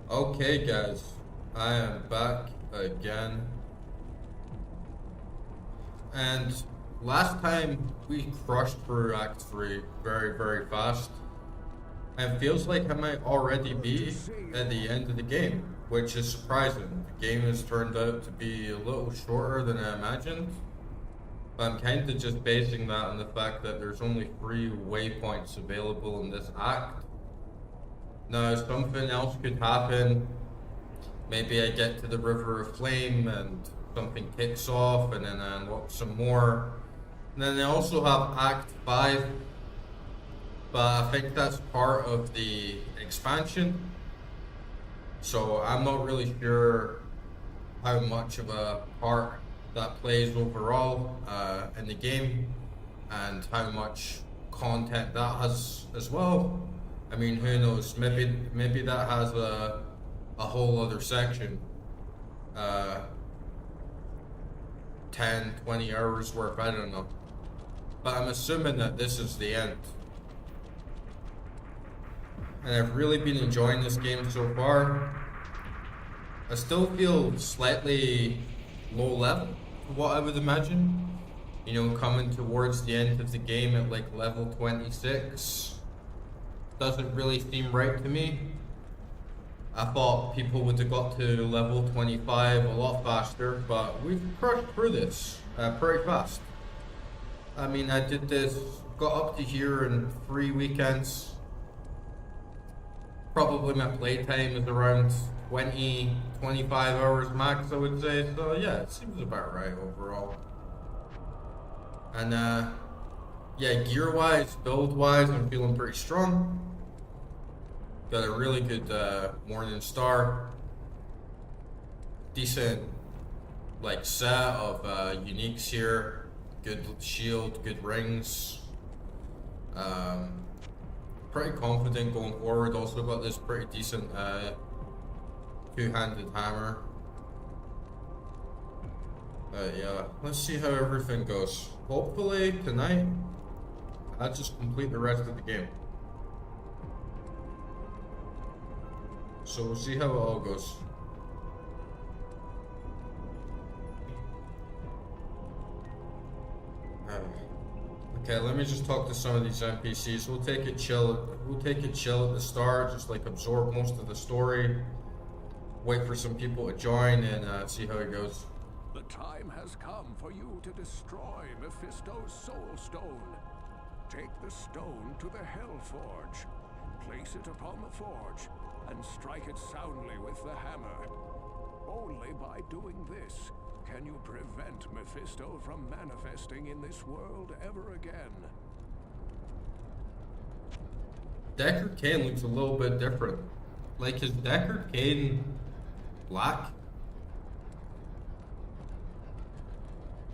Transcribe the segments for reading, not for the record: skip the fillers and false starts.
Okay, guys, I am back again. And last time we crushed through Act 3 very, very fast. And feels like I might already be at the end of the game, which is surprising. The game has turned out to be a little shorter than I imagined. But I'm kind of just basing that on the fact that there's only 3 waypoints available in this act. Now, something else could happen. Maybe I get to the River of Flame and something kicks off, and then I unlock some more. And then I also have Act 5, but I think that's part of the expansion. So I'm not really sure how much of a part that plays overall in the game and how much content that has as well. I mean, who knows? Maybe that has a whole other section, uh, 10, 20 hours worth, I don't know. But I'm assuming that this is the end. And I've really been enjoying this game so far. I still feel slightly low level, what I would imagine. You know, coming towards the end of the game at like level 26 doesn't really seem right to me. I thought people would have got to level 25 a lot faster, but we've crushed through this pretty fast. I mean, I did this, got up to here in 3 weekends. Probably my playtime is around 20, 25 hours max, I would say. So yeah, it seems about right overall. And yeah, gear-wise, build-wise, I'm feeling pretty strong. Got a really good Morning Star. Decent like set of uniques here. Good shield, good rings. Pretty confident going forward. Also got this pretty decent two-handed hammer. Yeah, let's see how everything goes. Hopefully tonight I'll just complete the rest of the game. So we'll see how it all goes. Okay, let me just talk to some of these NPCs. We'll take it chill. We'll take it chill at the start, just like absorb most of the story. Wait for some people to join and see how it goes. The time has come for you to destroy Mephisto's soul stone. Take the stone to the Hell Forge. Place it upon the forge and strike it soundly with the hammer. Only by doing this can you prevent Mephisto from manifesting in this world ever again. Deckard Cain looks a little bit different. Like, is Deckard Cain black?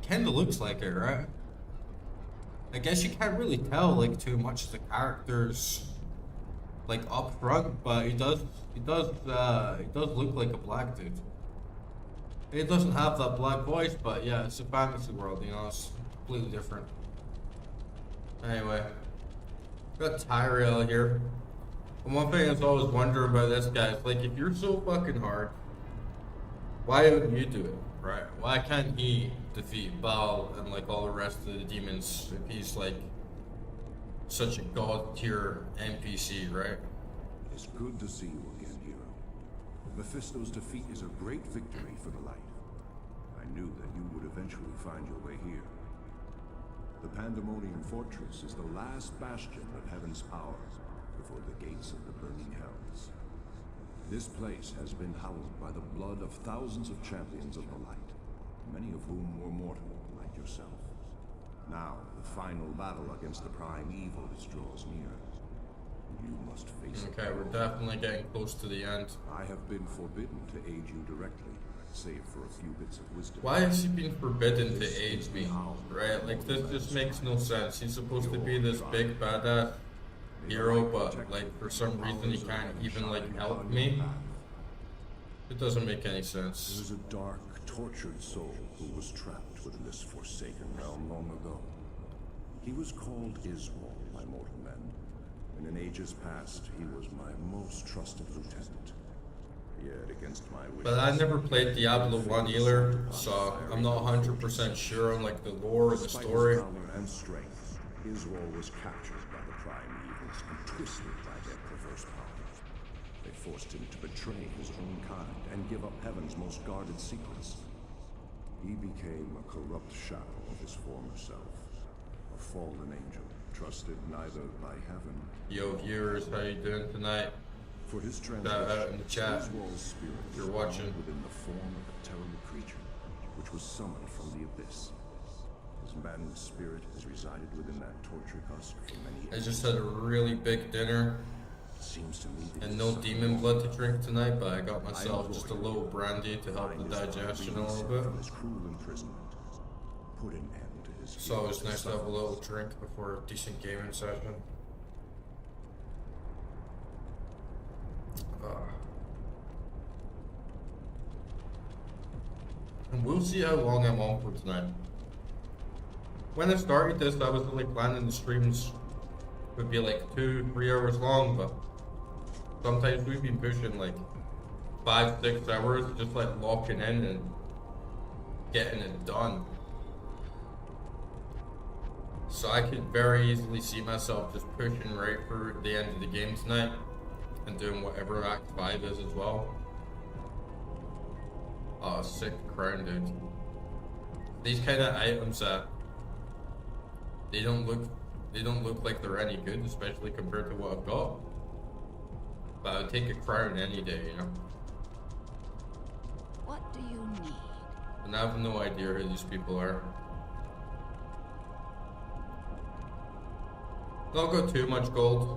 Kinda looks like it, right? I guess you can't really tell like too much of the characters like up front, but he does look like a black dude. He doesn't have that black voice, but yeah, it's a fantasy world, you know, it's completely different. Anyway, got Tyrell here. And one thing I was always wondering about this guy is like, if you're so fucking hard, why don't you do it, right? Why can't he defeat Baal and like all the rest of the demons if he's like such a god tier NPC, right? It's good to see you again, hero. Mephisto's defeat is a great victory for the light. I knew that you would eventually find your way here. The Pandemonium Fortress is the last bastion of Heaven's power before the gates of the burning hells. This place has been hallowed by the blood of thousands of champions of the light, many of whom were mortal, like yourself. Now, the final battle against the prime evil draws near. You must face it. Okay, we're definitely getting close to the end. I have been forbidden to aid you directly, save for a few bits of wisdom. Why has he been forbidden to aid me? Right? Like, this just makes no sense. He's supposed to be this big badass hero, but like for some reason he can't even like help me. It doesn't make any sense. There was a dark, tortured soul who was trapped within this forsaken realm long ago. He was called Israel by mortal men, and in ages past he was my most trusted lieutenant. against my wishes. But I never played Diablo 1 either, so I'm not 100% sure on like the lore or the Despite story. his valor and strength, Israel was captured by the prime evils and twisted by their perverse powers. They forced him to betray his own kind and give up heaven's most guarded secrets. He became a corrupt shadow of his former self, a fallen angel, trusted neither by heaven. Yo viewers, how you doing tonight? For his Shout out in the chat. Israel's spirit If you're was watching. bound within the form of a terrible creature, which was summoned from the abyss. His maddened spirit has resided within that torture husk for many I years. just had a really big dinner It seems to me that and he no suffered demon blood to drink tonight, but I got I myself implore just a you, little brandy to help find the his digestion a release little bit. from his cruel imprisonment. Put an end to his It's always fears and nice to have a little sufferings. drink before a decent gaming session. And we'll see how long I'm on for tonight. When I started this, I was only planning the streams would be like 2-3 hours long, but sometimes we've been pushing like 5-6 hours, just like locking in and getting it done. So I could very easily see myself just pushing right through the end of the game tonight and doing whatever Act 5 is as well. Oh, sick crown, dude. These kind of items that they don't look like they're any good, especially compared to what I've got. But I would take a crown any day, you know. What do you need? And I have no idea who these people are. Not got too much gold,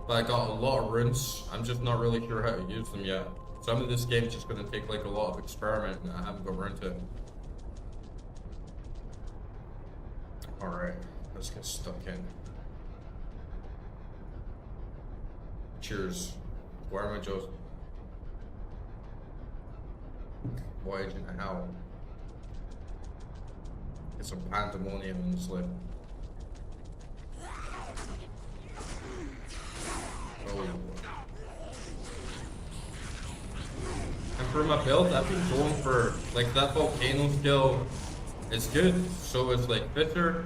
but I got a lot of runes. I'm just not really sure how to use them yet. Some of this game's just gonna take like a lot of experiment, and I haven't got around to it. Alright, let's get stuck in. Cheers. Where am I, Joseph? Voyaging to hell. Get some pandemonium in this lip. Oh. And for my build, I've been going for like that volcano skill is good. So is like Fisher.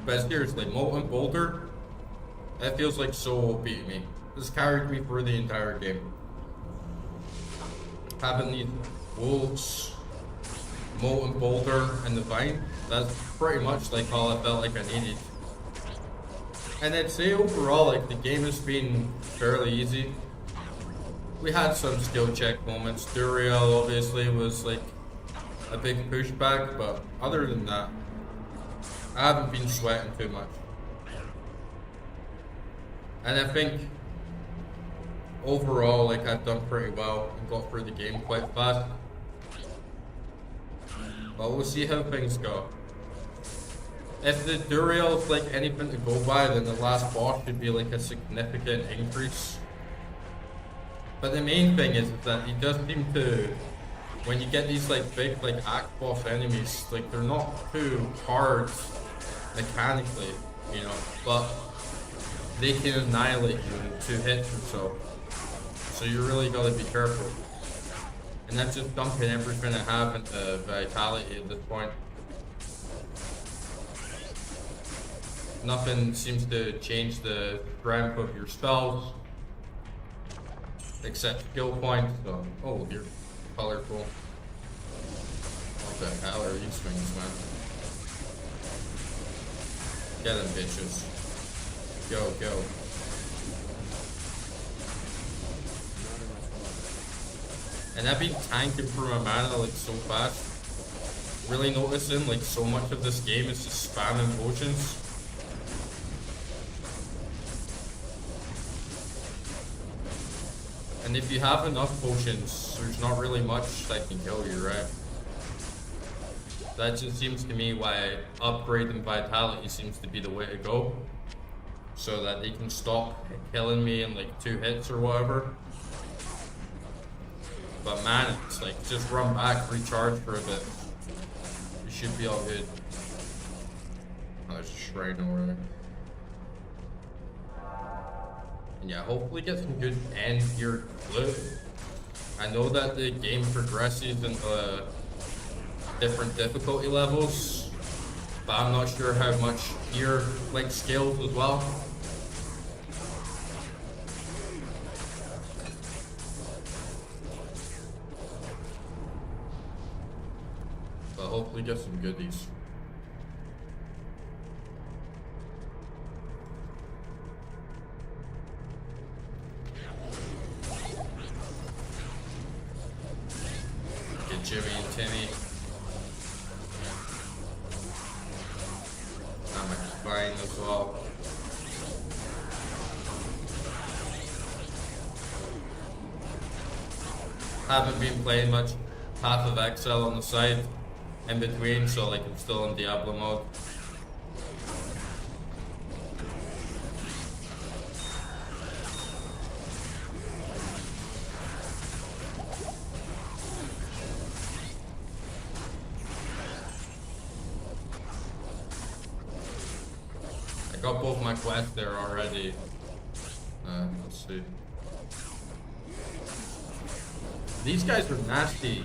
But seriously, Molten Boulder, that feels like so OP to me. This carried me through the entire game. Having these wolves, Molten Boulder, and the Vine, that's pretty much like all I felt like I needed. And I'd say overall, like the game has been fairly easy. We had some skill check moments. Duriel obviously was like a big pushback, but other than that, I haven't been sweating too much. And I think overall, like I've done pretty well and got through the game quite fast. But we'll see how things go. If the Duriel is like anything to go by, then the last boss should be like a significant increase. But the main thing is that he does seem to, when you get these like big like axe boss enemies, like they're not too hard mechanically, you know, but they can annihilate you in 2 hits or so. So you really gotta be careful. And that's just dumping everything I have into vitality at this point. Nothing seems to change the strength of your spells, except skill points. So, oh, you're colorful. What the hell are these things, man? Get them, bitches. Go, go. And I've been tanking for my mana like so fast. Really noticing like so much of this game is just spamming potions. And if you have enough potions, there's not really much that can kill you, right? That just seems to me why upgrading vitality seems to be the way to go. So that they can stop killing me in like 2 hits or whatever. But man, it's like just run back, recharge for a bit. You should be all good. Oh, there's a shrine over there. And yeah, hopefully get some good end gear loot. I know that the game progresses into different difficulty levels, but I'm not sure how much gear like scales as well. But hopefully get some goodies. Get Jimmy and Timmy. I'm fine as well. Haven't been playing much Path of Exile on the side in between, so like I'm still in Diablo mode. I got both my quests there already. Let's see. These guys are nasty.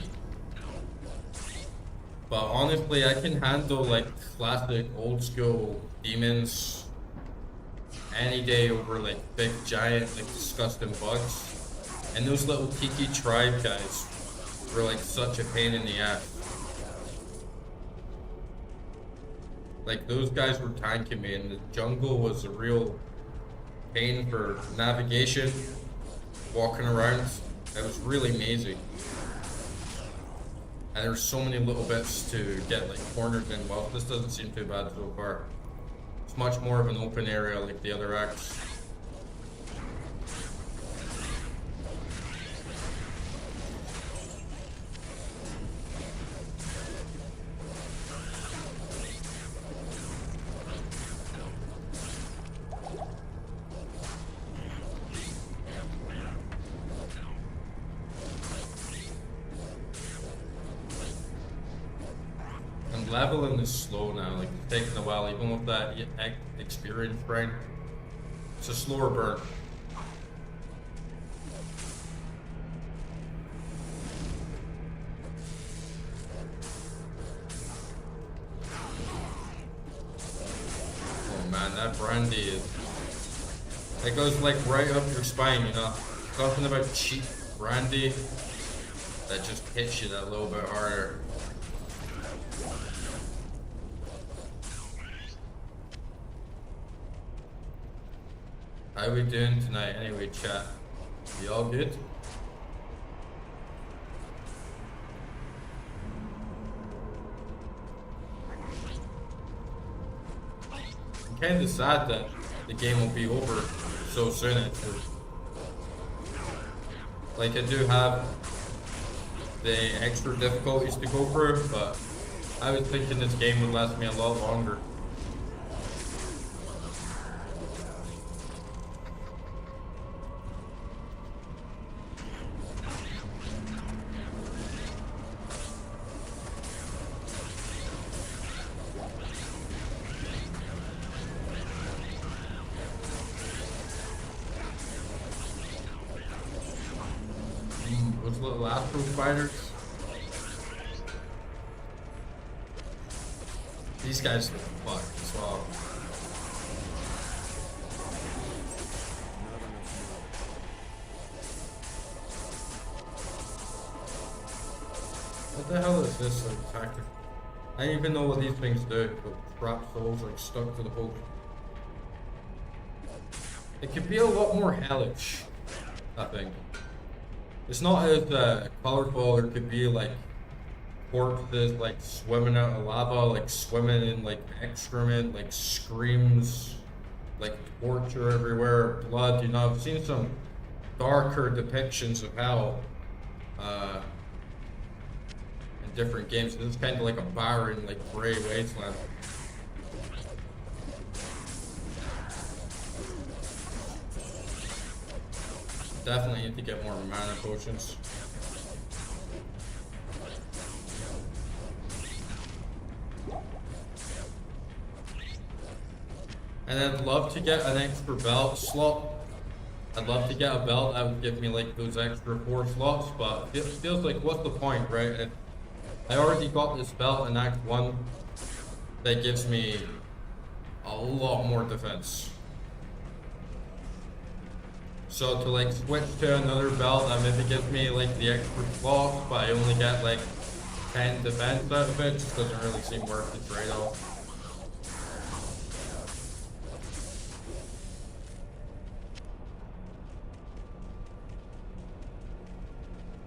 But honestly, I can handle like classic old school demons any day over like big giant like disgusting bugs. And those little tiki tribe guys were like such a pain in the ass. Like those guys were tanking me, and the jungle was a real pain for navigation, walking around. It was really amazing. And there's so many little bits to get like cornered in. Well, this doesn't seem too bad so far. It's much more of an open area like the other acts. Leveling is slow now, like it's taking a while, even with that experience grind. It's a slower burn. Oh man, that brandy is... It goes like right up your spine, you know? Something about cheap brandy that just hits you that little bit harder. How we doing tonight anyway, chat? You all good? I'm kinda sad that the game will be over so soon. Like I do have the extra difficulties to go through, but I was thinking this game would last me a lot longer. Those little astro spiders. These guys look fucked as well. What the hell is this like tactic? I don't even know what these things do, but trap souls like stuck to the hook. It could be a lot more hellish, I think. It's not as colorful. There could be like corpses like swimming out of lava, like swimming in like excrement, like screams, like torture everywhere, blood. You know, I've seen some darker depictions of hell in different games. This is kind of like a barren, like gray wasteland. Definitely need to get more mana potions. And I'd love to get an extra belt slot I'd love to get a belt that would give me like those extra 4 slots, but it feels like what's the point, right? I already got this belt in Act 1 that gives me a lot more defense. So to like switch to another belt that maybe gives me like the extra slots, but I only get like 10 defense out of it, just doesn't really seem worth the trade-off.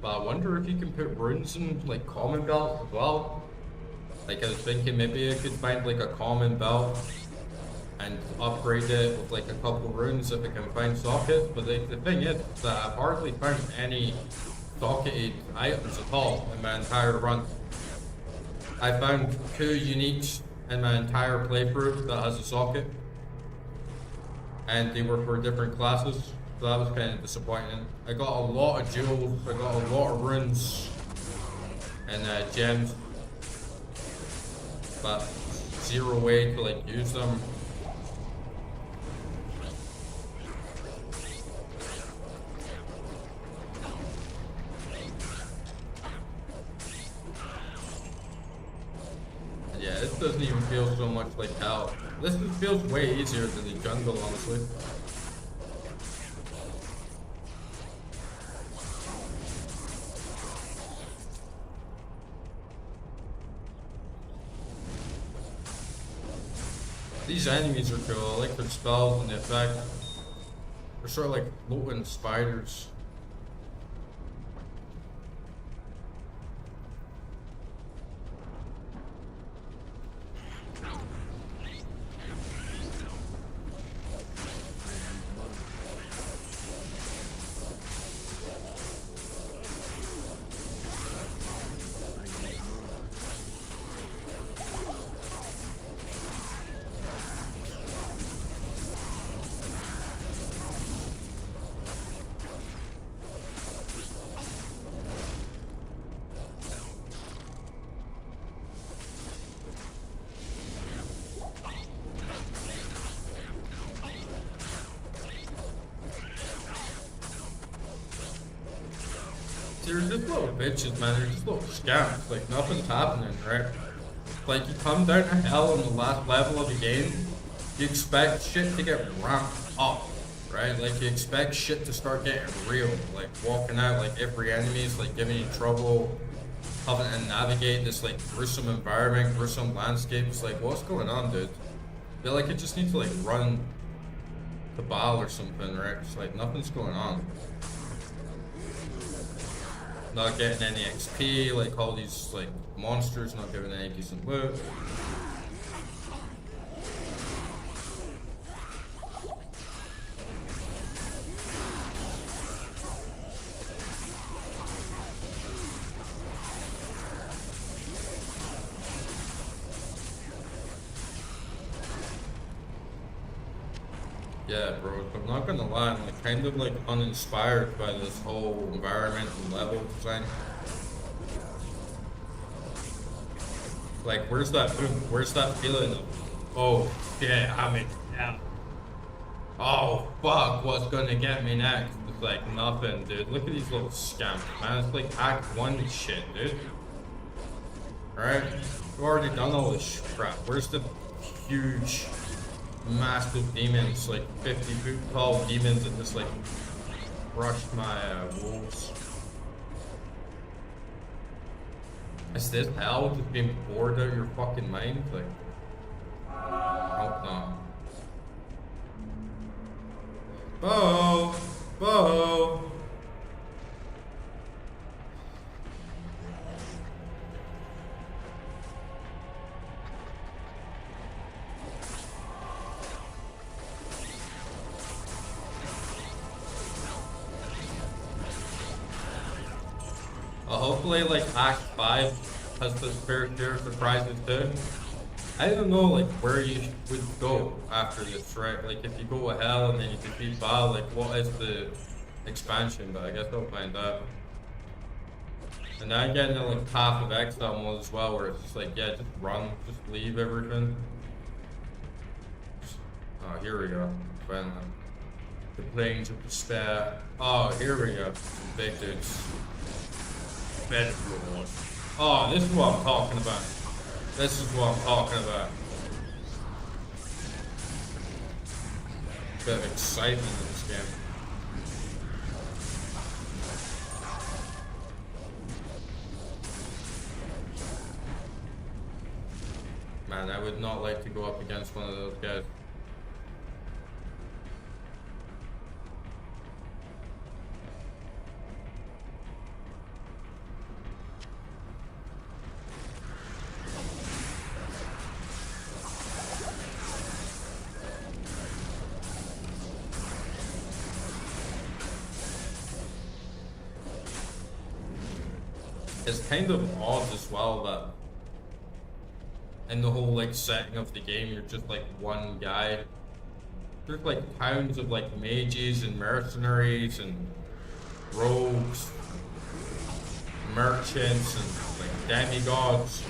But I wonder if you can put runes in like common belts as well. Like I was thinking maybe I could find like a common belt and upgrade it with like a couple runes if I can find sockets. But the thing is that I've hardly found any socketed items at all in my entire run. I found 2 uniques in my entire playthrough that has a socket, and they were for different classes, so that was kind of disappointing. I got a lot of jewels, I got a lot of runes and gems, but 0 way to like use them. Yeah, this doesn't even feel so much like hell. This just feels way easier than the jungle, honestly. These enemies are cool. I like their spells and the effect. They're sort of like floating spiders. They're just little bitches, man. They're just little scamps. Like, nothing's happening, right? Like, you come down to hell on the last level of the game, you expect shit to get ramped up, right? Like, you expect shit to start getting real. Like, walking out, like, every enemy's, like, giving you trouble, having to navigate this, like, gruesome environment, gruesome landscape. It's like, what's going on, dude? I feel like it just needs to, like, run to battle or something, right? It's like, nothing's going on. Not getting any XP, like all these like monsters not giving any decent loot. Yeah, bro, I'm not gonna lie, I'm like kind of like uninspired by this whole environment and level design. Like, where's that boom? Where's that feeling of, oh shit, I'm in hell. Oh fuck, what's gonna get me next? It's like nothing, dude. Look at these little scamps, man. It's like Act 1 shit, dude. Alright? We've already done all this crap. Where's the huge massive demons, like 50-foot tall demons that just like crushed my wolves? Is this hell just being bored out of your fucking mind? Like, hope not. Bo! Bo! Hopefully, like, Act 5 has the fair share of surprises too. I don't know, like, where you would go after this, right? Like, if you go to hell and then you defeat Baal, like, what is the expansion? But I guess I'll find out. And now I'm getting like Path of Exile mode as well, where it's just like, yeah, just run, just leave everything. Oh, here we go. Finally. The plains of despair. Oh, here we go. Big dudes. Bed lord. Oh, this is what I'm talking about. This is what I'm talking about. Bit of excitement in this game. Man, I would not like to go up against one of those guys. It's kind of odd as well that in the whole like setting of the game you're just like one guy. There's like towns of like mages and mercenaries and rogues, merchants and like demigods,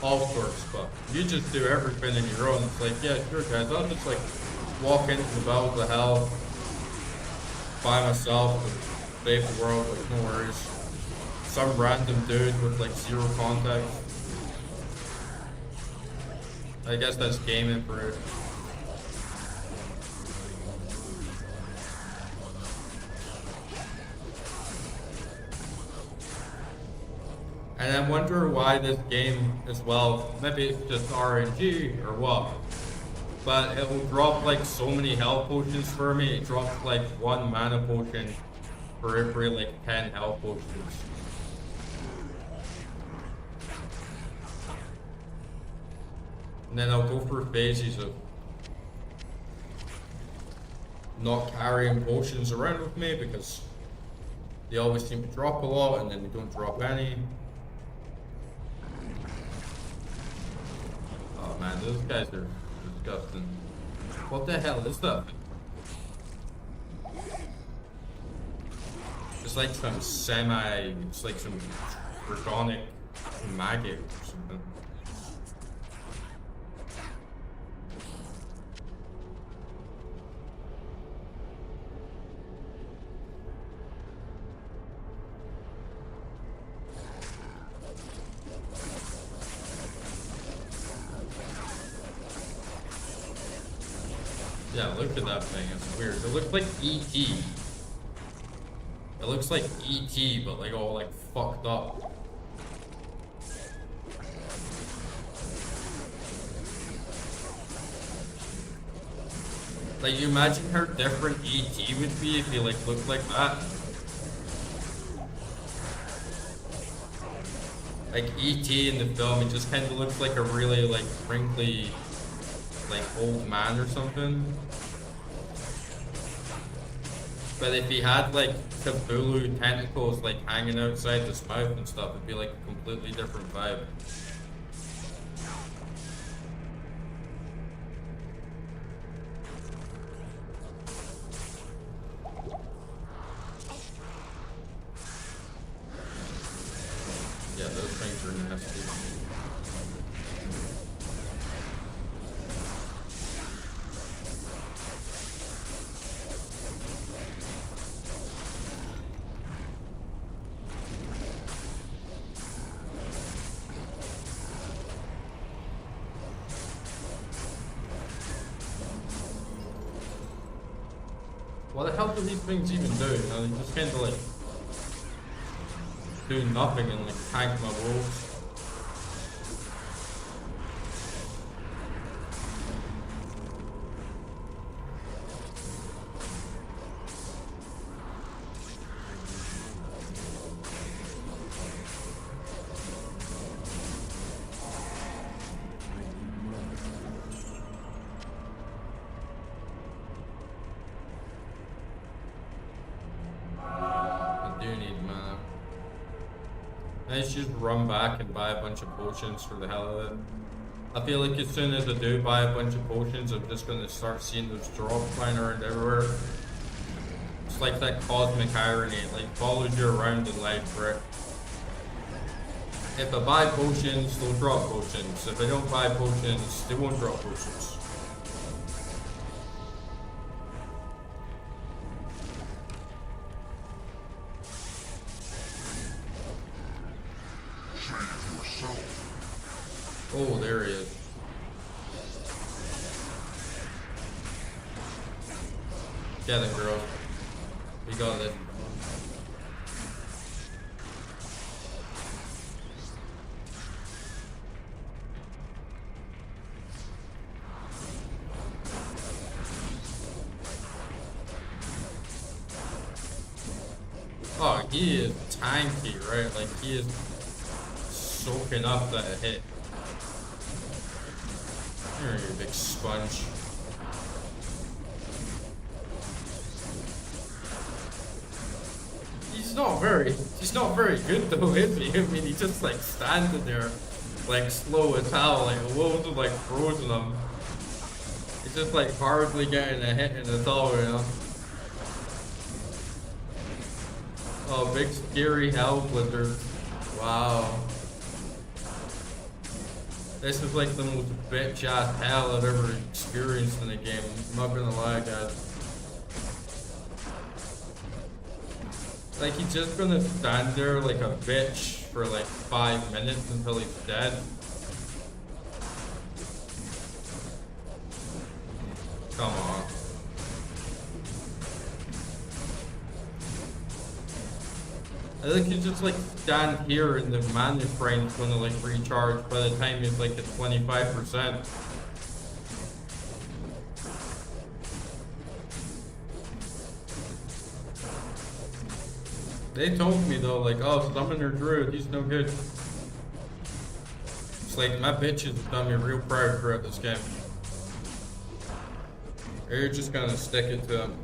all sorts, but you just do everything in your own. It's like, yeah, sure guys, I'll just like walk into the battles of hell by myself and save the world, like no worries. Some random dude with like zero context. I guess that's gaming for it. And I wonder why this game as well, maybe it's just RNG or what, but it will drop like so many health potions for me. It drops like 1 mana potion for every like 10 health potions. And then I'll go through phases of not carrying potions around with me because they always seem to drop a lot and then they don't drop any. Oh man, those guys are disgusting. What the hell is that? It's like some it's like some draconic maggot or something. Yeah, look at that thing, it's weird. It looks like E.T. It looks like E.T., but like all like fucked up. Like, you imagine how different E.T. would be if he like looked like that. Like E.T. in the film, he just kind of looks like a really like wrinkly, like old man or something. But if he had like Cthulhu tentacles like hanging outside his mouth and stuff, it'd be like a completely different vibe. Yeah, those things are nasty. What the hell do these things even do? You know, they just kind of like do nothing and like tank my wolves. I should run back and buy a bunch of potions for the hell of it. I feel like as soon as I do buy a bunch of potions, I'm just gonna start seeing those drops flying around everywhere. It's like that cosmic irony, it like follows you around in life, right? If I buy potions, they'll drop potions. If I don't buy potions, they won't drop potions. Oh, there he is. Get him, girl. We got it. Oh, he is tanky, right? Like, he is soaking up that hit. Here, you big sponge. He's not very good though, is he? I mean, he's just like standing there, like slow as hell, like loads of like frozen him. He's just like hardly getting a hit in the all, you know? Oh, big scary hell blizzard. Wow. This is like the most bitch ass hell I've ever experienced in a game. I'm not gonna lie, guys. Like, he's just gonna stand there like a bitch for like 5 minutes until he's dead. Come on. I think you just like stand here and the mana frame is gonna like recharge by the time he's like at 25%. They told me though, like, oh, Summoner Druid, he's no good. It's like, my bitches have done me real proud throughout this game. Or you're just gonna stick it to him.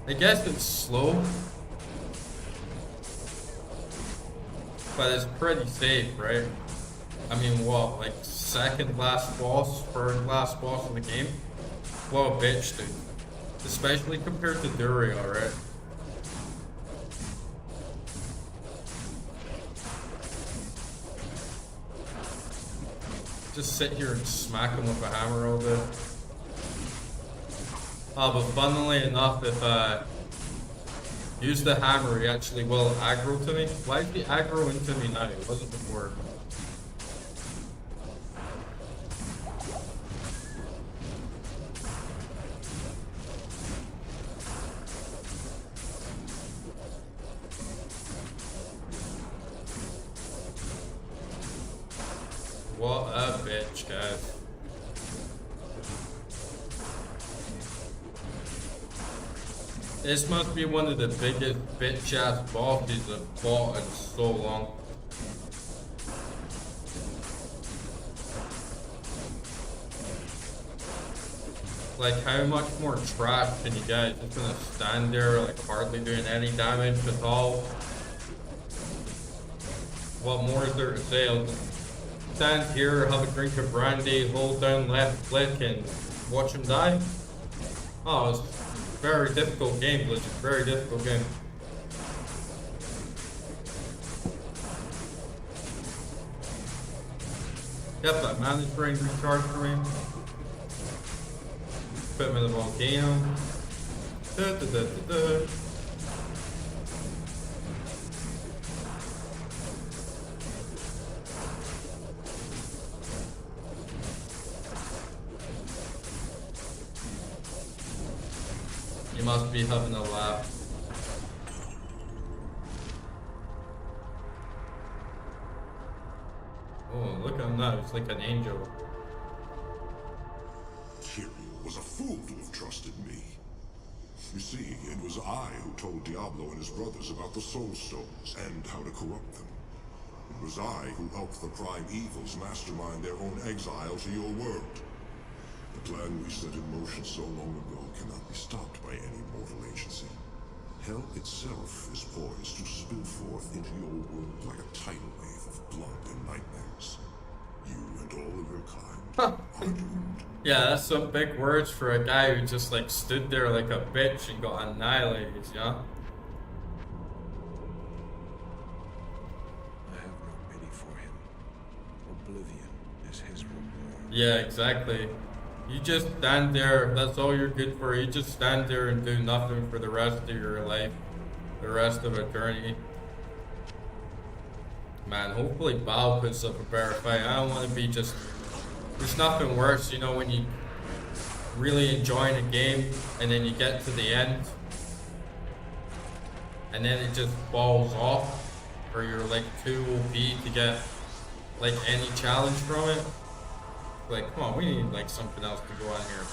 I guess it's slow, but it's pretty safe, right? I mean, what, like second last boss, third last boss in the game? What a bitch, dude. Especially compared to Durio, right? Just sit here and smack him with a hammer all day. Oh, but funnily enough, if I use the hammer, he actually will aggro to me. Why is he aggro into me now? It wasn't before. What a bitch, guys. This must be one of the biggest bitch-ass bosses I've fought in so long. Like, how much more trash can you get? Just gonna stand there, like, hardly doing any damage at all. What more is there to say? I'll stand here, have a drink of brandy, hold down left click, and watch him die? Oh, it's a very difficult game, Blizzard. Very difficult game. Yep, that mana drain recharge for me. Put him in the volcano. Da, da, da, da, da. You must be having a laugh. Oh, look at him now. It's like an angel. Tyrael was a fool to have trusted me. You see, it was I who told Diablo and his brothers about the Soul Stones and how to corrupt them. It was I who helped the Prime Evils mastermind their own exile to your world. The plan we set in motion so long ago cannot be stopped by any mortal agency. Hell itself is poised to spill forth into your world like a tidal wave of blood and nightmares. You and all of your kind are doomed. Yeah, that's some big words for a guy who just like stood there like a bitch and got annihilated, you know? I have no pity for him. Oblivion is his reward. Yeah, exactly. You just stand there, that's all you're good for. You just stand there and do nothing for the rest of your life. The rest of eternity. Man, hopefully Bao puts up a better fight. I don't want to be just... There's nothing worse, you know, when you really enjoying a game and then you get to the end and then it just falls off, or you're like too OP to get like any challenge from it. Like, come on, we need like something else to go on here.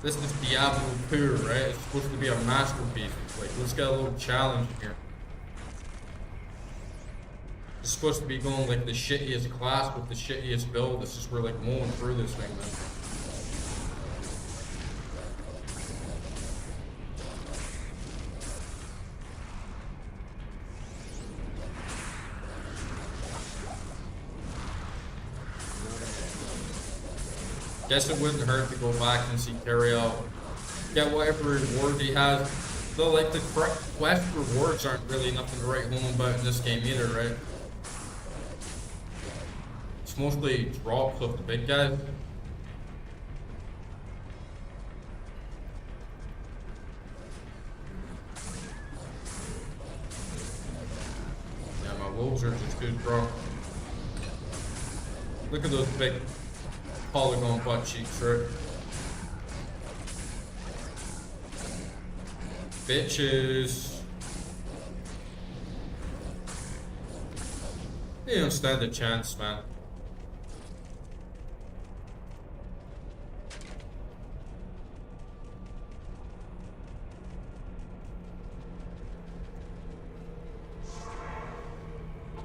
This is Diablo 2, right? It's supposed to be a masterpiece. Like, let's get a little challenge here. It's supposed to be going like the shittiest class with the shittiest build. This is we're like mowing through this thing, man. Guess it wouldn't hurt to go back and see carry out, get whatever reward he has. Though like the quest rewards aren't really nothing to write home about in this game either, right? It's mostly drops of the big guys. Yeah, my wolves are just too strong. Look at those big polygon butt cheeks, right? Bitches. You don't stand a chance, man.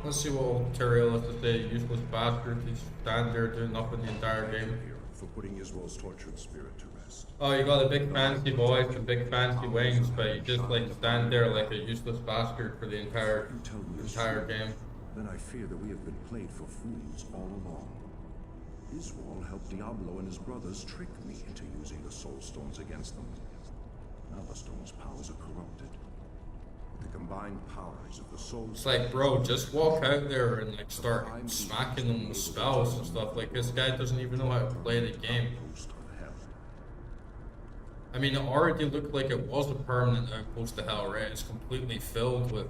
Let's see what old Tyrael has to say. Useless bastard. He's standing there doing nothing the entire game. For putting Israel's tortured spirit to rest. Oh, you got a big fancy voice and big fancy wings, but you just like stand there like a useless bastard for the entire game. Then I fear that we have been played for fools all along. Israel helped Diablo and his brothers trick me into using the soul stones against them. Now the stone's powers are corrupted. The combined powers of the soul. It's like, bro, just walk out there and like start smacking them with spells and stuff. Like, this guy doesn't even know how to play the game. I mean, it already looked like it was a permanent outpost to hell, right? It's completely filled with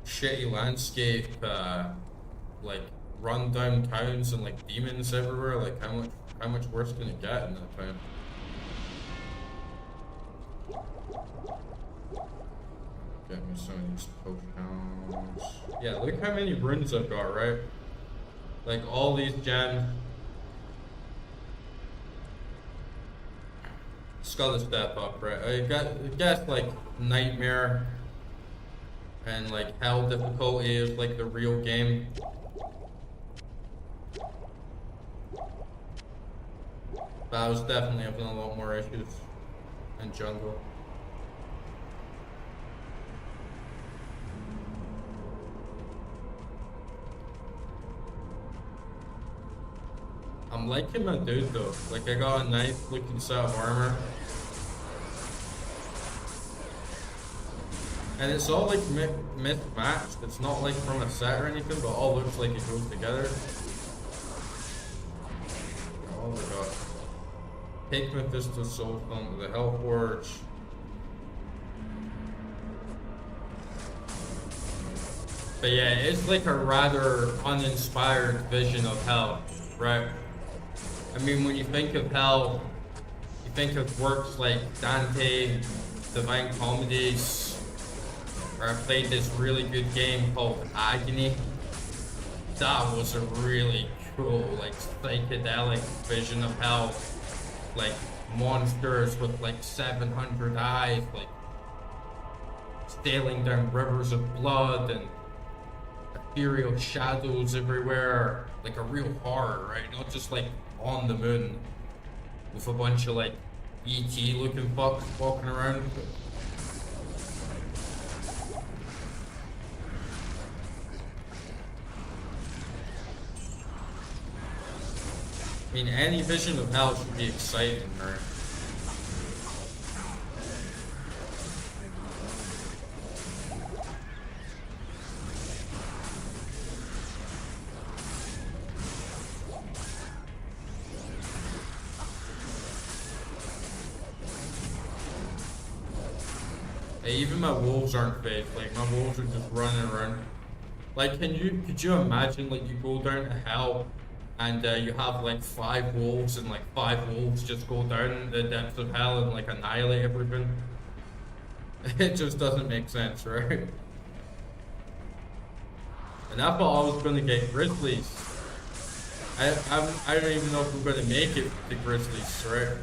shitty landscape, like run-down towns and like demons everywhere. Like, how much worse can it get in that town? Get me some of these potions. Yeah, look how many runes I've got, right? Like all these gems. Just gotta step up, right? I guess like Nightmare and like Hell difficulty is like the real game. But I was definitely having a lot more issues in Jungle. I'm liking my dude though. Like I got a nice looking set of armor. And it's all like mismatched. It's not like from a set or anything, but all looks like it goes together. Oh my god. Take Mephisto's soul stone to the Hellforge. But yeah, it's like a rather uninspired vision of hell, right? I mean, when you think of hell, you think of works like Dante, Divine Comedies, or I played this really good game called Agony. That was a really cool, like, psychedelic vision of hell. Like, monsters with, like, 700 eyes, like, sailing down rivers of blood, and ethereal shadows everywhere. Like a real horror, right? Not just, like, on the moon with a bunch of, like, E.T. looking fucks walking around. I mean, any vision of hell should be exciting, right? Hey, even my wolves aren't fake. Like my wolves are just running around. Like, could you imagine like you go down to hell, and you have like 5 wolves, and like 5 wolves just go down the depths of hell and like annihilate everything? It just doesn't make sense, right? And I thought I was gonna get grizzlies. I don't even know if we're gonna make it to grizzlies, right?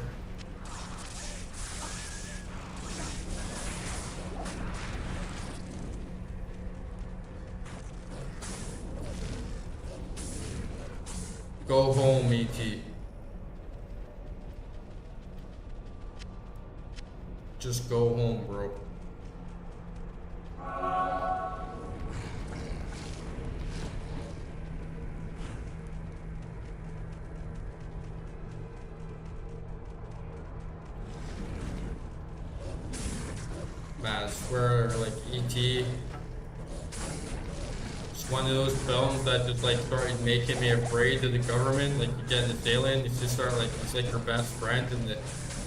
Go home, ET. Just go home, bro. Man, I swear, like, ET. It's one of those films that just like started making me afraid of the government. Like you get in this alien, it's just start like it's like your best friend, and the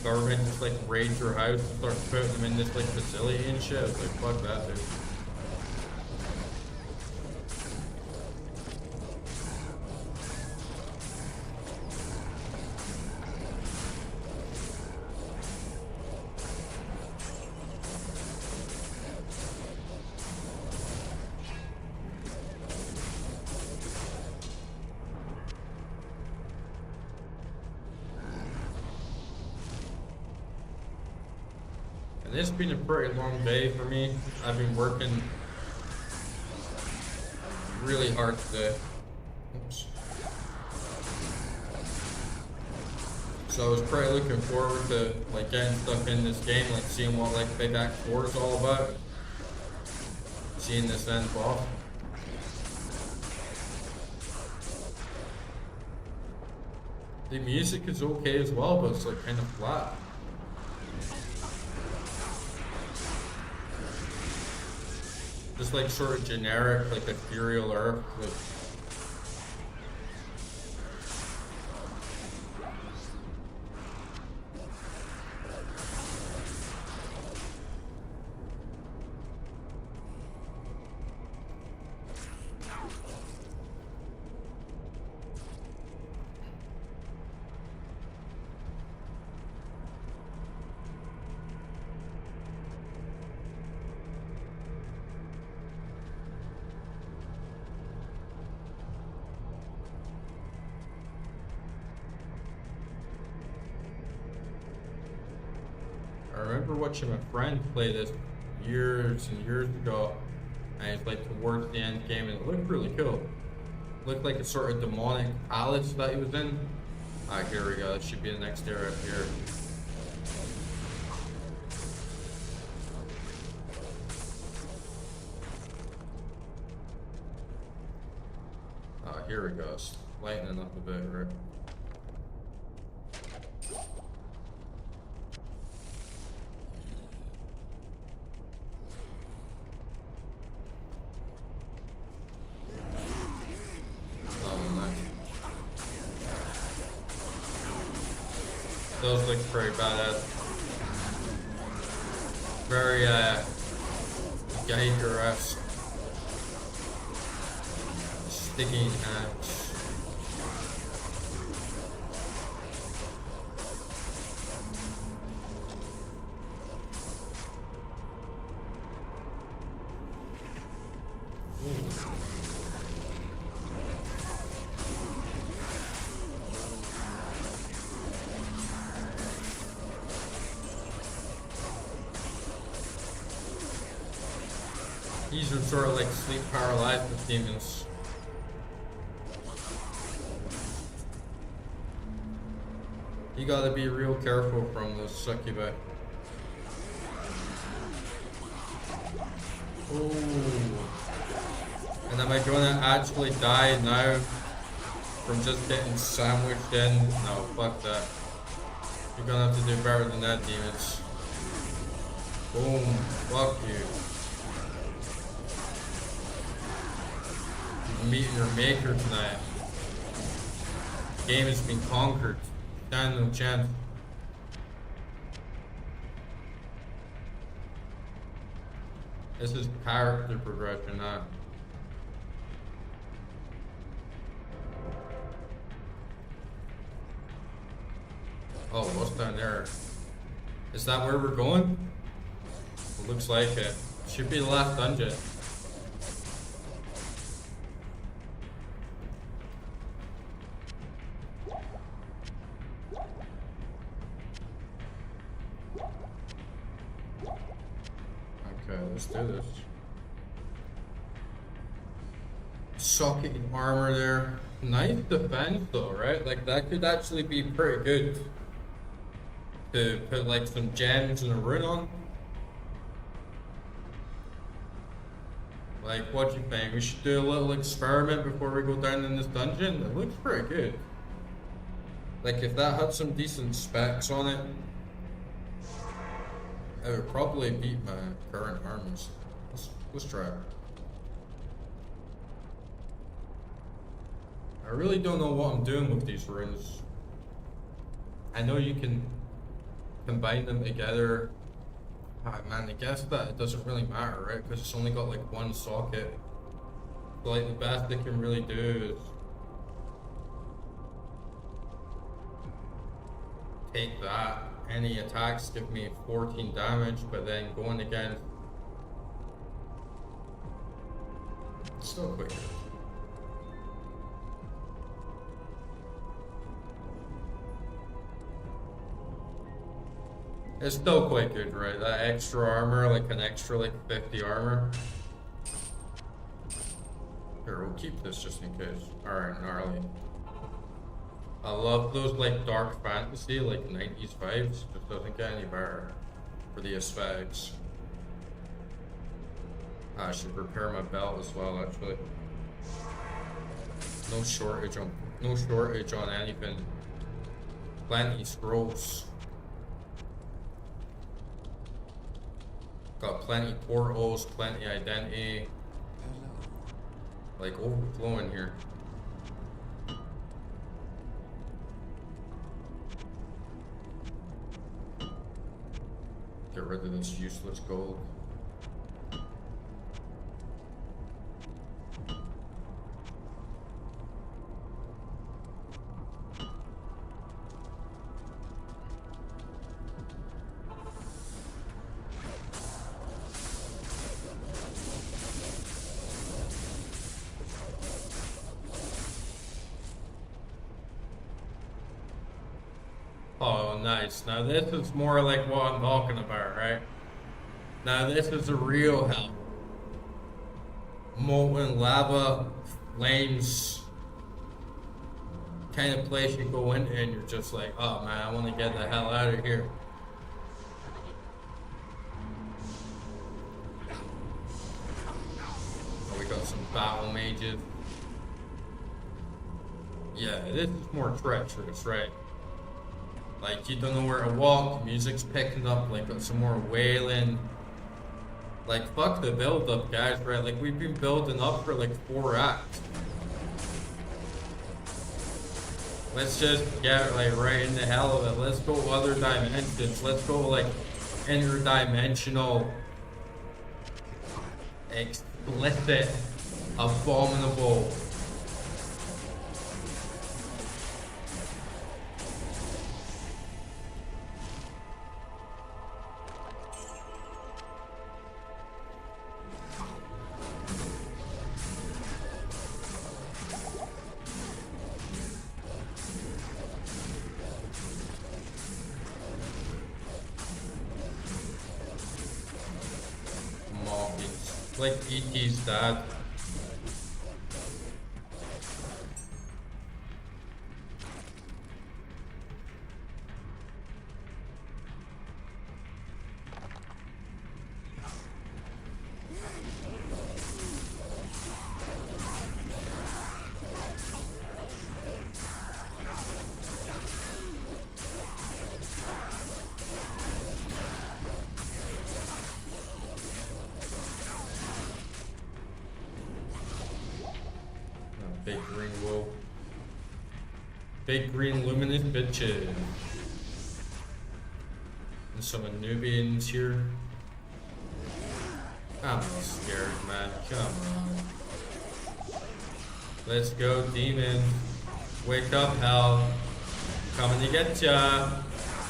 government just like raids your house and start putting them in this like facility and shit. It's like fuck that, dude. And it's been a pretty long day for me. I've been working really hard today. Oops. So I was pretty looking forward to like getting stuff in this game, like seeing what like Big Act 4 is all about. Seeing this end off. The music is okay as well, but it's like kind of flat. Just like sort of generic, like ethereal earth. Like, I remember watching my friend play this years and years ago, and it's like towards the end game, and it looked really cool. It looked like a sort of demonic palace that he was in. Ah, here we go. That should be the next area up here. Ah, here we go. It's lightening up a bit, right? Those look pretty badass. Very, Geiger-esque. Sticky hands. These are sort of like sleep paralyzed with demons. You gotta be real careful from those succubi. Ooh. And am I gonna actually die now from just getting sandwiched in? No, fuck that. You're gonna have to do better than that, demons. Boom. Fuck you. You're meeting your maker tonight. The game has been conquered. Stand no chance. This is character progression now. Oh, what's down there? Is that where we're going? It looks like it. Should be the last dungeon. Okay, let's do this. Socket armor there. Nice defense though, right? Like that could actually be pretty good. To put like some gems and a rune on. Like, what do you think? We should do a little experiment before we go down in this dungeon? It looks pretty good. Like, if that had some decent specs on it, it would probably beat my current armors. Let's try it. I really don't know what I'm doing with these runes. I know you can combine them together. Ah, man, I guess that it doesn't really matter, right? Because it's only got like one socket. So like the best they can really do is take that. Any attacks give me 14 damage, but then going against it's still quicker. It's still quite good, right? That extra armor, like an extra like 50 armor. Here, we'll keep this just in case. Alright, gnarly. I love those like dark fantasy, like 90s vibes. Just doesn't get any better for the aesthetics. I should repair my belt as well, actually. No shortage on anything. Plenty scrolls. Got plenty portals, plenty identity. Like overflowing here. Get rid of this useless gold. Oh, nice. Now this is more like what I'm talking about, right? Now this is a real hell. Molten lava, flames, kind of place you go into and you're just like, oh man, I want to get the hell out of here. Oh, we got some battle mages. Yeah, this is more treacherous, right? Like, you don't know where to walk, music's picking up, like, got some more wailing. Like, fuck the build up, guys, right? Like, we've been building up for, like, 4 acts. Let's just get, like, right in the hell of it. Let's go other dimensions. Let's go, like, interdimensional, explicit, abominable. Like E.T.'s dad. Big green wool. Big green luminous bitches. And some Nubians here. I'm not scared, man. Come on. Let's go, demon. Wake up, hell. I'm coming to get ya.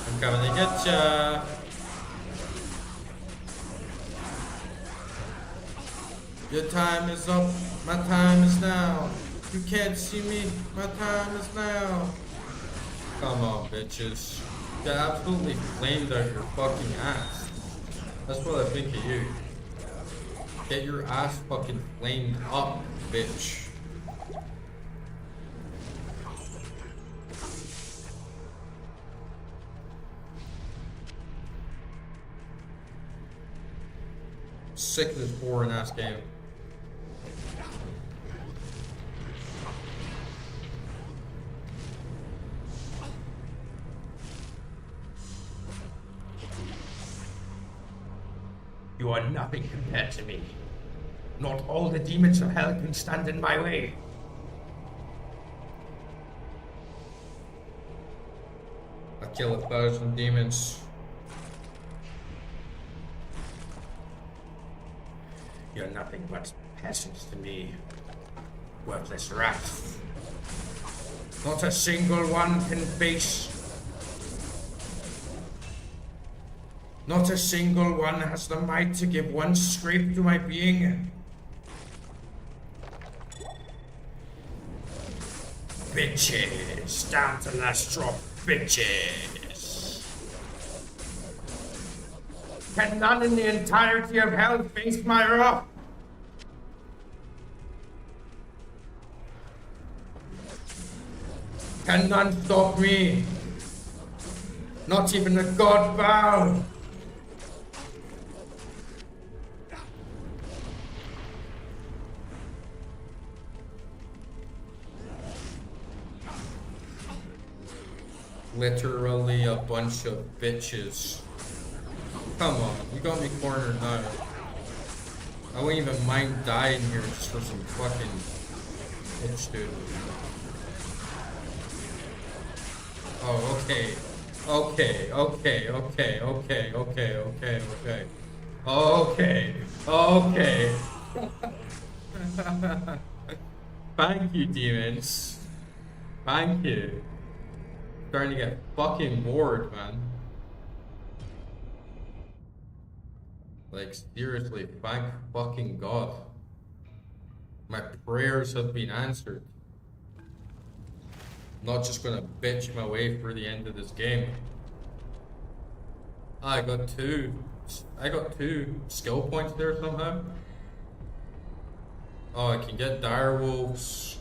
I'm coming to get ya. Your time is up. My time is now. You can't see me. My time is now. Come on, bitches. You absolutely flamed out your fucking ass. That's what I think of you. Get your ass fucking flamed up, bitch. Sick of this boring ass game. You are nothing compared to me. Not all the demons of hell can stand in my way. I kill 1,000 demons. You're nothing but peasants to me. Worthless rats. Not a single one can face. Not a single one has the might to give one scrape to my being. Bitches, down to the last drop, bitches. Can none in the entirety of hell face my wrath? Can none stop me? Not even the god bow. Literally a bunch of bitches. Come on, you got me cornered now. I wouldn't even mind dying here just for some fucking bitch, dude. Oh, okay. Okay, okay, okay, okay, okay, okay, okay. Okay, okay. Thank you, demons. Thank you. Starting to get fucking bored, man. Like, seriously, thank fucking God. My prayers have been answered. I'm not just gonna bitch my way through the end of this game. I got two skill points there somehow. Oh, I can get dire wolves.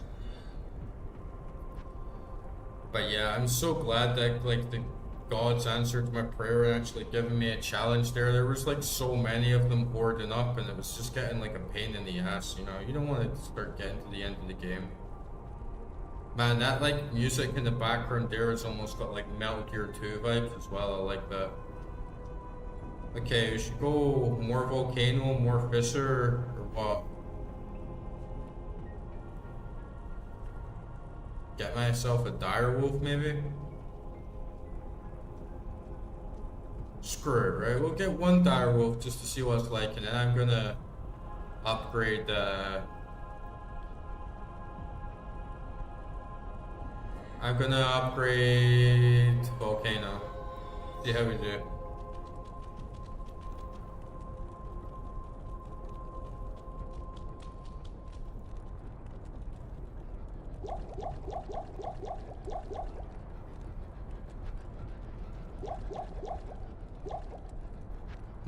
But yeah, I'm so glad that like the gods answered my prayer and actually giving me a challenge there. There was like so many of them boarding up and it was just getting like a pain in the ass, you know. You don't want to start getting to the end of the game. Man, that like music in the background there has almost got like Metal Gear 2 vibes as well. I like that. Okay, we should go more volcano, more fissure, or what? Get myself a dire wolf, maybe? Screw it, right? We'll get one dire wolf just to see what it's like, and then I'm gonna upgrade volcano. See how we do.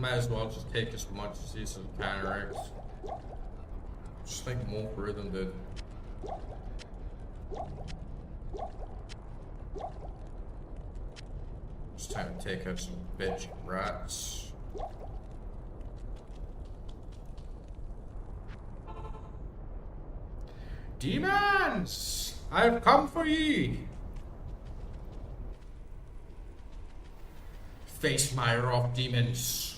Might as well just take as much as these as counteracts. Just like more rhythm, dude. It's time to take out some bitch rats. Demons! I've come for ye! Face my wrath, demons.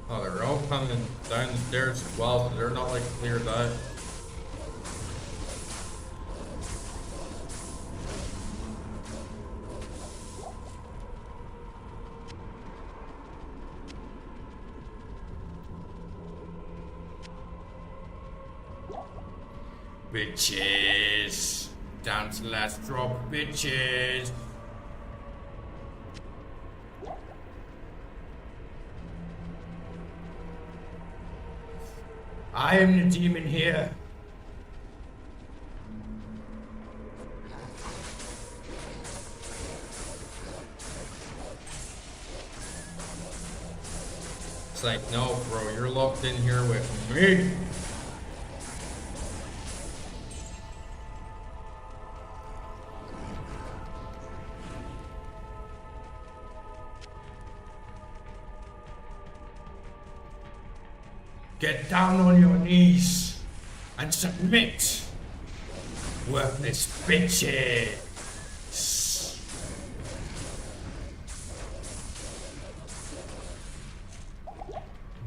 Oh, they're all coming down the stairs as well, so they're not like cleared out. bitches. Down to the last drop, bitches. I am the demon here. It's like, no, bro, you're locked in here with me. Get down on your knees and submit, worthless bitches.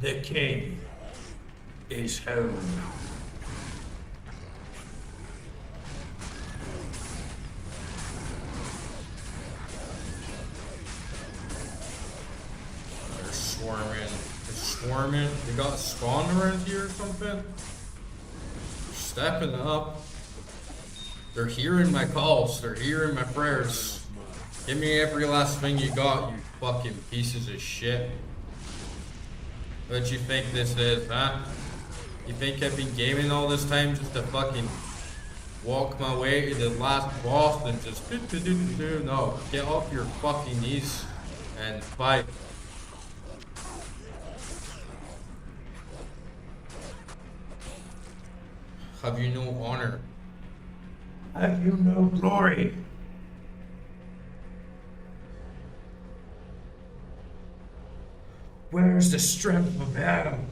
The king is home. They're swarming. They got a spawn around here or something? Stepping up. They're hearing my calls. They're hearing my prayers. Give me every last thing you got, you fucking pieces of shit. What you think this is, huh? You think I've been gaming all this time just to fucking walk my way to the last boss and just No, get off your fucking knees and fight. Have you no honor? Have you no glory? Where's the strength of Adam?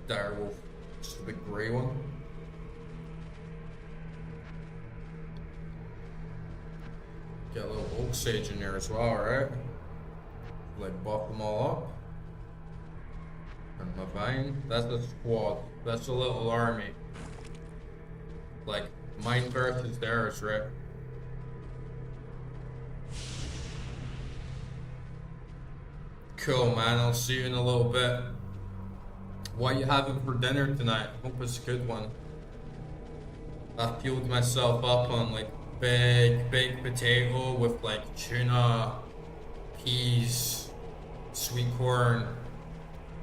Direwolf, just a big gray one. Get a little oak sage in there as well, right? Like buff them all up. And my vine, that's a squad. That's a little army. Like, mine versus theirs, right? Cool, man. I'll see you in a little bit. What you having for dinner tonight? Hope it's a good one. I've fueled myself up on like big baked potato with like tuna, peas, sweet corn,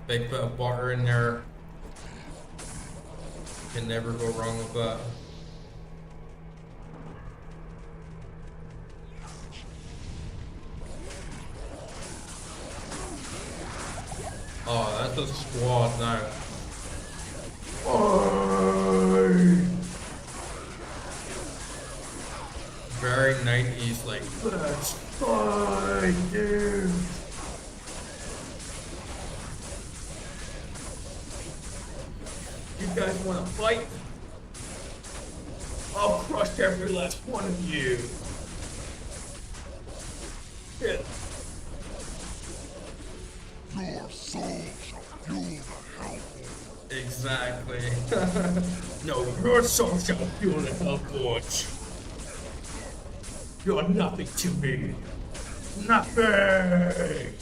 big bit of butter in there. Can never go wrong with that. Oh, that's a squad now. Oy! Very 90s, like, let's fight, dude! You guys wanna fight? I'll crush every last one of you! Yeah. Your soul shall fuel the hellforge. Exactly. No, your soul shall fuel the hellforge. You're nothing to me. Nothing.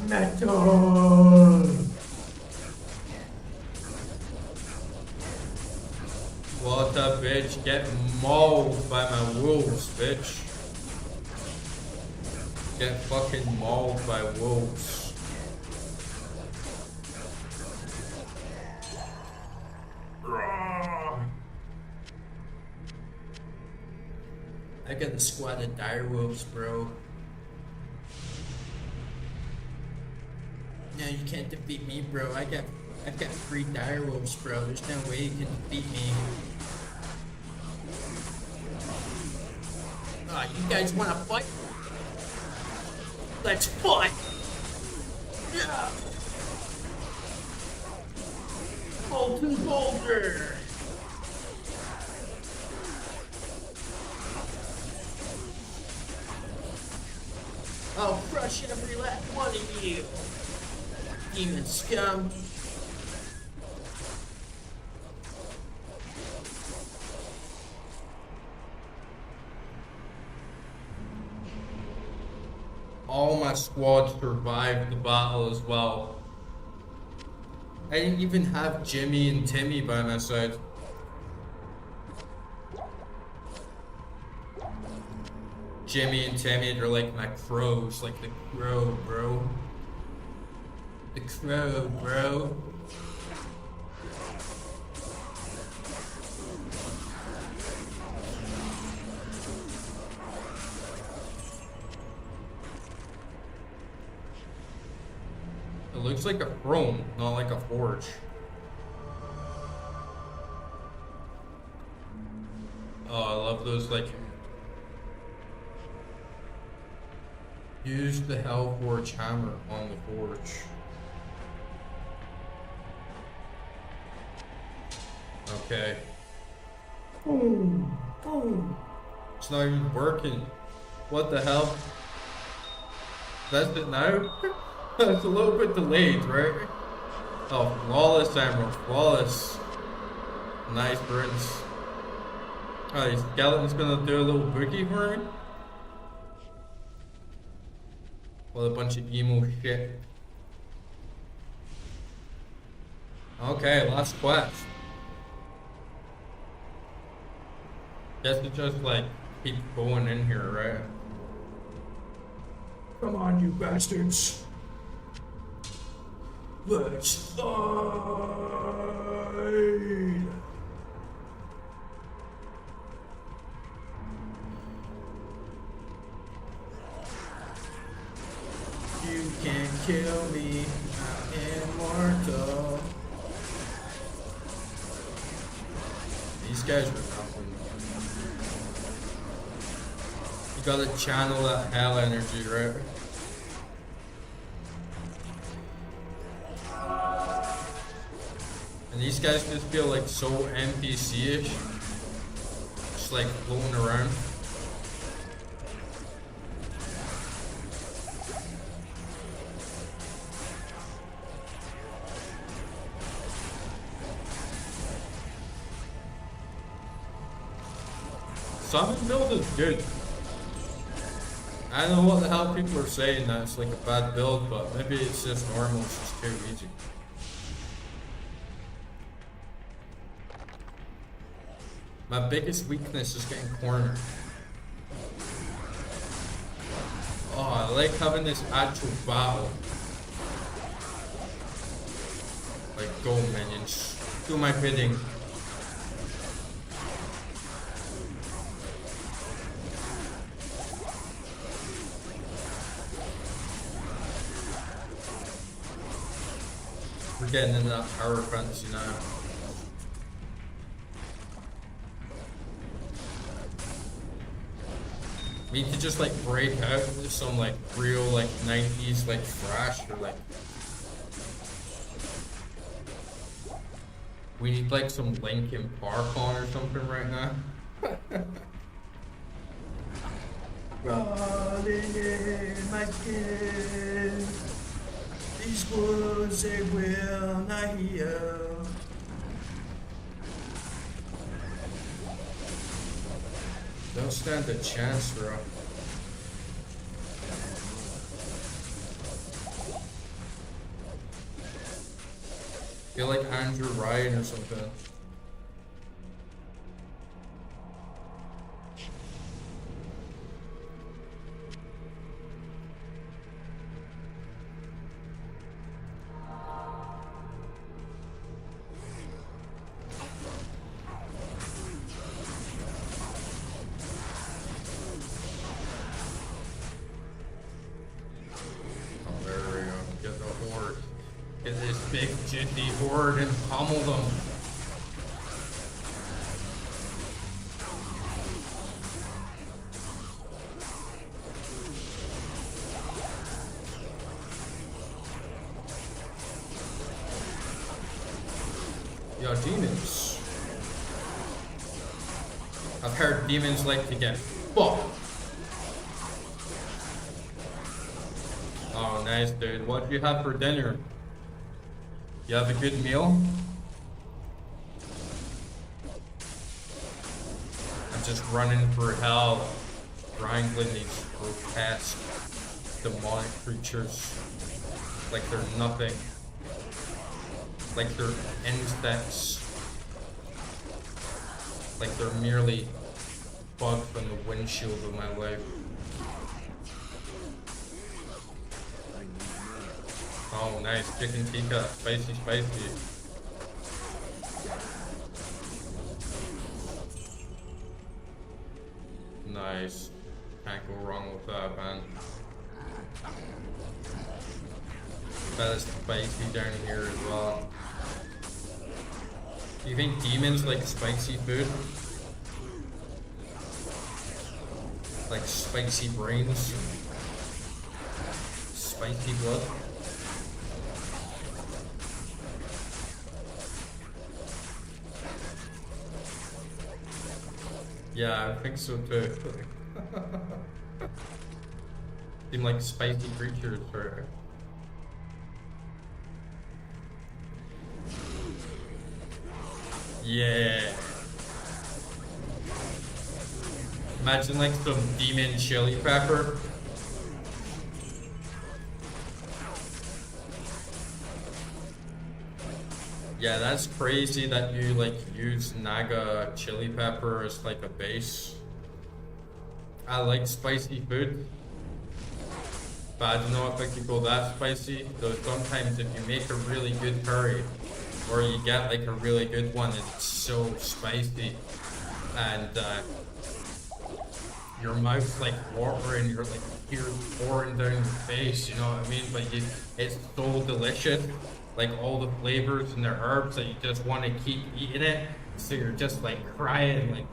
Metal. What a bitch. Get mauled by my wolves, bitch. Get fucking mauled by wolves. I got a squad of dire wolves, bro. No, you can't defeat me, bro. I've got 3 dire wolves, bro. There's no way you can defeat me. Ah, you guys wanna fight? Let's fight! Yeah! Molten Boulder! I'll crush every last one of you! Demon scum! squad survived the battle as well. I didn't even have Jimmy and Timmy by my side. Jimmy and Timmy, they're like my crows, like the crow, bro. The crow, bro. It looks like a throne, not like a forge. Oh, I love those, like... Use the Hellforge hammer on the forge. Okay. Boom! Boom! It's not even working. What the hell? That's it now? It's a little bit delayed, right? Oh, flawless emerald, flawless. Nice burns. Oh, these skeletons gonna do a little boogie for me? Well, a bunch of emo shit. Okay, last quest. Guess it's just like keep going in here, right? Come on, you bastards. Let's fight! You can't kill me, I'm immortal. These guys are nothing. You gotta channel that hell energy, right? And these guys just feel like so NPC-ish. Just like floating around. Summon build is good. I don't know what the hell people are saying that it's like a bad build, but maybe it's just normal, it's just too easy. My biggest weakness is getting cornered. Oh, I like having this actual battle. Like, go minions. Do my bidding. We're getting into that power fantasy now. We could just like break out into some like real like 90s like thrash or like we need like some Linkin Park on or something right now. Crawling in my skin. These wounds they will not heal. Don't stand a chance, bro. Feel like Andrew Ryan or something. Get this big jitty horde and pummel them. Yo, demons. I've heard demons like to get fucked. Oh, nice, dude. What do you have for dinner? You have a good meal? I'm just running for hell, wrangling these grotesque demonic creatures. Like they're nothing. Like they're insects. Like they're merely bugs on the windshield of my life. Oh, nice. Chicken tikka. Spicy, spicy. Nice. Can't go wrong with that, man. That is spicy down here as well. Do you think demons like spicy food? Like spicy brains? Spicy blood? Yeah, I think so too. Seem like spicy creatures, right? Yeah. Imagine like some demon chili pepper. Yeah, that's crazy that you like use Naga chili pepper as like a base. I like spicy food, but I don't know if I could go that spicy. Though sometimes if you make a really good curry, or you get like a really good one, it's so spicy, and your mouth's like watering, you're like tears pouring down your face, you know what I mean? But it's so delicious, like all the flavors and the herbs that you just want to keep eating it. So you're just like crying, like,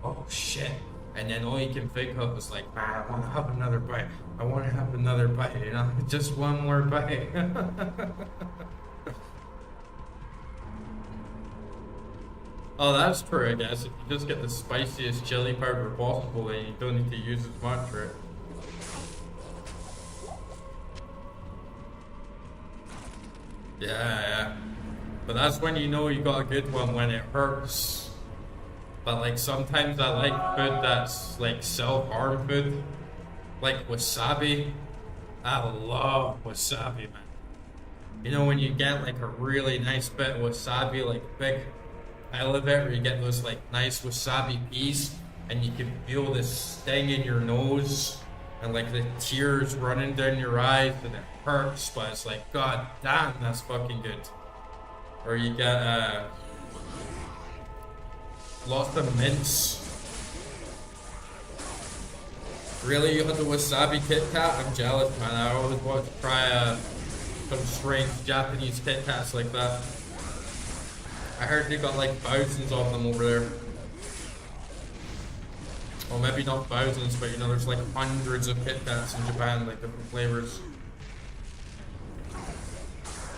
oh shit. And then all you can think of is like, man, I want to have another bite. I want to have another bite, you know? Just one more bite. Oh, that's true, I guess. If you just get the spiciest chili powder possible, then you don't need to use as much, right? Yeah. But that's when you know you got a good one, when it hurts. But like sometimes I like food that's like self-harm food. Like wasabi. I love wasabi, man. You know when you get like a really nice bit of wasabi, like big pile of it, where you get those like nice wasabi peas, and you can feel this sting in your nose, and like the tears running down your eyes, and it hurts, but it's like, god damn, that's fucking good. Or you get lots of mince. Really, you got the wasabi Kit Kat? I'm jealous, man. I always want to try some strange Japanese Kit Kats like that. I heard they got like thousands of them over there. Well, maybe not thousands, but you know, there's like hundreds of Kit Kats in Japan, like different flavors.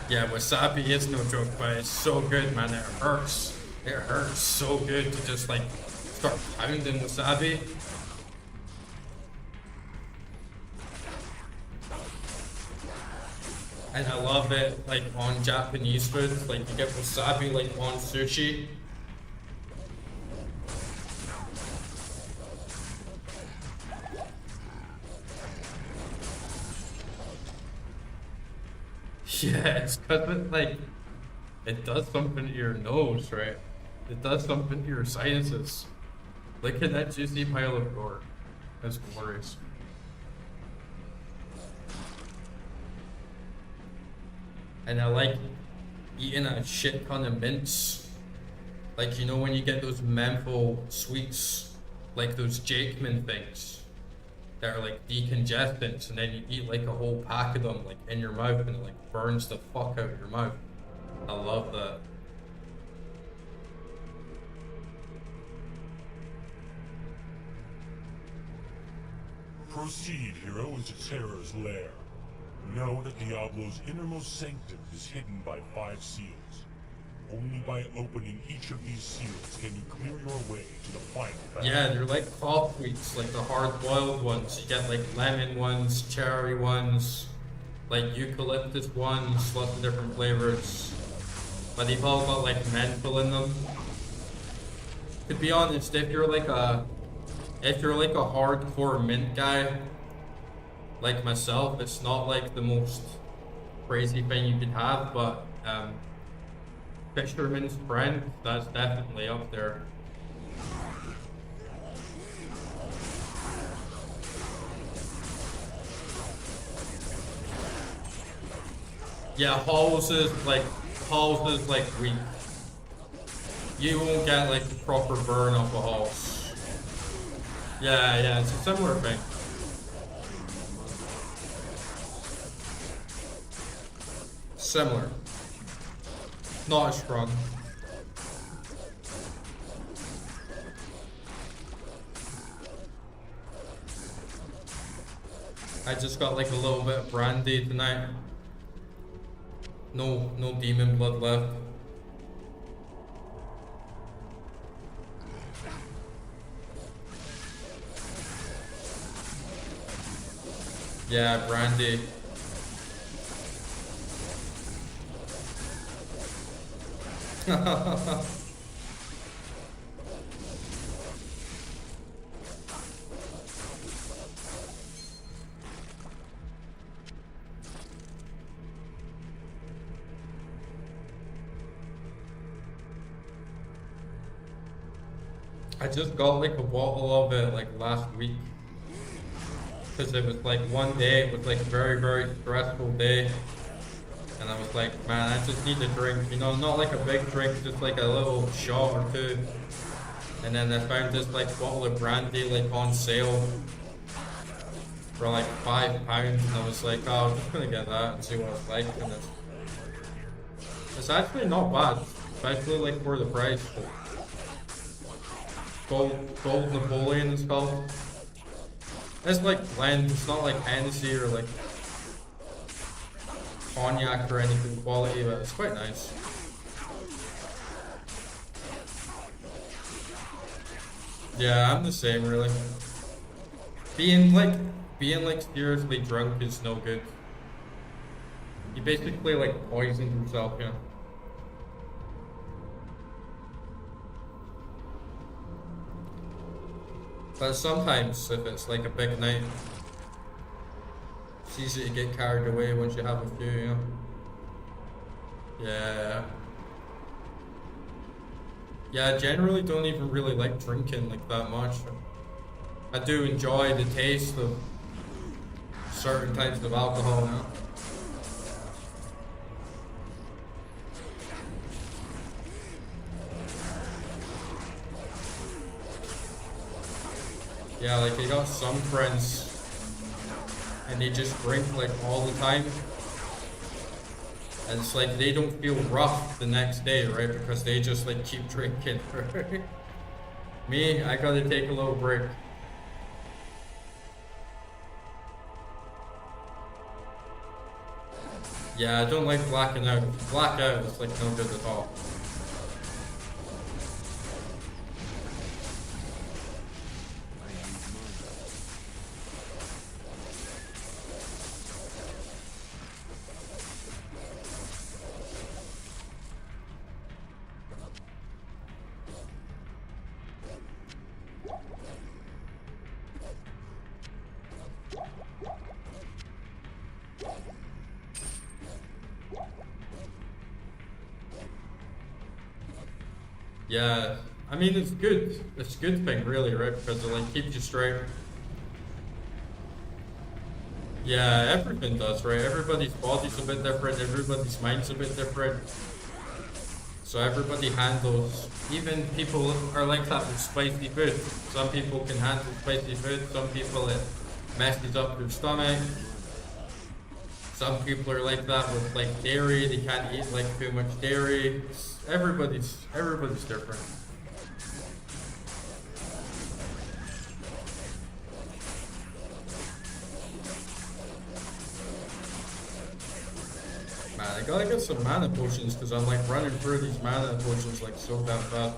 Yeah, wasabi is no joke, but it's so good, man. It hurts. It hurts so good to just like start pounding wasabi. And I love it like on Japanese food, like you get wasabi like on sushi. Yeah, it's cause it like, it does something to your nose, right? It does something to your sinuses. Look at that juicy pile of gore. That's glorious. And I like eating a shit ton of mints. Like, you know when you get those menthol sweets, like those Jakeman things, that are like decongestants, and then you eat like a whole pack of them like in your mouth, and it like burns the fuck out of your mouth. I love that. Proceed, hero, into Terror's lair. Know that Diablo's innermost sanctum is hidden by 5 seals. Only by opening each of these seals can you clear your way to the final battle. Yeah, they're like cough sweets, like the hard-boiled ones. You get like lemon ones, cherry ones, like eucalyptus ones, lots of different flavors. But they've all got like menthol in them. To be honest, if you're like a hardcore mint guy, like myself, it's not like the most crazy thing you could have, but Fisherman's Friend, that's definitely up there. Yeah, Halls is like weak. You won't get like the proper burn off a Halls. Yeah, it's a similar thing. Similar. Not as strong. I just got like a little bit of brandy tonight. No demon blood left. Yeah, brandy. I just got like a bottle of it like last week. Because it was like one day, it was like a very, very stressful day. And I was like, man, I just need a drink, you know, not like a big drink, just like a little shot or two. And then I found this like bottle of brandy like on sale for like £5, and I was like, oh, I'm just gonna get that and see what it's like. And it's actually not bad, especially like for the price. Gold Napoleon is called. It's like blend, it's not like Hennessy or like cognac or anything quality, but it's quite nice. Yeah, I'm the same really. Being like seriously drunk is no good. You basically like poisoned yourself, you know. But sometimes if it's like a big night, it's easy to get carried away once you have a few, you know. Yeah, I generally don't even really like drinking like that much. I do enjoy the taste of certain types of alcohol, you know? Yeah, like I got some friends and they just drink like all the time. And it's like they don't feel rough the next day, right? Because they just like keep drinking, right? Me, I gotta take a little break. Yeah, I don't like blacking out. Blackout is like no good at all. Yeah, I mean it's good. It's a good thing, really, right? Because it like keeps you straight. Yeah, everything does, right? Everybody's body's a bit different. Everybody's mind's a bit different. So everybody handles. Even people are like that with spicy food. Some people can handle spicy food. Some people it messes up their stomach. Some people are like that with like dairy. They can't eat like too much dairy. Everybody's different. Man, I gotta get some mana potions because I'm like running through these mana potions like so damn fast.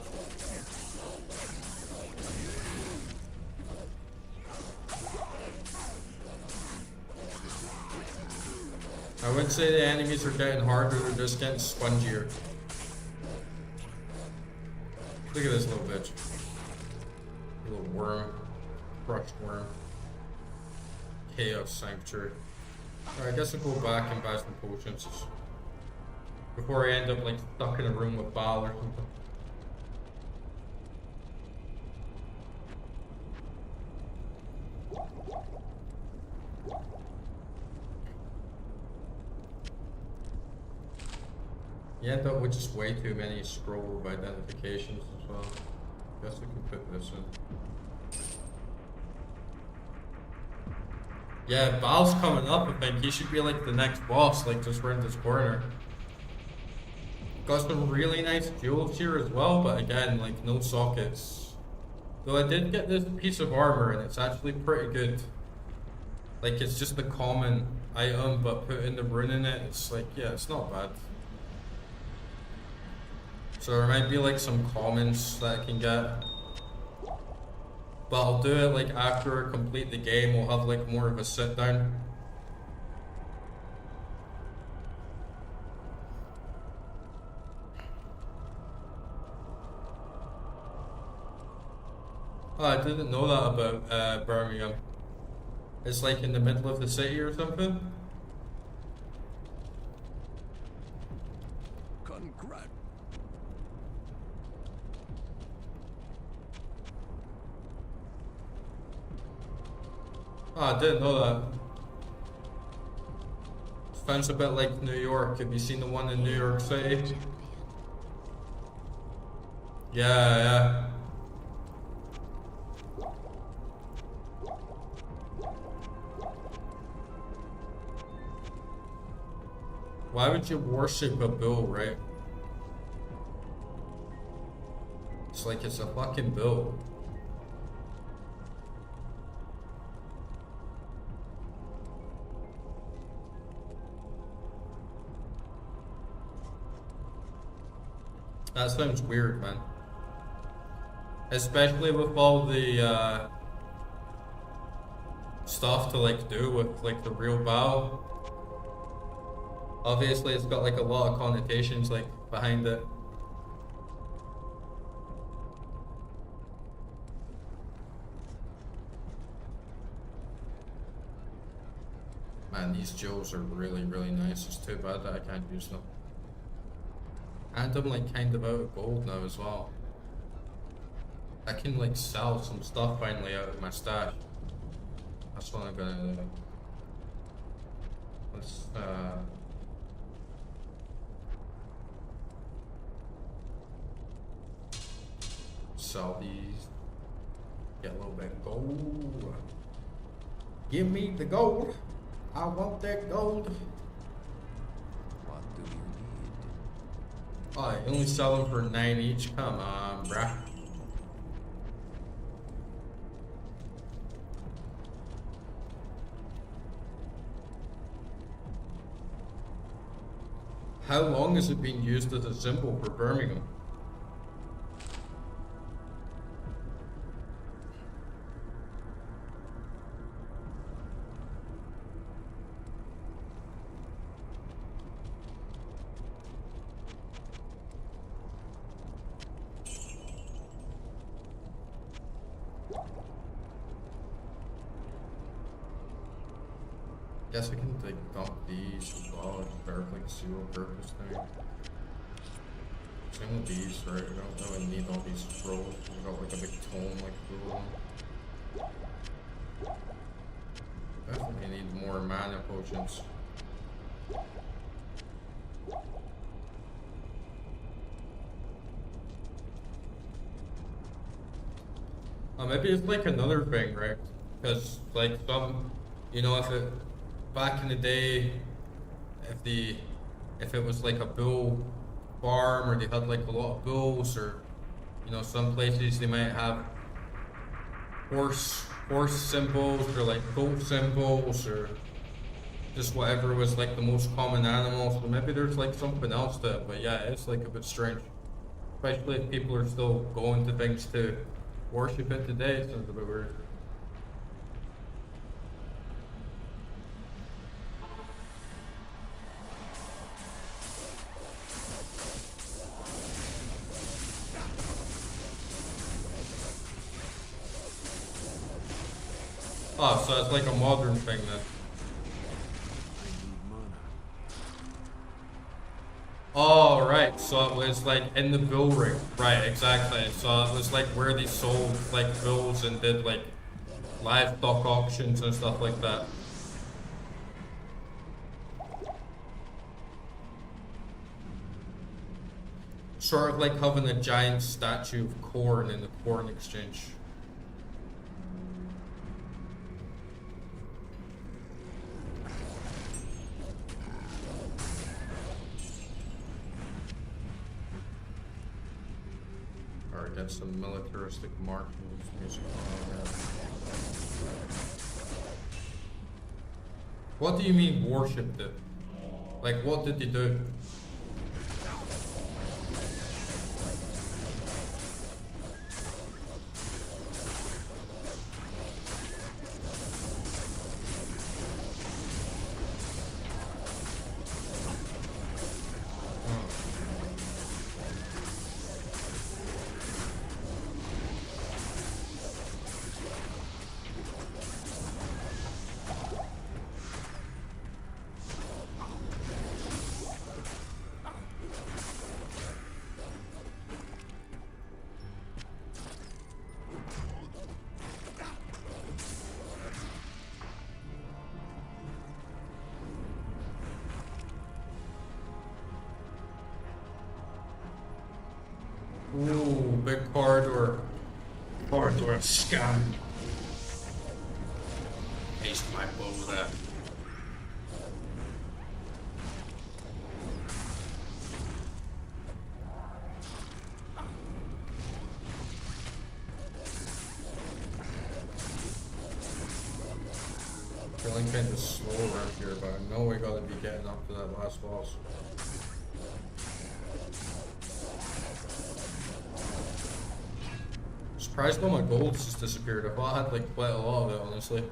I wouldn't say the enemies are getting harder, they're just getting spongier. Look at this little bitch. Little worm. Crushed worm. Chaos Sanctuary. Alright, I guess I'll go back and buy some potions before I end up like stuck in a room with Baal or something. You end up with just way too many scroll of identifications as well. Guess we can put this in. Yeah, Baal's coming up, I think. He should be like the next boss, like just around this corner. Got some really nice jewels here as well, but again, like no sockets. Though I did get this piece of armor and it's actually pretty good. Like it's just a common item, but putting the rune in it, it's like, yeah, it's not bad. So there might be like some commons that I can get. But I'll do it like after I complete the game, we'll have like more of a sit down. Oh, I didn't know that about Birmingham. It's like in the middle of the city or something. Congrats. Oh, I didn't know that. Sounds a bit like New York. Have you seen the one in New York City? Yeah. Why would you worship a bull, right? It's like it's a fucking bull. That sounds weird, man. Especially with all the stuff to like do with like the real bow. Obviously, it's got like a lot of connotations like behind it. Man, these jewels are really, really nice. It's too bad that I can't use them. And I'm like kind of out of gold now as well. I can like sell some stuff finally out of my stash. That's what I'm gonna do. Let's sell these. Get a little bit of gold. Give me the gold. I want that gold. What do you need? Oh, I only sell them for 9 each. Come on, bruh. How long has it been used as a symbol for Birmingham? Guess I can like dump these as well and start like a single purpose thing. Same with these, right? I don't really need all these scrolls. I got like a big tome like cool. Definitely need more mana potions. Maybe it's like another thing, right? Because like some, you know, if it back in the day, if it was like a bull farm or they had like a lot of bulls, or you know, some places they might have horse symbols or like goat symbols or just whatever was like the most common animal. So maybe there's like something else to it, but yeah, it's like a bit strange, especially if people are still going to things to worship it today. It sounds a bit weird. Oh, so it's like a modern thing then. Oh, right. So it was like in the bill ring. Right, exactly. So it was like where they sold like bills and did like livestock auctions and stuff like that. Sort of like having a giant statue of corn in the corn exchange. Or get some militaristic march music on. What do you mean worshipped it? Like what did they do? Ooh, big corridor. Corridor of scum. Haste my bow there. Feeling kind of slow around here, but I know we gotta be getting up to that last boss. Surprised all my gold's just disappeared. I thought I had like quite a lot of it, honestly.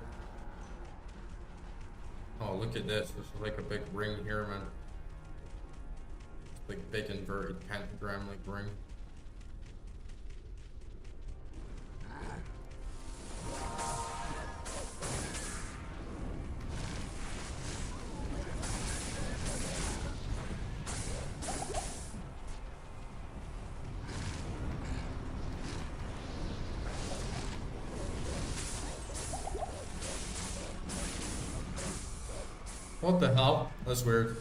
Oh, look at this. This is like a big ring here, man. Like big inverted pentagram like ring. What the hell? That's weird.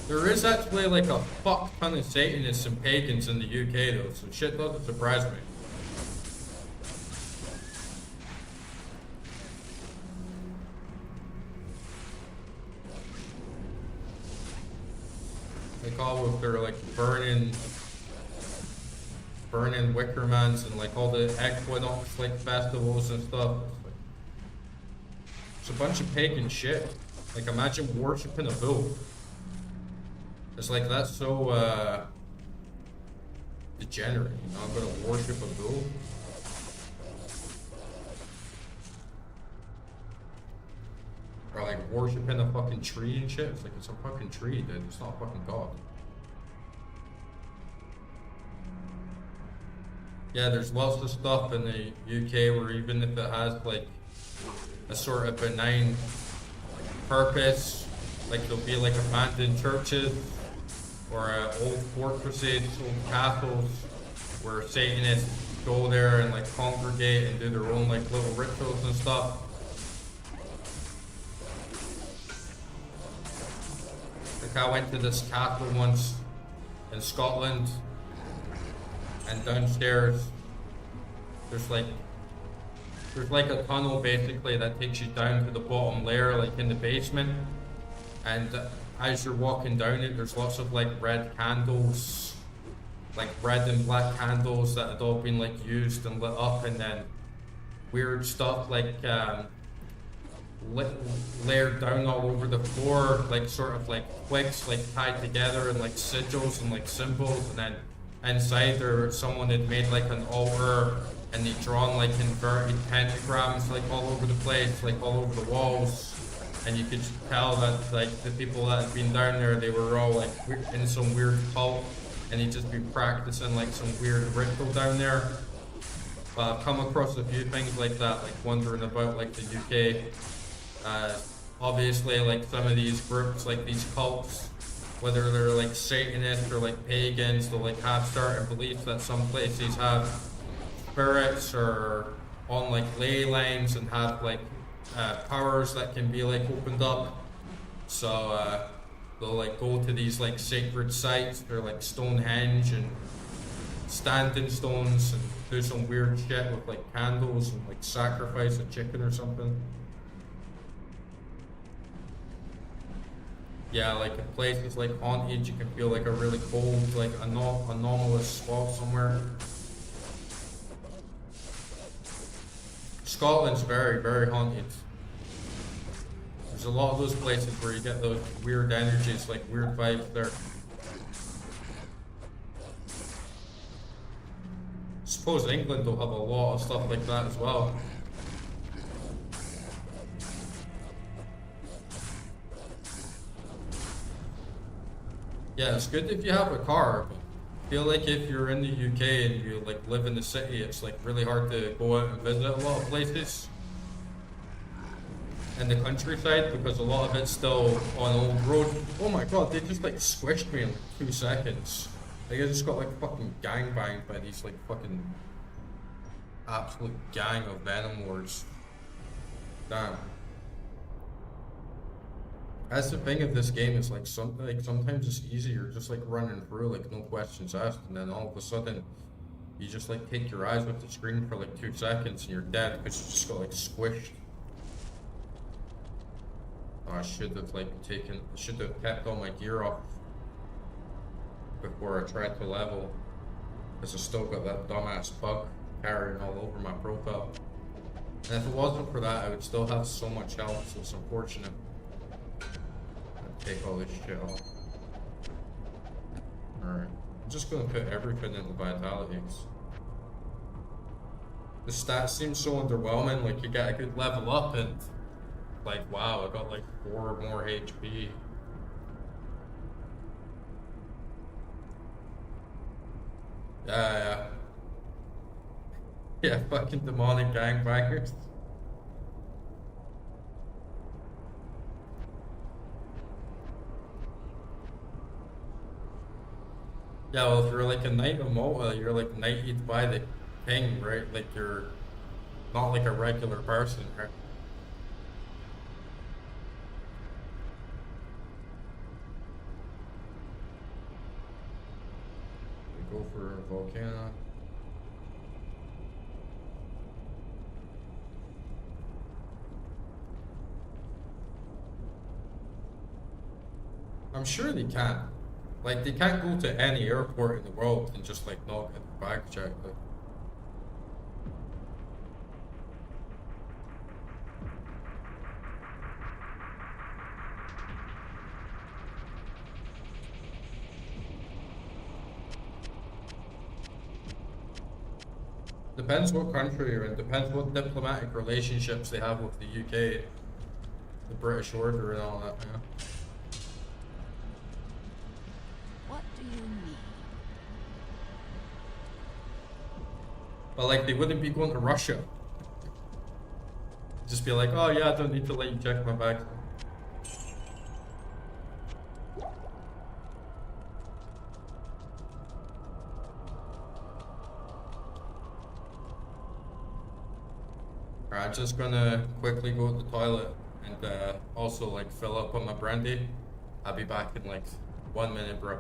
There is actually like a fuck ton of Satanists and pagans in the UK though, so shit doesn't surprise me. Like all of their like burning Wickermans and like all the equinox like festivals and stuff. It's a bunch of pagan shit. Like imagine worshipping a bull. It's like that's so degenerate, you know, I'm gonna worship a bull. Or like worshipping a fucking tree and shit. It's like it's a fucking tree, dude. It's not a fucking god. Yeah, there's lots of stuff in the UK where even if it has like a sort of benign purpose, like there'll be like abandoned churches or old fortresses, old castles where Satanists go there and like congregate and do their own like little rituals and stuff. Like I went to this castle once in Scotland, and downstairs there's like a tunnel basically that takes you down to the bottom layer, like in the basement. And as you're walking down it, there's lots of like red candles, like red and black candles that had all been like used and lit up, and then weird stuff like layered down all over the floor, like sort of like twigs like tied together and like sigils and like symbols, and then inside there someone had made like an altar and they'd drawn like inverted pentagrams like all over the place, like all over the walls, and you could tell that like the people that had been down there, they were all like in some weird cult, and they'd just be practicing like some weird ritual down there. But I've come across a few things like that, like wondering about like the UK. Obviously, like some of these groups, like these cults, whether they're like Satanists or like pagans, they'll like have certain beliefs that some places have spirits or on like ley lines and have like powers that can be like opened up. So they'll like go to these like sacred sites or like Stonehenge and stand in stones and do some weird shit with like candles and like sacrifice a chicken or something. Yeah, like in places like haunted, you can feel like a really cold, like anomalous spot somewhere. Scotland's very, very haunted. There's a lot of those places where you get those weird energies, like weird vibes there. Suppose England will have a lot of stuff like that as well. Yeah, it's good if you have a car, but I feel like if you're in the UK and you like live in the city, it's like really hard to go out and visit a lot of places in the countryside because a lot of it's still on old road. Oh my god, they just like squished me in like 2 seconds. Like I just got like fucking gangbanged by these like fucking absolute gang of Venom Lords. Damn. That's the thing of this game, is like sometimes it's easier just like running through, like no questions asked, and then all of a sudden you just like take your eyes off the screen for like 2 seconds and you're dead because you just got like squished. Oh, I should have kept all my gear off before I tried to level, because I still got that dumbass bug carrying all over my profile. And if it wasn't for that, I would still have so much health, so it's unfortunate. Take all this shit off. Alright. I'm just gonna put everything into vitality. The stats seem so underwhelming, like you get a good level up and like wow, I got like 4 more HP. Yeah. Yeah, fucking demonic gangbangers. Yeah, well, if you're like a knight of Malta, you're like knighted by the king, right? Like you're not like a regular person, right? We go for Volcano. I'm sure they can. Like, they can't go to any airport in the world and just, like, not get the bag checked. Like. Depends what country you're in, depends what diplomatic relationships they have with the UK, the British Order and all that, yeah. But like, they wouldn't be going to Russia. Just be like, oh yeah, I don't need to let you check my bag. Alright, I'm just gonna quickly go to the toilet and also like fill up on my brandy. I'll be back in like 1 minute, bro.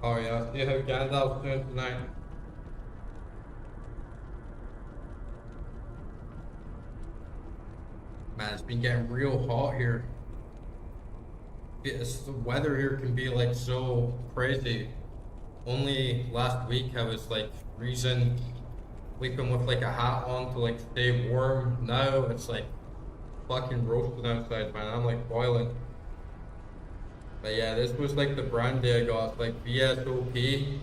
Oh yeah, see how Gandalf's doing tonight? Man, it's been getting real hot here. The weather here can be like so crazy. Only last week I was like freezing, sleeping with like a hat on to like stay warm. Now it's like fucking roasting outside, man. I'm like boiling. But yeah, this was like the brandy I got. It's like VSOP.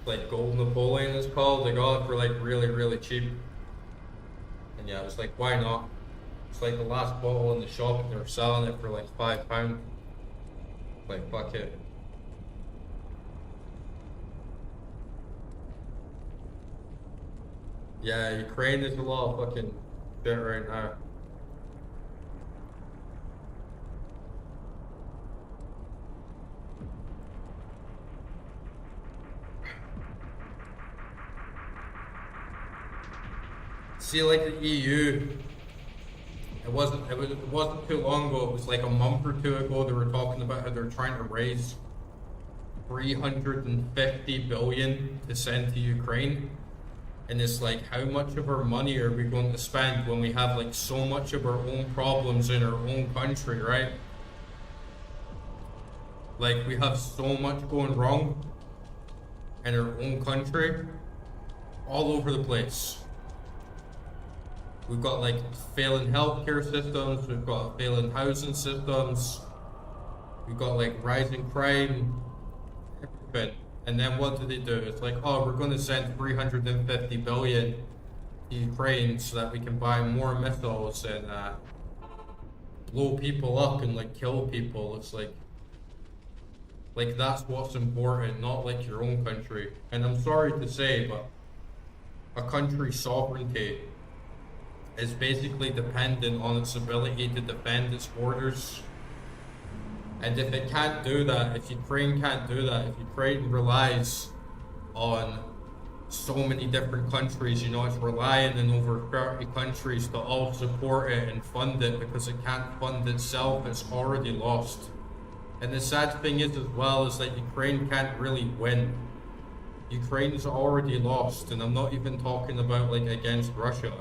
Like Gold Napoleon is called. I got it for like really, really cheap. And yeah, I was like, why not? It's like the last bottle in the shop and they're selling it for like £5. Like, fuck it. Yeah, Ukraine is a lot of fucking shit right now. See, like the EU, it wasn't too long ago. It was like a month or two ago. They were talking about how they're trying to raise 350 billion to send to Ukraine, and it's like, how much of our money are we going to spend when we have like so much of our own problems in our own country, right? Like, we have so much going wrong in our own country, all over the place. We've got like failing healthcare systems, we've got failing housing systems, we've got like rising crime, everything. And then what do? It's like, oh, we're going to send 350 billion to Ukraine so that we can buy more missiles and blow people up and like kill people. It's like that's what's important, not like your own country. And I'm sorry to say, but a country's sovereignty is basically dependent on its ability to defend its borders. And if it can't do that, if Ukraine can't do that, if Ukraine relies on so many different countries, you know, it's relying on over 30 countries to all support it and fund it because it can't fund itself, it's already lost. And the sad thing is as well is that Ukraine can't really win. Ukraine's already lost, and I'm not even talking about like against Russia.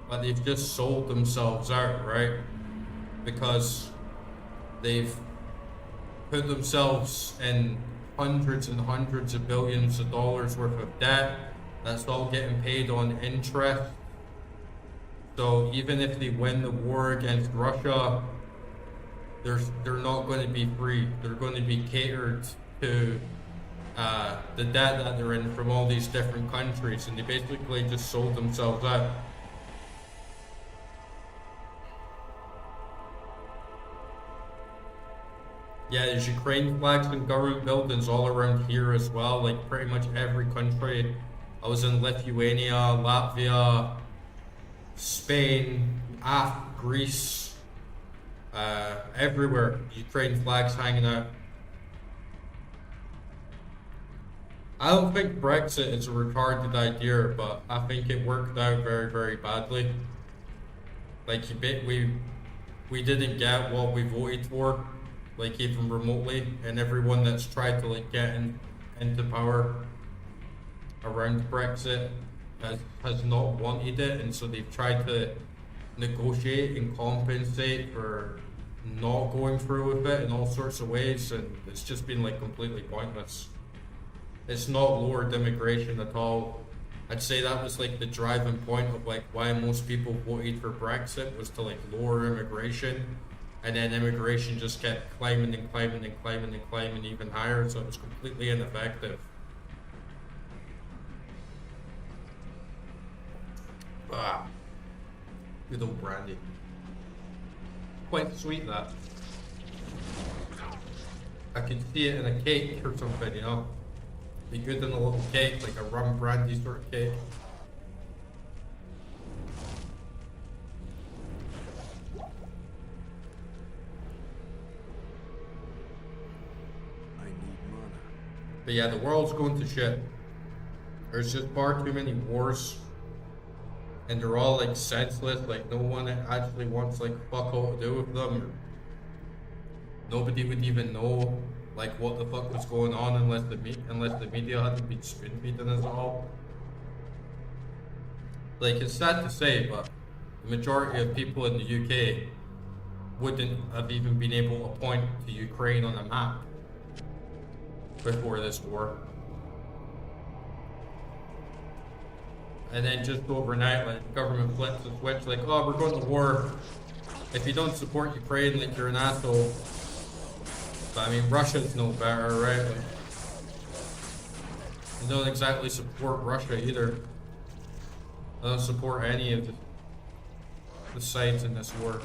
But they've just sold themselves out, right? Because they've put themselves in hundreds and hundreds of billions of dollars worth of debt. That's all getting paid on interest. So even if they win the war against Russia, they're not going to be free. They're going to be catered to the debt that they're in from all these different countries, and they basically just sold themselves out. Yeah, there's Ukraine flags and government buildings all around here as well, like pretty much every country. I was in Lithuania, Latvia, Spain, Greece, everywhere, Ukraine flags hanging out. I don't think Brexit is a retarded idea, but I think it worked out very, very badly. Like, we didn't get what we voted for, like even remotely, and everyone that's tried to like get into power around Brexit has not wanted it, and so they've tried to negotiate and compensate for not going through with it in all sorts of ways, and it's just been like completely pointless. It's not lowered immigration at all. I'd say that was like the driving point of like why most people voted for Brexit, was to like lower immigration. And then immigration just kept climbing and climbing and climbing and climbing even higher, so it was completely ineffective. Ah, good old brandy. Quite sweet, that. I could see it in a cake or something, you know? Be good in a little cake, like a rum brandy sort of cake. But yeah, the world's going to shit. There's just far too many wars. And they're all like senseless, like no one actually wants like fuck all to do with them. Nobody would even know like what the fuck was going on unless the media hadn't been spoon feeding us all. Like, it's sad to say, but the majority of people in the UK wouldn't have even been able to point to Ukraine on a map before this war. And then just overnight, like, the government flips the switch, like, oh, we're going to war. If you don't support Ukraine, like, you're an asshole. But I mean, Russia's no better, right? Like, I don't exactly support Russia either. I don't support any of the sides in this war.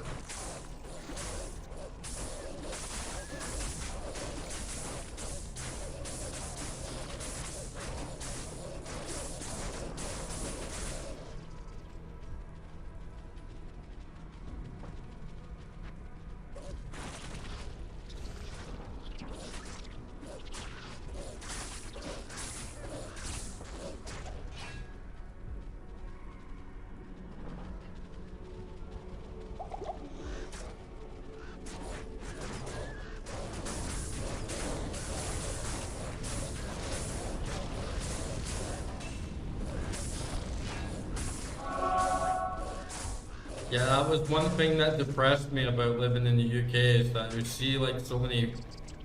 Yeah, that was one thing that depressed me about living in the UK, is that you see like so many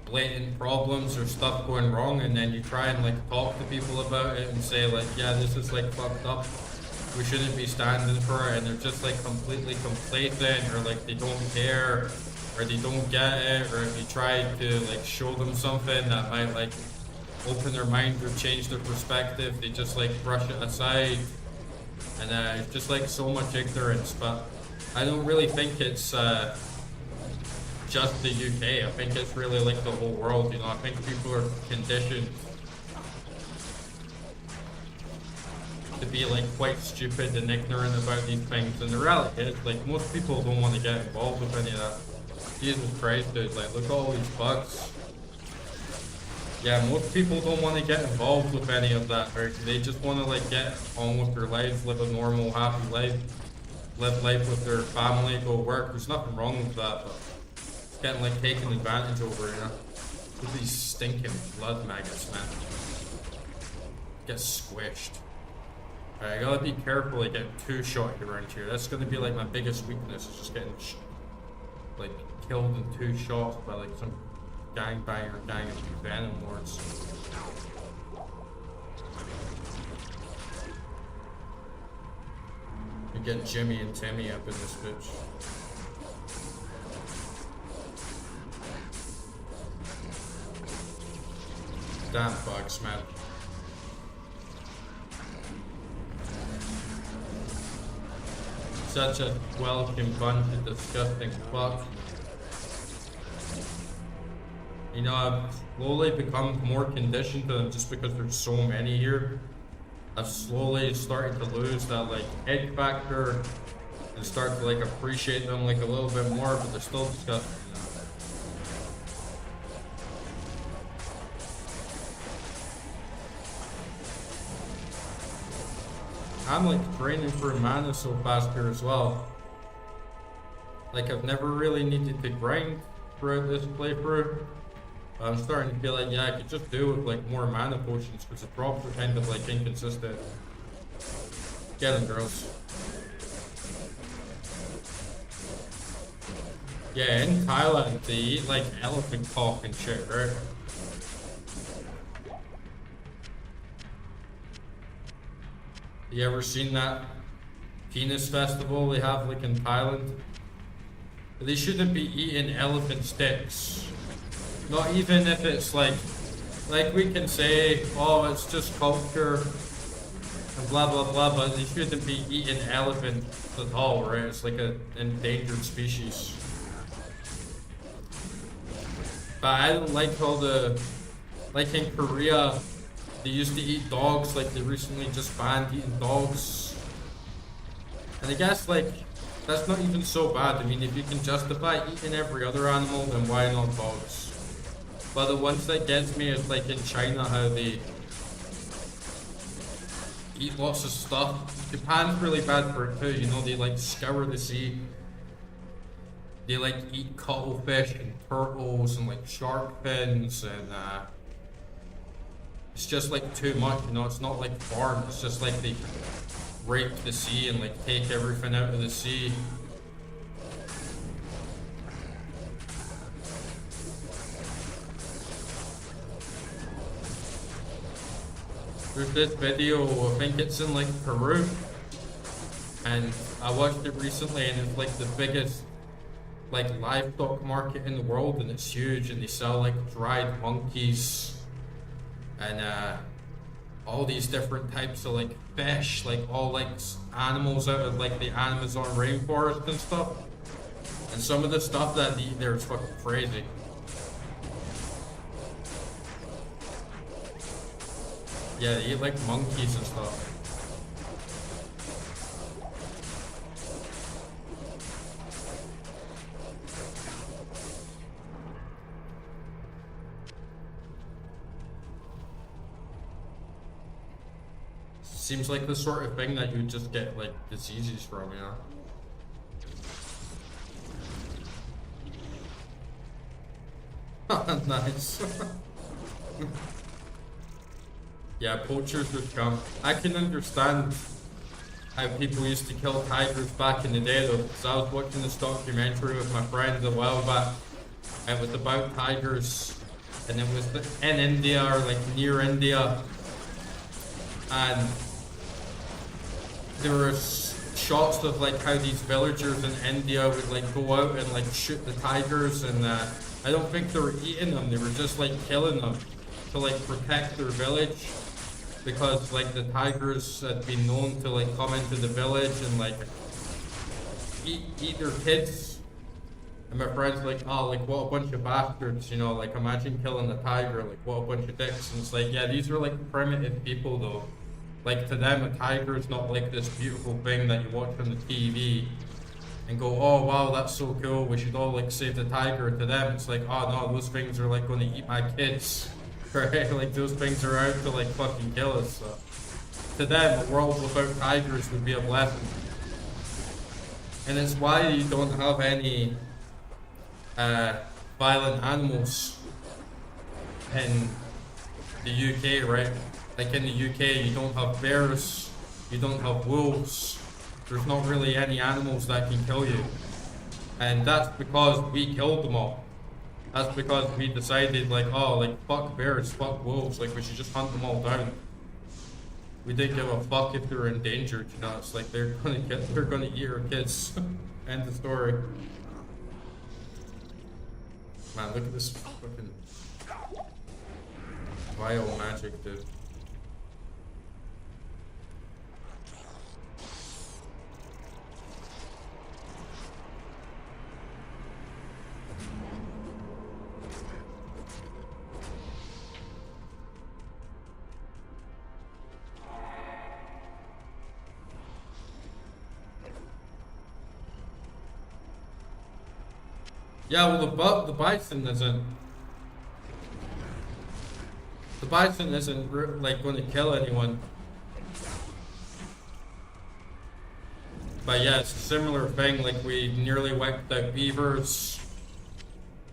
blatant problems or stuff going wrong, and then you try and like talk to people about it and say like, yeah, this is like fucked up, we shouldn't be standing for it, and they're just like completely complacent, or like they don't care, or they don't get it, or if you try to like show them something that might like open their mind or change their perspective, they just like brush it aside. And it's just like so much ignorance, but I don't really think it's just the UK. I think it's really like the whole world, you know. I think people are conditioned to be like quite stupid and ignorant about these things, and the reality is like most people don't want to get involved with any of that. Jesus Christ, dude, like look at all these bugs. Yeah, most people don't want to get involved with any of that, right? They just want to like get on with their lives, live a normal, happy life, live life with their family, go work. There's nothing wrong with that, but it's getting like taken advantage over, you know? With these stinking blood maggots, man. Get squished. Alright, I gotta be careful like getting too shot around here. That's gonna be like my biggest weakness, is just getting like killed in 2 shots by like some gangbanger gang of Venom Lords. We get Jimmy and Timmy up in this bitch. Damn bugs, man. Such a welcome bunch of disgusting fucks. You know, I've slowly become more conditioned to them just because there's so many here. I've slowly started to lose that like egg factor and start to like appreciate them like a little bit more, but they're still disgusting. I'm like training for mana so fast here as well. Like I've never really needed to grind throughout this playthrough. I'm starting to feel like, yeah, I could just do with like more mana potions, because the drops are kind of like inconsistent. Get them, girls. Yeah, in Thailand they eat like elephant cock and shit, right? You ever seen that penis festival they have like in Thailand? They shouldn't be eating elephant sticks. Not even if it's like we can say, oh, it's just culture and blah blah blah, but they shouldn't be eating elephants at all, right? It's like an endangered species. But I don't like how like in Korea, they used to eat dogs, like they recently just banned eating dogs. And I guess like, that's not even so bad. I mean, if you can justify eating every other animal, then why not dogs? But the ones that gets me is like in China, how they eat lots of stuff. Japan's really bad for it too, you know, they like scour the sea. they like eat cuttlefish and turtles and like shark fins, and it's just like too much, you know. It's not like farm. It's just like they rape the sea and like take everything out of the sea. There's this video, I think it's in like Peru, and I watched it recently, and it's like the biggest like livestock market in the world, and it's huge, and they sell like dried monkeys and all these different types of like fish, like all like animals out of like the Amazon rainforest and stuff. And some of the stuff that they eat there is fucking crazy. Yeah, they eat like monkeys and stuff. Seems like the sort of thing that you just get like diseases from, you know? Nice. Yeah, poachers would come. I can understand how people used to kill tigers back in the day though, because I was watching this documentary with my friend a while back. It was about tigers, and it was in India or like near India, and there were shots of like how these villagers in India would like go out and like shoot the tigers, and I don't think they were eating them, they were just like killing them to like protect their village, because like the tigers had been known to like come into the village and like eat their kids. And my friend's like, oh, like what a bunch of bastards, you know, like imagine killing a tiger, like what a bunch of dicks. And it's like, yeah, these are like primitive people though. Like to them, a tiger is not like this beautiful thing that you watch on the TV and go, oh wow, that's so cool, we should all like save the tiger. To them, it's like, oh no, those things are like going to eat my kids, right? Like those things are out to like fucking kill us. So to them, a world without tigers would be a blessing. And it's why you don't have any violent animals in the UK, right? Like in the UK, you don't have bears, you don't have wolves, there's not really any animals that can kill you. And that's because we killed them all. That's because we decided like, oh, like fuck bears, fuck wolves, like we should just hunt them all down. We didn't give a fuck if they were endangered, you know, it's like they're gonna eat our kids. End of story. Man, look at this fucking vile magic, dude. Yeah, well, the bison isn't. The bison isn't like going to kill anyone. But yeah, it's a similar thing. Like we nearly wiped out beavers.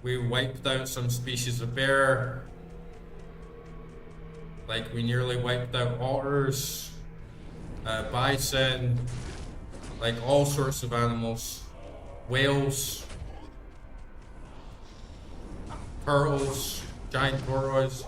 We wiped out some species of bear. Like we nearly wiped out otters, bison, like all sorts of animals, whales. Turtles, giant tortoise.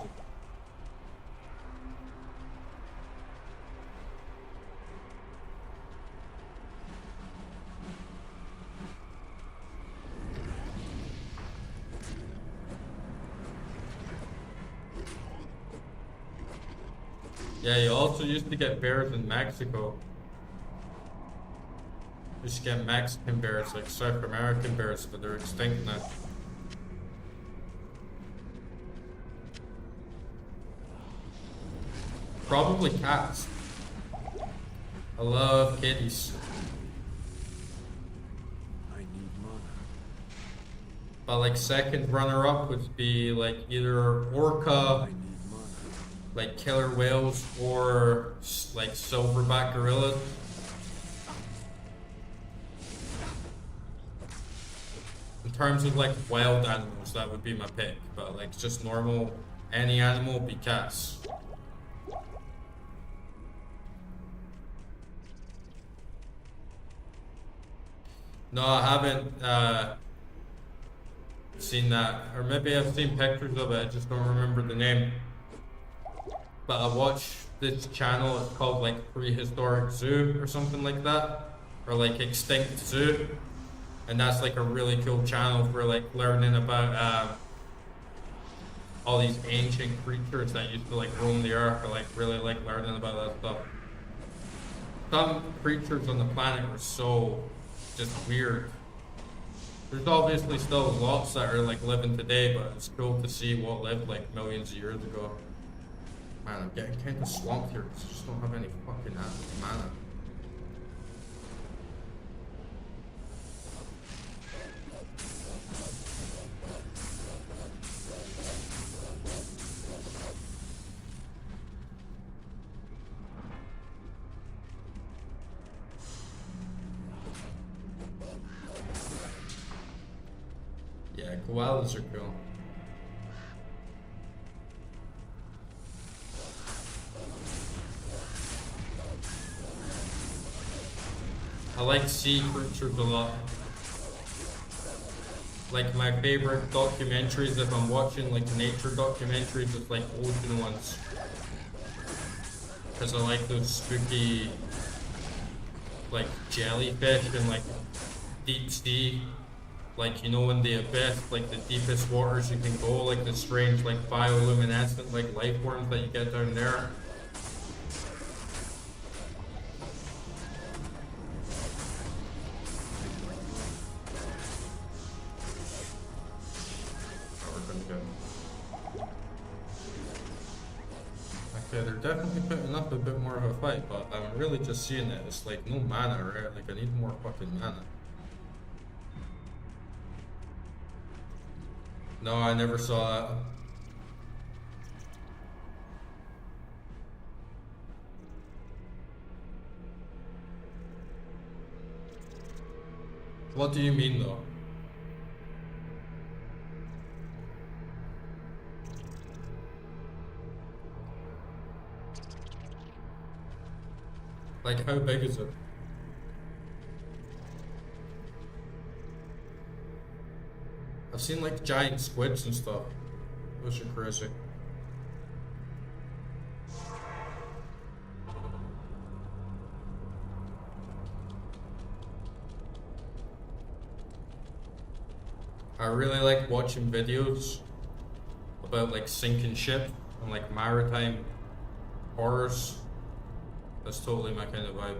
Yeah, you also used to get bears in Mexico. You used to get Mexican bears, like South American bears, but they're extinct now. Probably cats. I love kitties. I need mana. But like second runner up would be like either orca, I need mana. like killer whales, or like silverback gorillas. In terms of like wild animals, that would be my pick. But like just normal, any animal would be cats. No, I haven't seen that. Or maybe I've seen pictures of it, I just don't remember the name. But I watch this channel, it's called like Prehistoric Zoo or something like that. Or like Extinct Zoo. And that's like a really cool channel for like learning about all these ancient creatures that used to like roam the earth, or like really like learning about that stuff. Some creatures on the planet are so just weird. There's obviously still lots that are like living today, but it's cool to see what lived like millions of years ago. Man, I'm getting kind of swamped here because I just don't have any fucking mana. Yeah, koalas are cool. I like sea creatures a lot. Like my favorite documentaries, if I'm watching like nature documentaries, it's like ocean ones. Because I like those spooky like jellyfish and like deep sea. Like, you know, in the abyss, like the deepest waters you can go, like the strange, like bioluminescent, like life forms that you get down there. Oh, we're gonna go. Okay, they're definitely putting up a bit more of a fight, but I'm really just seeing it. It's like no mana, right? Like I need more fucking mana. No, I never saw that. What do you mean though? Like how big is it? I've seen like giant squids and stuff. Those are crazy. I really like watching videos about like sinking ship and like maritime horrors. That's totally my kind of vibe.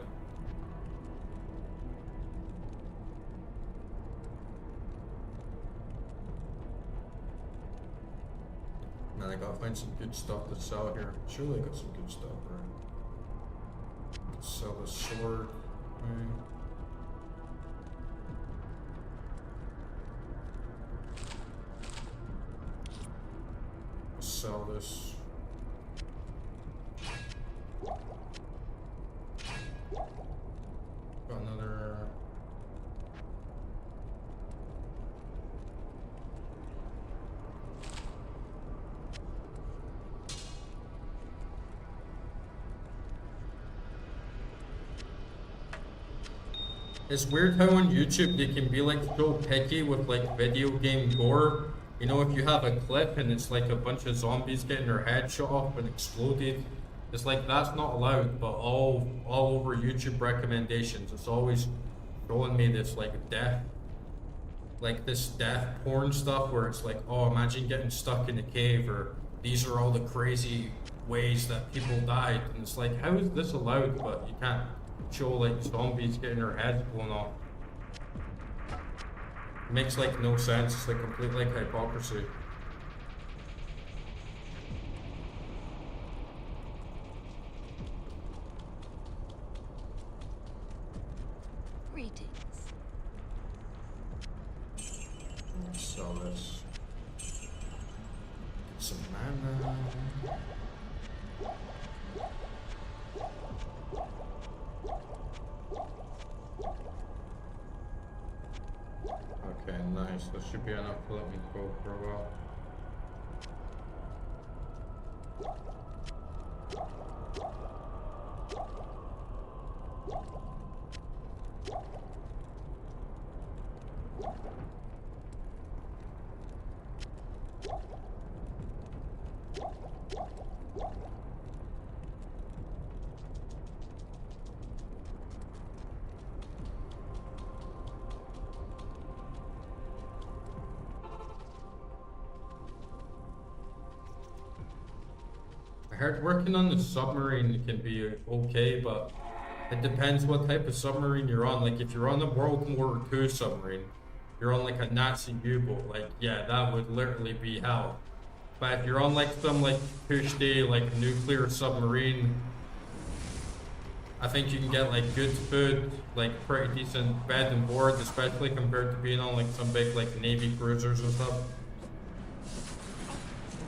Man, I gotta find some good stuff to sell here. Surely I got some good stuff, right? Sell the sword. Right. Sell this. Got another. It's weird how on YouTube they can be like so picky with like video game gore. You know, if you have a clip and it's like a bunch of zombies getting their head shot off and exploded, it's like that's not allowed. But all over YouTube recommendations, it's always showing me this like death, like this death porn stuff where it's like, oh, imagine getting stuck in a cave, or these are all the crazy ways that people died, and it's like, how is this allowed? But you can't show like zombies getting their heads blown off. It makes like no sense. It's like complete like hypocrisy. Greetings. Let's sell this. Get some mana. Okay, nice. Nice, that should be enough to let me go for a while. I heard working on the submarine can be okay, but it depends what type of submarine you're on. Like if you're on the World War II submarine, you're on like a Nazi U-boat, like yeah, that would literally be hell. But if you're on like some like Pushti, like nuclear submarine, I think you can get like good food, like pretty decent bed and board, especially compared to being on like some big like Navy cruisers and stuff.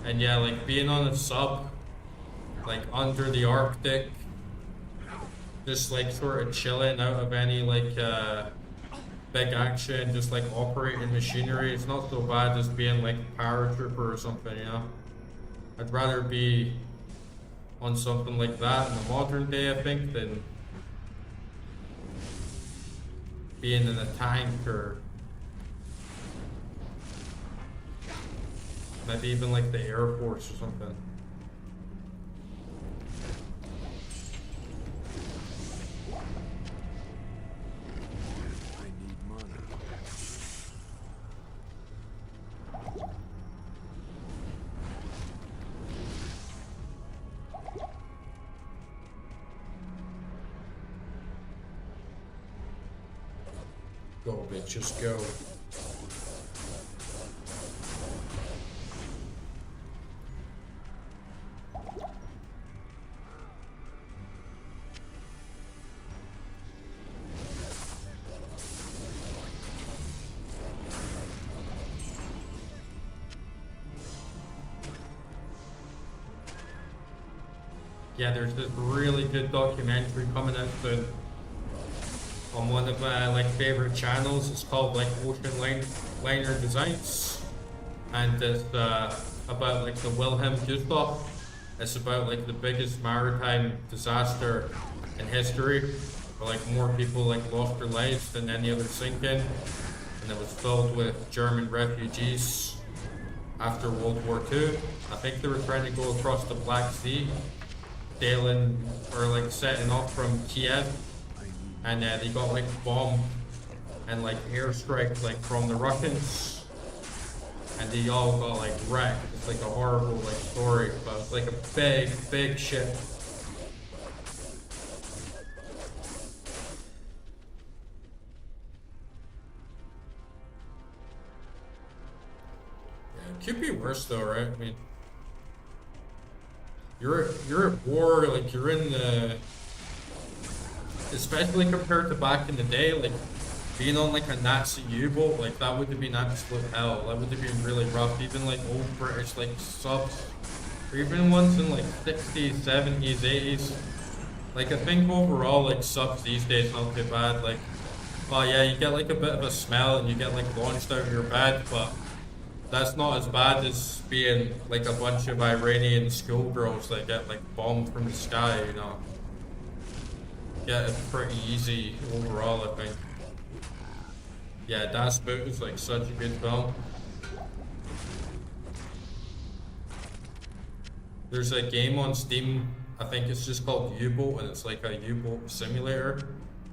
And yeah, like being on a sub, like under the Arctic, just like sort of chilling out of any like big action, just like operating machinery. It's not so bad as being like a paratrooper or something, you know. I'd rather be on something like that in the modern day, I think, than being in a tank or maybe even like the Air Force or something. Go, bitch, just go. Yeah, there's this really good documentary coming out soon on one of my like favorite channels. It's called like Liner Designs, and it's about like the Wilhelm Gustave. It's about like the biggest maritime disaster in history, where like more people like lost their lives than any other sinking, and it was filled with German refugees after World War II. I think they were trying to go across the Black Sea, sailing or like setting off from Kiev, and they got like bombed and like airstrikes like from the Russians, and they all got like wrecked. It's like a horrible like story, but it's like a big ship. Yeah, it could be worse though, right? I mean, you're at war, like you're in the, especially compared to back in the day, like being on like a Nazi U-boat, like that would have been absolute hell. That would have been really rough. Even like old British like subs, or even ones in like 60s, 70s, 80s. Like I think overall like subs these days not too bad. Like, oh yeah, you get like a bit of a smell and you get like launched out of your bed, but that's not as bad as being like a bunch of Iranian schoolgirls that get like bombed from the sky, you know. Get it pretty easy overall, I think. Yeah, Das Boot is like such a good film. There's a game on Steam, I think it's just called U-Boat, and it's like a U-boat simulator.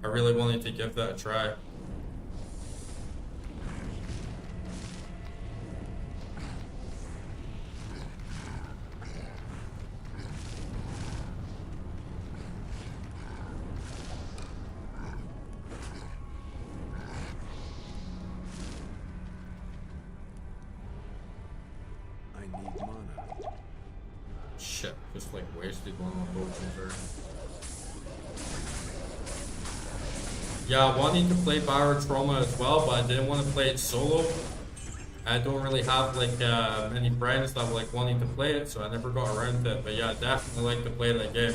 I really wanted to give that a try. Shit, just like wasted one of my potions there. Yeah, I wanted to play Barotrauma as well, but I didn't want to play it solo. I don't really have like many friends that were like wanting to play it, so I never got around to it. But yeah, I definitely like to play that game.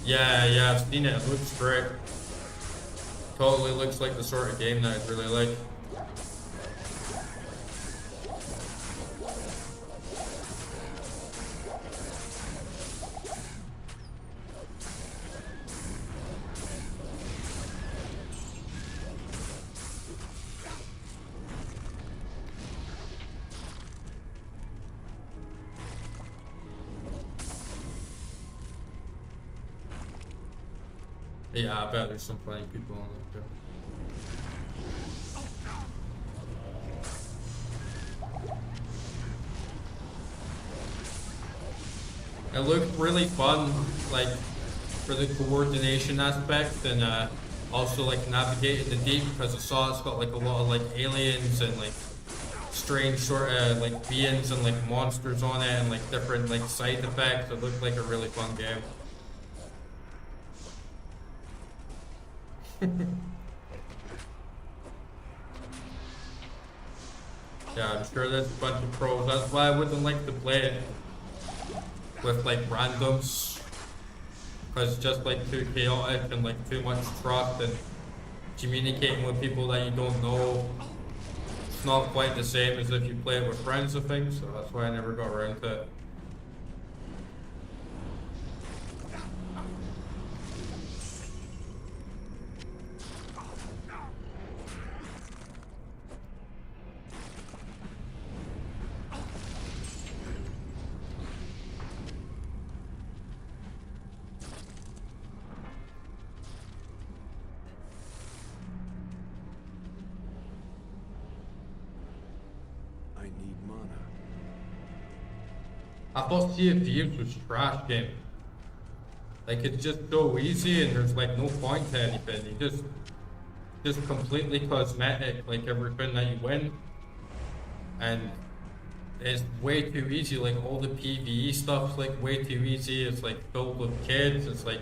Yeah, I've seen it. It looks great. Totally looks like the sort of game that I'd really like. Yeah, I bet there's some funny people on there too. It looked really fun, like, for the coordination aspect, and also like navigating the deep, because I saw it's got like a lot of like aliens and like strange sort of like beings and like monsters on it and like different like side effects. It looked like a really fun game. Yeah, I'm sure there's a bunch of pros. That's why I wouldn't like to play it with like randoms, because it's just like too chaotic and like too much trust, and communicating with people that you don't know, it's not quite the same as if you play it with friends, I think. So that's why I never got around to it. I thought Sea of Thieves was trash game. Like, it's just so easy and there's like no point to anything. You just completely cosmetic, like everything that you win. And it's way too easy, like all the PvE stuff's like way too easy. It's like filled with kids, it's like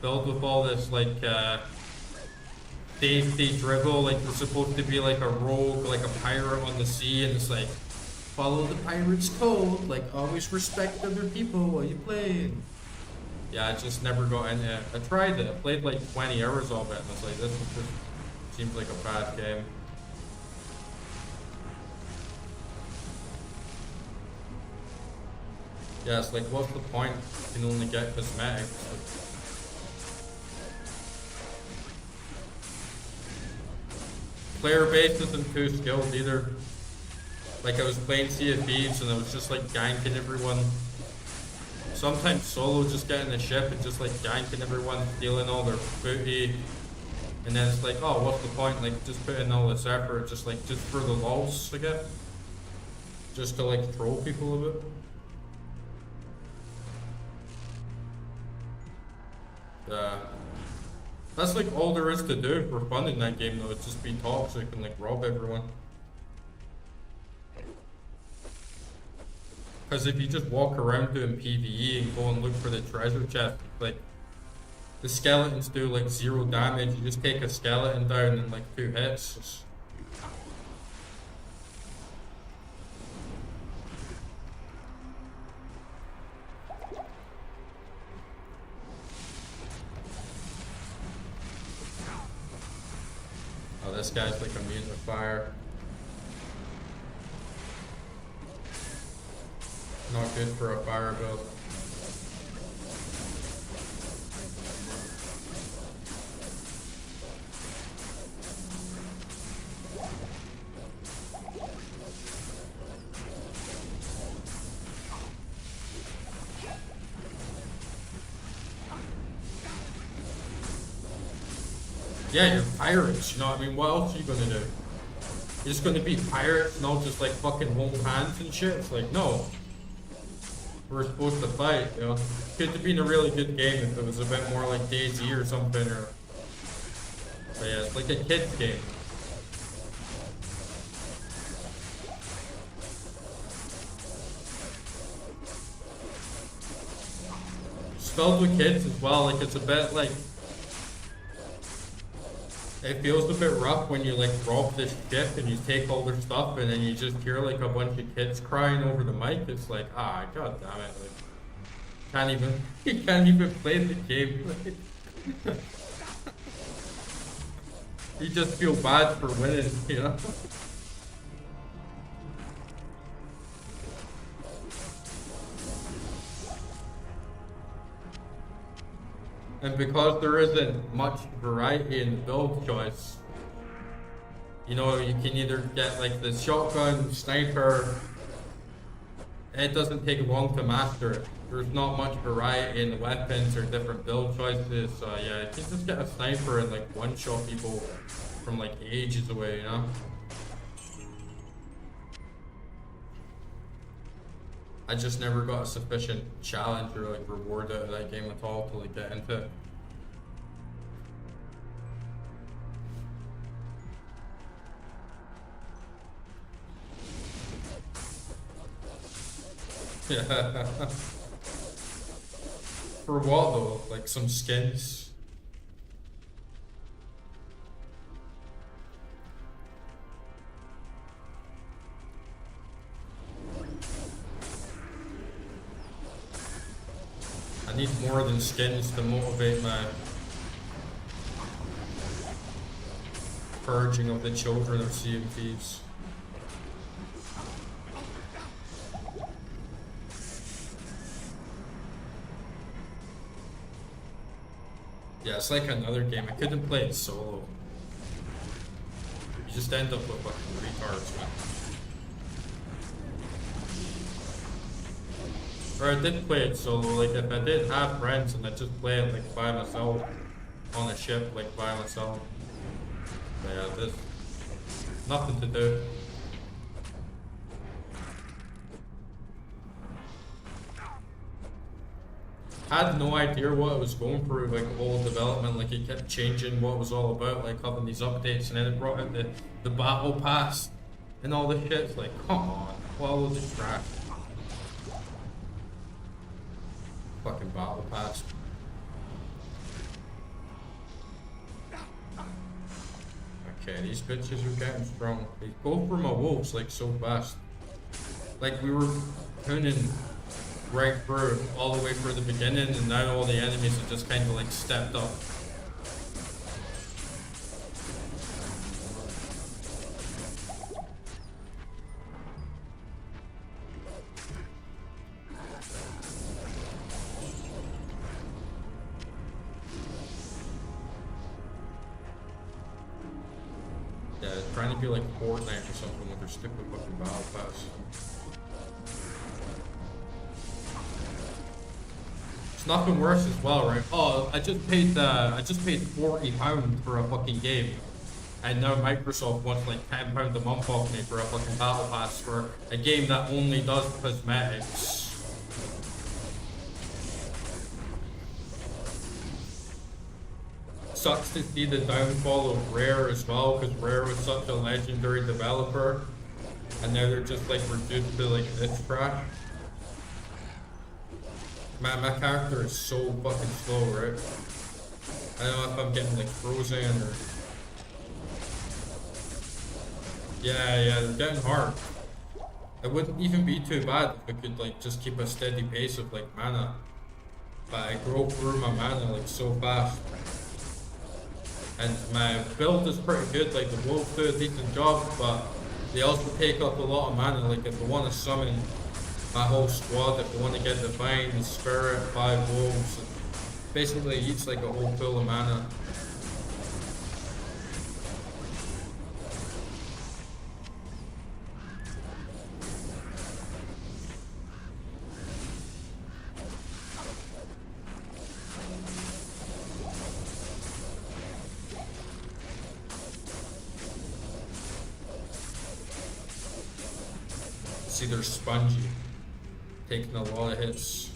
filled with all this like safety dribble, like you're supposed to be like a rogue, like a pirate on the sea, and it's like follow the pirate's code, like always respect other people while you play. Yeah, I just never got into it. I tried it, I played like 20 hours of it, and it's like, this just seems like a bad game. Yeah, it's like, what's the point? You can only get cosmetics. Player base isn't too skilled either. Like, I was playing Sea of Thieves and I was just like ganking everyone. Sometimes solo, just getting a ship and just like ganking everyone, stealing all their booty. And then it's like, oh, what's the point? Like, just put in all this effort, just for the lols, I guess. Just to like troll people a bit. That's like all there is to do for fun in that game though, it's just be toxic and like rob everyone. Because if you just walk around doing PvE and go and look for the treasure chest, like the skeletons do like 0 damage, you just take a skeleton down in like 2 hits. Oh, this guy's like immune to fire. Not good for a fire build. Yeah, you're pirates, you know what I mean? What else are you gonna do? You're just gonna be pirates and all just like fucking hold hands and shit? It's like, no. We're supposed to fight, you know? Could have been a really good game if it was a bit more like DayZ or something, or... But yeah, it's like a kid's game. It's filled with kids as well, like it's a bit like... It feels a bit rough when you like rob this ship and you take all their stuff and then you just hear like a bunch of kids crying over the mic. It's like, ah, god damn it! Like, you can't even play the game. You just feel bad for winning, you know? And because there isn't much variety in the build choice, you know, you can either get like the shotgun, sniper. It doesn't take long to master it. There's not much variety in the weapons or different build choices. So yeah, you can just get a sniper and like one-shot people from like ages away, you know? I just never got a sufficient challenge or like reward out of that game at all to like get into it. Yeah. For what though? Like some skins? I need more than skins to motivate my purging of the children of Sea of Thieves. Yeah, it's like another game. I couldn't play it solo. You just end up with fucking retards, man. Or I did play it solo. Like if I did have friends and I just play it like by myself on a ship, like by myself. But yeah, there's nothing to do. I had no idea what it was going through, like all development, like it kept changing what it was all about, like having these updates, and then it brought out the battle pass and all this shit. It's like, come on, follow the track. Fucking battle pass. Okay, these bitches are getting strong. They go for my wolves like so fast. Like we were tuning right through all the way through the beginning, and now all the enemies have just kind of like stepped up. Yeah, trying to be like Fortnite or something with their stupid fucking battle pass. Nothing worse as well, right? Oh, I just paid £40 for a fucking game, and now Microsoft wants like £10 a month off me for a fucking battle pass for a game that only does cosmetics. Sucks to see the downfall of Rare as well, because Rare was such a legendary developer, and now they're just like reduced to like this trash. Man, my character is so fucking slow, right? I don't know if I'm getting like frozen or... Yeah, they're getting hard. It wouldn't even be too bad if I could like just keep a steady pace of like mana. But I grow through my mana like so fast. And my build is pretty good, like the wolves do a decent job, but they also take up a lot of mana. Like if I want to summon my whole squad, if I want to get Divine, Spirit, 5 wolves, basically eats like a whole pool of mana. See, they're spongy, taking a lot of hits.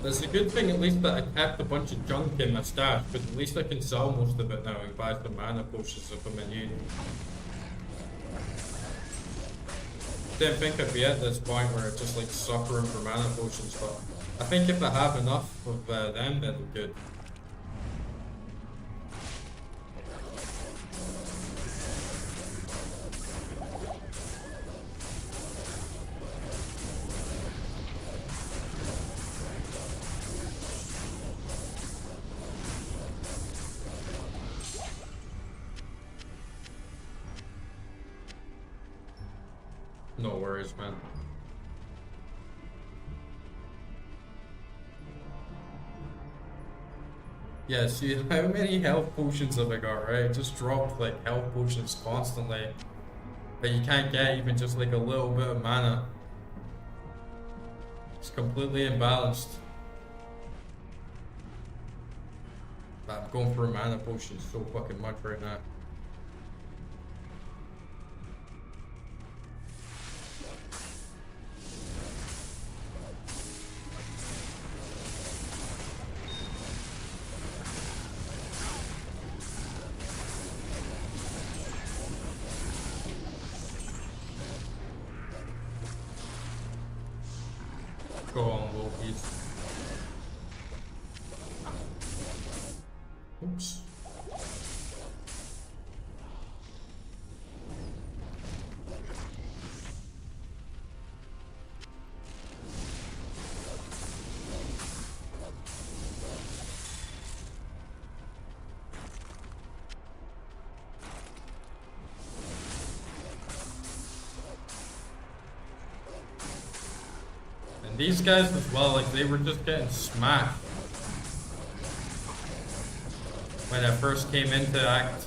That's a good thing, at least, that I kept a bunch of junk in my stash, but at least I can sell most of it now and buy some mana potions if I'm in need. Didn't think I'd be at this point where I'm just like suffering for mana potions, but I think if I have enough of them, then they're good. No worries, man. Yeah, see, how many health potions have I got, right? Just dropped like health potions constantly. But you can't get even just like a little bit of mana. It's completely imbalanced. But I'm going for a mana potion so fucking much right now. Go on, Loki's. Oops. And these guys as well, like they were just getting smacked. When I first came into Act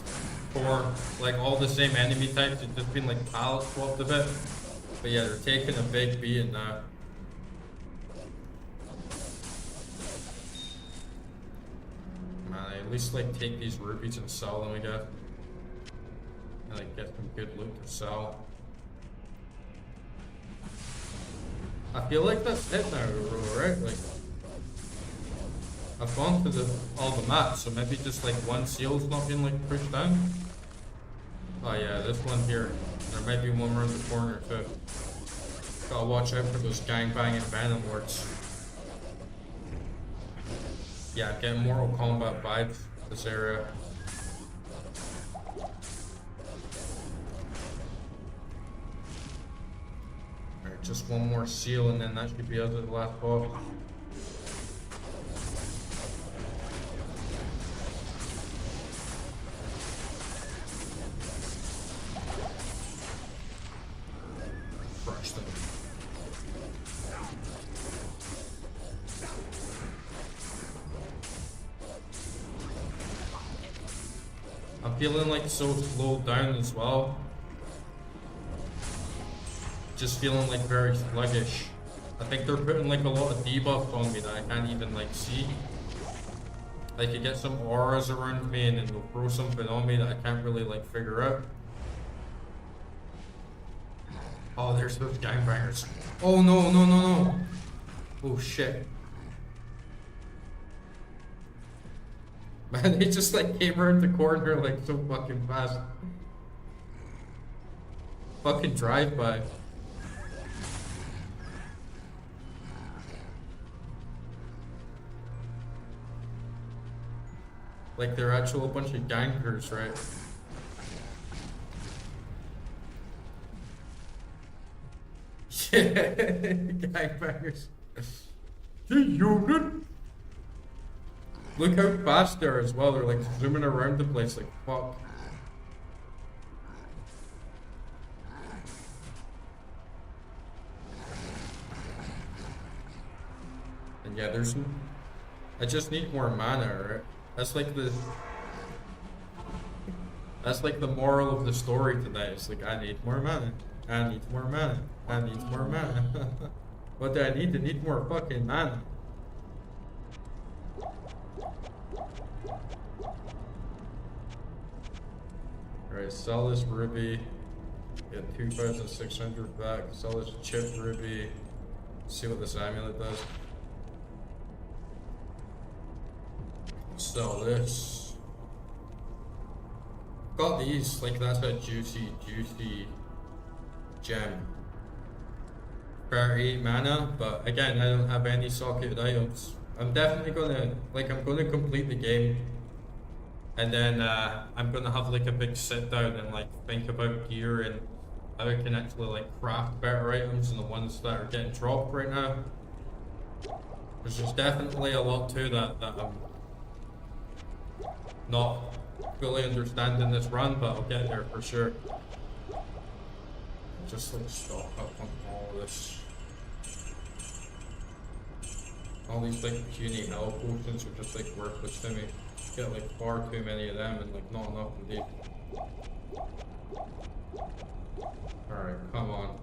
4, like all the same enemy types had just been like palette swapped a bit. But yeah, they're taking a big beating now. Man, I at least like take these rupees and sell them again. And like get some good loot to sell. I feel like that's it now, right? Like I've gone to all the maps, so maybe just like one seal's not being like pushed down. Oh yeah, this one here. There might be one around the corner too. Gotta watch out for those gangbanging Venom Lords. Yeah, I'm getting Mortal Kombat vibes this area. Alright, just one more seal and then that should be out of the last boss. I'm feeling like so slowed down as well. Just feeling like very sluggish. I think they're putting like a lot of debuffs on me that I can't even like see. Like you get some auras around me and then they'll throw something on me that I can't really like figure out. Oh, there's those gangbangers. Oh no, no, no, no. Oh shit. Man, they just like came around the corner like so fucking fast. Fucking drive-by. Like they're actual bunch of gankers, right? Yeah, gangbangers. The unit. Look how fast they are as well. They're like zooming around the place like fuck. And yeah, there's. I just need more mana, right? That's like the moral of the story tonight. It's like I need more mana. I need more mana. I need more mana. What do I need? I need more fucking mana. Alright, sell this ruby. Get 2,600 back. Sell this chip ruby. See what this amulet does. Sell this. Got these, like that's a juicy gem. 38 mana, but again, I don't have any socketed items. I'm definitely gonna, I'm gonna complete the game. And then I'm gonna have like a big sit down and like think about gear and how I can actually like craft better items than the ones that are getting dropped right now. There's just definitely a lot to that I'm not fully understanding this run, but I'll get there for sure. just like stock up on all of this. All these like puny health potions are just like worthless to me. Get like far too many of them and like not enough indeed. Alright, come on.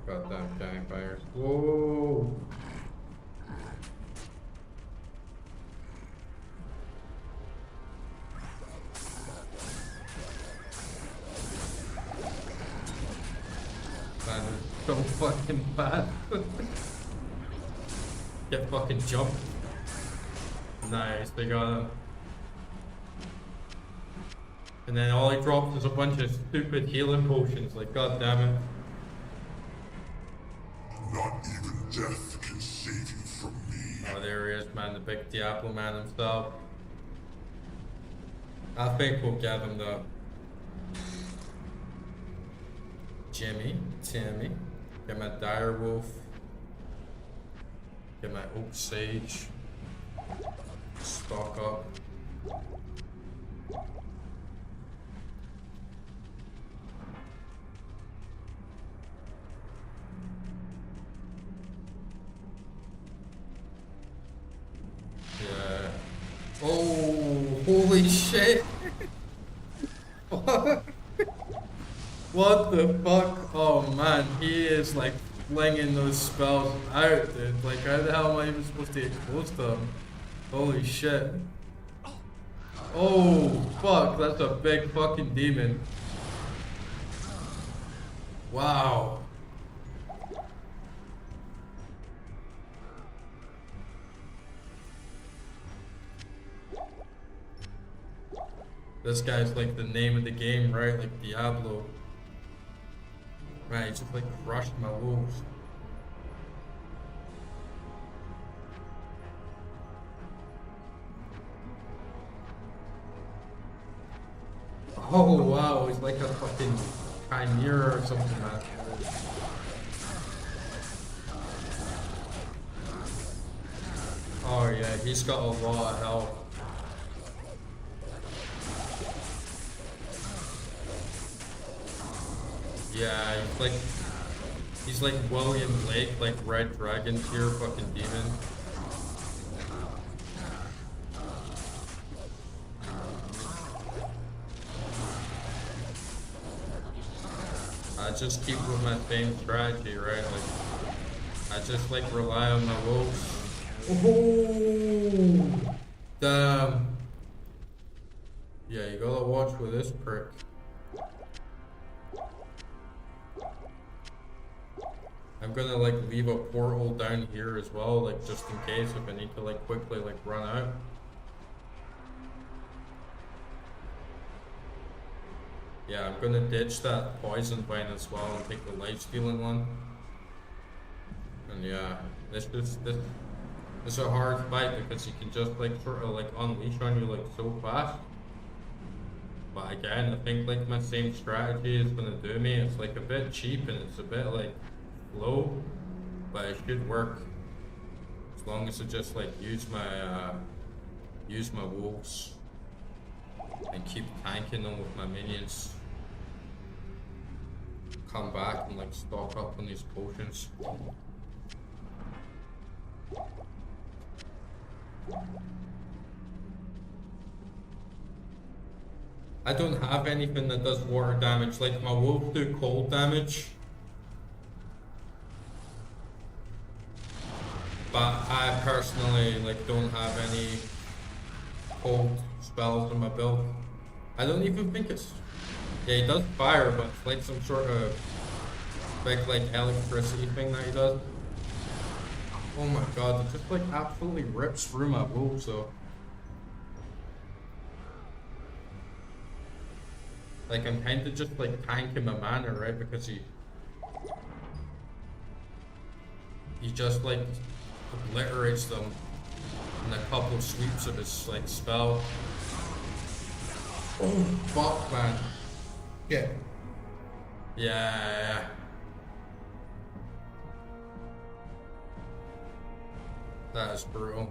Goddamn campfires. Whoa! Man, they're so fucking bad. Get fucking jumped. Nice, they got him. And then all he drops is a bunch of stupid healing potions, like god damn it. Not even death can save you from me. Oh, there he is, man, the big Diablo man himself. I think we'll give him the Timmy, get my dire wolf, get my oak sage, stock up. Yeah. Oh, holy shit! What the fuck? Oh man, he is like flinging those spells out, dude. Like, how the hell am I even supposed to get close to him? Holy shit. Oh, fuck, that's a big fucking demon. Wow. This guy's like the name of the game, right? Like Diablo. Right, he just like crushed my wolves. Oh wow, he's like a fucking chimera or something, man. Oh yeah, he's got a lot of health. Yeah, he's like William Blake, like Red Dragon tier fucking demon. I just keep with my same strategy, right? Like, I just like rely on my wolves. Oh, damn. Yeah, you gotta watch with this prick. I'm gonna like leave a portal down here as well, like just in case if I need to like quickly like run out. Yeah, I'm gonna ditch that poison vine as well and take the life stealing one. And yeah, this is a hard fight because you can just like sort of like unleash on you like so fast. But again, I think like my same strategy is gonna do me. It's like a bit cheap and it's a bit like low, but it should work as long as I just like use my wolves and keep tanking them with my minions. Come back and like stock up on these potions. I don't have anything that does water damage. Like my wolves do cold damage. But I personally like don't have any cold spells in my build. I don't even think it's... Yeah, he does fire, but it's like some sort of big like electricity thing that he does. Oh my god, it just like absolutely rips through my wolves though. Like I'm kinda just like tanking my mana, right? Because he just like obliterates them in a couple sweeps of his like spell. Oh fuck, man. Yeah. Yeah. That is brutal.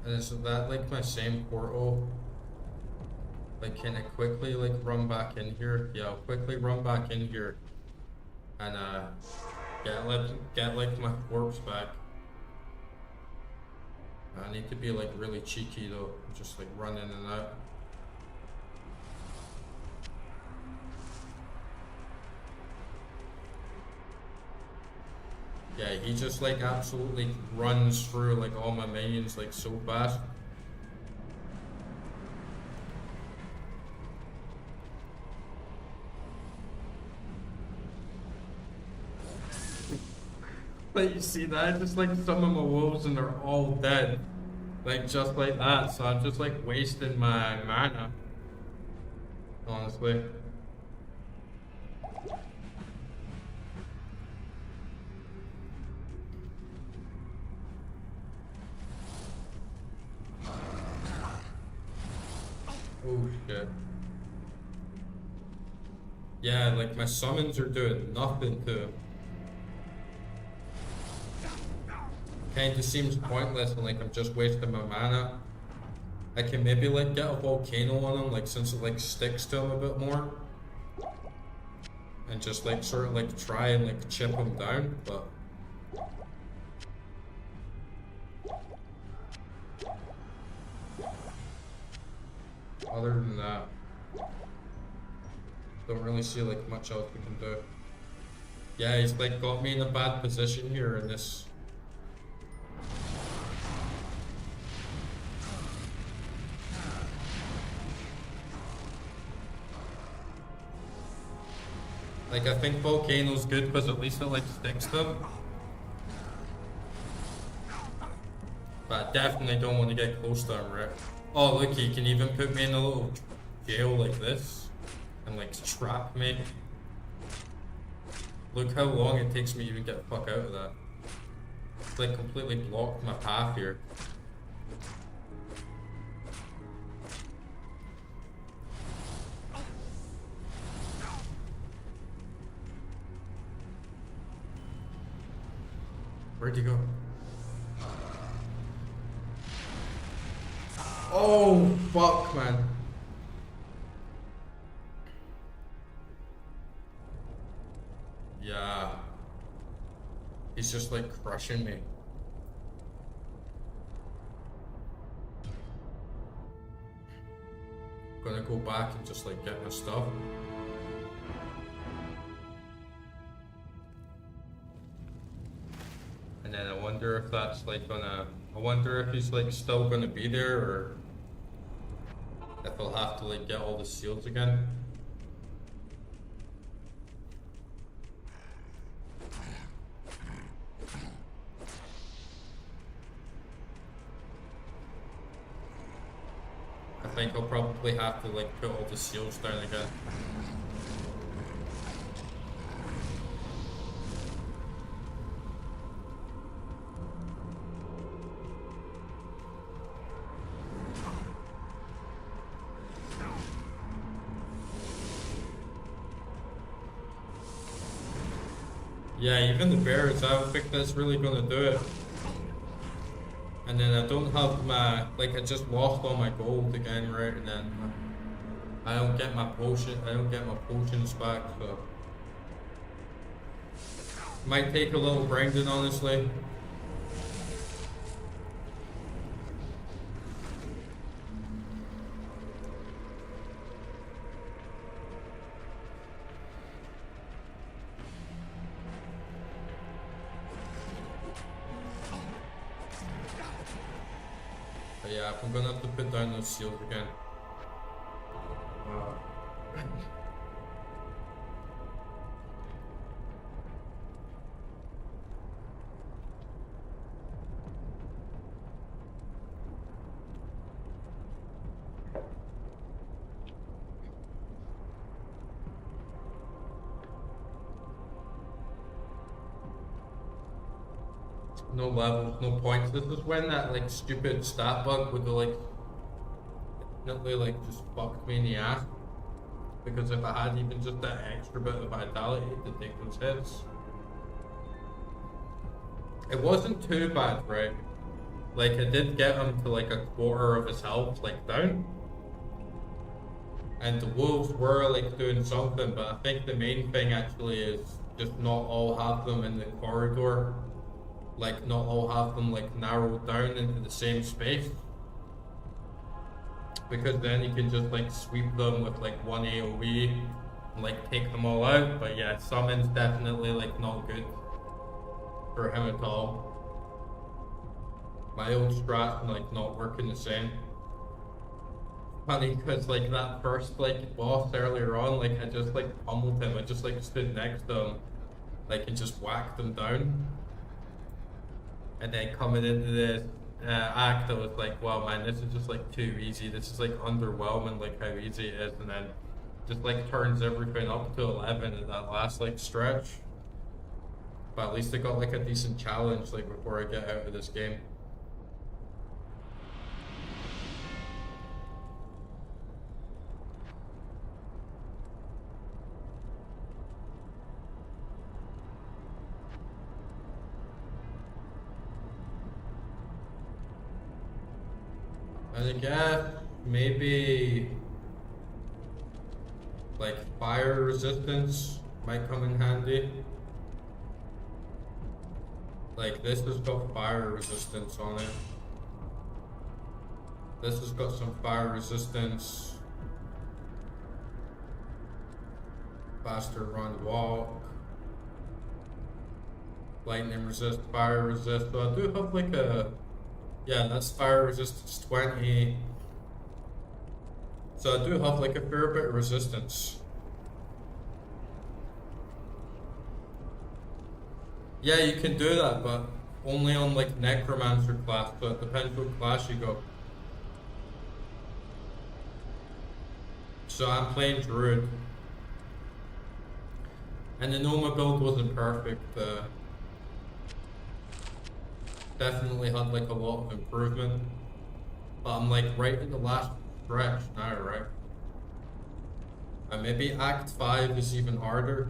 And is that like my same portal? Like, can I quickly like run back in here? Yeah, I'll quickly run back in here and get like my corpse back. I need to be like really cheeky though, just like run in and out. Yeah, he just like absolutely runs through like all my minions like so fast. Like, you see that? Just like some of my wolves and they're all dead. Like, just like that. So I'm just like wasting my mana. Honestly. Oh shit. Yeah, like my summons are doing nothing to him. Kinda seems pointless and like I'm just wasting my mana. I can maybe like get a volcano on him, like since it like sticks to him a bit more. And just like sort of like try and like chip him down, but other than that, don't really see like much else we can do. Yeah, he's like got me in a bad position here in this. Like, I think Volcano's good because at least it like sticks them. But I definitely don't want to get close to him, right? Oh, look, he can even put me in a little jail like this and like trap me. Look how long it takes me to even get the fuck out of that. It's like completely blocked my path here. Where'd he go? Oh, fuck, man. Yeah. He's just like crushing me. Gonna go back and just like get my stuff. And then I wonder if that's like gonna, I wonder if he's like still gonna be there or if I'll have to like get all the seals again. I think I'll probably have to like put all the seals down again. Yeah, even the bears, I don't think that's really gonna do it. And then I don't have my, like I just lost all my gold again, right? And then I don't get my potion, I don't get my potions back, so. Might take a little grinding, honestly. But yeah, I'm gonna have to put down those seals again. No levels, no points. This is when that like stupid stat bug would have like definitely like just fucked me in the ass. Because if I had even just that extra bit of vitality to take those hits. It wasn't too bad, right? Like, I did get him to like a quarter of his health, like down. And the wolves were like doing something, but I think the main thing actually is just not all have them in the corridor. Like, not all have them like narrowed down into the same space. Because then you can just like sweep them with like one AoE and like take them all out. But yeah, summon's definitely like not good for him at all. My old strat like not working the same. Funny because like that first like boss earlier on, like I just like pummeled him. I just like stood next to him, like and just whacked him down. And then coming into the act, I was like, wow man, this is just like too easy. This is like underwhelming, like how easy it is. And then just like turns everything up to 11 at that last like stretch. But at least I got like a decent challenge like before I get out of this game. And again, maybe like fire resistance might come in handy. Like this has got fire resistance on it. This has got some fire resistance. Faster run walk. Lightning resist, fire resist. So I do have like a, yeah, that's fire resistance 20. So I do have like a fair bit of resistance. Yeah, you can do that, but only on like necromancer class, so it depends what class you go. So I'm playing druid. And the Noma build wasn't perfect. Definitely had like a lot of improvement. But I'm like right in the last stretch now, right? And maybe Act 5 is even harder.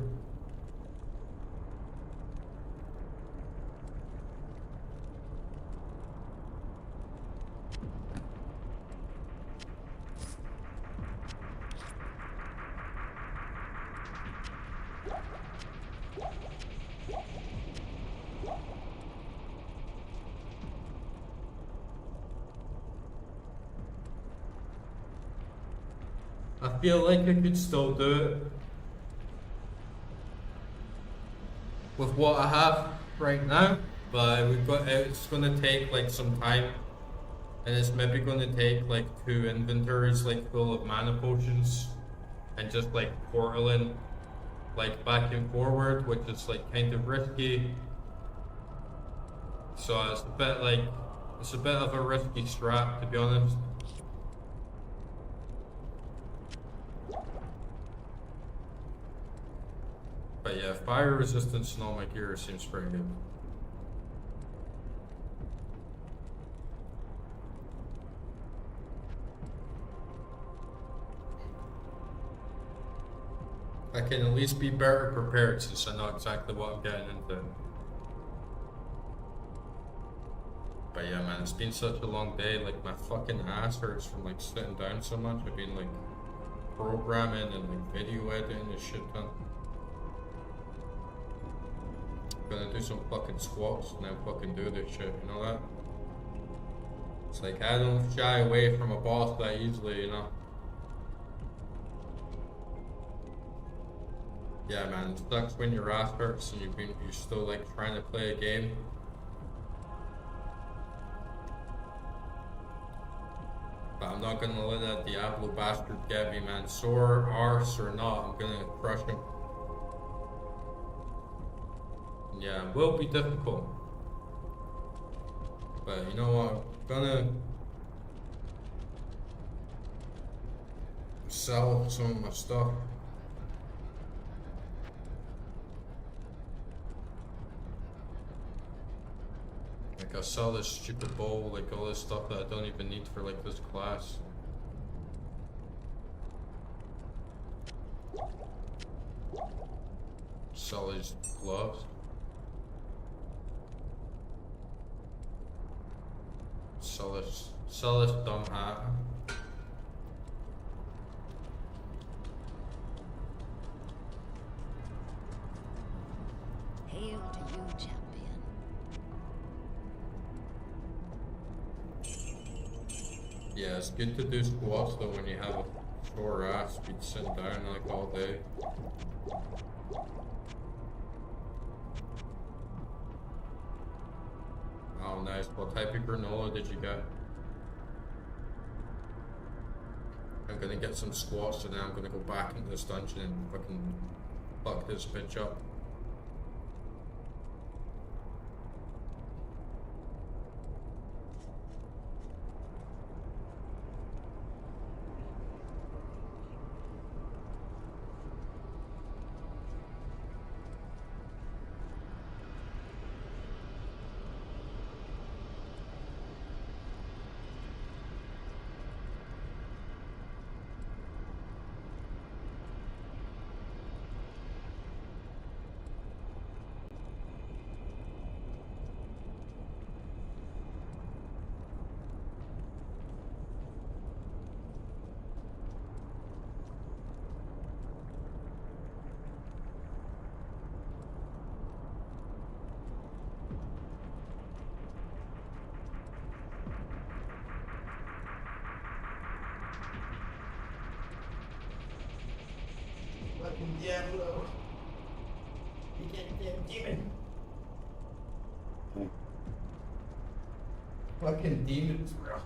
I feel like I could still do it with what I have right now, but it's gonna take like some time, and it's maybe gonna take like 2 inventories like full of mana potions, and just like portaling like back and forward, which is like kind of risky. So it's a bit of a risky strat, to be honest. But yeah, fire resistance in all my gear seems pretty good. I can at least be better prepared since I know exactly what I'm getting into. But yeah man, it's been such a long day, like my fucking ass hurts from like sitting down so much. I've been like programming and like video editing and shit ton. Gonna do some fucking squats and then fucking do this shit, you know that? It's like I don't shy away from a boss that easily, you know? Yeah man, it sucks when your ass hurts and you're still like trying to play a game. But I'm not gonna let that Diablo bastard get me, man. Sore arse or not, I'm gonna crush him. Yeah, it will be difficult. But you know what, I'm gonna sell some of my stuff. Like I'll sell this stupid bowl, like all this stuff that I don't even need for like this class. Sell these gloves. Sell this dumb hat. Hail to you, champion. Yeah, it's good to do squats though when you have a sore ass. You'd sit down like all day. Oh, nice. What type of granola did you get? I'm gonna get some squats and then I'm gonna go back into this dungeon and fucking fuck this bitch up. Fucking Diablo. You goddamn demon. Fucking demons, bro.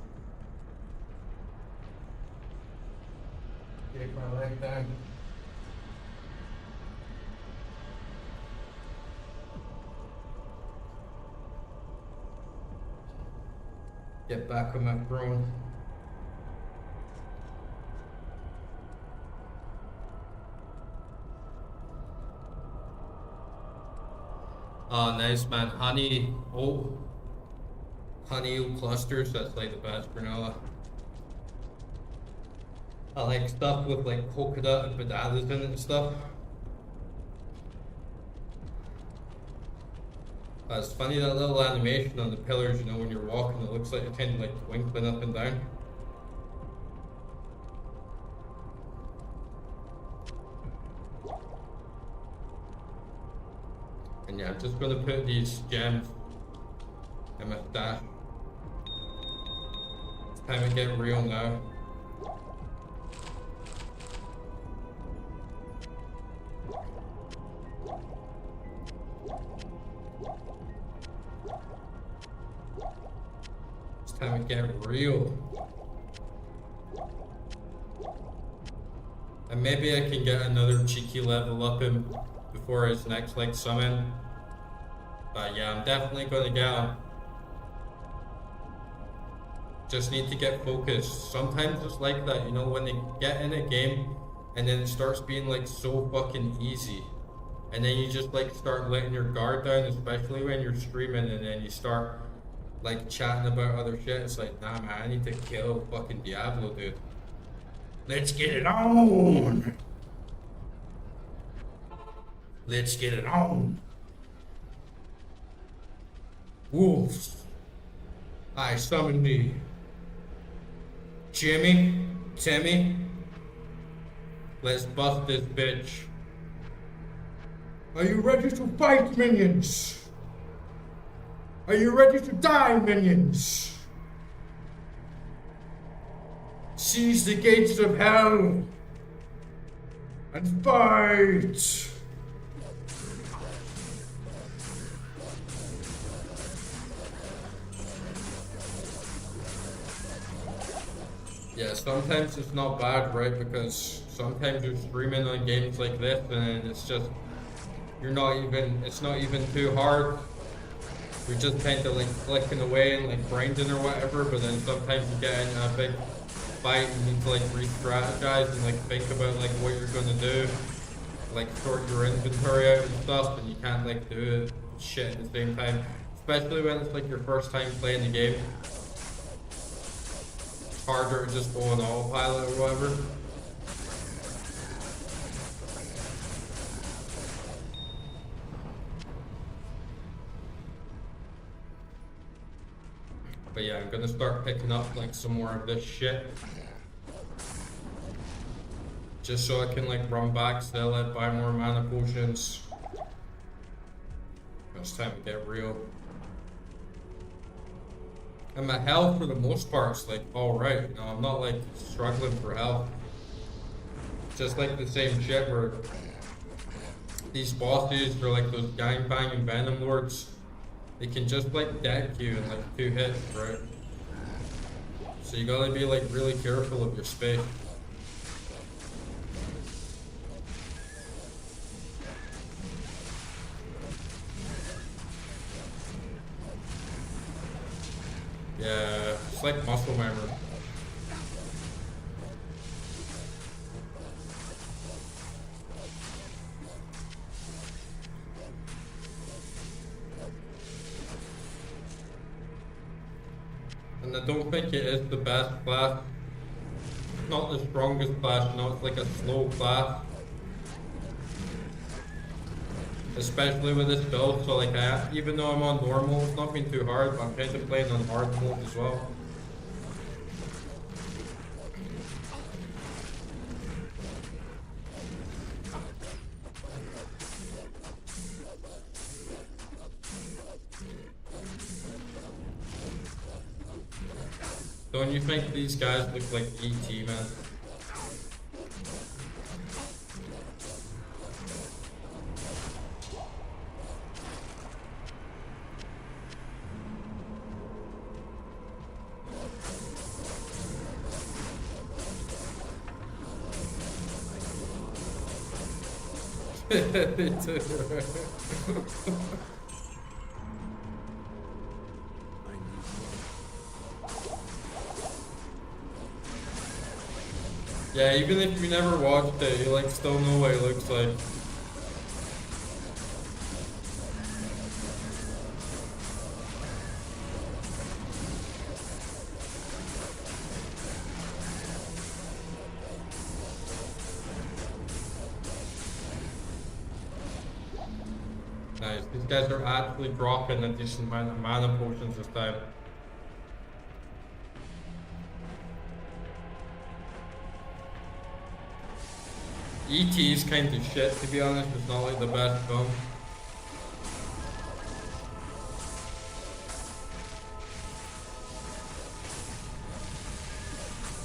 Take my leg down. Get back on my throne. Oh, nice, man. Honey oat clusters. That's like the best granola. I like stuff with like coconut and bananas in it and stuff. It's funny that little animation on the pillars, you know, when you're walking, it looks like you're kind of like twinkling up and down. And yeah, I'm just gonna put these gems in my stash. It's time to get real now. It's time to get real. And maybe I can get another cheeky level up him before his next like summon. But yeah, I'm definitely gonna get him. Just need to get focused. Sometimes it's like that, you know, when they get in a game and then it starts being like so fucking easy. And then you just like start letting your guard down, especially when you're streaming, and then you start like chatting about other shit. It's like, nah man, I need to kill fucking Diablo, dude. Let's get it on! Let's get it on! Wolves, I summon thee. Jimmy, Timmy, let's bust this bitch. Are you ready to fight, minions? Are you ready to die, minions? Seize the gates of hell and fight! Yeah, sometimes it's not bad, right? Because sometimes you're streaming on games like this and it's just, it's not even too hard. You're just kind of like clicking away and like grinding or whatever, but then sometimes you get in a big fight and you need to like re-strategize and like think about like what you're gonna do. Like sort your inventory out and stuff, and you can't like do shit at the same time. Especially when it's like your first time playing the game. Harder to just go on autopilot or whatever. But yeah, I'm gonna start picking up like some more of this shit. Just so I can like run back, sell it, buy more mana potions. It's time to get real. And my health for the most part is like alright. No, I'm not like struggling for health. Just like the same shit where these bosses are like those gangbanging venom lords. They can just like deck you in like 2 hits, right? So you gotta be like really careful of your space. Yeah, it's like muscle memory. And I don't think it is the best class. Not the strongest class, no, it's like a slow class. Especially with this build, so like even though I'm on normal, it's not been too hard, but I'm kind of playing on hard mode as well. Don't you think these guys look like ET, man? They do. Yeah, even if you never watched it, you like still know what it looks like. Nice. These guys are actually dropping a decent amount of mana potions this time. E.T. is kind of shit, to be honest. It's not like the best film.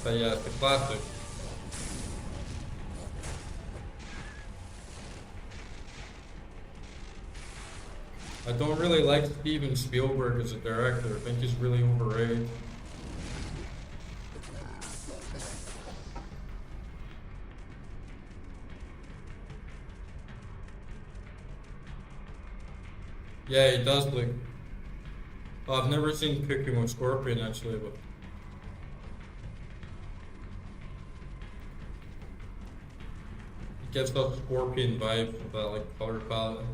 But yeah, it's a classic. I don't really like Steven Spielberg as a director. I think he's really overrated. Yeah, he does look. Oh, I've never seen Cooking with Scorpion actually, but it gives that Scorpion vibe with that like color palette.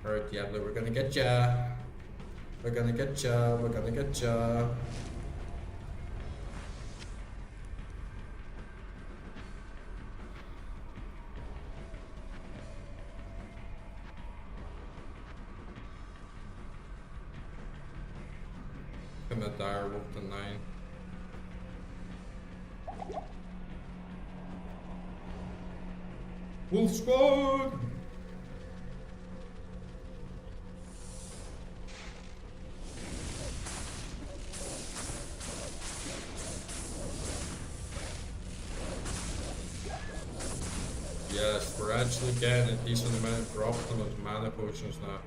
Alright, Diablo, we're gonna get ya. We're gonna get ya. We're gonna get ya. I'm a dire wolf to 9. Wolf squad! Yes, we're actually getting a decent amount of drops on those mana potions now.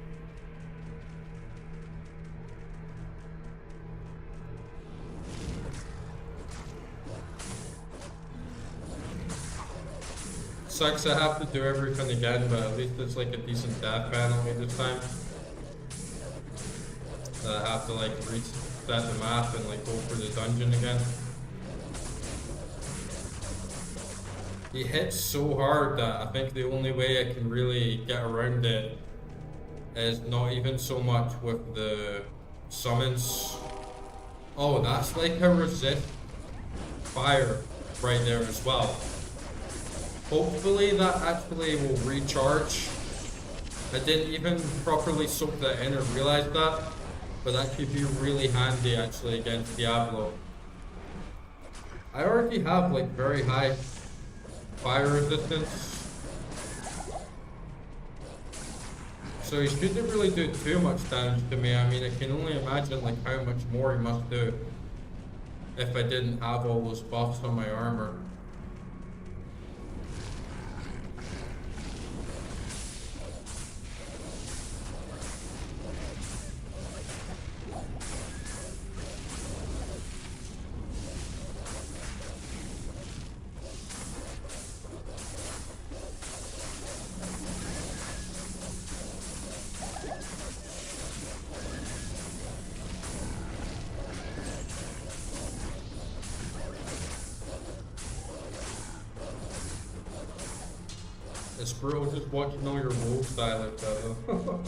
Sucks I have to do everything again, but at least it's like a decent death penalty this time. I have to like reset the map and like go for the dungeon again. He hits so hard that I think the only way I can really get around it is not even so much with the summons. Oh, that's like a resist fire right there as well. Hopefully that actually will recharge I didn't even properly soak that in or realize that, but that could be really handy actually against Diablo. I already have like very high fire resistance, so he shouldn't really do too much damage to me. I mean, I can only imagine like how much more he must do if I didn't have all those buffs on my armor. It's brutal just watching all your wolves die like that though.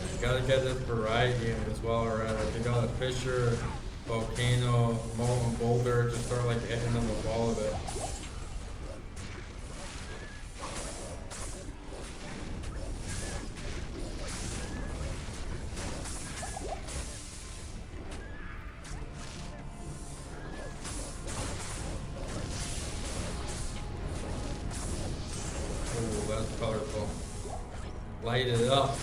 You gotta get this variety in as well, right? Like you got a Fisher, Volcano, Molten Boulder, just start like hitting them with all of it. That's colorful. Light it up.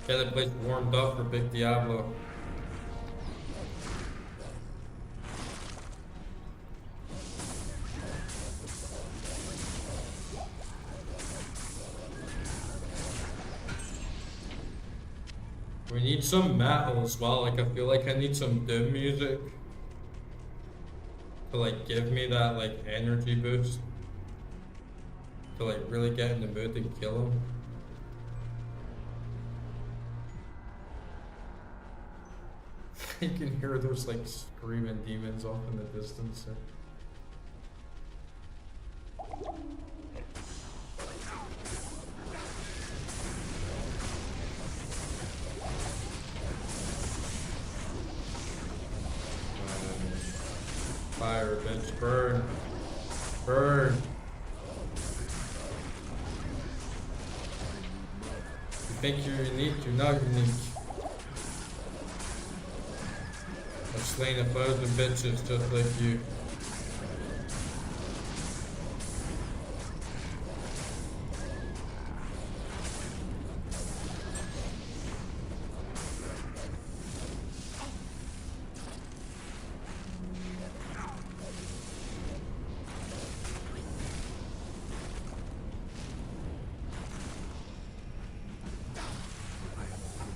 Get the place warmed up for Big Diablo. We need some metal as well. Like I feel like I need some doom music to like give me that like energy boost. To like really get in the mood to kill him. You can hear those like screaming demons off in the distance. Fire, bitch, burn, burn. You think you're unique, you're not unique. I've slain 1,000 bitches just like you.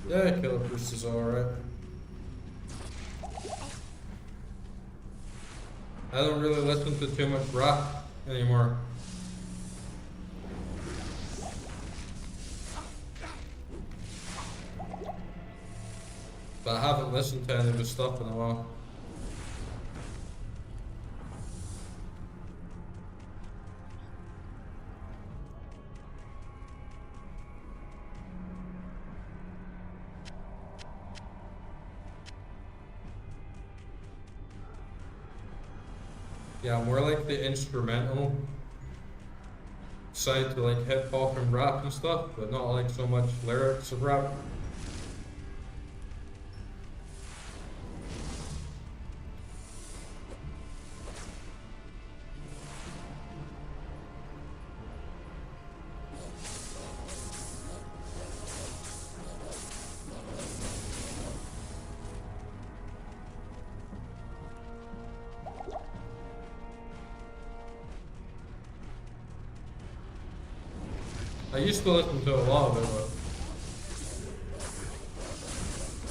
Yeah, Killer Priest is alright. I don't really listen to too much rap anymore. But I haven't listened to any of his stuff in a while. Yeah, more like the instrumental side to like hip hop and rap and stuff, but not like so much lyrics of rap. I used to listen to a lot of it,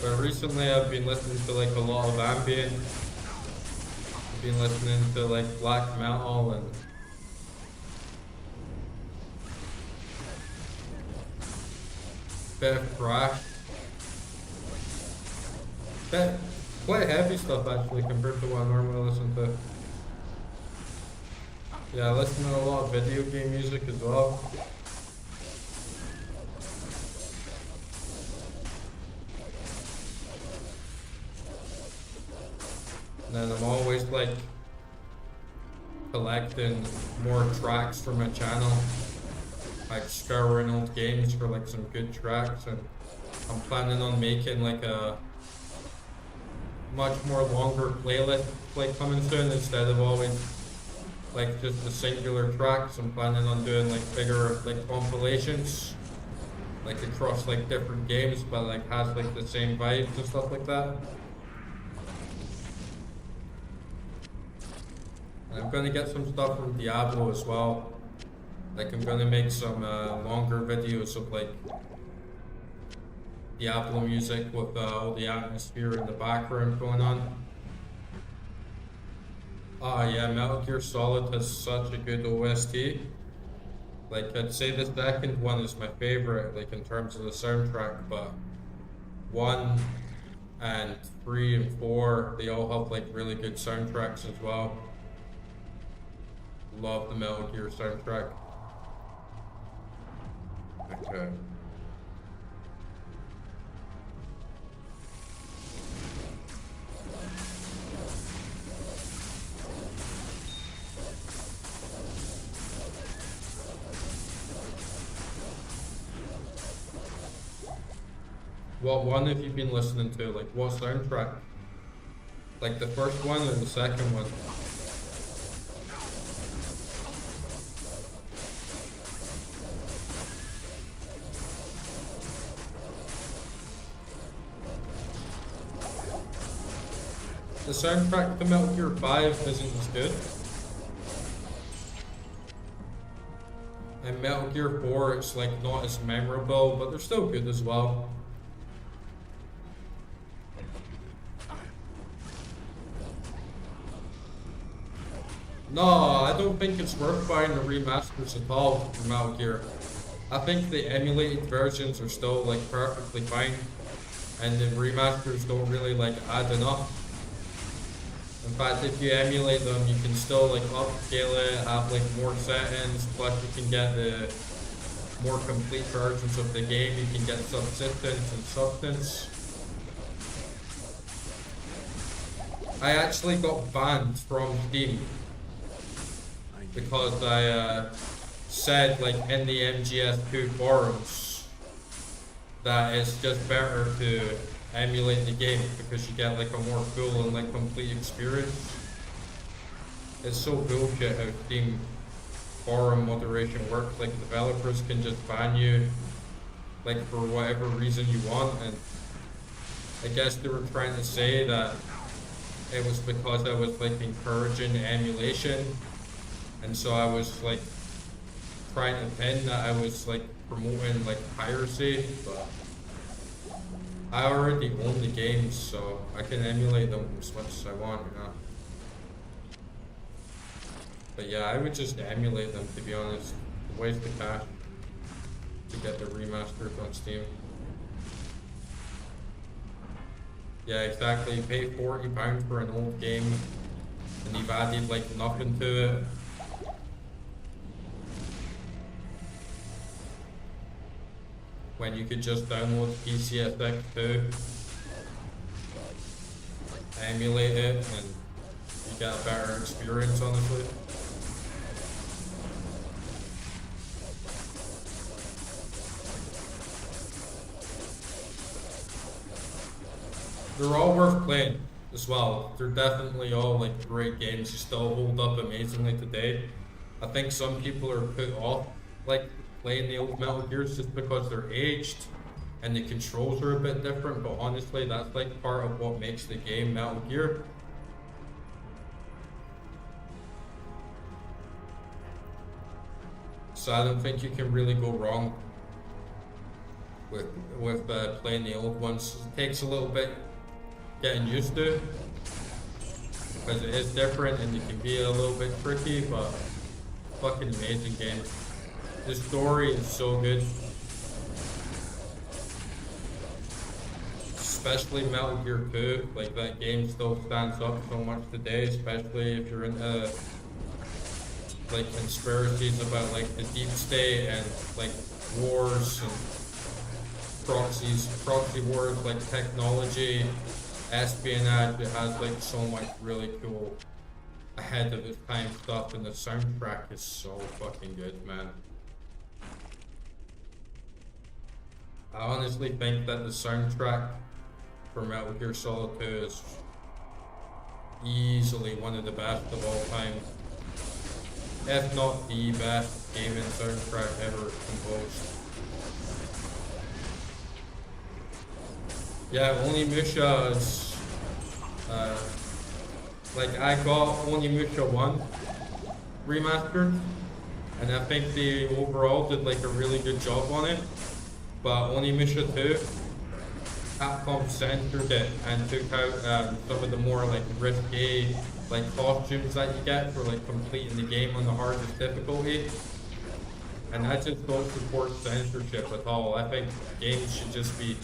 but recently I've been listening to like a lot of ambient. I've been listening to like black metal and bit of thrash. Quite heavy stuff actually compared to what I normally listen to. Yeah, I listen to a lot of video game music as well. And then I'm always like collecting more tracks for my channel, like scouring old games for like some good tracks, and I'm planning on making like a much more longer playlist like coming soon instead of always like just the singular tracks. I'm planning on doing like bigger like compilations like across like different games, but like has like the same vibes and stuff like that. And I'm gonna get some stuff from Diablo as well. Like I'm gonna make some longer videos of like Diablo music with all the atmosphere in the background going on. Ah yeah, Metal Gear Solid has such a good OST. Like I'd say the second one is my favorite, like in terms of the soundtrack, but 1 and 3 and 4, they all have like really good soundtracks as well. Love the Metal Gear soundtrack. Okay. What one have you been listening to? Like what soundtrack? Like the first one or the second one? The soundtrack to Metal Gear 5 isn't as good. And Metal Gear 4, it's like not as memorable, but they're still good as well. No, I don't think it's worth buying the remasters at all for Metal Gear. I think the emulated versions are still like perfectly fine, and the remasters don't really like add enough. In fact, if you emulate them, you can still like upscale it, have like more settings, plus you can get the more complete versions of the game. You can get subsistence and substance. I actually got banned from Steam because I said like in the MGS2 forums that it's just better to emulate the game because you get like a more full and like complete experience. It's so bullshit how Steam forum moderation works. Like developers can just ban you like for whatever reason you want, and I guess they were trying to say that it was because I was like encouraging emulation, and so I was like trying to pin that I was like promoting like piracy, but I already own the games, so I can emulate them as much as I want, you know. But yeah, I would just emulate them, to be honest. Waste the cash to get the remasters on Steam. Yeah, exactly. You pay £40 for an old game, and you've added like nothing to it. When you could just download PCSX2, emulate it, and you get a better experience, honestly. They're all worth playing as well. They're definitely all like great games. They still hold up amazingly today. I think some people are put off like playing the old Metal Gears just because they're aged and the controls are a bit different, but honestly that's like part of what makes the game Metal Gear. So I don't think you can really go wrong with playing the old ones. It takes a little bit getting used to because it is different and it can be a little bit tricky, but fucking amazing game. The story is so good, especially Metal Gear 2. Like that game still stands up so much today, especially if you're into like conspiracies about like the deep state and like wars and proxy wars, like technology, espionage. It has like so much really cool ahead of its time stuff, and the soundtrack is so fucking good, man. I honestly think that the soundtrack for Metal Gear Solid 2 is easily one of the best of all time, if not the best gaming soundtrack ever composed. Yeah, Onimusha is, like, I got Onimusha 1 remastered, and I think they overall did like a really good job on it, but Onimusha 2, Capcom censored it and took out some of the more like risky like costumes that you get for like completing the game on the hardest difficulty, and I just don't support censorship at all. I think games should just be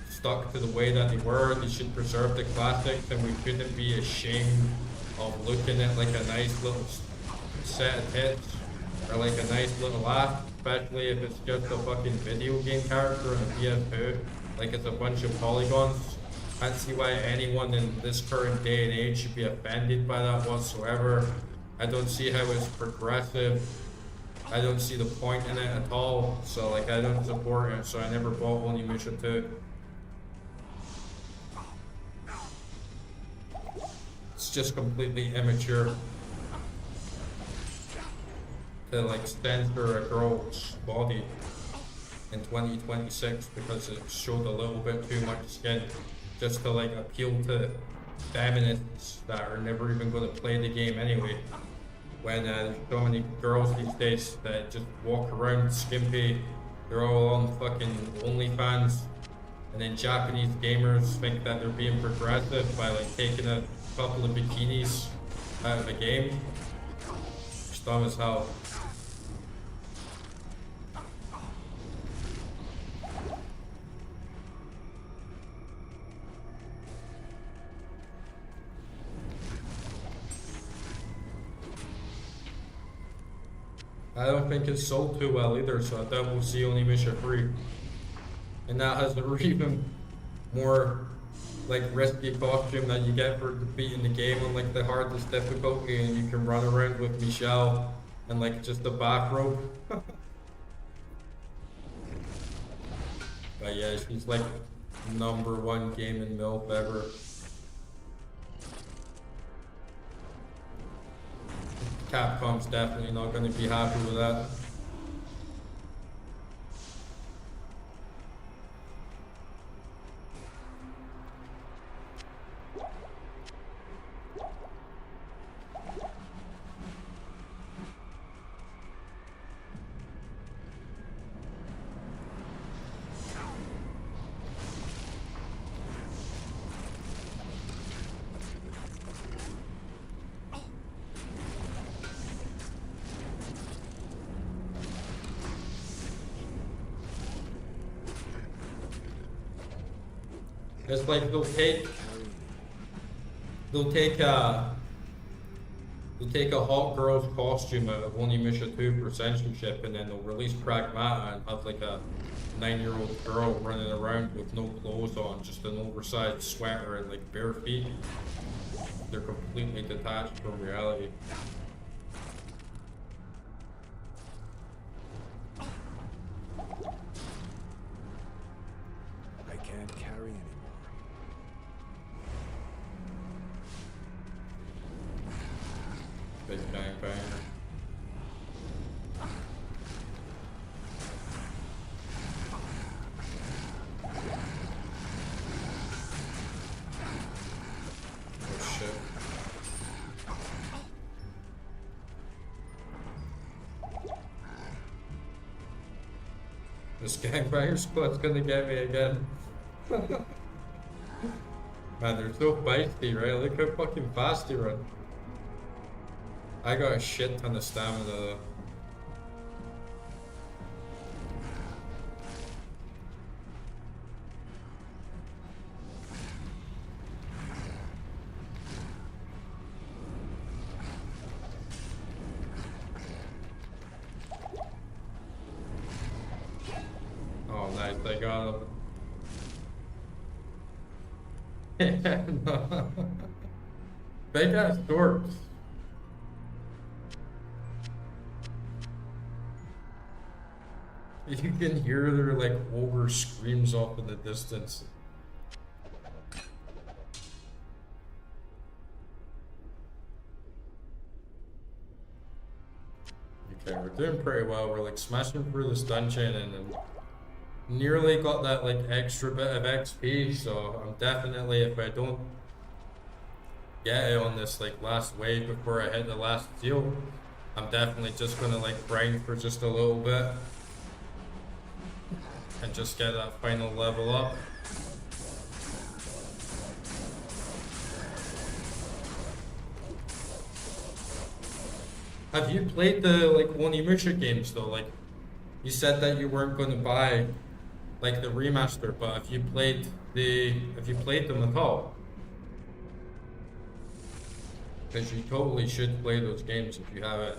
stuck to the way that they were. They should preserve the classics, and we shouldn't be ashamed of looking at like a nice little set of hits or like a nice little laugh, especially if it's just a fucking video game character on a PS2. Like it's a bunch of polygons. I don't see why anyone in this current day and age should be offended by that whatsoever. I don't see how it's progressive. I don't see the point in it at all. So like I don't support it, so I never bought Onimusha 2. It's just completely immature to like censor a girl's body in 2026 because it showed a little bit too much skin, just to like appeal to feminists that are never even going to play the game anyway. When there's so many girls these days that just walk around skimpy, they're all on fucking OnlyFans, and then Japanese gamers think that they're being progressive by like taking a couple of bikinis out of the game. It's dumb as hell. I don't think it's sold too well either, so I doubt we'll see Onimusha 3. And that has the even more like risky costume that you get for beating the game on like the hardest difficulty, and you can run around with Michelle and like just a bathrobe. But yeah, she's like #1 gaming MILF ever. Capcom's definitely not going to be happy with that. It's like they'll take a hot girl's costume out of Onimusha 2 for censorship, and then they'll release Pragmata and have like a 9-year-old girl running around with no clothes on, just an oversized sweater and like bare feet. They're completely detached from reality. I can't carry anymore. Big giant banger. Oh shit. This gangbanger squad's gonna get me again. Man, they're so feisty, right? Look how fucking fast they run. I got a shit ton of stamina though. Oh nice, I got him. No. Big ass doors. You can hear their like ogre screams off in the distance. Okay, we're doing pretty well. We're like smashing through this dungeon and then nearly got that like extra bit of XP, so I'm definitely, if I don't get it on this like last wave before I hit the last seal, I'm definitely just gonna like grind for just a little bit and just get that final level up. Have you played the like Onimusha games though? Like you said that you weren't gonna buy like the remaster, but have you played them at all? Because you totally should play those games if you have it.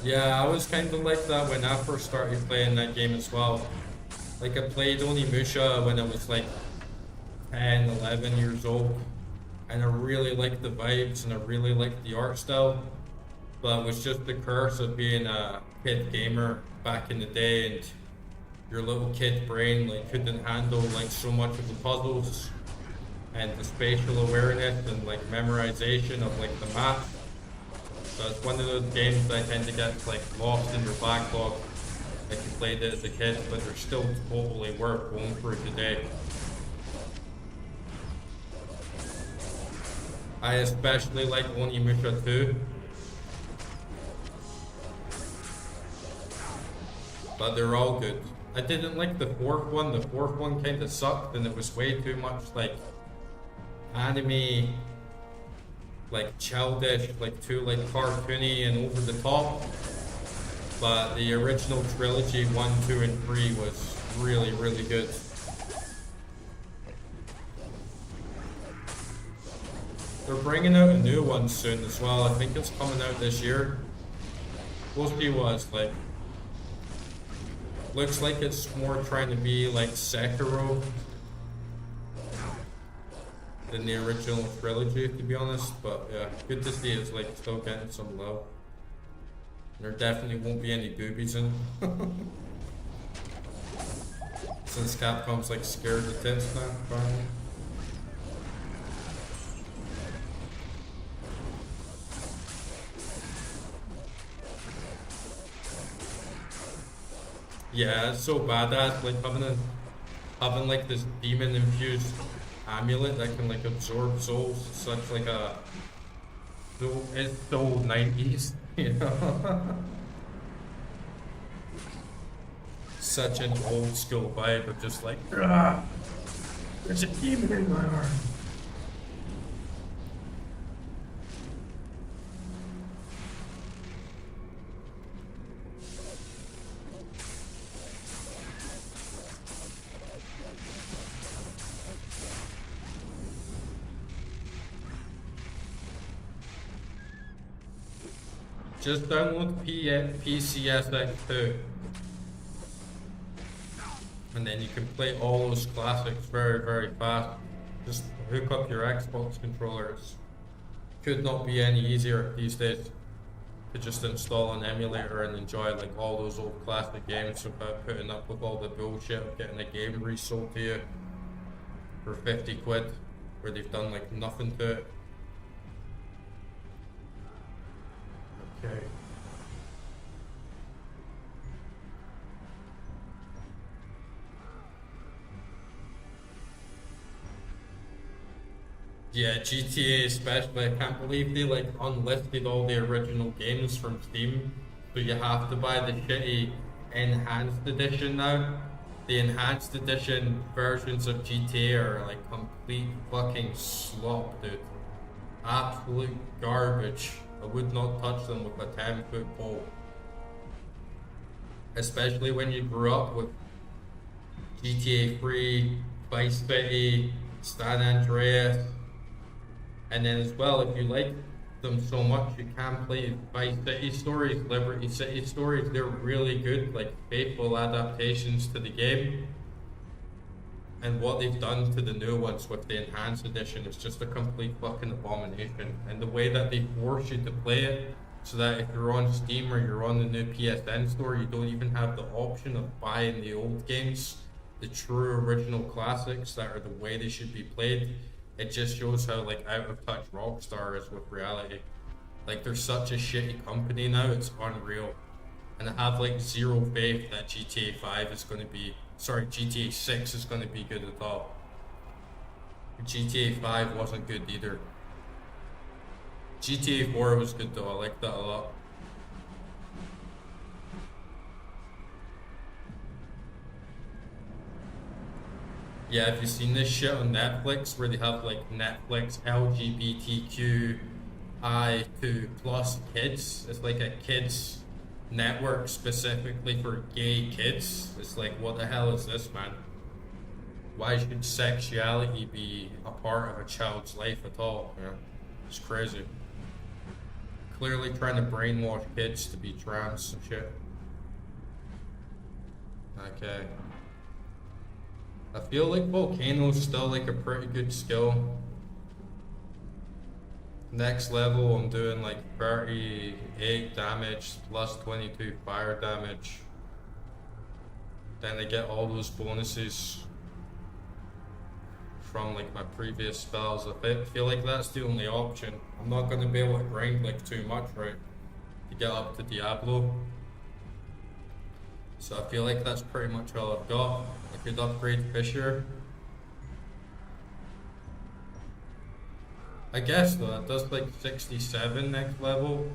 Yeah, I was kind of like that when I first started playing that game as well. Like I played Onimusha when I was like 10, 11 years old, and I really liked the vibes and I really liked the art style, but it was just the curse of being a kid gamer back in the day, and your little kid brain like couldn't handle like so much of the puzzles and the spatial awareness and like memorization of like the map. So it's one of those games that I tend to get like lost in your backlog. Like you played it as a kid, but they're still totally worth going through today. I especially like Onimusha 2. But they're all good. I didn't like the fourth one. The fourth one kind of sucked and it was way too much like anime, like childish, like too like cartoony and over the top. But the original trilogy 1, 2, and 3 was really, really good. They're bringing out a new one soon as well. I think it's coming out this year. We'll see what it's like. Looks like it's more trying to be like Sekiro than the original trilogy, to be honest. But yeah, good to see it's like still getting some love. There definitely won't be any boobies in since Capcom's like scared of tits now, apparently. Yeah, it's so badass, like having like this demon infused amulet that can like absorb souls. Such like a it's so 90s, you know. Such an old school vibe of just like, "Ah, there's a demon in my arm." Just download PCSX2 and then you can play all those classics very, very fast. Just hook up your Xbox controllers. Could not be any easier these days to just install an emulator and enjoy like all those old classic games without putting up with all the bullshit of getting a game resold to you for 50 quid where they've done like nothing to it. Okay. Yeah, GTA especially, I can't believe they like unlisted all the original games from Steam, so you have to buy the shitty enhanced edition now. The enhanced edition versions of GTA are like complete fucking slop, dude. Absolute garbage. I would not touch them with a 10-foot pole. Especially when you grew up with GTA 3, Vice City, San Andreas. And then as well, if you like them so much. You can play Vice City stories, Liberty City stories. They're really good, like faithful adaptations to the game. And what they've done to the new ones with the enhanced edition is just a complete fucking abomination. And the way that they force you to play it, so that if you're on Steam or you're on the new PSN store, you don't even have the option of buying the old games, the true original classics that are the way they should be played. It just shows how like out of touch Rockstar is with reality. Like they're such a shitty company now, it's unreal. And I have like zero faith that GTA 5 is going to be, sorry, GTA 6 is going to be good at all. GTA 5 wasn't good either. GTA 4 was good though, I like that a lot. Yeah, have you seen this shit on Netflix where they have like Netflix LGBTQI2+ kids? It's like a kids network specifically for gay kids. It's like, what the hell is this, man? Why should sexuality be a part of a child's life at all? Yeah, it's crazy. Clearly trying to brainwash kids to be trans and shit. Okay. I feel like Volcano's still like a pretty good skill. Next level I'm doing like 38 damage plus 22 fire damage. Then I get all those bonuses from like my previous spells. I feel like that's the only option. I'm not going to be able to grind like too much, right, to get up to Diablo. So I feel like that's pretty much all I've got. I could upgrade Fisher. I guess though, that does like 67 next level.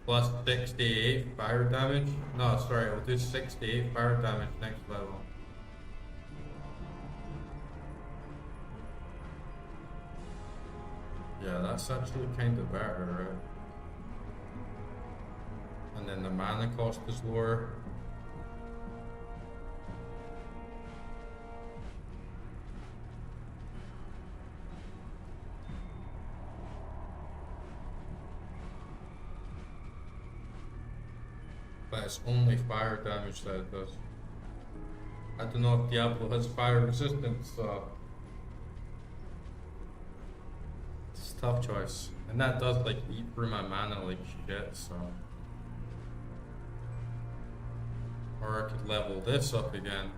Plus 68 fire damage. No, sorry, I'll do 68 fire damage next level. Yeah, that's actually kind of better, right? And then the mana cost is lower. But it's only fire damage that it does. I don't know if Diablo has fire resistance, so it's a tough choice. And that does like eat through my mana like shit, so. Or I could level this up again.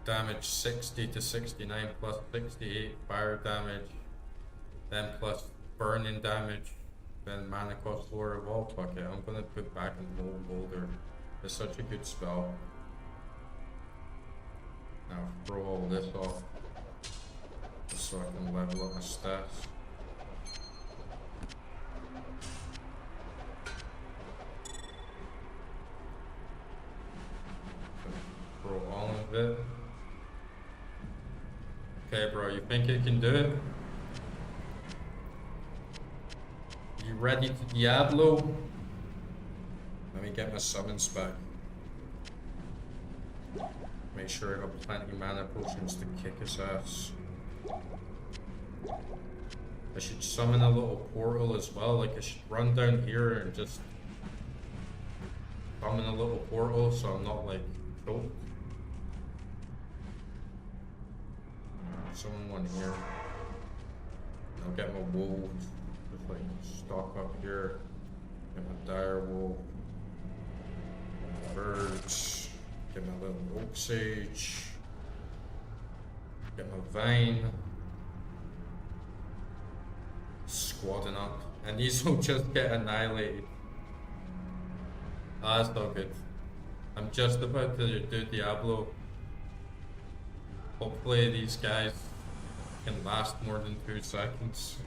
Damage 60 to 69 plus 68 fire damage. Then plus burning damage. Then mana cost lower evolve. Fuck it, I'm gonna put back in Mold Boulder. It's such a good spell. Now throw all this off. Just so I can level up my stats. Throw all of it. Okay bro, you think it can do it? You ready to Diablo? Let me get my summons back. Make sure I got plenty of mana potions to kick his ass. I should summon a little portal as well, like I should run down here and just summon a little portal so I'm not like choked. Summon one here. I'll get my wolves. Just like stock up here. Get my dire wolf. Birds. Get my little oak sage. Get my vine. Squadding up. And these will just get annihilated. Ah, that's not good. I'm just about to do Diablo. Hopefully these guys can last more than 2 seconds.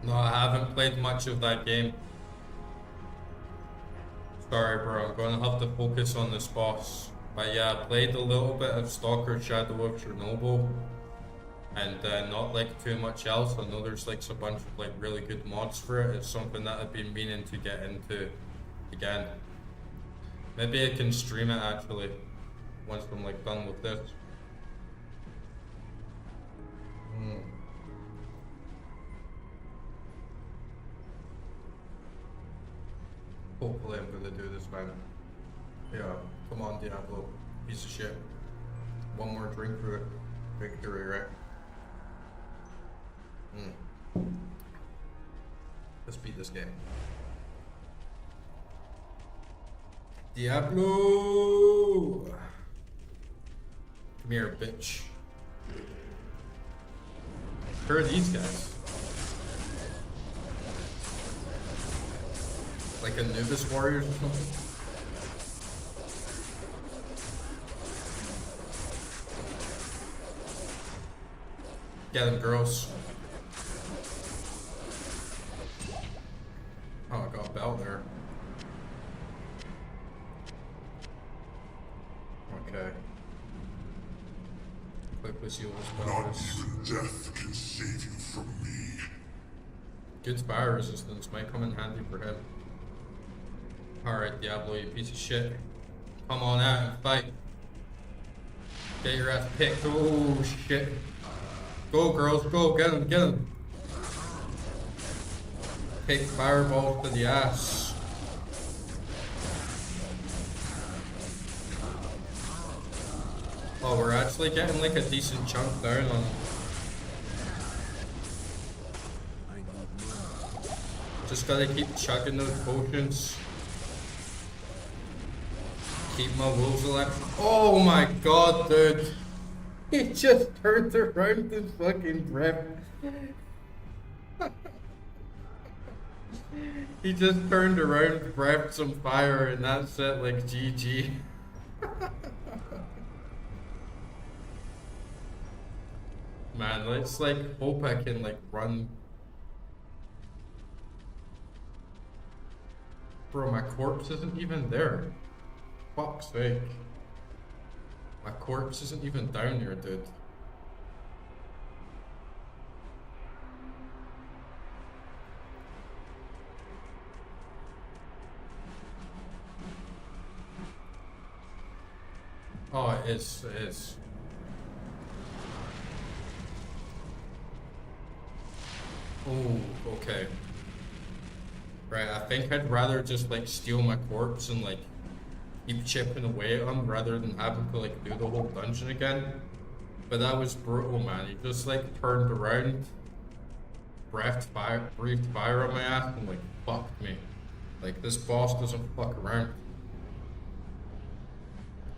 No, I haven't played much of that game. Sorry bro, I'm gonna have to focus on this boss. But yeah, I played a little bit of Stalker Shadow of Chernobyl. and not like too much else. I know there's like a bunch of like really good mods for it. It's something that I've been meaning to get into again. Maybe I can stream it actually once I'm like done with this. Hopefully I'm gonna do this, man. Yeah, come on, Diablo. Piece of shit. One more drink for victory, right? Let's beat this game. Diablo! Come here, bitch. Who are these guys? Like Anubis warriors or something? Get them, girls. Oh, I got a bell there. Okay. Quickly seal this bell. Not even death can save you from me. Good fire resistance might come in handy for him. Alright, Diablo, you piece of shit. Come on out and fight. Get your ass picked. Oh, shit. Go, girls, go. Get him, get him. Take fireballs to the ass. Oh, we're actually getting like a decent chunk down on him. Just gotta keep chugging those potions. Keep my wolves alive. Oh my god, dude. He just turned around his fucking breath. He just turned around, breathed some fire, and that's it, like GG. Man, let's like hope I can like run. Bro, my corpse isn't even there. Fuck's sake. My corpse isn't even down here, dude. Oh, it is, it is. Oh, okay. Right, I think I'd rather just like steal my corpse and like keep chipping away at him rather than having to like do the whole dungeon again. But that was brutal, man. He just like turned around, breathed fire on my ass and like fucked me. Like this boss doesn't fuck around.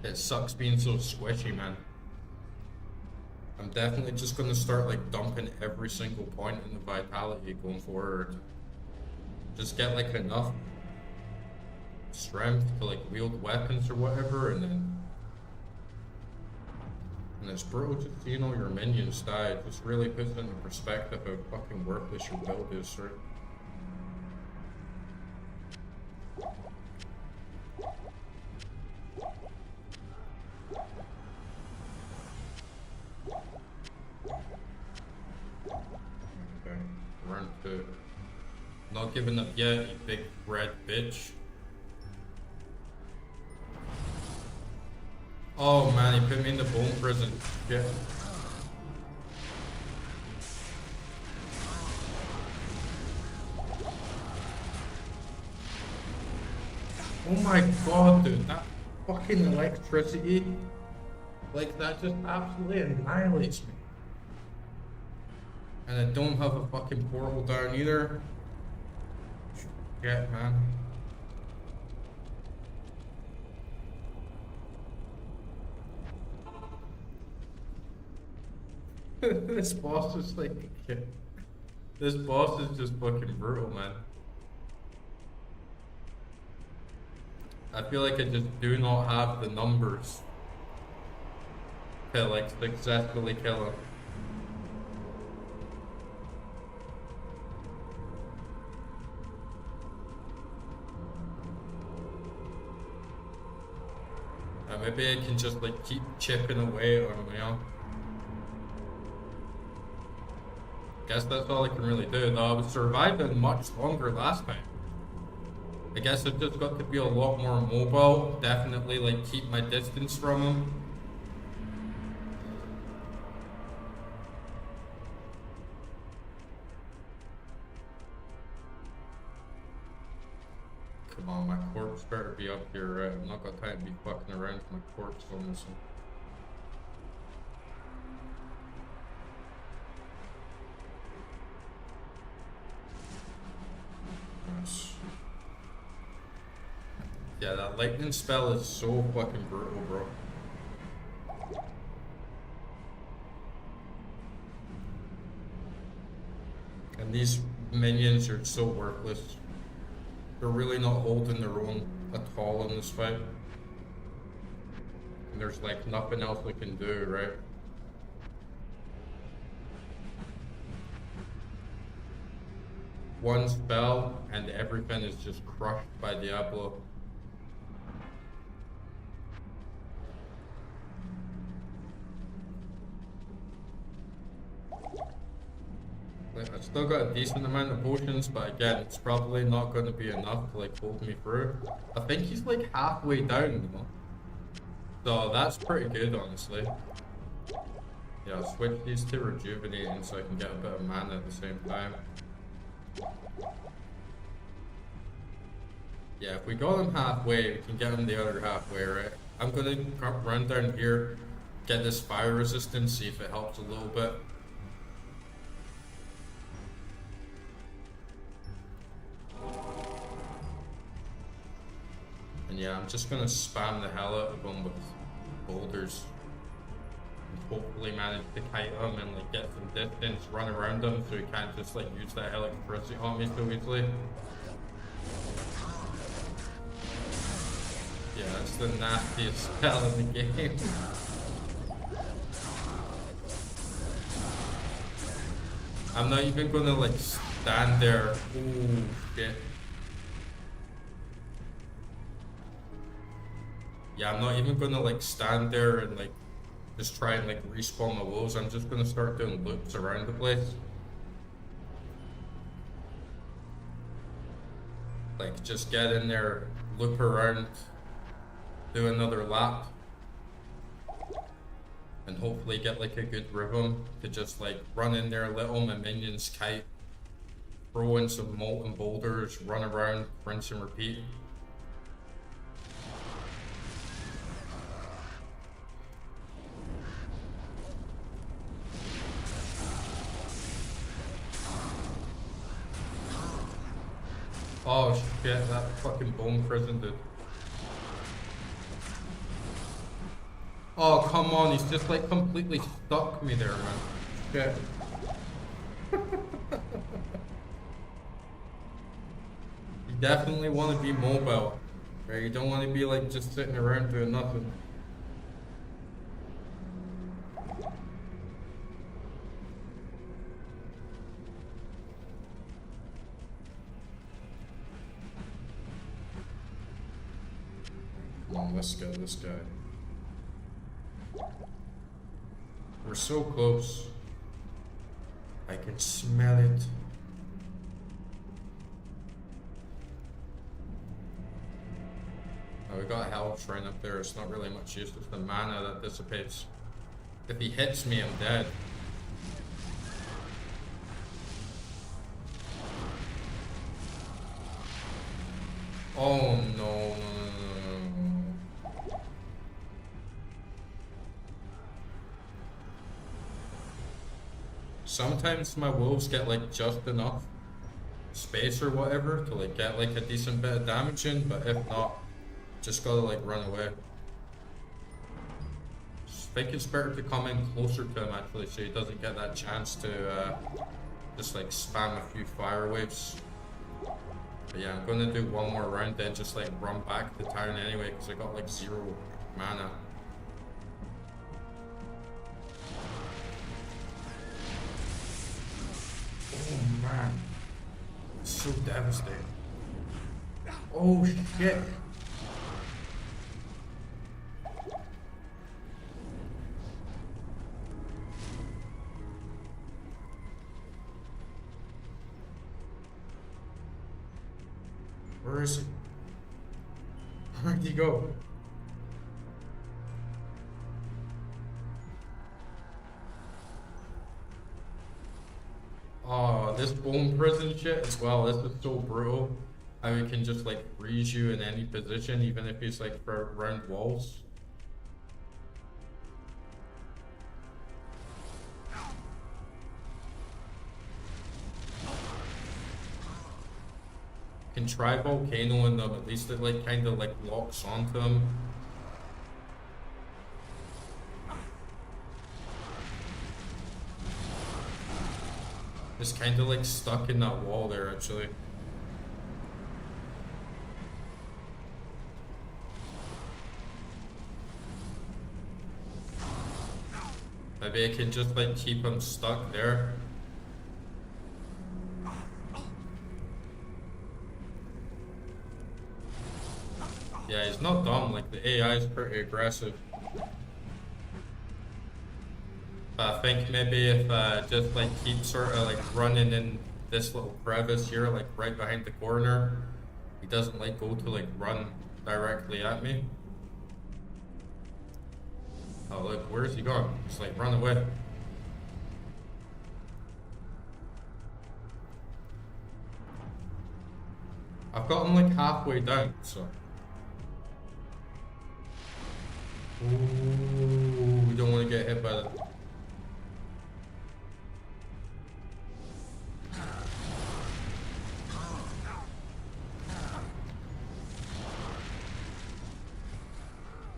It sucks being so squishy, man. I'm definitely just gonna start like dumping every single point in the vitality going forward. Just get like enough strength to like wield weapons or whatever, and it's brutal just seeing all your minions die. It just really puts into perspective how fucking worthless your build is, right? Okay, run to. Not giving up yet, you big red bitch. Oh man, he put me in the bone prison. Shit. Oh my god, dude, that fucking electricity. Like, that just absolutely annihilates me. And I don't have a fucking portal down either. Shit, man. This boss is like shit. This boss is just fucking brutal, man. I feel like I just do not have the numbers to like successfully kill him. Maybe I can just like keep chipping away on him, you know? Guess that's all I can really do. Though I was surviving much longer last time. I guess I've just got to be a lot more mobile. Definitely, like, keep my distance from him. Come on, my corpse better be up here, right? I've not got time to be fucking around with my corpse on this one. Nice. Yeah, that lightning spell is so fucking brutal, bro. And these minions are so worthless. They're really not holding their own at all in this fight. And there's like nothing else we can do, right? One spell and everything is just crushed by Diablo. Like, I've still got a decent amount of potions, but again, it's probably not going to be enough to like hold me through. I think he's like halfway down, you know? So that's pretty good, honestly. Yeah, I'll switch these to rejuvenating so I can get a bit of mana at the same time. Yeah, if we got him halfway, we can get him the other halfway, right? I'm gonna run down here, get this fire resistance, see if it helps a little bit. And yeah, I'm just gonna spam the hell out of him with boulders. And hopefully manage to kite him and like get some distance, run around him so he can't just like use that electricity on me so easily. Yeah, that's the nastiest spell in the game. I'm not even gonna like stand there. Ooh, shit. Yeah, I'm not even gonna like stand there and like just try and like respawn my wolves. I'm just gonna start doing loops around the place. Like just get in there, loop around, do another lap, and hopefully get like a good rhythm to just like run in there, let all my minions kite, throw in some molten boulders, run around, rinse and repeat. Oh shit, that fucking bone prison dude. Oh, come on, he's just like completely stuck me there, man. Shit. You definitely want to be mobile, right? You don't want to be like just sitting around doing nothing. Come on, let's go, this guy. We're so close. I can smell it. Oh, we got a Hell Shrine up there. It's not really much use. It's the mana that dissipates. If he hits me, I'm dead. Oh no. Sometimes my wolves get like just enough space or whatever to like get like a decent bit of damage in, but if not, just gotta like run away. I think it's better to come in closer to him actually so he doesn't get that chance to just like spam a few fire waves. But yeah, I'm gonna do one more round then just like run back to town anyway because I got like 0 mana. Oh man, it's so devastating. Oh shit. Where is he? Where'd he go? Oh, this bone prison shit as well. This is so brutal. How he can just like freeze you in any position, even if he's like around walls. Can try volcano in them, at least it like kind of like locks onto him. It's kind of like stuck in that wall there actually. Maybe I can just like keep him stuck there. Yeah, he's not dumb, like the AI is pretty aggressive. But I think maybe if I just like keep sort of like running in this little crevice here, like right behind the corner, he doesn't like go to like run directly at me. Oh look, where's he gone? Just like run away. I've got him like halfway down, so. Ooh, we don't want to get hit by that.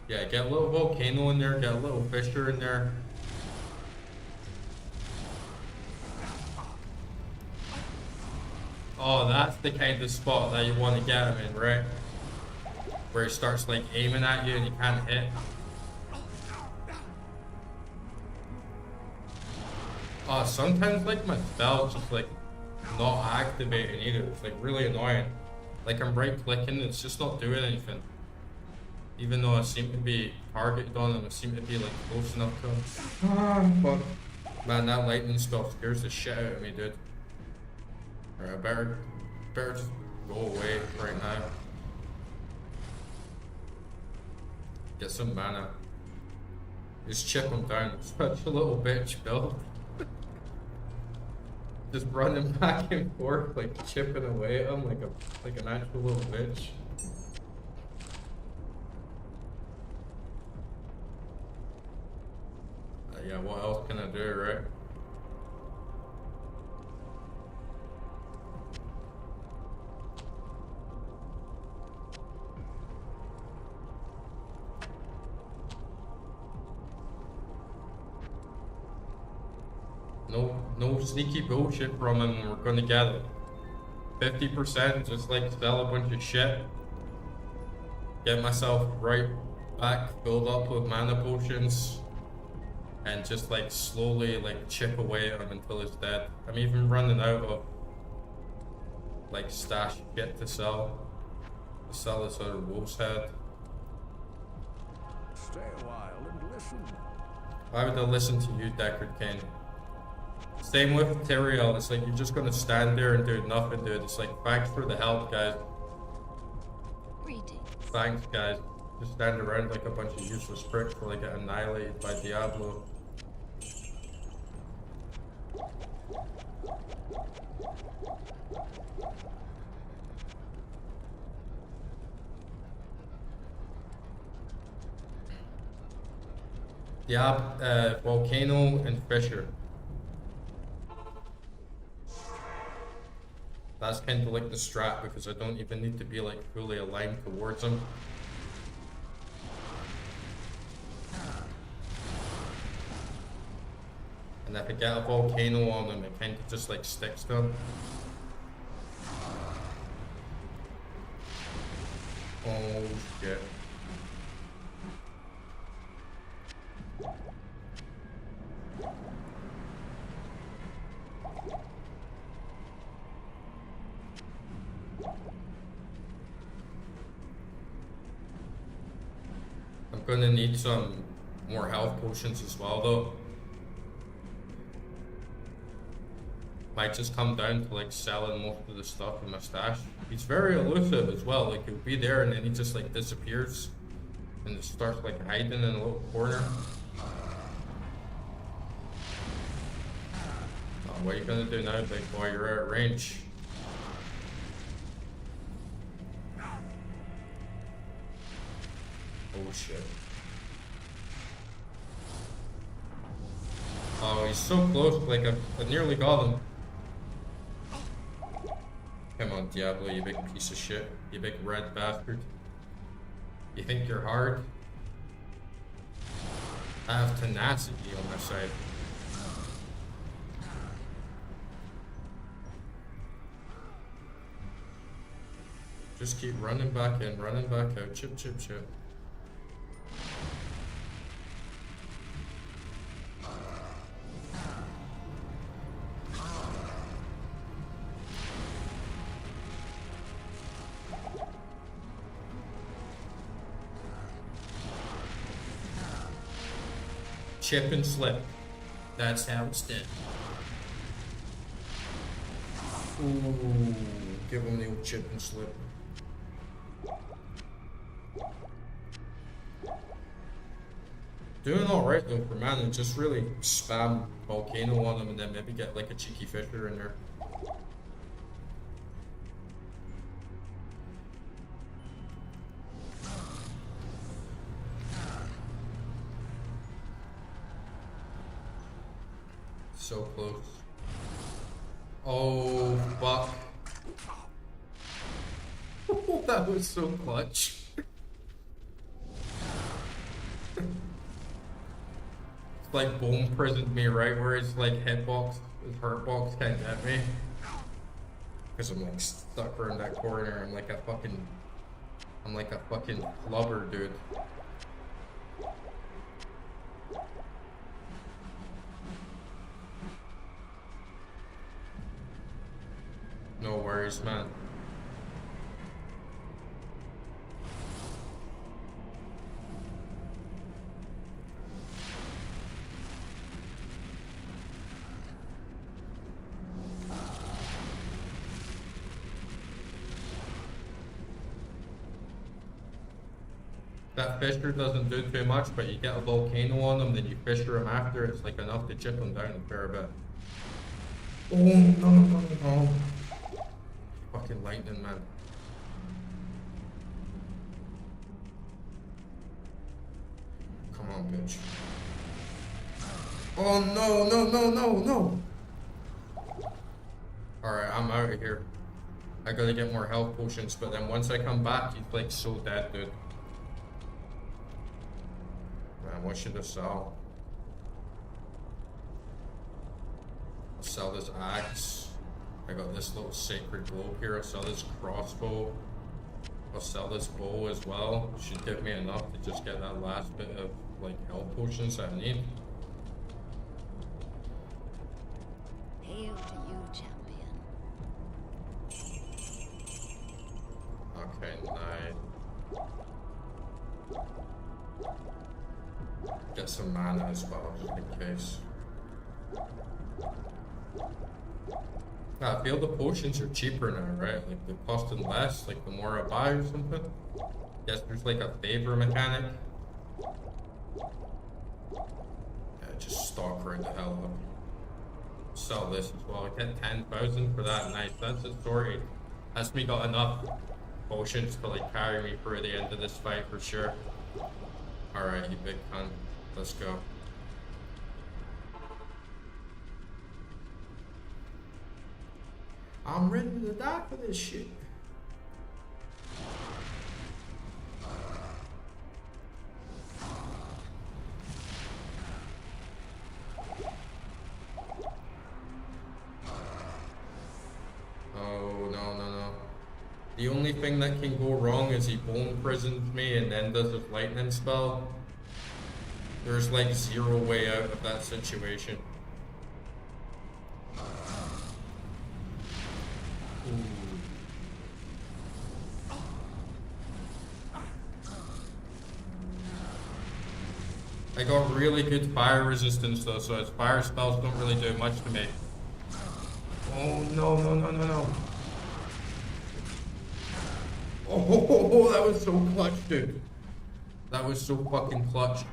Yeah, get a little volcano in there, get a little fissure in there. Oh, that's the kind of spot that you want to get him in, right? Where he starts like aiming at you and you can't hit. Oh, sometimes like my spell's just like not activating either. It's like really annoying. Like I'm right clicking, it's just not doing anything. Even though I seem to be targeted on him, I seem to be like close enough to him. Ah, fuck. Man, that lightning spell scares the shit out of me, dude. Alright, I better just go away right now. Get some mana. Just chip him down. Such a little bitch build. Just running back and forth, like chipping away at him like an actual little bitch. Yeah, what else can I do, right? No sneaky bullshit from him. We're gonna get it. 50%, just like sell a bunch of shit. Get myself right back, build up with mana potions. And just like slowly like chip away at him until he's dead. I'm even running out of like stash shit to sell. To sell this other wolf's head. Stay a while and listen. Why would I listen to you, Deckard Kane? Same with Tyrael, it's like you're just gonna stand there and do nothing, dude. It's like, thanks for the help, guys. Greetings. Thanks, guys. Just stand around like a bunch of useless pricks till I get annihilated by Diablo. Yeah, volcano and fissure. That's kind of like the strat because I don't even need to be like fully aligned towards him. And if I get a volcano on him, it kind of just like sticks to him. Oh shit. I'm gonna need some more health potions as well though. Might just come down to like selling most of the stuff in my stash. He's very elusive as well. Like he'll be there and then he just like disappears and just starts like hiding in a little corner. Oh, what are you gonna do now, big boy? You're out of range. Oh shit. Oh, he's so close. Like I nearly got him. Come on, Diablo, you big piece of shit. You big red bastard. You think you're hard? I have tenacity on my side. Just keep running back in, running back out. Chip, chip, chip. Chip and slip. That's how it's done. Ooh, give him the old chip and slip. Doing alright though for mana, just really spam volcano on him and then maybe get like a cheeky fisher in there. So close. Oh, fuck. That was so clutch. It's like bone prisoned me right where it's like hitbox, his hurtbox can't get me. Because I'm like stuck around that corner. I'm like a fucking flubber, dude. No worries, man. That fisher doesn't do too much, but you get a volcano on them, then you fisher him after, it's like enough to chip him down a fair bit. Oh, no, no, no, no. Fucking lightning, man. Come on, bitch. Oh, no, no, no, no, no. Alright, I'm out of here. I gotta get more health potions, but then once I come back, he's like so dead, dude. Man, what should I sell? I'll sell this axe. I got this little sacred globe here. I'll sell this crossbow. I'll sell this bow as well. Should give me enough to just get that last bit of like health potions I need. Hail to you, champion. Okay, nice. Get some mana as well, just in case. I feel the potions are cheaper now, right? Like they're costing less, like the more I buy or something. Guess there's like a favor mechanic. Yeah, just stock right the hell up. Sell this as well. I get 10,000 for that. Nice, that's a story. That's me got enough potions to like carry me through the end of this fight for sure. Alright, you big cunt. Let's go. I'm ready to die for this shit. Oh, no, no, no. The only thing that can go wrong is he bone prisons me and then does his lightning spell. There's like zero way out of that situation. I got really good fire resistance though, so his fire spells don't really do much to me. Oh no, no, no, no, no. Oh, that was so clutch, dude. That was so fucking clutch.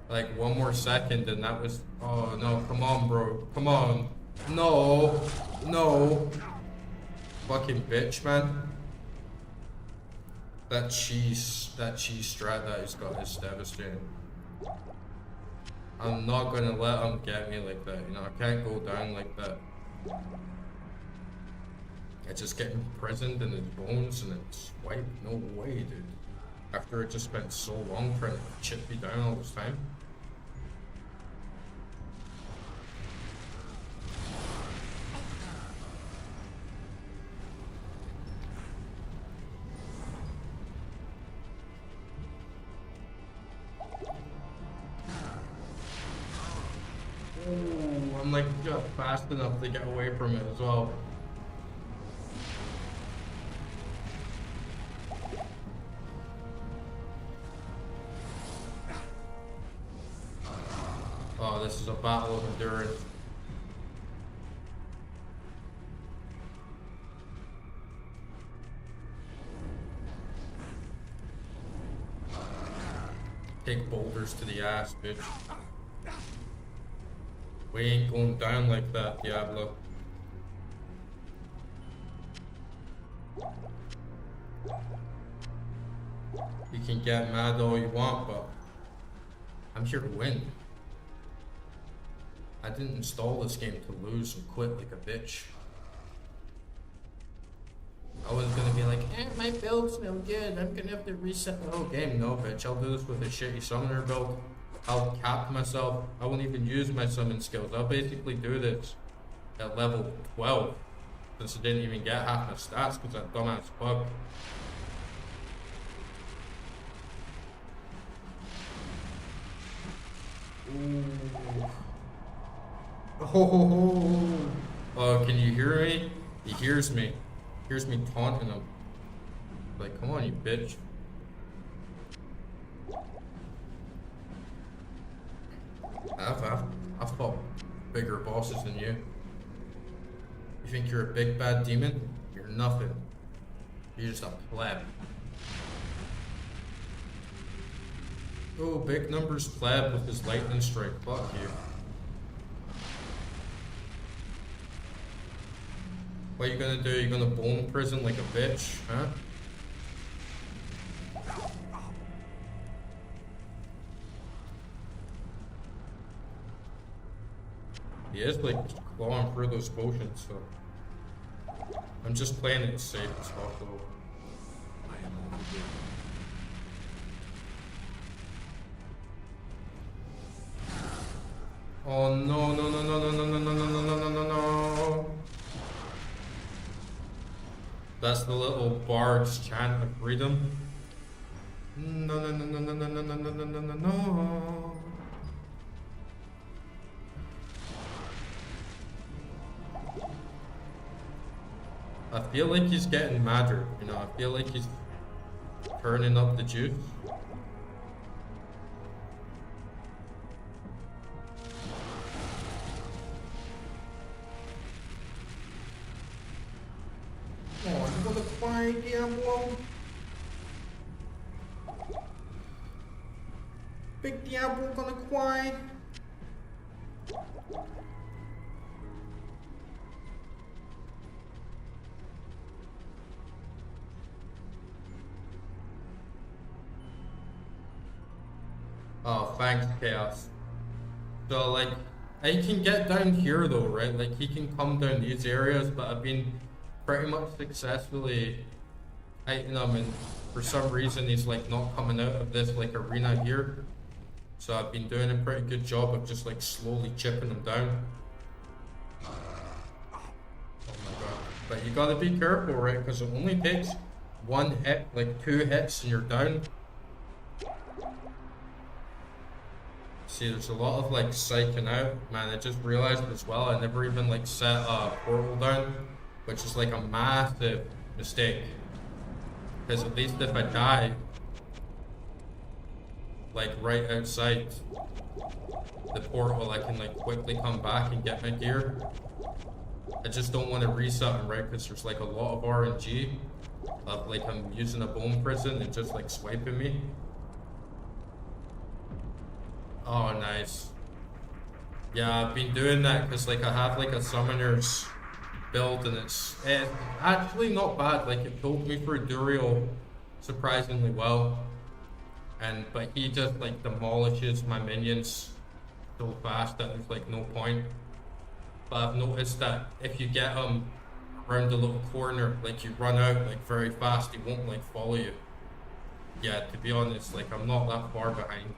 Like, one more second and that was... Oh no, come on, bro. Come on. No. No. Fucking bitch, man. That cheese strat that he's got is devastating. I'm not gonna let him get me like that, you know, I can't go down like that. I just get imprisoned in his bones and it's swipe. No way, dude. After it just spent so long trying to chip me down all this time. Oh, I'm like just fast enough to get away from it as well. Oh, this is a battle of endurance. Take boulders to the ass, bitch. We ain't going down like that, Diablo. You can get mad all you want, but I'm here to win. I didn't install this game to lose and quit like a bitch. I was gonna be like, my build's no good, I'm gonna have to reset the whole game. No, bitch, I'll do this with a shitty summoner build. I'll cap myself. I won't even use my summon skills. I'll basically do this at level 12. Since I didn't even get half my stats because that dumbass bug. Ooh. Oh, can you hear me? He hears me. He hears me taunting him. Like, come on, you bitch. I've fought bigger bosses than you. You think you're a big bad demon? You're nothing. You're just a pleb. Oh, big numbers pleb with his lightning strike. Fuck you. What are you gonna do? You gonna bone prison like a bitch, huh? He is like clawing through those potions, so I'm just playing it safe as possible. Oh no no no no no no no no no no no no no! That's the little bard's chant of freedom. No no no no no no no no no no no no. I feel like he's getting madder, you know, I feel like he's turning up the juice. Oh, you gonna cry, Diablo? Big Diablo gonna cry? Oh, thanks, Chaos. So, like, I can get down here though, right? Like, he can come down these areas, but I've been pretty much successfully fighting him, and for some reason he's like not coming out of this like arena here. So I've been doing a pretty good job of just like slowly chipping him down. Oh my god. But you gotta be careful, right? Because it only takes one hit, like 2 hits and you're down. See, there's a lot of like psyching out. Man, I just realized as well, I never even like set a portal down, which is like a massive mistake. Because at least if I die, like right outside, the portal, I can like quickly come back and get my gear. I just don't want to reset them, right? Because there's like a lot of RNG of like I'm using a bone prison and just like swiping me. Oh, nice. Yeah, I've been doing that because like I have like a summoner's build and it's actually not bad. Like it pulled me through Duriel surprisingly well. But he just like demolishes my minions so fast that there's like no point. But I've noticed that if you get him around the little corner, like you run out like very fast, he won't like follow you. Yeah, to be honest, like I'm not that far behind.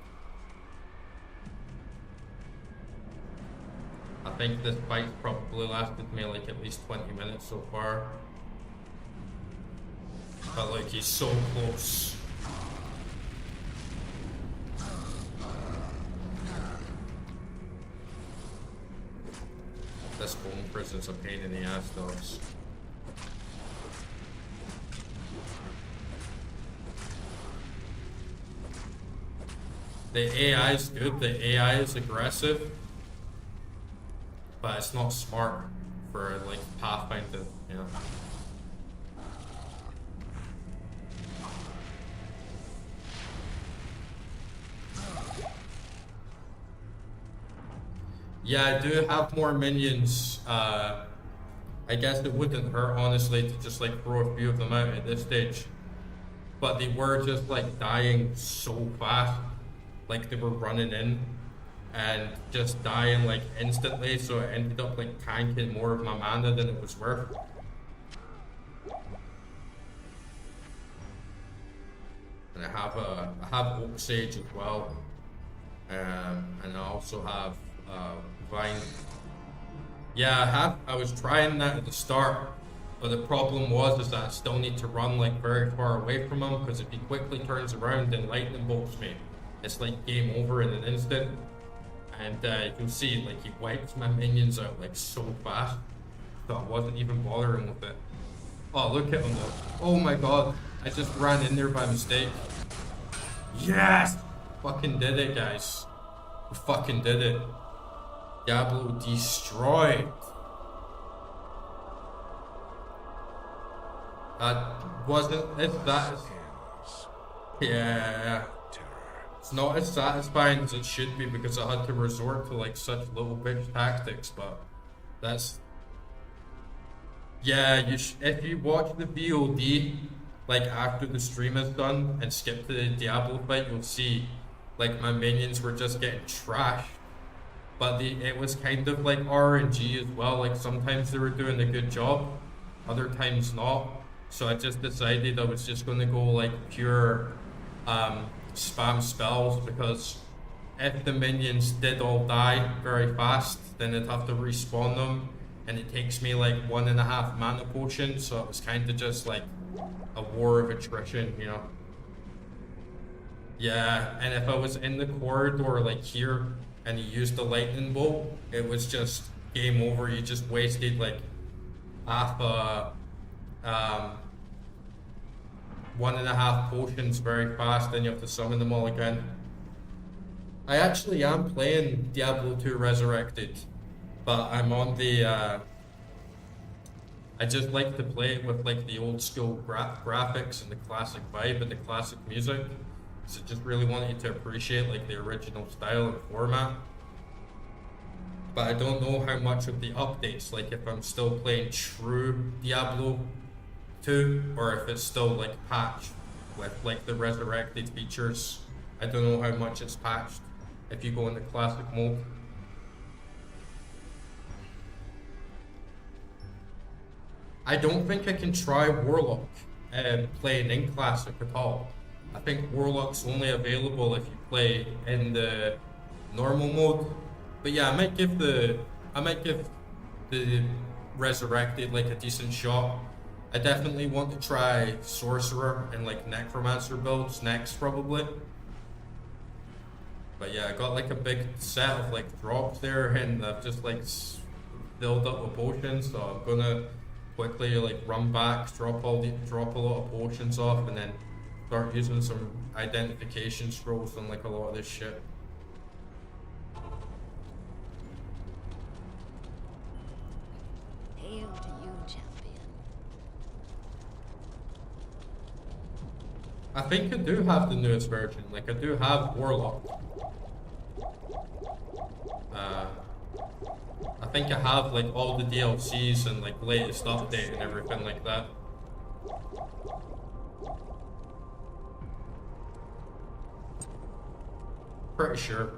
I think this fight probably lasted me like at least 20 minutes so far. But like he's so close. This bone prison's a pain in the ass, dogs. The AI is good, the AI is aggressive, but it's not smart for like Pathfinder, you know. Yeah, I do have more minions. I guess it wouldn't hurt, honestly, to just like throw a few of them out at this stage. But they were just like dying so fast. Like they were running in and just dying like instantly. So it ended up like tanking more of my mana than it was worth. And I have Oak Sage as well. And I also have Vine. Yeah, I was trying that at the start, but the problem was that I still need to run like very far away from him, because if he quickly turns around and lightning bolts me, it's like game over in an instant. And you can see like he wipes my minions out like so fast, so I wasn't even bothering with it. Oh, look at him though. Oh my god, I just ran in there by mistake. Yes! Fucking did it, guys. We fucking did it. Diablo destroyed. That wasn't it. That is, yeah. It's not as satisfying as it should be because I had to resort to like such little bitch tactics, but that's. Yeah, if you watch the VOD like after the stream is done and skip to the Diablo fight, you'll see like my minions were just getting trashed. But it was kind of like RNG as well. Like sometimes they were doing a good job, other times not. So I just decided I was just going to go like pure spam spells, because if the minions did all die very fast, then I'd have to respawn them, and it takes me like 1.5 mana potions. So it was kind of just like a war of attrition, you know. Yeah, and if I was in the corridor like here and he used the lightning bolt, it was just game over. You just wasted like half 1.5 potions very fast, then you have to summon them all again. I actually am playing Diablo 2 Resurrected, but I'm on the I just like to play it with like the old school graphics and the classic vibe and the classic music. So just really wanted you to appreciate like the original style and format. But I don't know how much of the updates, like if I'm still playing true Diablo 2 or if it's still like patched with like the resurrected features. I don't know how much it's patched if you go into classic mode. I don't think I can try Warlock playing in classic at all. I think Warlock's only available if you play in the normal mode. But yeah, I might give the Resurrected like a decent shot. I definitely want to try Sorcerer and like Necromancer builds next probably. But yeah, I got like a big set of like drops there, and I've just like filled up with potions, so I'm gonna quickly like run back, drop a lot of potions off, and then start using some identification scrolls and like a lot of this shit. I think I do have the newest version. Like, I do have Warlock. I think I have like all the DLCs and like latest update and everything like that. Pretty sure.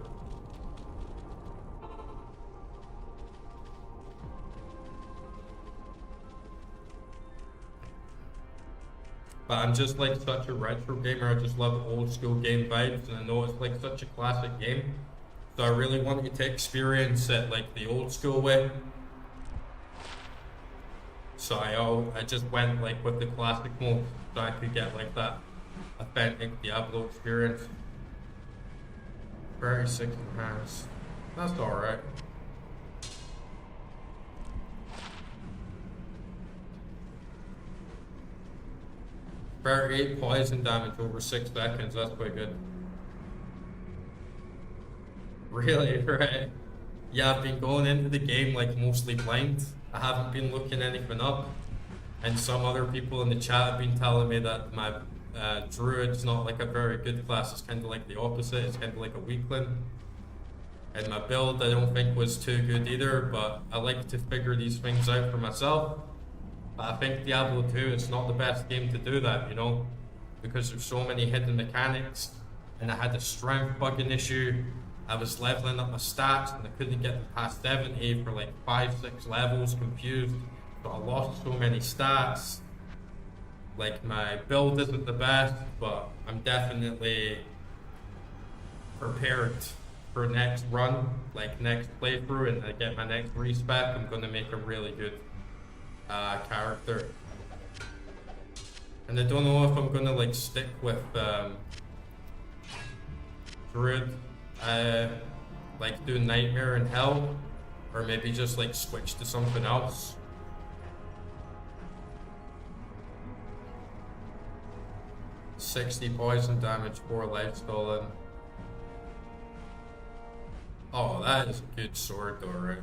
But I'm just like such a retro gamer. I just love old school game vibes, and I know it's like such a classic game. So I really want you to experience it like the old school way. So I just went like with the classic mode so I could get like that authentic Diablo experience. Very sick in hands. That's alright. For 8 poison damage over 6 seconds, that's quite good. Really, right? Yeah, I've been going into the game like mostly blind. I haven't been looking anything up. And some other people in the chat have been telling me that my druid's not like a very good class. It's kind of like the opposite. It's kind of like a weakling. And my build I don't think was too good either, but I like to figure these things out for myself. But I think Diablo 2 is not the best game to do that, you know? Because there's so many hidden mechanics. And I had a strength bugging issue. I was leveling up my stats and I couldn't get them past 70 for like 5-6 levels, confused. So I lost so many stats. Like my build isn't the best, but I'm definitely prepared for next run, like next playthrough, and I get my next respec. I'm gonna make a really good character. And I don't know if I'm gonna like stick with druid. Like do nightmare and hell, or maybe just like switch to something else. 60 poison damage, 4 life stolen. Oh, that is a good sword though, right?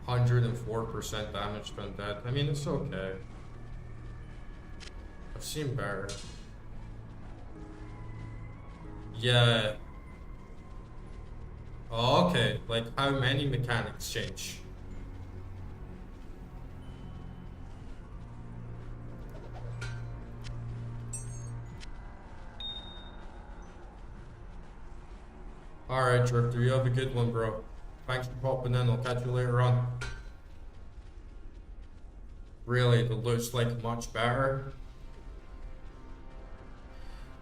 104% damage to undead. I mean, it's okay. I've seen better. Yeah. Oh, okay. Like, how many mechanics change? Alright, Drifter, you have a good one, bro. Thanks for popping in. I'll catch you later on. Really, the loot's like much better.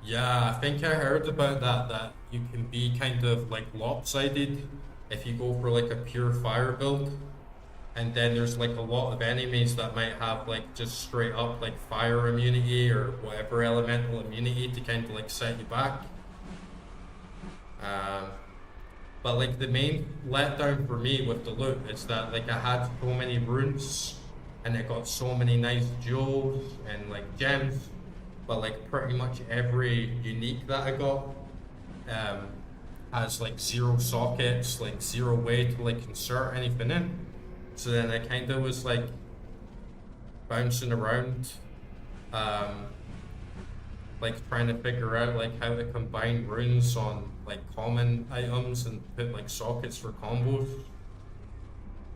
Yeah, I think I heard about that you can be kind of like lopsided if you go for like a pure fire build. And then there's like a lot of enemies that might have like just straight up like fire immunity or whatever elemental immunity to kind of like set you back. But like the main letdown for me with the loot is that like I had so many runes and I got so many nice jewels and like gems, but like pretty much every unique that I got has like 0 sockets, like 0 way to like insert anything in. So then I kind of was like bouncing around, like trying to figure out like how to combine runes on like common items and put like sockets for combos.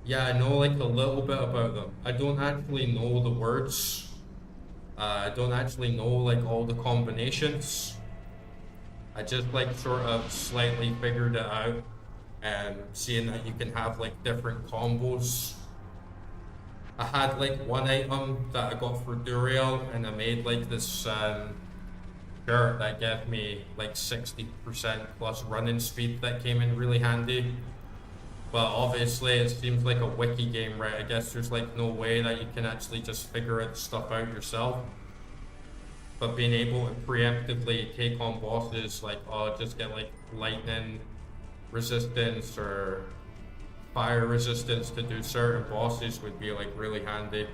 Yeah, I know like a little bit about them. I don't actually know the words. I don't actually know like all the combinations. I just like sort of slightly figured it out and seeing that you can have like different combos. I had like one item that I got for Duriel and I made like this shirt that gave me like 60% plus running speed that came in really handy. But obviously it seems like a wiki game, right? I guess there's like no way that you can actually just figure it stuff out yourself. But being able to preemptively take on bosses like, oh, just get like lightning resistance or fire resistance to do certain bosses would be like really handy.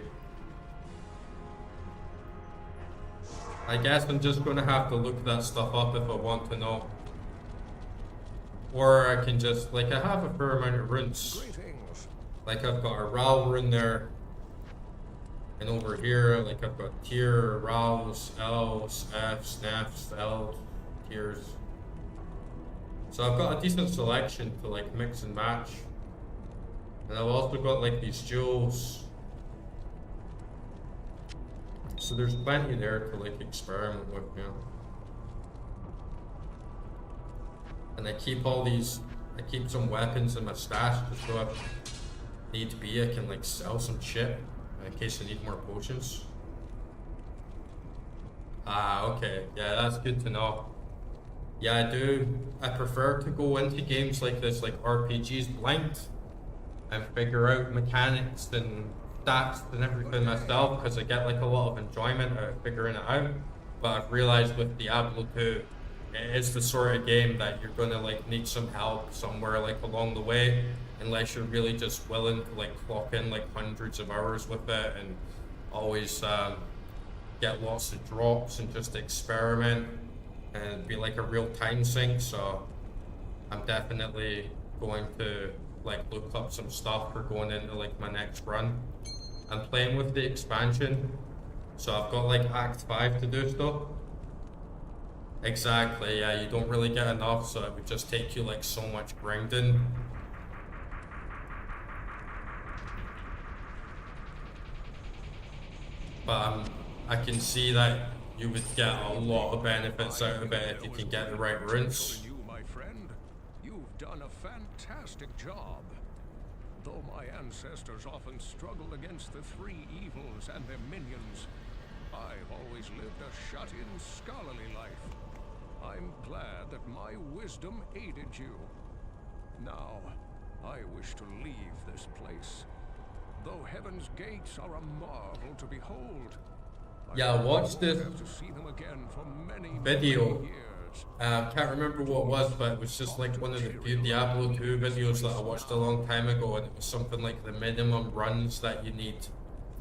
I guess I'm just gonna have to look that stuff up if I want to know. Or I can just, like, I have a fair amount of runes. Like I've got a Ral rune there. And over here, like I've got tier, rouse, L's, F's, F's, L's, tiers. So I've got a decent selection to like mix and match. And I've also got like these jewels. So there's plenty there to like experiment with, you know. And I keep some weapons in my stash just so if need be I can like sell some shit in case I need more potions. Ah, okay. Yeah, that's good to know. Yeah, I prefer to go into games like this, like RPGs, blind and figure out mechanics and stats and everything myself because I get like a lot of enjoyment out of figuring it out. But I've realized with Diablo 2, it is the sort of game that you're gonna like need some help somewhere like along the way, unless you're really just willing to like clock in like hundreds of hours with it and always get lots of drops and just experiment and be like a real time sink. So I'm definitely going to like look up some stuff for going into like my next run. I'm playing with the expansion, so I've got like Act 5 to do still. Exactly, yeah, you don't really get enough, so it would just take you like so much grinding. But I can see that you would get a lot of benefits out of it if you can get the right runes. You, my friend, you've done a fantastic job. Though my ancestors often struggled against the three evils and their minions, I've always lived a shut-in, scholarly life. I'm glad that my wisdom aided you. Now, I wish to leave this place. Though heaven's gates are a marvel to behold, Yeah, watch this to see them again for many, video. many years. Can't remember what it was, but it was just like one of the few Diablo 2 videos that I watched a long time ago, and it was something like the minimum runs that you need to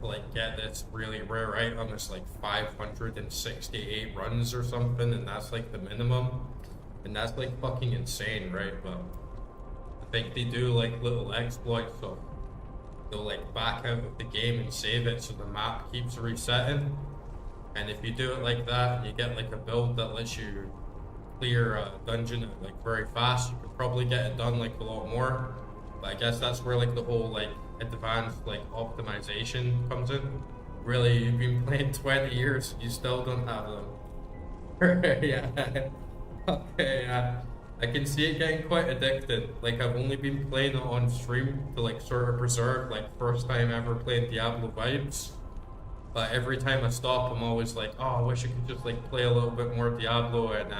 like get this really rare item is like 568 runs or something, and that's like the minimum, and that's like fucking insane, right? But I think they do like little exploits, so they'll like back out of the game and save it so the map keeps resetting. And if you do it like that and you get like a build that lets you clear a dungeon like very fast, you could probably get it done like a lot more. But I guess that's where like the whole like advanced like optimization comes in. Really, you've been playing 20 years, you still don't have them. Yeah. Okay, yeah. I can see it getting quite addicted. Like I've only been playing it on stream to like sort of preserve like first time ever playing Diablo vibes. But every time I stop, I'm always like, oh, I wish I could just like play a little bit more Diablo and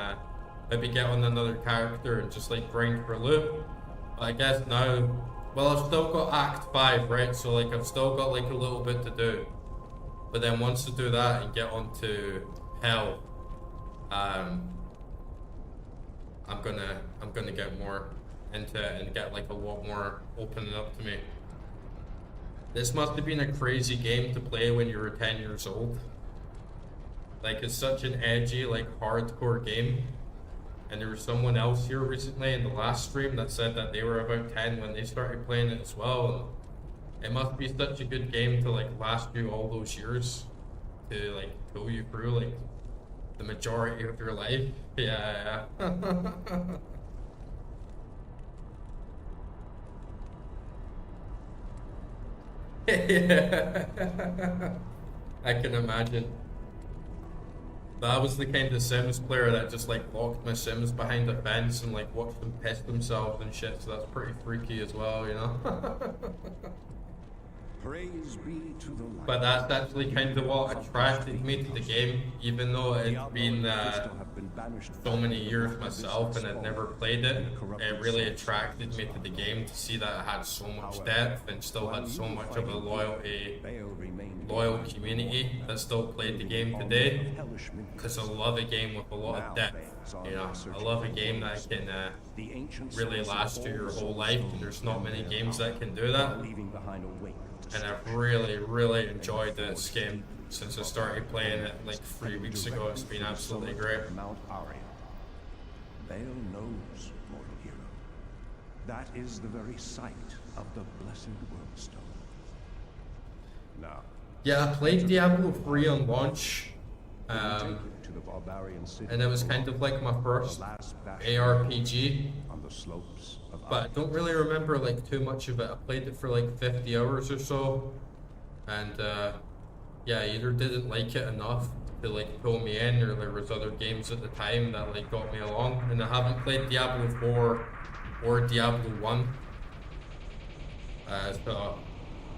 maybe get on another character and just like grind for loot. But I guess now, well, I've still got Act 5, right? So like I've still got like a little bit to do. But then once I do that and get onto Hell, I'm gonna get more into it and get like a lot more opening up to me. This must have been a crazy game to play when you were 10 years old. Like it's such an edgy, like hardcore game. And there was someone else here recently in the last stream that said that they were about 10 when they started playing it as well. And it must be such a good game to like last you all those years to like go you through like the majority of your life. Yeah. Yeah. I can imagine. That was the kind of Sims player that just like locked my Sims behind a fence and like watched them piss themselves and shit, so that's pretty freaky as well, you know? Praise be to the light. But that's actually kind of what attracted me to the game, even though it's been so many years myself and I'd never played it. It really attracted me to the game to see that it had so much depth and still had so much of a loyal community that still played the game today. Because I love a game with a lot of depth, you know. I love a game that can really last you your whole life, and there's not many games that can do that. And I've really, really enjoyed this game since I started playing it like 3 weeks ago. It's been absolutely great. Mount Aria. Vale knows, mortal hero. That is the very site of the blessed Worldstone. Now, Yeah, I played Diablo 3 on launch, To the barbarian city. and it was kind of like my first Last bastion ARPG, on the slopes of but I don't really remember like too much of it. I played it for like 50 hours or so, and yeah, I either didn't like it enough to like pull me in, or there was other games at the time that like got me along, and I haven't played Diablo 4 or Diablo 1. So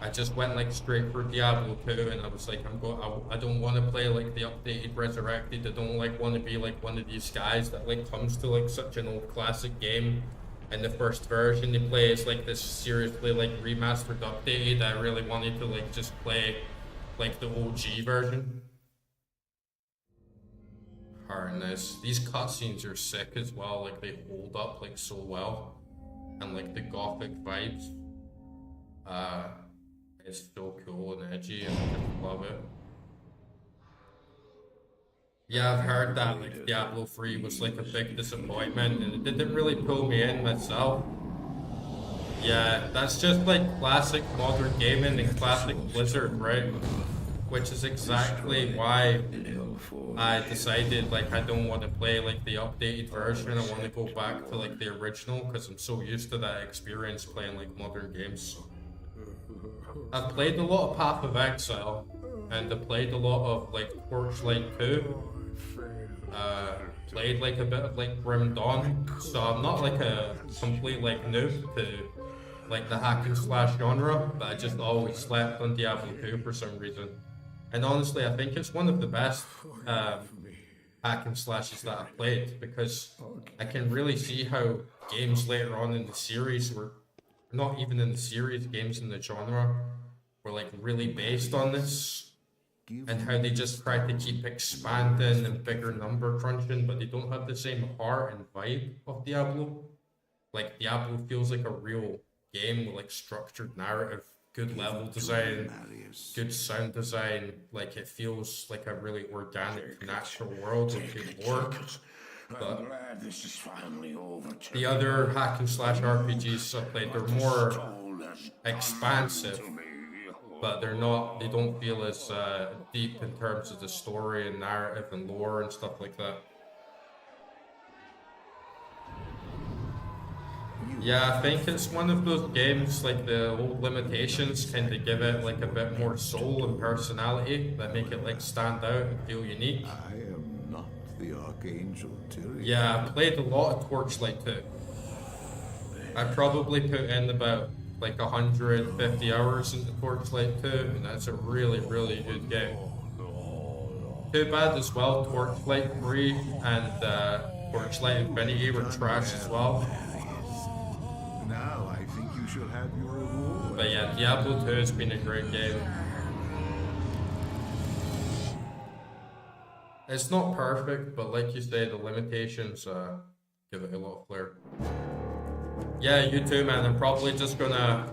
I just went like straight for Diablo 2, and I was like, I don't want to play like the updated Resurrected. I don't like want to be like one of these guys that like comes to like such an old classic game, and the first version they play is like this seriously like remastered updated. I really wanted to like just play like the OG version. Harness. These cutscenes are sick as well. Like they hold up like so well, and like the gothic vibes. It's so cool and edgy, and I just love it. Yeah, I've heard that like Diablo 3 was like a big disappointment, and it didn't really pull me in myself. Yeah, that's just like classic modern gaming and classic Blizzard, right? Which is exactly why I decided like I don't want to play like the updated version. I want to go back to like the original, because I'm so used to that experience playing like modern games. I've played a lot of Path of Exile, and I played a lot of like Torchlight 2. Played like a bit of like Grim Dawn, so I'm not like a complete like noob to like the hack and slash genre, but I just always slept on Diablo 2 for some reason. And honestly, I think it's one of the best hack and slashes that I've played, because I can really see how games later on in the series were, not even in the series, games in the genre were like really based on this, and how they just tried to keep expanding and bigger number crunching, but they don't have the same heart and vibe of Diablo. Like Diablo feels like a real game with like structured narrative, good level design, good sound design. Like it feels like a really organic, natural world with good lore. But glad this is finally over. the other hack and slash RPGs I played, they're more expansive, but they don't feel as deep in terms of the story and narrative and lore and stuff like that. Yeah, I think it's one of those games, like the old limitations kind of give it like a bit more soul and personality that make it like stand out and feel unique. I am not the Archangel Tyrion. Yeah, I played a lot of Torchlight 2. I probably put in about like 150 hours into Torchlight 2, and that's a really, really good game. Too bad as well, Torchlight 3 and Torchlight Infinity were trash as well. Now I think you shall have your reward. But yeah, Diablo 2 has been a great game. It's not perfect, but like you say, the limitations give it a lot of flair. Yeah, you too, man. I'm probably just gonna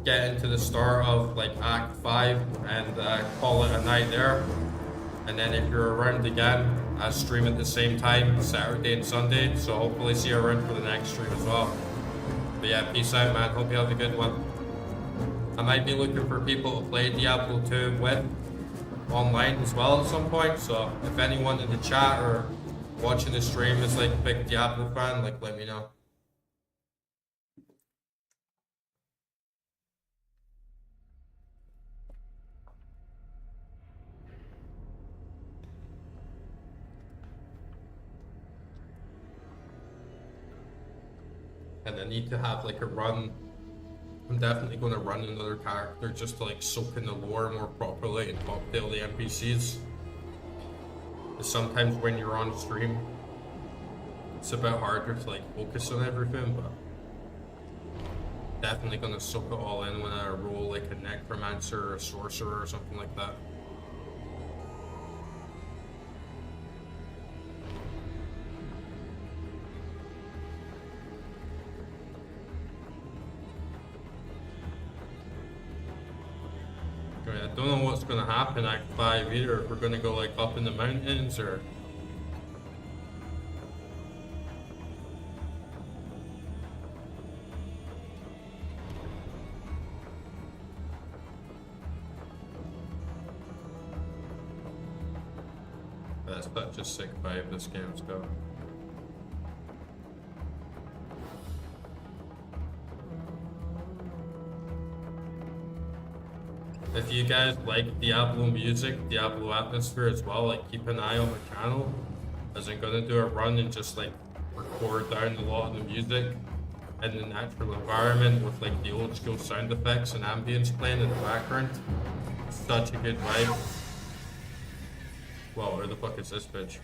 get into the start of like Act 5 and call it a night there. And then if you're around again, I stream at the same time, Saturday and Sunday. So hopefully see you around for the next stream as well. But yeah, peace out, man. Hope you have a good one. I might be looking for people to play Diablo 2 with online as well at some point. So if anyone in the chat or watching the stream is like a big Diablo fan, like let me know. And I need to have like a run. I'm definitely going to run another character just to like soak in the lore more properly and cocktail the NPCs. Sometimes when you're on stream, it's a bit harder to like focus on everything, but definitely going to soak it all in when I roll like a necromancer or a sorcerer or something like that. I don't know what's going to happen Act 5 either, if we're going to go like up in the mountains or... That's such a sick vibe this game's got. If you guys like Diablo music, Diablo atmosphere as well, like keep an eye on the channel, as I'm gonna do a run and just like record down a lot of the music in the natural environment with like the old school sound effects and ambience playing in the background. Such a good vibe. Whoa, where the fuck is this bitch?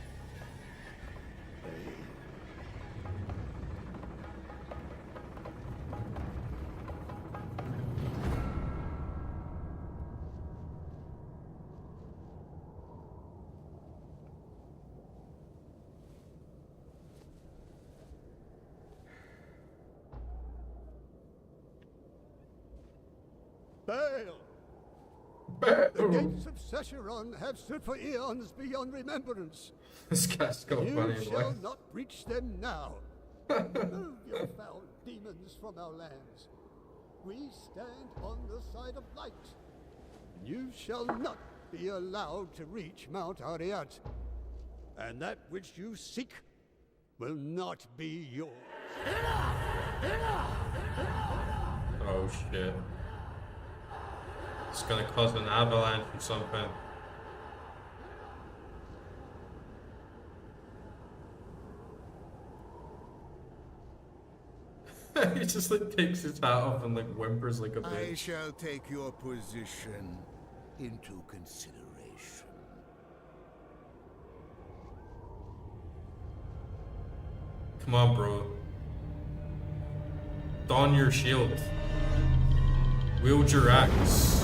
Bail! The gates of Secheron have stood for eons beyond remembrance. This guy's got You funny shall voice. not breach them now. Remove your foul demons from our lands. We stand on the side of light. You shall not be allowed to reach Mount Ariat. And that which you seek will not be yours. Oh shit. It's gonna cause an avalanche or something. He just like takes his hat off and like whimpers like a I bitch. shall take your position into consideration. Come on, bro. Don your shield. Wield your axe.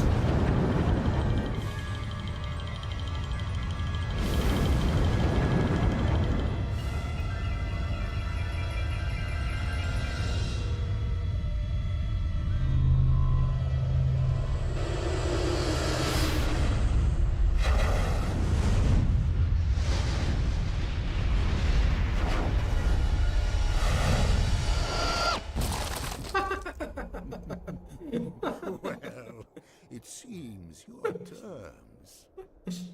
Well, it seems your terms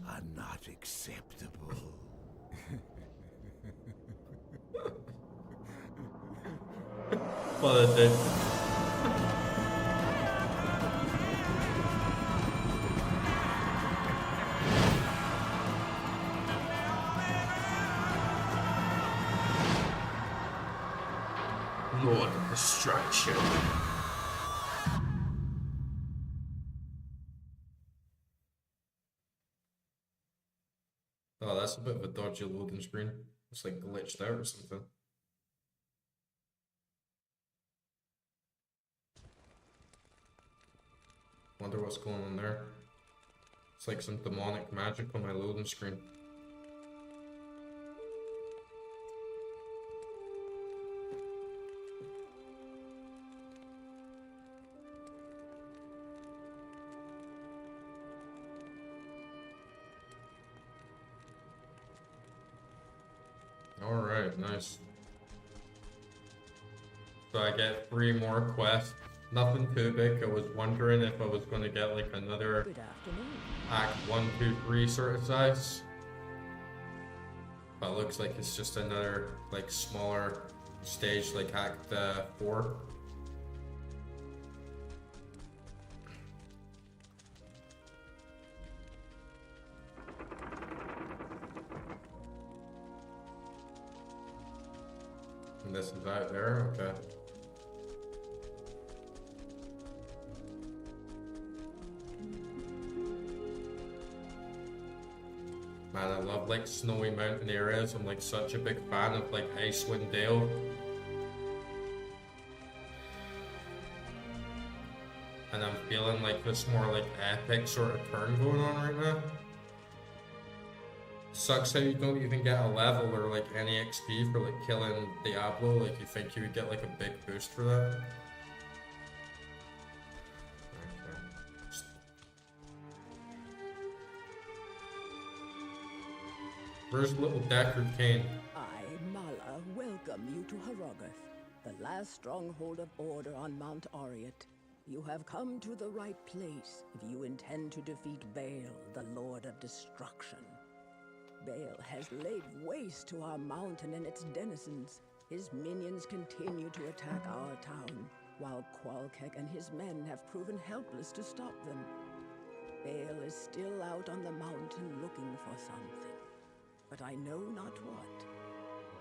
are not acceptable. What a dick. Lord of Destruction. Oh, that's a bit of a dodgy loading screen. It's like glitched out or something. Wonder what's going on there. It's like some demonic magic on my loading screen. Alright, nice. So I get 3 more quests. Nothing too big. I was wondering if I was going to get like another Good afternoon. Act 1, 2, 3 sort of size. But it looks like it's just another like smaller stage like Act 4. And this is out there, okay. Man, I love like snowy mountain areas. I'm like such a big fan of like Icewind Dale. And I'm feeling like this more like epic sort of turn going on right now. Sucks how you don't even get a level or like any XP for like killing Diablo. Like you think you would get like a big boost for that. Okay. Where's little Deckard Cain? I, Mala, welcome you to Harogath, the last stronghold of order on Mount Ariat. You have come to the right place if you intend to defeat Baal, the Lord of Destruction. Baal has laid waste to our mountain and its denizens. His minions continue to attack our town, while Qualkek and his men have proven helpless to stop them. Baal is still out on the mountain looking for something, but I know not what.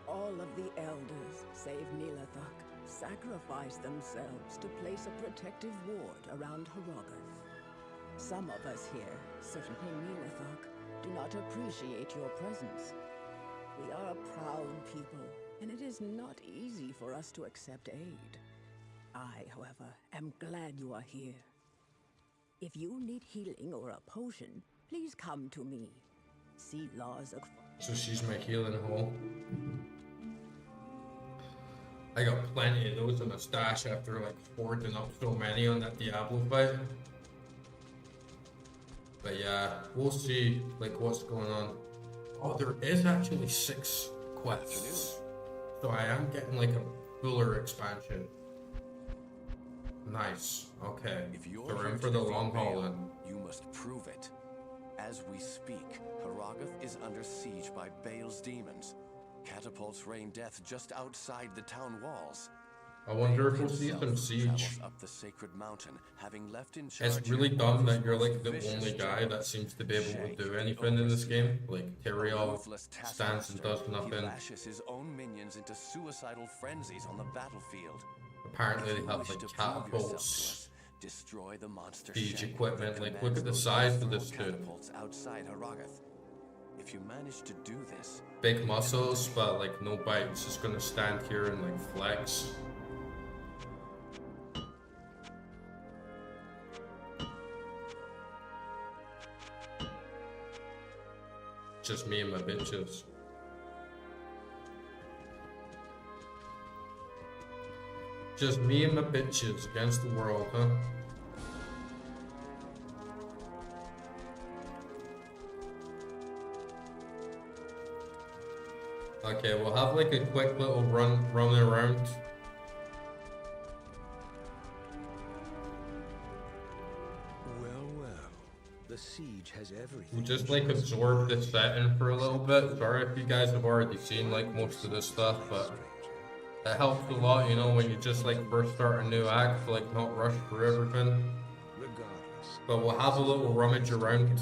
All of the elders, save Nilathak, sacrifice themselves to place a protective ward around Herogoth. Some of us here, certainly Nilathak, do not appreciate your presence. We are a proud people, and it is not easy for us to accept aid. I, however, am glad you are here. If you need healing or a potion, please come to me. See laws of... So she's my healing hole. I got plenty of those in a stash after like hoarding up so many on that Diablo fight. But yeah, we'll see like what's going on. Oh, there is actually 6 quests. So I am getting like a fuller expansion. Nice. Okay. If you're So we're in here for to the defeat long haul Baal, then. you must prove it. As we speak, Herogoth is under siege by Baal's demons. Catapults rain death just outside the town walls. I wonder if Baal we'll see some himself siege. travels up the sacred mountain, having left in charge It's really dumb that you're like the vicious only guy giant, that seems to be able to Shank, do the anything in this overseer. game. Like Tyrael Ruthless stands and taskmaster, does He nothing. lashes his own minions into suicidal frenzies on the battlefield. Apparently If they you have wish like to prove yourself to catapults, us, destroy the monster siege Shank equipment. that Like look at the commands size those of this infernal dude. catapults outside Herogoth. If you manage to do this, Big muscles, but like no bites. Just gonna stand here and like flex. Just me and my bitches. Just me and my bitches against the world, huh? Okay, we'll have like a quick little run around. Well, well. The siege has everything. We'll just like absorb this setting for a little bit. Sorry if you guys have already seen like most of this stuff, but it helps a lot, you know, when you just like first start a new act, like not rush through everything. Regardless. But we'll have a little rummage around.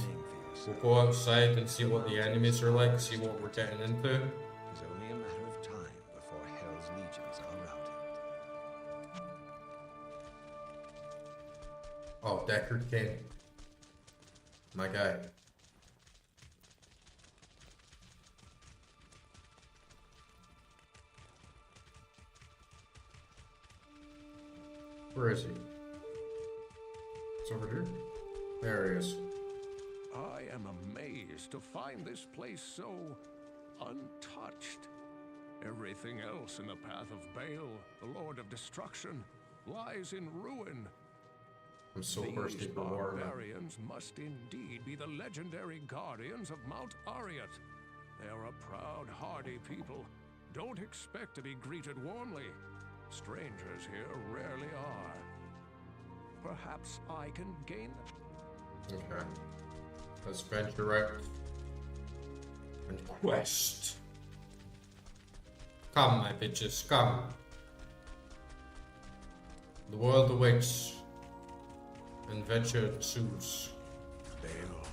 We'll go outside and see what the enemies are like, see what we're getting into. It's only a matter of time before Hell's legions are routed. Oh, Deckard King. My guy. Where is he? It's over here. There he is. I am amazed to find this place so untouched. Everything else in the path of Baal, the Lord of Destruction, lies in ruin. I'm so These thirsty for war, man. barbarians must indeed be the legendary guardians of Mount Ariat. They are a proud, hardy people. Don't expect to be greeted warmly. Strangers here rarely are. Perhaps I can gain them. Okay. Let's venture out and quest. Come, my bitches, come. The world awaits. Adventure ensues. Baal,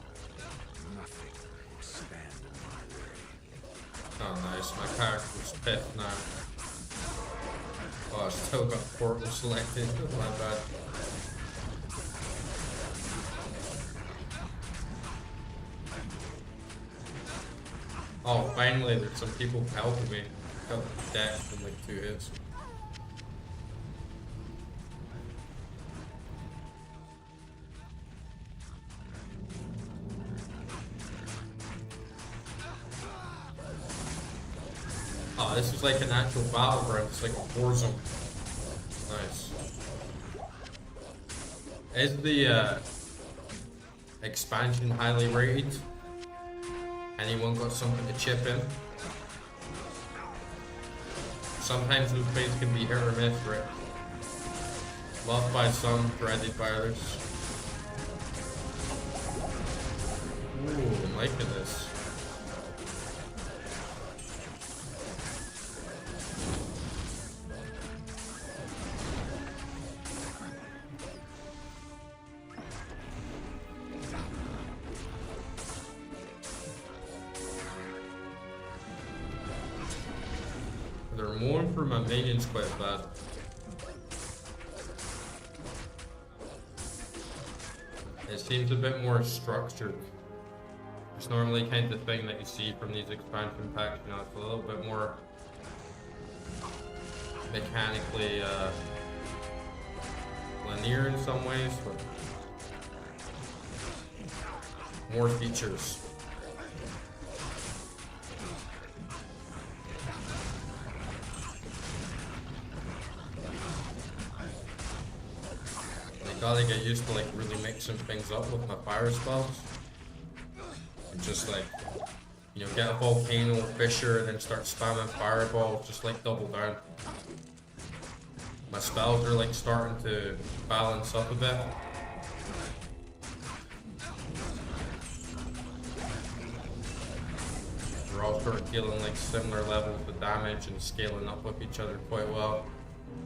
nothing will stand in my way. Oh, nice. My character's pissed now. Oh, I still got portal selected. My bad. Oh, finally, there's some people helping me. Got death from like 2 hits. Oh, this is like an actual battleground. It's like a war zone. Nice. Is the expansion highly rated? Anyone got something to chip in? Sometimes those plays can be hit or miss, right? Loved by some, dreaded by others. Ooh, I'm liking this. they're mowing for my minions quite bad. It seems a bit more structured. It's normally kind of thing that you see from these expansion packs, you know, it's a little bit more mechanically linear in some ways, but more features. I gotta get used to like really mixing things up with my fire spells. And just like, you know, get a volcano, fissure, and then start spamming fireballs, just like double down. My spells are like starting to balance up a bit. We're all sort of dealing like similar levels of damage and scaling up with each other quite well.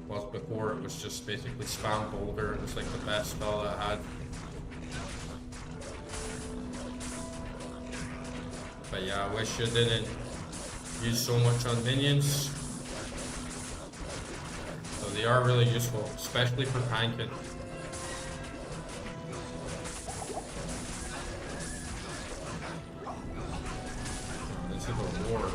Whilst before it was just basically spam boulder and it's like the best spell that I had. But yeah, I wish I didn't use so much on minions. So they are really useful, especially for tanking. This is a war.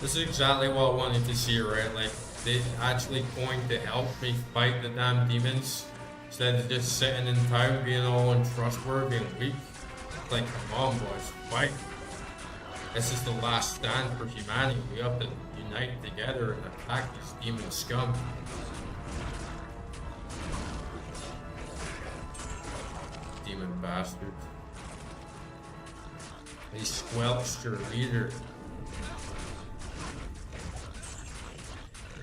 This is exactly what I wanted to see, right? Like, they actually going to help me fight the damn demons instead of just sitting in town being all untrustworthy and weak. Like, come on, boys, fight. This is the last stand for humanity. We have to unite together and attack these demon scum. Demon bastards. They squelched your leader.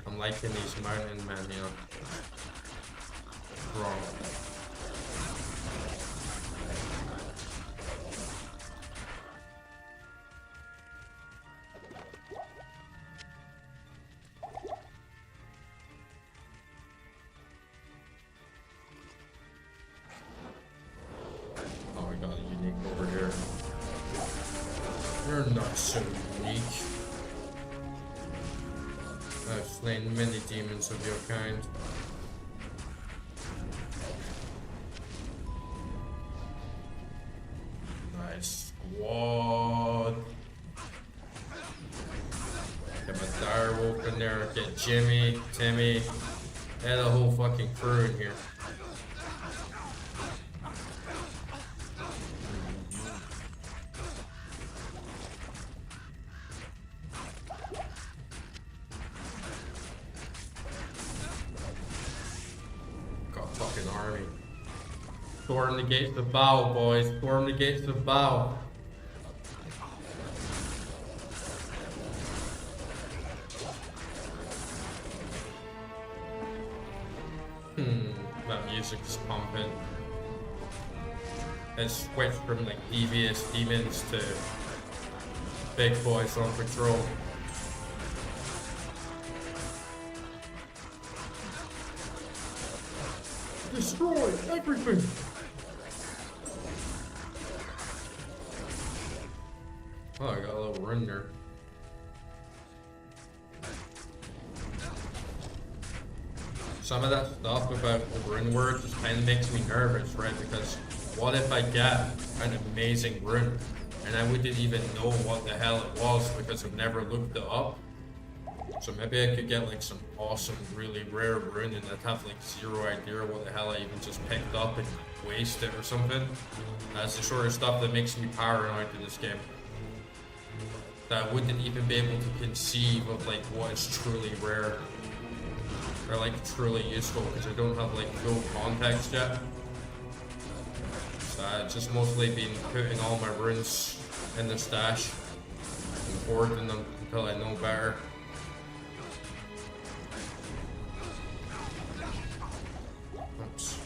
I'm liking these mountain men, you know. Wrong. Oh, we got a unique over here. You're not so unique. I've slain many demons of your kind. Nice squad. Get my direwolf in there, get Jimmy, Timmy, and the whole fucking crew in here. Army. Storm the gates of Bow, boys. Storm the gates of Bow. That music is pumping. It switched from like devious demons to big boys on patrol. Destroy everything! Oh, I got a little run there. Some of that stuff about the rune word just kind of makes me nervous, right? Because what if I get an amazing rune and I wouldn't even know what the hell it was because I've never looked it up? So maybe I could get like some awesome, really rare rune and I'd have like zero idea what the hell I even just picked up and waste it or something. That's the sort of stuff that makes me paranoid in this game. That I wouldn't even be able to conceive of like what is truly rare. Or like truly useful because I don't have like full context yet. So I've just mostly been putting all my runes in the stash and hoarding them until I know better. Oops.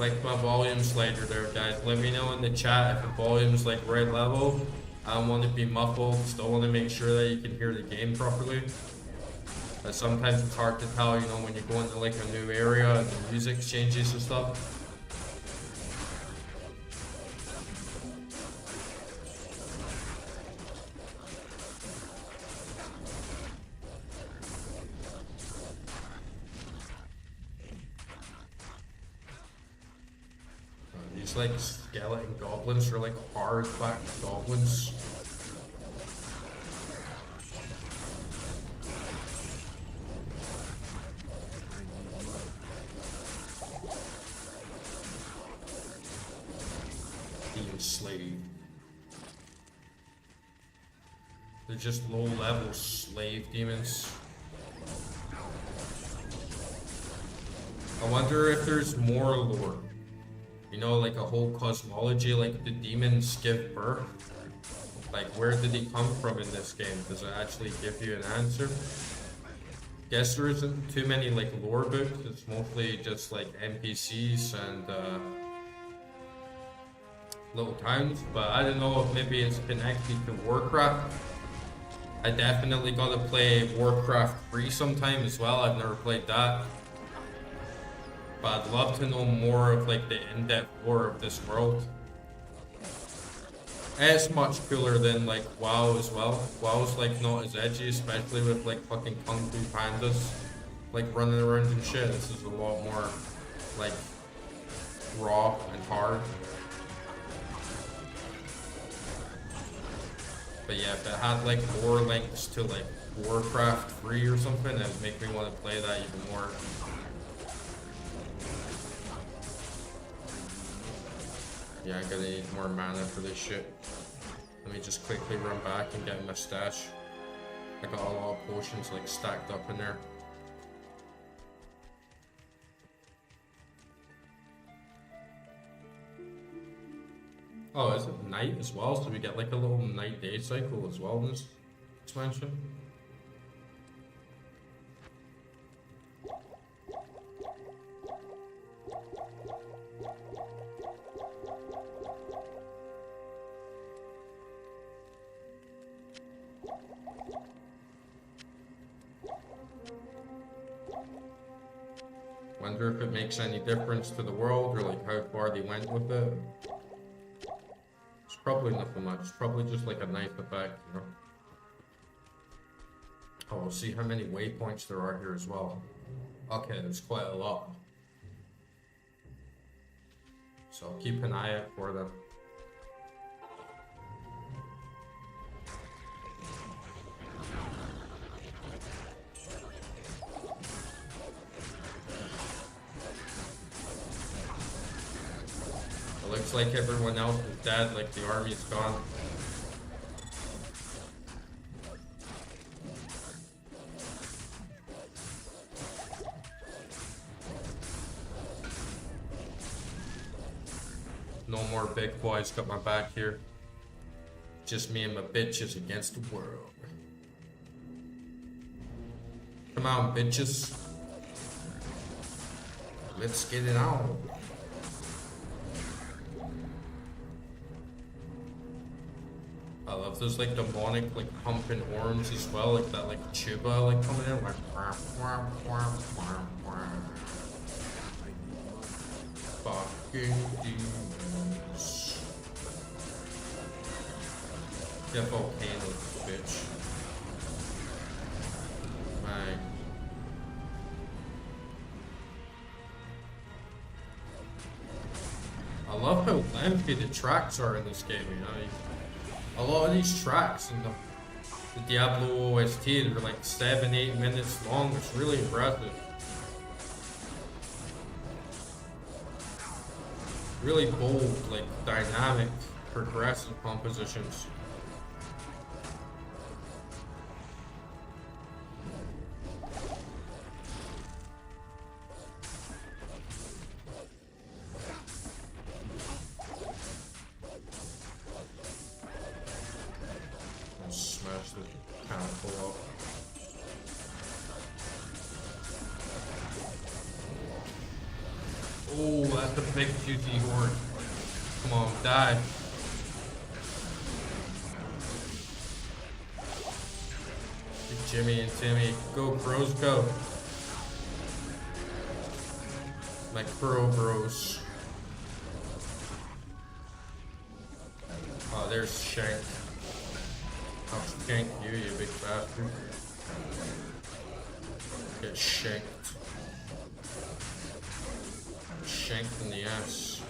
Like my volume slider there, guys. Let me know in the chat if the volume's like right level. I don't want to be muffled. Still want to make sure that you can hear the game properly. But sometimes it's hard to tell, you know, when you go into like a new area and the music changes and stuff. These like skeleton goblins are like hard back goblins. Demon slave. They're just low level slave demons. I wonder if there's more lore. You know, like a whole cosmology, like the demons give birth. Like, where did he come from in this game? Does it actually give you an answer? Guess there isn't too many like lore books. It's mostly just like NPCs and little towns. But I don't know if maybe it's connected to Warcraft. I definitely gotta play Warcraft 3 sometime as well. I've never played that. But I'd love to know more of like the in-depth lore of this world. And it's much cooler than like WoW as well. WoW's like not as edgy, especially with like fucking Kung Fu Pandas like running around and shit. This is a lot more like raw and hard. But yeah, if it had like lore links to like Warcraft 3 or something, it would make me want to play that even more. Yeah, I'm gonna need more mana for this shit. Let me just quickly run back and get my stash. I got a lot of potions like stacked up in there. Oh, is it night as well? So we get like a little night-day cycle as well in this expansion. Wonder if it makes any difference to the world or like how far they went with it. It's probably nothing much. It's probably just like a nice effect, you know. Oh, we'll see how many waypoints there are here as well. Okay, there's quite a lot. So I'll keep an eye out for them. Looks like everyone else is dead, like the army's gone. No more big boys got my back here. Just me and my bitches against the world. Come on, bitches. Let's get it on. I love those like demonic like pumping horns as well, like that like tuba like coming in like fucking demons. Get volcanoes, bitch. Right. I love how lengthy the tracks are in this game, you know. A lot of these tracks in the Diablo OST are like 7-8 minutes long. It's really impressive. Really bold, like dynamic, progressive compositions. Oh, that that's the big juicy horde. Come on, die. Jimmy and Timmy. Go, bros, go. My crow bros. Oh, there's Shank. I'll shank you, you big bastard. Get shanked. Shanked in the ass.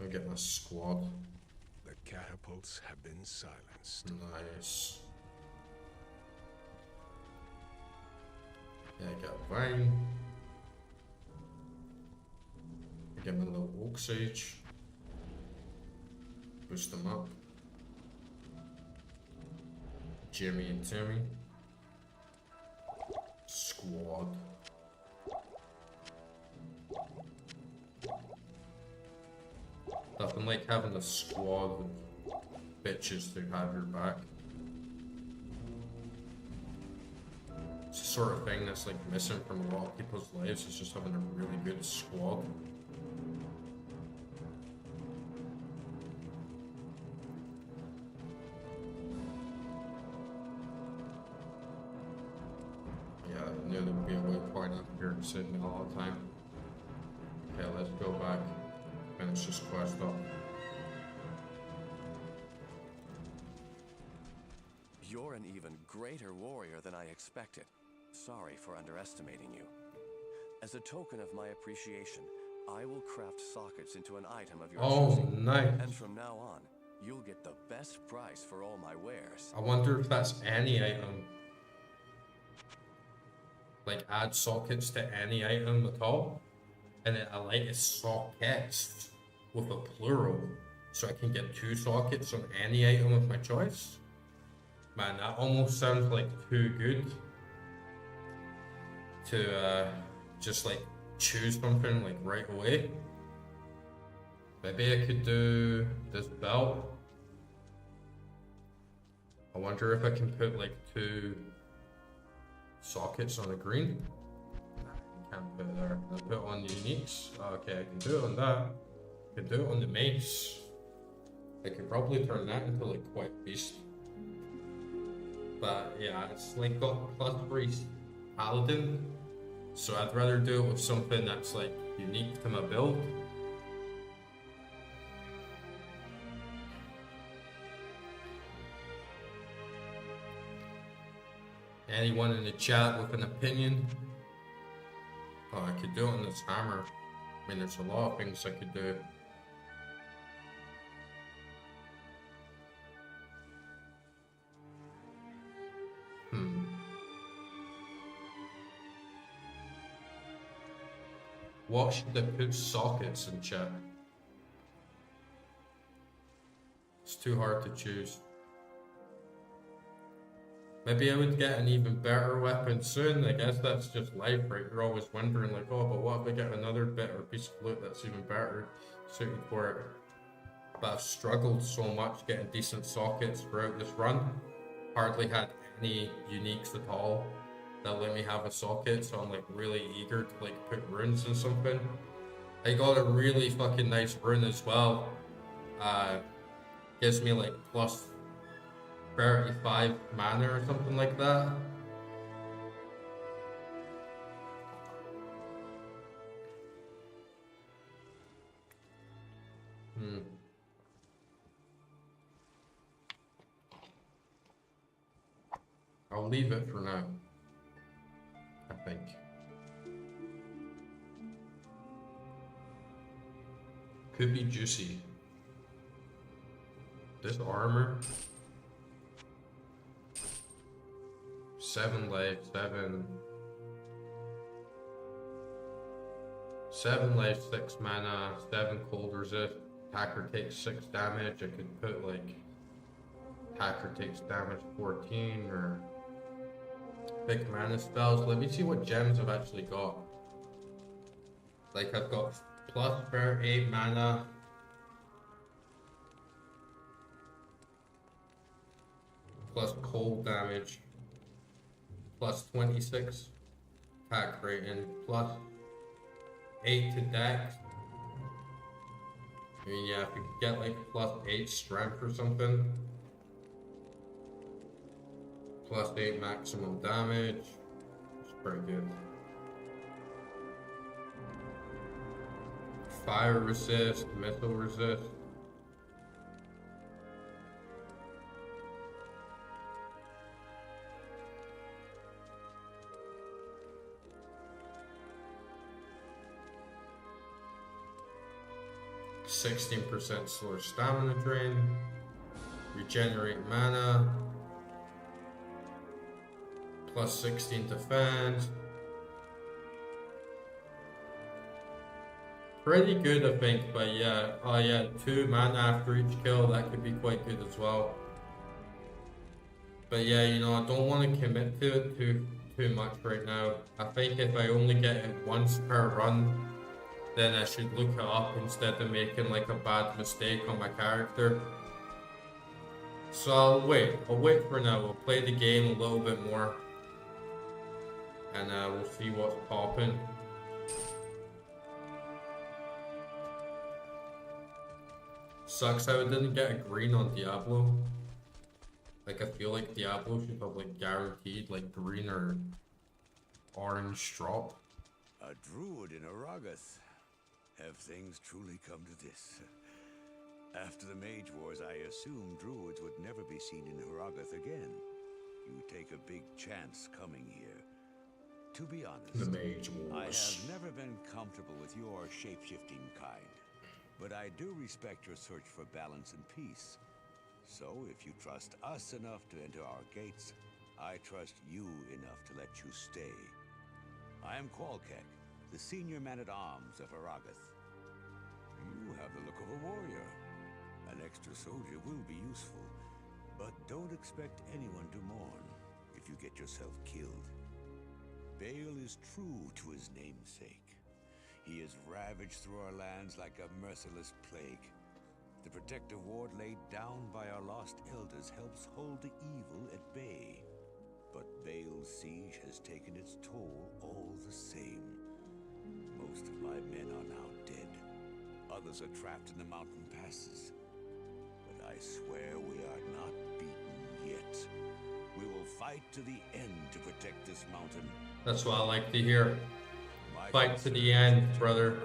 I'll get my squad. The catapults have been silenced. Nice. Yeah, I got Vine. I get my little Oak Sage. Boost them up. Jimmy and Timmy. Squad. Nothing like having a squad of bitches to have your back. It's the sort of thing that's like missing from a lot of people's lives, is just having a really good squad. Yeah, I knew there would be a waypoint up here sitting all the time. Okay, let's go back. Finish this quest up. You're an even greater warrior than I expected. Sorry for underestimating you. As a token of my appreciation, I will craft sockets into an item of your choosing. Nice. And from now on, you'll get the best price for all my wares. I wonder if that's any item. Like add sockets to any item at all. And then I like it's sockets with a plural. So I can get 2 sockets on any item of my choice. Man, that almost sounds like too good to just like choose something like right away. Maybe I could do this belt. I wonder if I can put like 2 sockets on a green. I can't put it there. Can I put it on the uniques? Okay, I can do it on that. I can do it on the mace. I could probably turn that into like quite a beast. But yeah, it's like got +3 paladin, so I'd rather do it with something that's like unique to my build. Anyone in the chat with an opinion? Oh, I could do it on this hammer. I mean, there's a lot of things I could do. What should I put sockets in chat? It's too hard to choose. Maybe I would get an even better weapon soon. I guess that's just life, right? You're always wondering like, oh, but what if I get another better piece of loot that's even better suited for it? But I've struggled so much getting decent sockets throughout this run. Hardly had any uniques at all that let me have a socket, so I'm like really eager to like put runes in something. I got a really fucking nice rune as well. Gives me like plus 35 mana or something like that. I'll leave it for now, I think. Could be juicy. This armor. 7 life, 7 life, 6 mana, 7 cold resist. Attacker takes 6 damage. I could put like attacker takes damage 14 or big mana spells. Let me see what gems I've actually got. Like I've got plus 38 mana. Plus cold damage. Plus 26 attack rating. Plus 8 to dex. I mean, yeah, if you could get like plus 8 strength or something. Plus 8 maximum damage. It's pretty good. Fire resist, missile resist. %16% slower stamina drain. Regenerate mana. Plus 16 defense. Pretty good, I think, but yeah. Oh yeah, 2 mana after each kill, that could be quite good as well. But yeah, you know, I don't want to commit to it too much right now. I think if I only get it once per run, then I should look it up instead of making like a bad mistake on my character. So I'll wait for now. We'll play the game a little bit more. And we'll see what's popping. Sucks how it didn't get a green on Diablo. Like I feel like Diablo should have like guaranteed like green or orange drop. A druid in Aragath. Have things truly come to this? After the Mage Wars, I assumed druids would never be seen in Aragath again. You take a big chance coming here. To be honest, The Mage Wars. I have never been comfortable with your shape-shifting kind. But I do respect your search for balance and peace. So if you trust us enough to enter our gates, I trust you enough to let you stay. I am Qualkek, the senior man-at-arms of Aragath. You have the look of a warrior. An extra soldier will be useful, but don't expect anyone to mourn if you get yourself killed. Bale is true to his namesake. He has ravaged through our lands like a merciless plague. The protective ward laid down by our lost elders helps hold the evil at bay. But Bale's siege has taken its toll all the same. Most of my men are now dead. Others are trapped in the mountain passes. But I swear we are not beaten yet. We will fight to the end to protect this mountain. That's what I like to hear. Fight to the end, brother.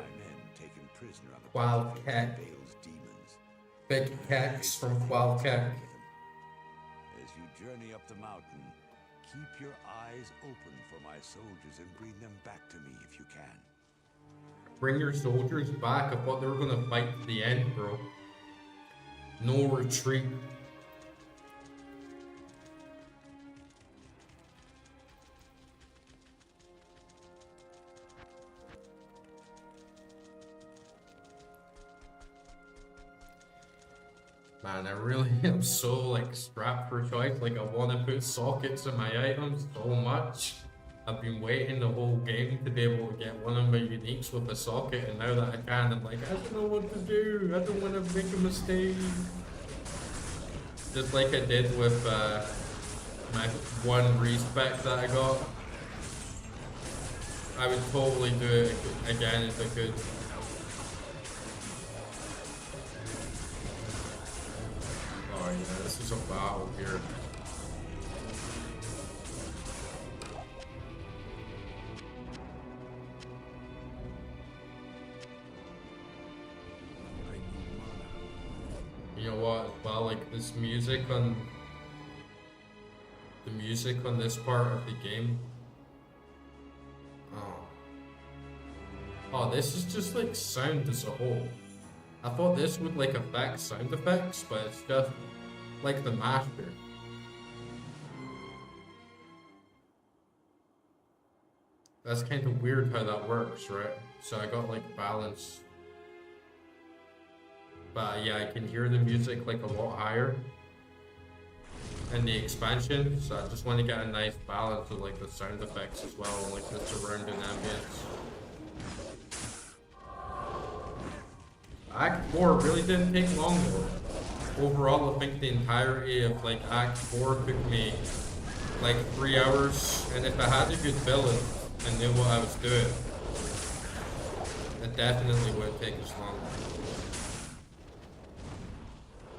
Qualkek. Big Kex from Qualkek. As you journey up the mountain, keep your eyes open for my soldiers and bring them back to me if you can. Bring your soldiers back. I thought they were gonna fight to the end, bro. No retreat. Man, I really am so like strapped for choice. Like I want to put sockets in my items so much. I've been waiting the whole game to be able to get one of my uniques with a socket, and now that I can, I'm like, I don't know what to do. I don't want to make a mistake. Just like I did with my one respec that I got. I would totally do it again if I could. Oh yeah, this is a battle here. You know what? Well, like this music on the music on this part of the game. Oh, this is just like sound as a whole. I thought this would like affect sound effects, but it's just like the master. That's kind of weird how that works, right? So I got like balance. But yeah, I can hear the music like a lot higher in the expansion, so I just want to get a nice balance of like the sound effects as well, and like the surrounding ambience. Act 4 really didn't take long though. Overall, I think the entirety of like Act 4 took me like 3 hours, and if I had a good build and knew what I was doing, it definitely wouldn't take as long.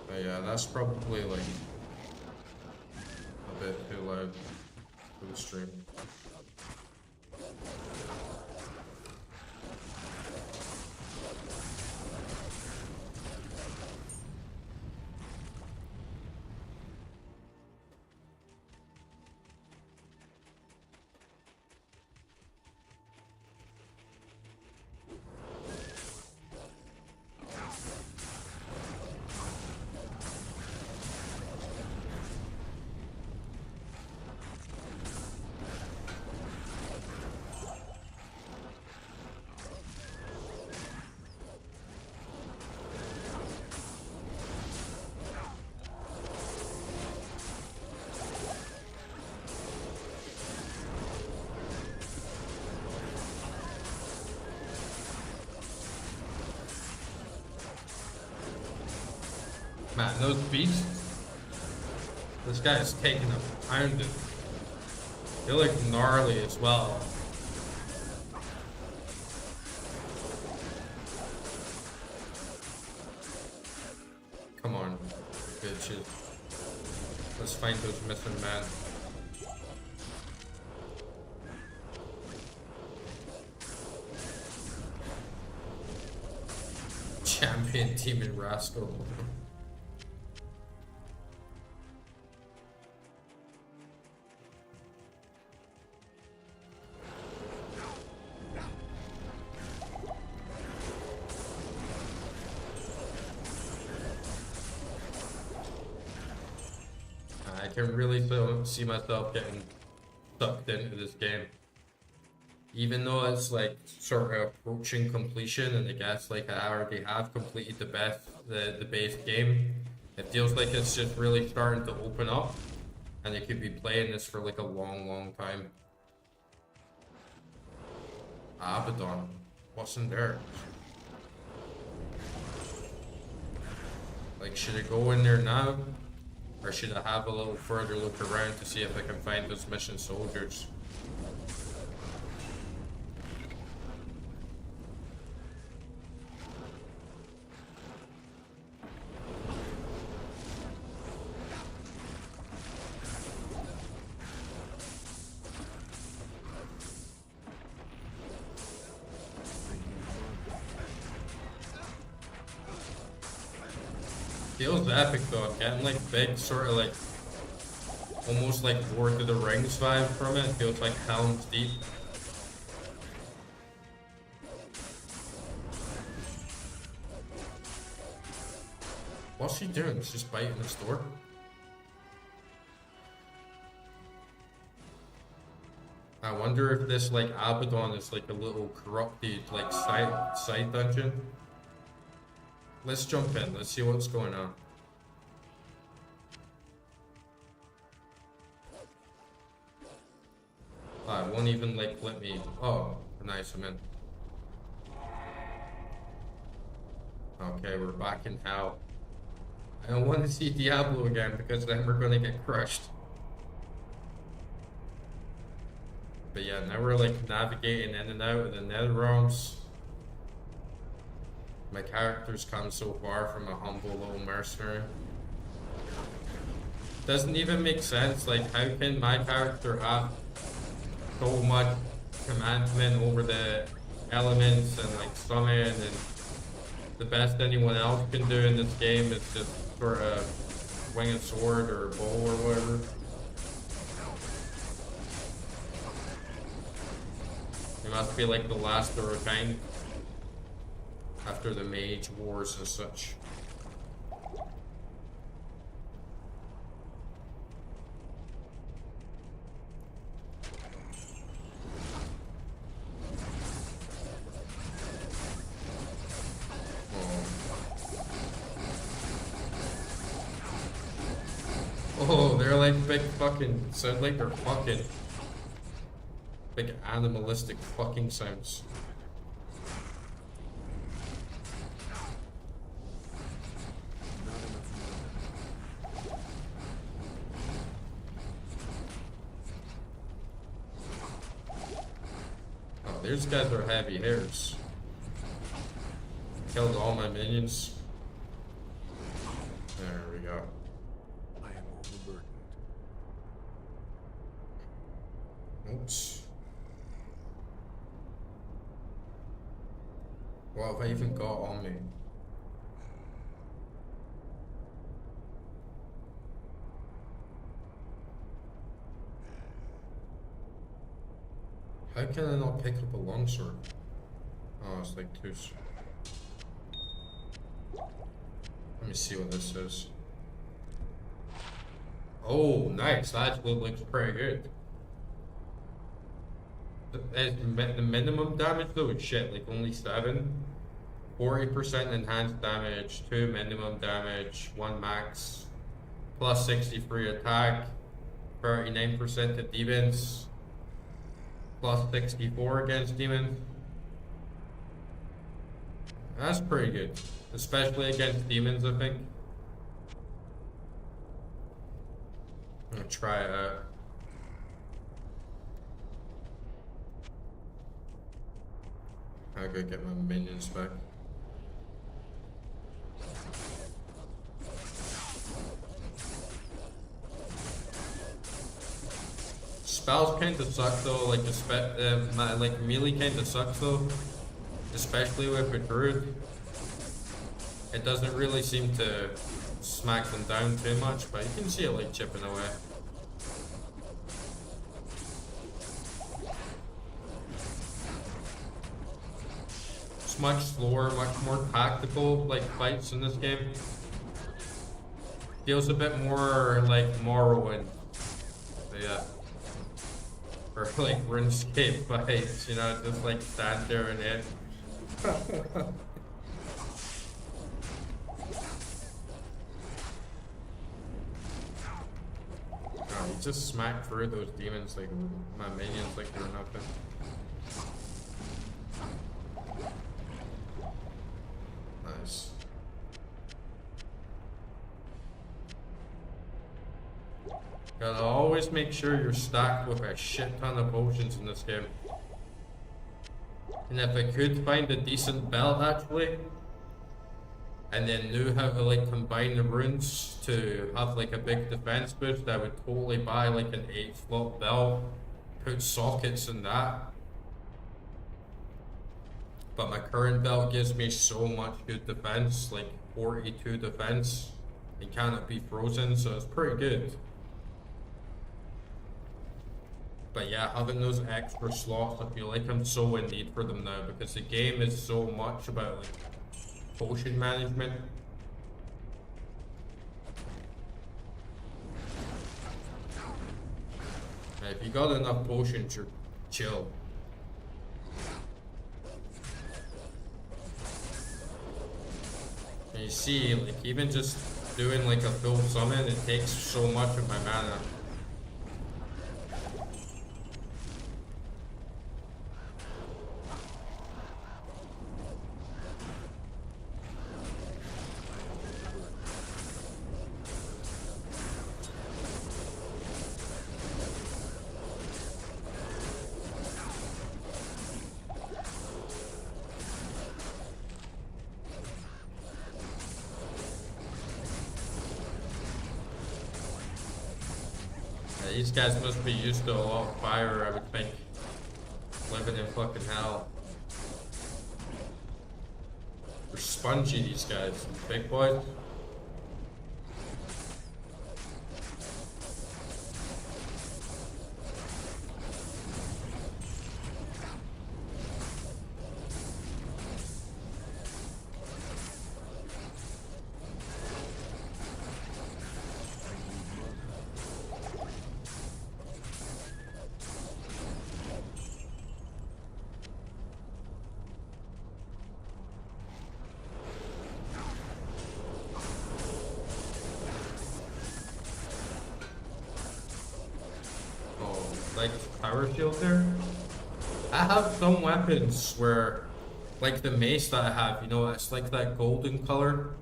But yeah, that's probably like a bit too loud for the stream. Man, those beasts. This guy is taking a pounding. They're like gnarly as well. Come on, bitches. Let's find those missing men. Champion Demon Rascal. I can really see myself getting sucked into this game. Even though it's like sort of approaching completion, and I guess like I already have completed the base game, it feels like it's just really starting to open up, and I could be playing this for like a long time. Abaddon, what's in there? Like, should I go in there now? Or should I have a little further look around to see if I can find those mission soldiers? Feels epic though. I'm getting like big, sort of like almost like Lord of the Rings vibe from it. It feels like Helm's Deep. What's she doing? She's just biting this door. I wonder if this like Abaddon is like a little corrupted like side dungeon. Let's jump in. Let's see what's going on. It won't even like let me. Oh, nice. I'm in. Okay, we're back in hell. I don't want to see Diablo again because then we're gonna get crushed. But yeah, now we're like navigating in and out of the nether realms. My character's come so far from a humble little mercenary. Doesn't even make sense, like how can my character have so much commandment over the elements and like summon, and the best anyone else can do in this game is just sort of swing a sword or a bow or whatever. It must be like the last of her kind. After the mage wars and such. Oh, they're like big fucking, sound like they're fucking big animalistic fucking sounds. these guys are heavy hitters. Killed all my minions. There we go. I am overburdened. Oops. What have I even got on me? How can I not pick up a longsword? Oh, it's like two. Let me see what this is. Oh, nice. That actually looks pretty good. The minimum damage though is shit, like only 7. 40% enhanced damage, 2 minimum damage, 1 max, plus 63 attack, 39% to demons, plus 64 against demons. That's pretty good, especially against demons, I think. I'm gonna try it out. I gotta get my minions back. Spells kinda suck though, like like melee kinda sucks though, especially with a druid. It doesn't really seem to smack them down too much, but you can see it like chipping away. It's much slower, much more tactical like fights in this game. Feels a bit more like Morrowind. So yeah. Or like RuneScape fights, you know, just like stand there and hit. Oh, you just smack through those demons like my minions like they're nothing. Nice. Gotta always make sure you're stacked with a shit ton of potions in this game. And if I could find a decent belt actually, and then knew how to like combine the runes to have like a big defense boost, I would totally buy like an 8-slot belt, put sockets in that. But my current belt gives me so much good defense, like 42 defense, and cannot be frozen, so it's pretty good. But yeah, having those extra slots, I feel like I'm so in need for them now because the game is so much about like potion management. And if you got enough potions, you're chill. And you see, like even just doing like a full summon, it takes so much of my mana. These guys must be used to a lot of fire, I would think. Living in fucking hell. They're spongy, these guys. Big boys. Like power shield there. I have some weapons where, like the mace that I have, you know, it's like that golden color.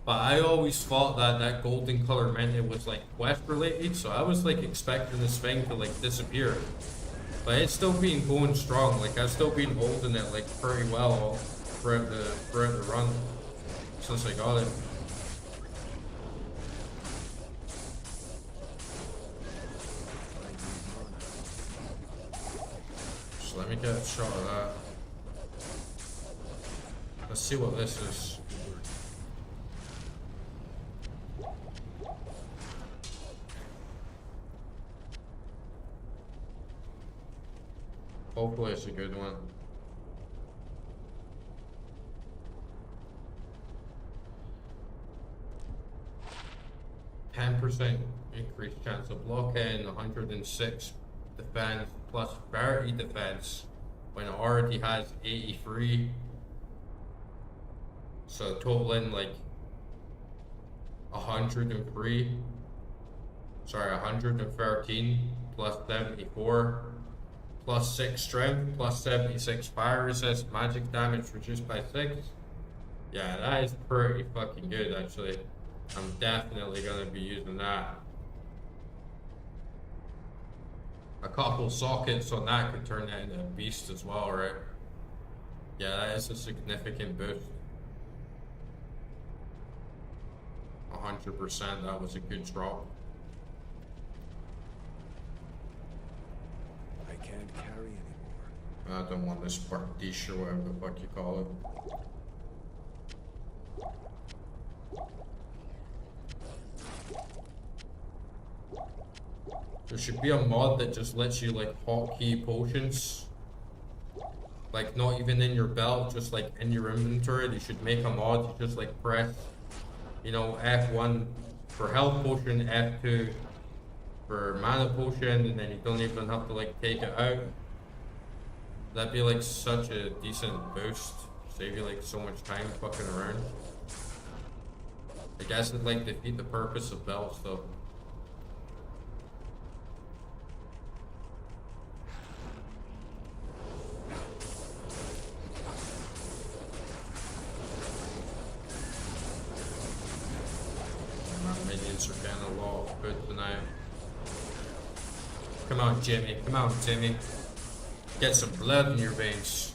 But I always thought that that golden color meant it was like quest related, so I was like expecting this thing to like disappear. But it's still been going strong. Like I've still been holding it like pretty well all throughout the run since I got it. So let me get a shot of that. Let's see what this is. Hopefully it's a good one. %10 increased chance of blocking, 106 defense plus 30 defense when it already has 83. So totaling like 103. Sorry, 113 plus 74. Plus 6 strength, plus 76 fire resist, magic damage reduced by 6. Yeah, that is pretty fucking good actually. I'm definitely gonna be using that. A couple sockets on that could turn that into a beast as well, right? Yeah, that is a significant boost. 100%, that was a good drop. Can't carry anymore. I don't want this Bardiche or whatever the fuck you call it. There should be a mod that just lets you like hotkey potions. Like not even in your belt, just like in your inventory. They should make a mod you just like press, you know, F1 for health potion, F2 for mana potion, and then you don't even have to like take it out. That'd be like such a decent boost. Save you like so much time fucking around. I guess it'd like defeat the purpose of belts though. My minions are getting a lot of food tonight. Come on, Jimmy. Come on, Timmy. Get some blood in your veins.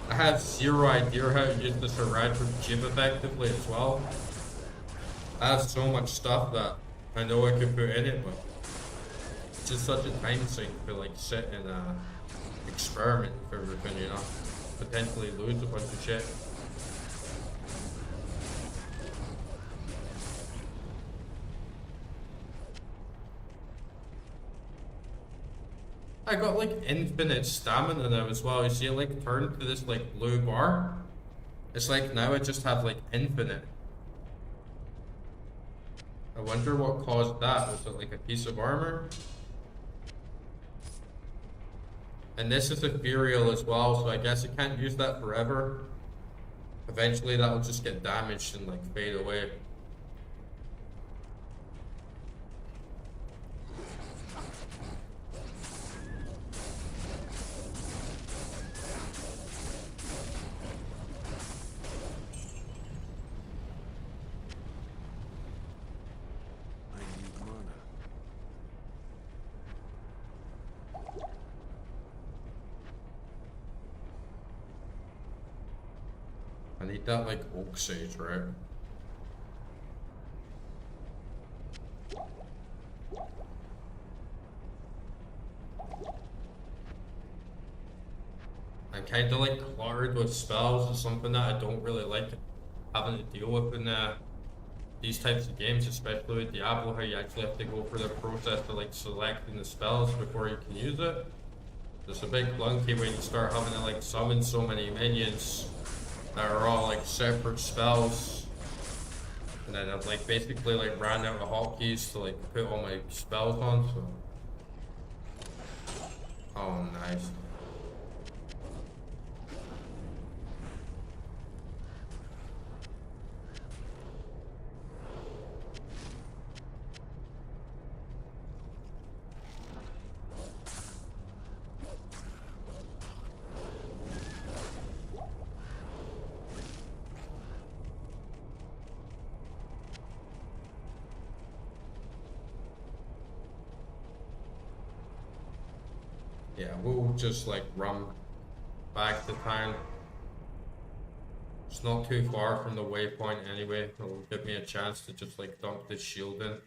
I have zero idea how to use this Eradic Jib effectively as well. I have so much stuff that I know I could put in it, but it's just such a time sink to like sit and experiment with everything, you know. Potentially lose a bunch of shit. I got like infinite stamina now as well. You see it like turn to this like blue bar. It's like now I just have like infinite. I wonder what caused that. Was it like a piece of armor? And this is ethereal as well, so I guess I can't use that forever. Eventually that'll just get damaged and like fade away. I need that like oak sage, right? I'm kind of like cluttered with spells. It's something that I don't really like having to deal with in these types of games, especially with Diablo, how you actually have to go through the process of like selecting the spells before you can use it. It's a bit clunky when you start having to like summon so many minions that are all like separate spells, and then I've like basically like ran out of hotkeys to like put all my spells on. So, oh nice. Yeah, we'll just like run back to town. It's not too far from the waypoint anyway. It'll give me a chance to just like dump this shield in.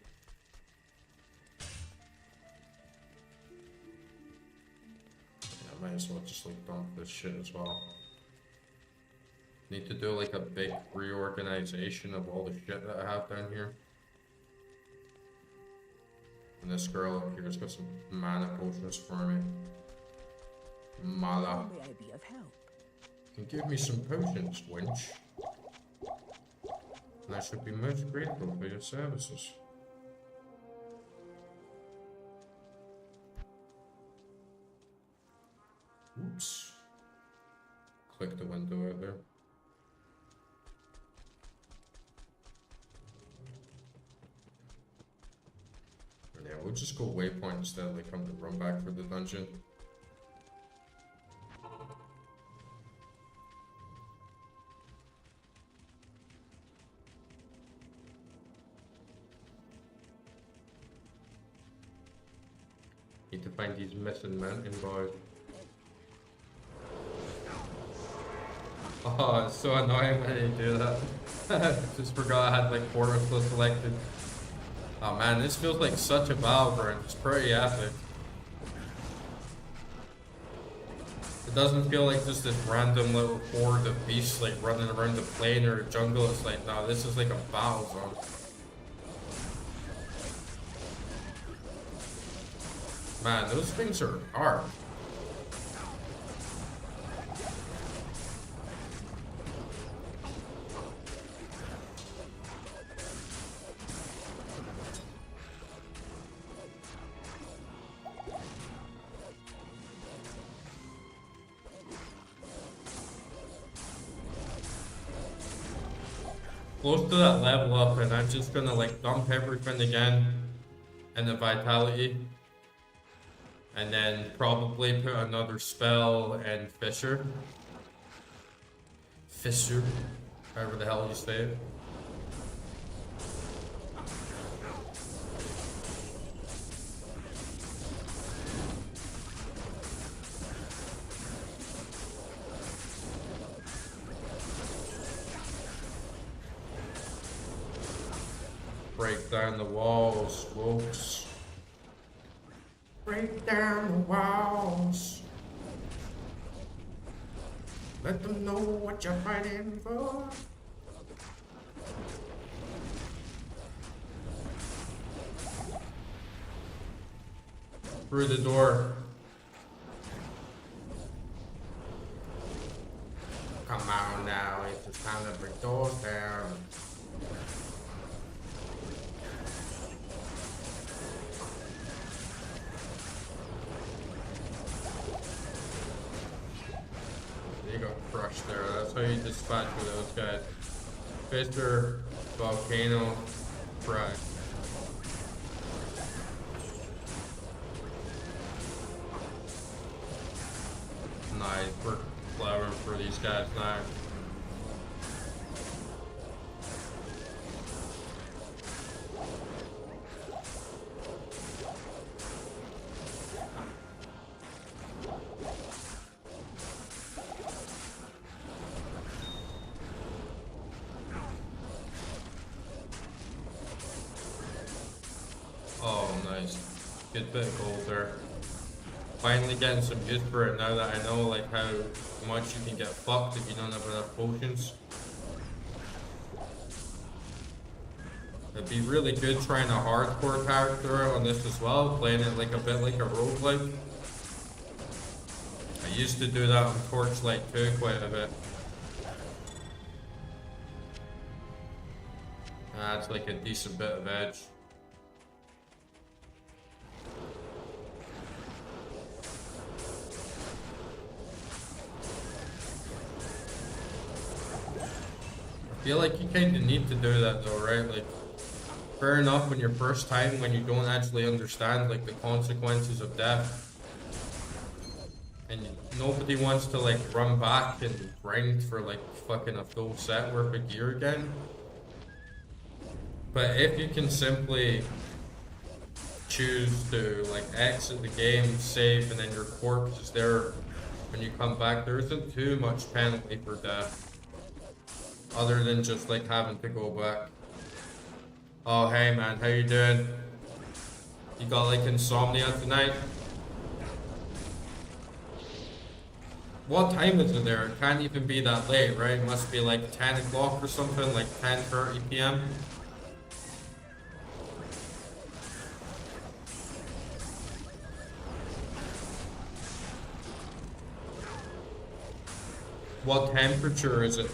Yeah, I might as well just like dump this shit as well. Need to do like a big reorganization of all the shit that I have down here. And this girl up here's got some mana potions for me. Mala. How may I be of help? Can give me some potions, wench. And I should be most grateful for your services. Oops. Click the window out there. Yeah, we'll just go waypoint instead of like come to run back for the dungeon. Need to find these missing mountain boys. Oh, it's so annoying when they do that. Just forgot I had like Portal still selected. Oh man, this feels like such a battleground. It's pretty epic. It doesn't feel like just this random little horde of beasts like running around the plain or the jungle. It's like, no, this is like a battle zone. Man, those things are hard. Close to that level up, and I'm just gonna like dump everything again in the vitality. And then probably put another spell in Fisher. Fisher, however the hell you say it. Break down the walls, folks. Break down the walls. Let them know what you're fighting for. Through the door. Come on now, it's time to break doors down. You got crushed there. That's how you dispatch with those guys. Fister, Volcano, Crash. Nice, we're clever for these guys now. Oh, nice. Good bit of gold there. Finally getting some use for it now that I know like how much you can get fucked if you don't have enough potions. It'd be really good trying a hardcore character out on this as well, playing it like a bit like a roguelike. I used to do that on Torchlight 2 quite a bit. That's like a decent bit of edge. I feel like you kind of need to do that though, right? Like, fair enough when you're first time, when you don't actually understand like the consequences of death. And nobody wants to like run back and grind for like fucking a full set worth of gear again. But if you can simply choose to like exit the game, save, and then your corpse is there when you come back. There isn't too much penalty for death, other than just like having to go back. Oh hey man, how you doing? You got like insomnia tonight? What time is it there? It can't even be that late, right? It must be like 10 o'clock or something, like 10:30 p.m. What temperature is it?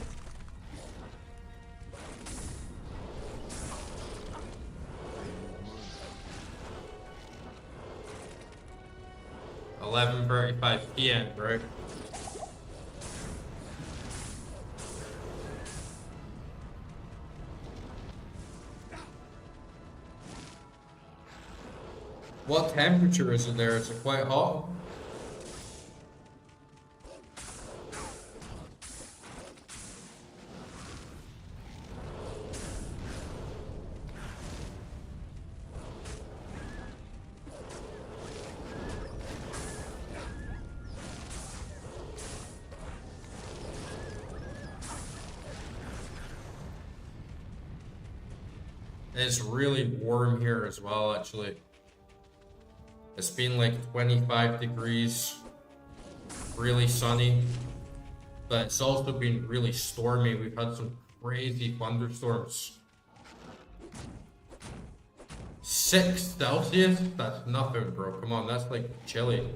$11:35 p.m., right? What temperature is it there? Is it quite hot? It's really warm here as well, actually. It's been like 25 degrees, really sunny, but it's also been really stormy. We've had some crazy thunderstorms. 6 Celsius? That's nothing, bro. Come on, that's like chilly.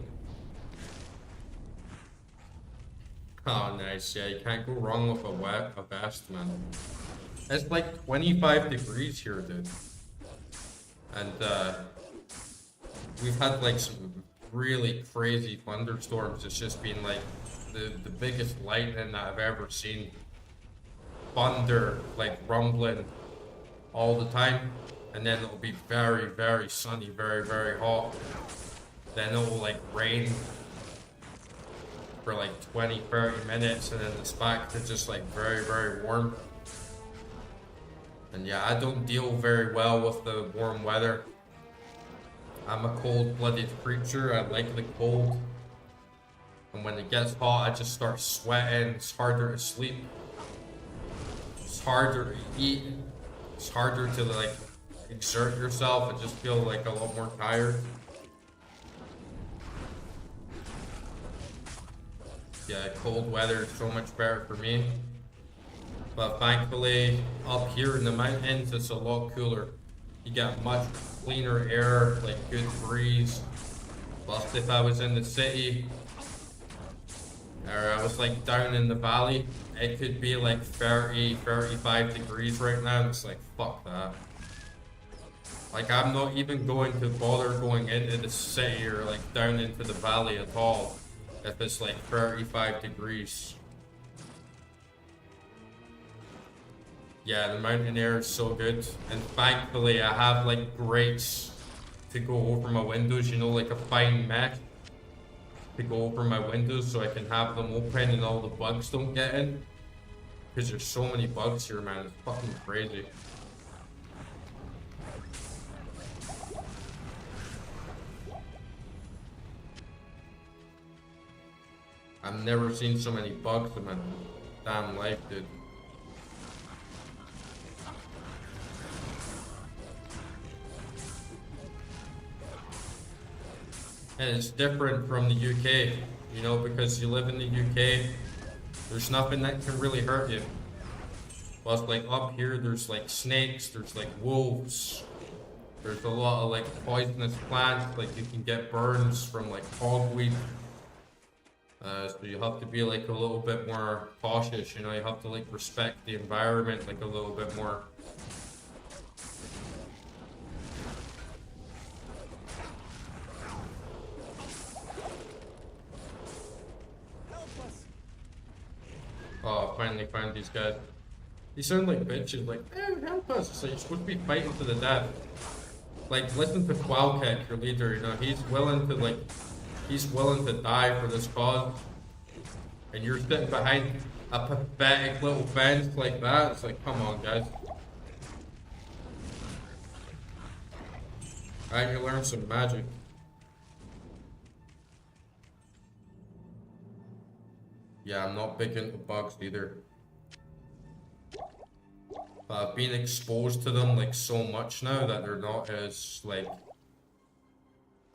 Oh, nice. Yeah, you can't go wrong with a vest, man. It's like 25 degrees here, dude. And, we've had like some really crazy thunderstorms. It's just been like the biggest lightning that I've ever seen. Thunder, like rumbling all the time. And then it'll be very, very sunny, very, very hot. Then it will like rain for like 20, 30 minutes. And then it's back to just like very, very warm. And yeah, I don't deal very well with the warm weather. I'm a cold-blooded creature. I like the cold. And when it gets hot, I just start sweating. It's harder to sleep. It's harder to eat. It's harder to like exert yourself. I just feel like a lot more tired. Yeah, cold weather is so much better for me. But thankfully, up here in the mountains, it's a lot cooler. You get much cleaner air, like good breeze. Plus, if I was in the city, or I was like down in the valley, it could be like 30, 35 degrees right now. It's like, fuck that. Like, I'm not even going to bother going into the city or like down into the valley at all if it's like 35 degrees. Yeah, the mountain air is so good. And thankfully, I have like grates to go over my windows, you know, like a fine mesh to go over my windows so I can have them open and all the bugs don't get in. Because there's so many bugs here, man. It's fucking crazy. I've never seen so many bugs in my damn life, dude. And it's different from the UK, you know, because you live in the UK, there's nothing that can really hurt you. Whilst like up here, there's like snakes, there's like wolves, there's a lot of like poisonous plants, like you can get burns from like hogweed. So you have to be like a little bit more cautious, you know, you have to like respect the environment like a little bit more. Oh, I finally found these guys. These sound like bitches, like, help us. It's like, you're supposed to be fighting to the death. Like, listen to Qualkek, your leader, you know, he's willing to die for this cause. And you're sitting behind a pathetic little fence like that. It's like, come on, guys. And you learn some magic. Yeah, I'm not big into bugs either. But I've been exposed to them like so much now that they're not as like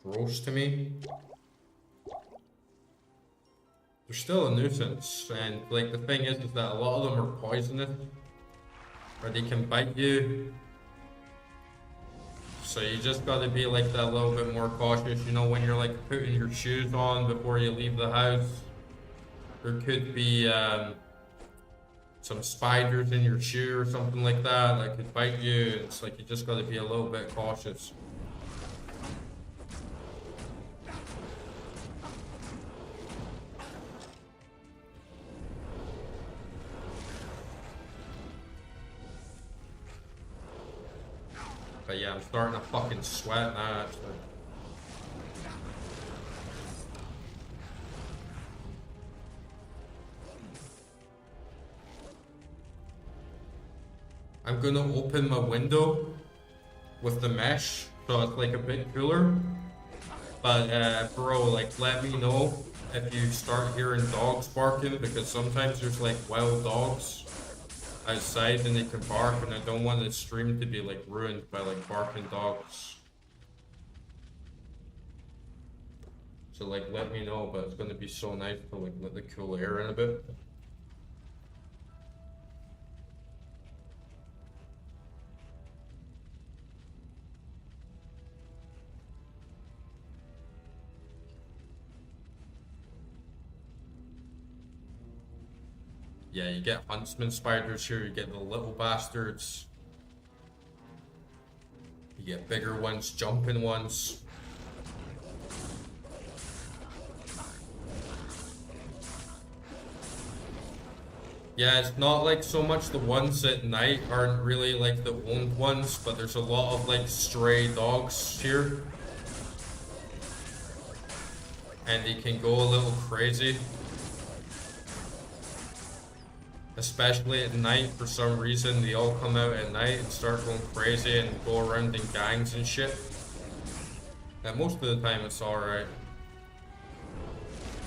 gross to me. They're still a nuisance, and like the thing is that a lot of them are poisonous, or they can bite you. So you just gotta be like that little bit more cautious, you know, when you're like putting your shoes on before you leave the house. There could be some spiders in your shoe or something like that could bite you. It's like you just gotta be a little bit cautious. But yeah, I'm starting to fucking sweat now, actually. I'm gonna open my window with the mesh, so it's like a bit cooler. But bro, like let me know if you start hearing dogs barking, because sometimes there's like wild dogs outside and they can bark, and I don't want the stream to be like ruined by like barking dogs. So like let me know, but it's gonna be so nice to like let the cool air in a bit. Yeah, you get huntsman spiders here, you get the little bastards. You get bigger ones, jumping ones. Yeah, it's not like so much the ones at night aren't really like the owned ones, but there's a lot of like stray dogs here. And they can go a little crazy. Especially at night, for some reason, they all come out at night and start going crazy and go around in gangs and shit. And most of the time it's alright.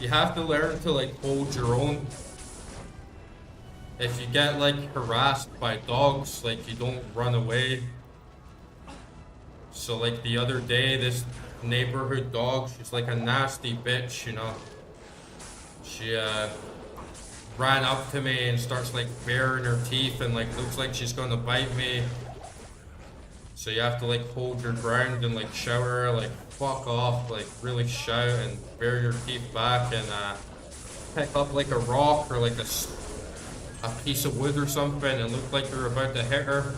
You have to learn to like hold your own. If you get like harassed by dogs, like you don't run away. So like the other day, this neighborhood dog, she's like a nasty bitch, you know. She ran up to me and starts like baring her teeth and like looks like she's gonna bite me. So you have to like hold your ground and like shout her like fuck off, like really shout and bare your teeth back, and pick up like a rock or like a piece of wood or something and look like you're about to hit her.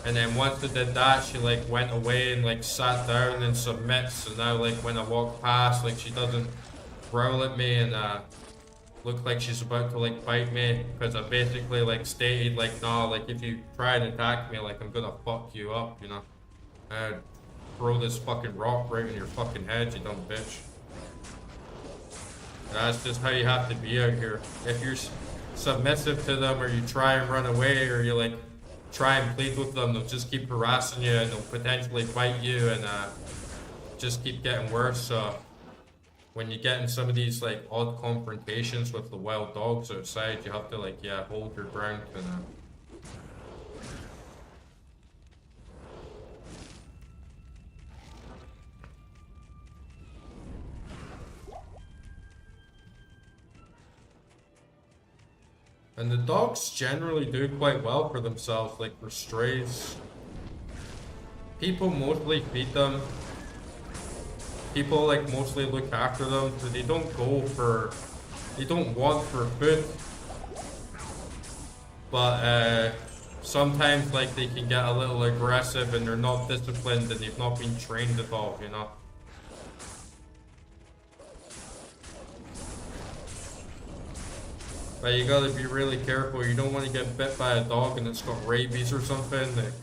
And then once I did that, she like went away and like sat down and submits, and now like when I walk past, like she doesn't growl at me and look like she's about to like bite me, because I basically like stated like, nah, like if you try and attack me, like I'm gonna fuck you up, you know. Throw this fucking rock right in your fucking head, you dumb bitch. That's just how you have to be out here. If you're submissive to them, or you try and run away, or you like try and plead with them, they'll just keep harassing you and they'll potentially bite you, and just keep getting worse. So when you get in some of these like odd confrontations with the wild dogs outside, you have to like, yeah, hold your ground and and the dogs generally do quite well for themselves, like for strays. People mostly feed them. People like mostly look after them, so they don't want for food. But sometimes like they can get a little aggressive and they're not disciplined and they've not been trained at all, you know. But you gotta be really careful. You don't want to get bit by a dog and it's got rabies or something. Like,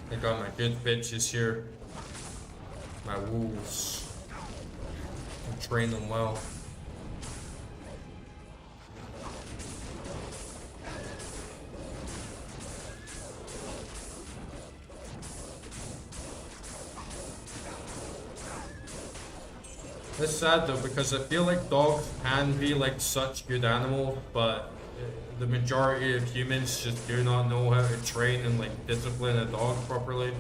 I got my good bitches here. My wolves. train them well. It's sad though, because I feel like dogs can be like such good animals, but the majority of humans just do not know how to train and like discipline a dog properly.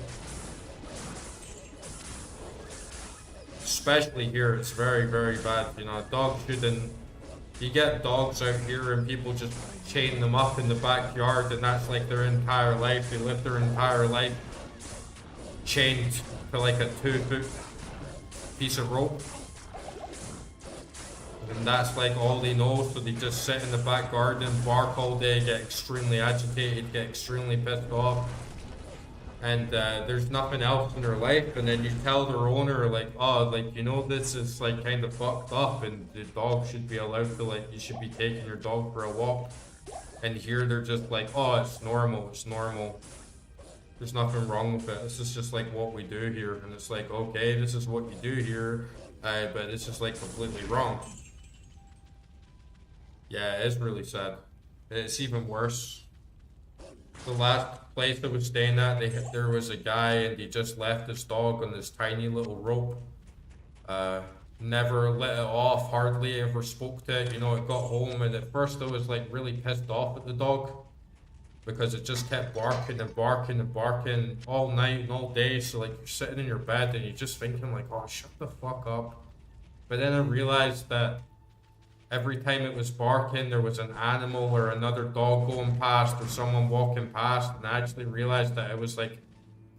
Especially here, it's very, very bad. You know, dogs shouldn't. You get dogs out here and people just chain them up in the backyard, and that's like their entire life. They live their entire life chained to like a 2-foot piece of rope. And that's like all they know, so they just sit in the back garden, bark all day, get extremely agitated, get extremely pissed off. And there's nothing else in their life, and then you tell their owner like, oh, like, you know, this is like kind of fucked up, and the dog should be allowed to, like, you should be taking your dog for a walk. And here they're just like, oh, it's normal, it's normal. There's nothing wrong with it. This is just like what we do here. And it's like, okay, this is what you do here, but it's just like completely wrong. Yeah, it's really sad. It's even worse. The last place I was staying at, there was a guy and he just left his dog on this tiny little rope. Never let it off, hardly ever spoke to it. You know, it got home, and at first I was like really pissed off at the dog because it just kept barking and barking and barking all night and all day. So like you're sitting in your bed and you're just thinking like, oh, shut the fuck up. But then I realized that every time it was barking, there was an animal or another dog going past or someone walking past, and I actually realized that it was like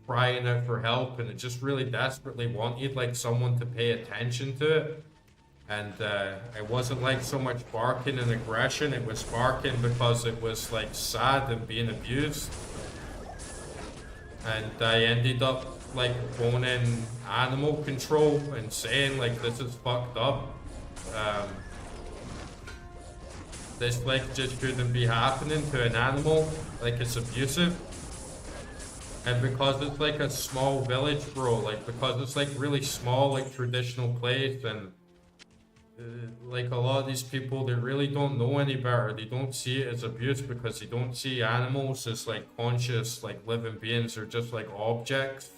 crying out for help, and it just really desperately wanted like someone to pay attention to it. And it wasn't like so much barking and aggression, it was barking because it was like sad and being abused. And I ended up like phoning animal control and saying like, this is fucked up. This like just couldn't be happening to an animal, like it's abusive. And because it's like a small village, bro, like because it's like really small, like traditional place, and like a lot of these people, they really don't know any better. They don't see it as abuse because they don't see animals as like conscious, like living beings. They're just like objects.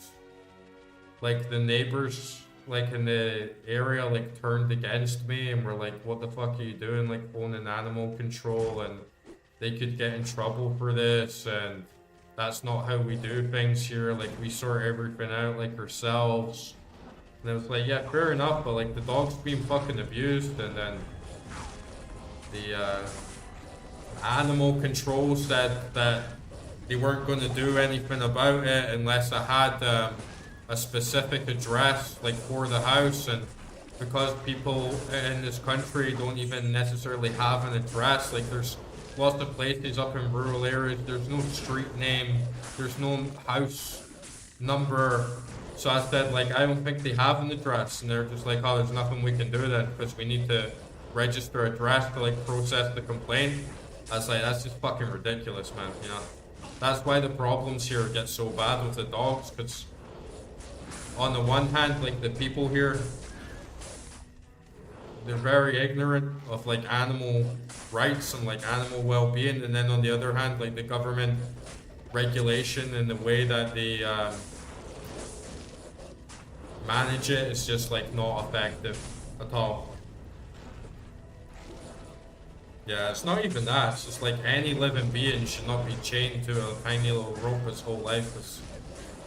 Like the neighbors like in the area like turned against me and were like, what the fuck are you doing, like phoning animal control, and they could get in trouble for this, and that's not how we do things here, like we sort everything out like ourselves. And I was like, yeah, fair enough, but like the dog's being fucking abused. And then the animal control said that they weren't going to do anything about it unless I had a specific address like for the house, and because people in this country don't even necessarily have an address, like there's lots of places up in rural areas, there's no street name, there's no house number. So I said like, I don't think they have an address, and they're just like, oh, there's nothing we can do then because we need to register address to like process the complaint. I was like, that's just fucking ridiculous, man, you know. That's why the problems here get so bad with the dogs, because on the one hand, like the people here, they're very ignorant of like animal rights and like animal well-being, and then on the other hand, like the government regulation and the way that they manage it is just like not effective at all. Yeah, it's not even that, it's just like any living being should not be chained to a tiny little rope his whole life.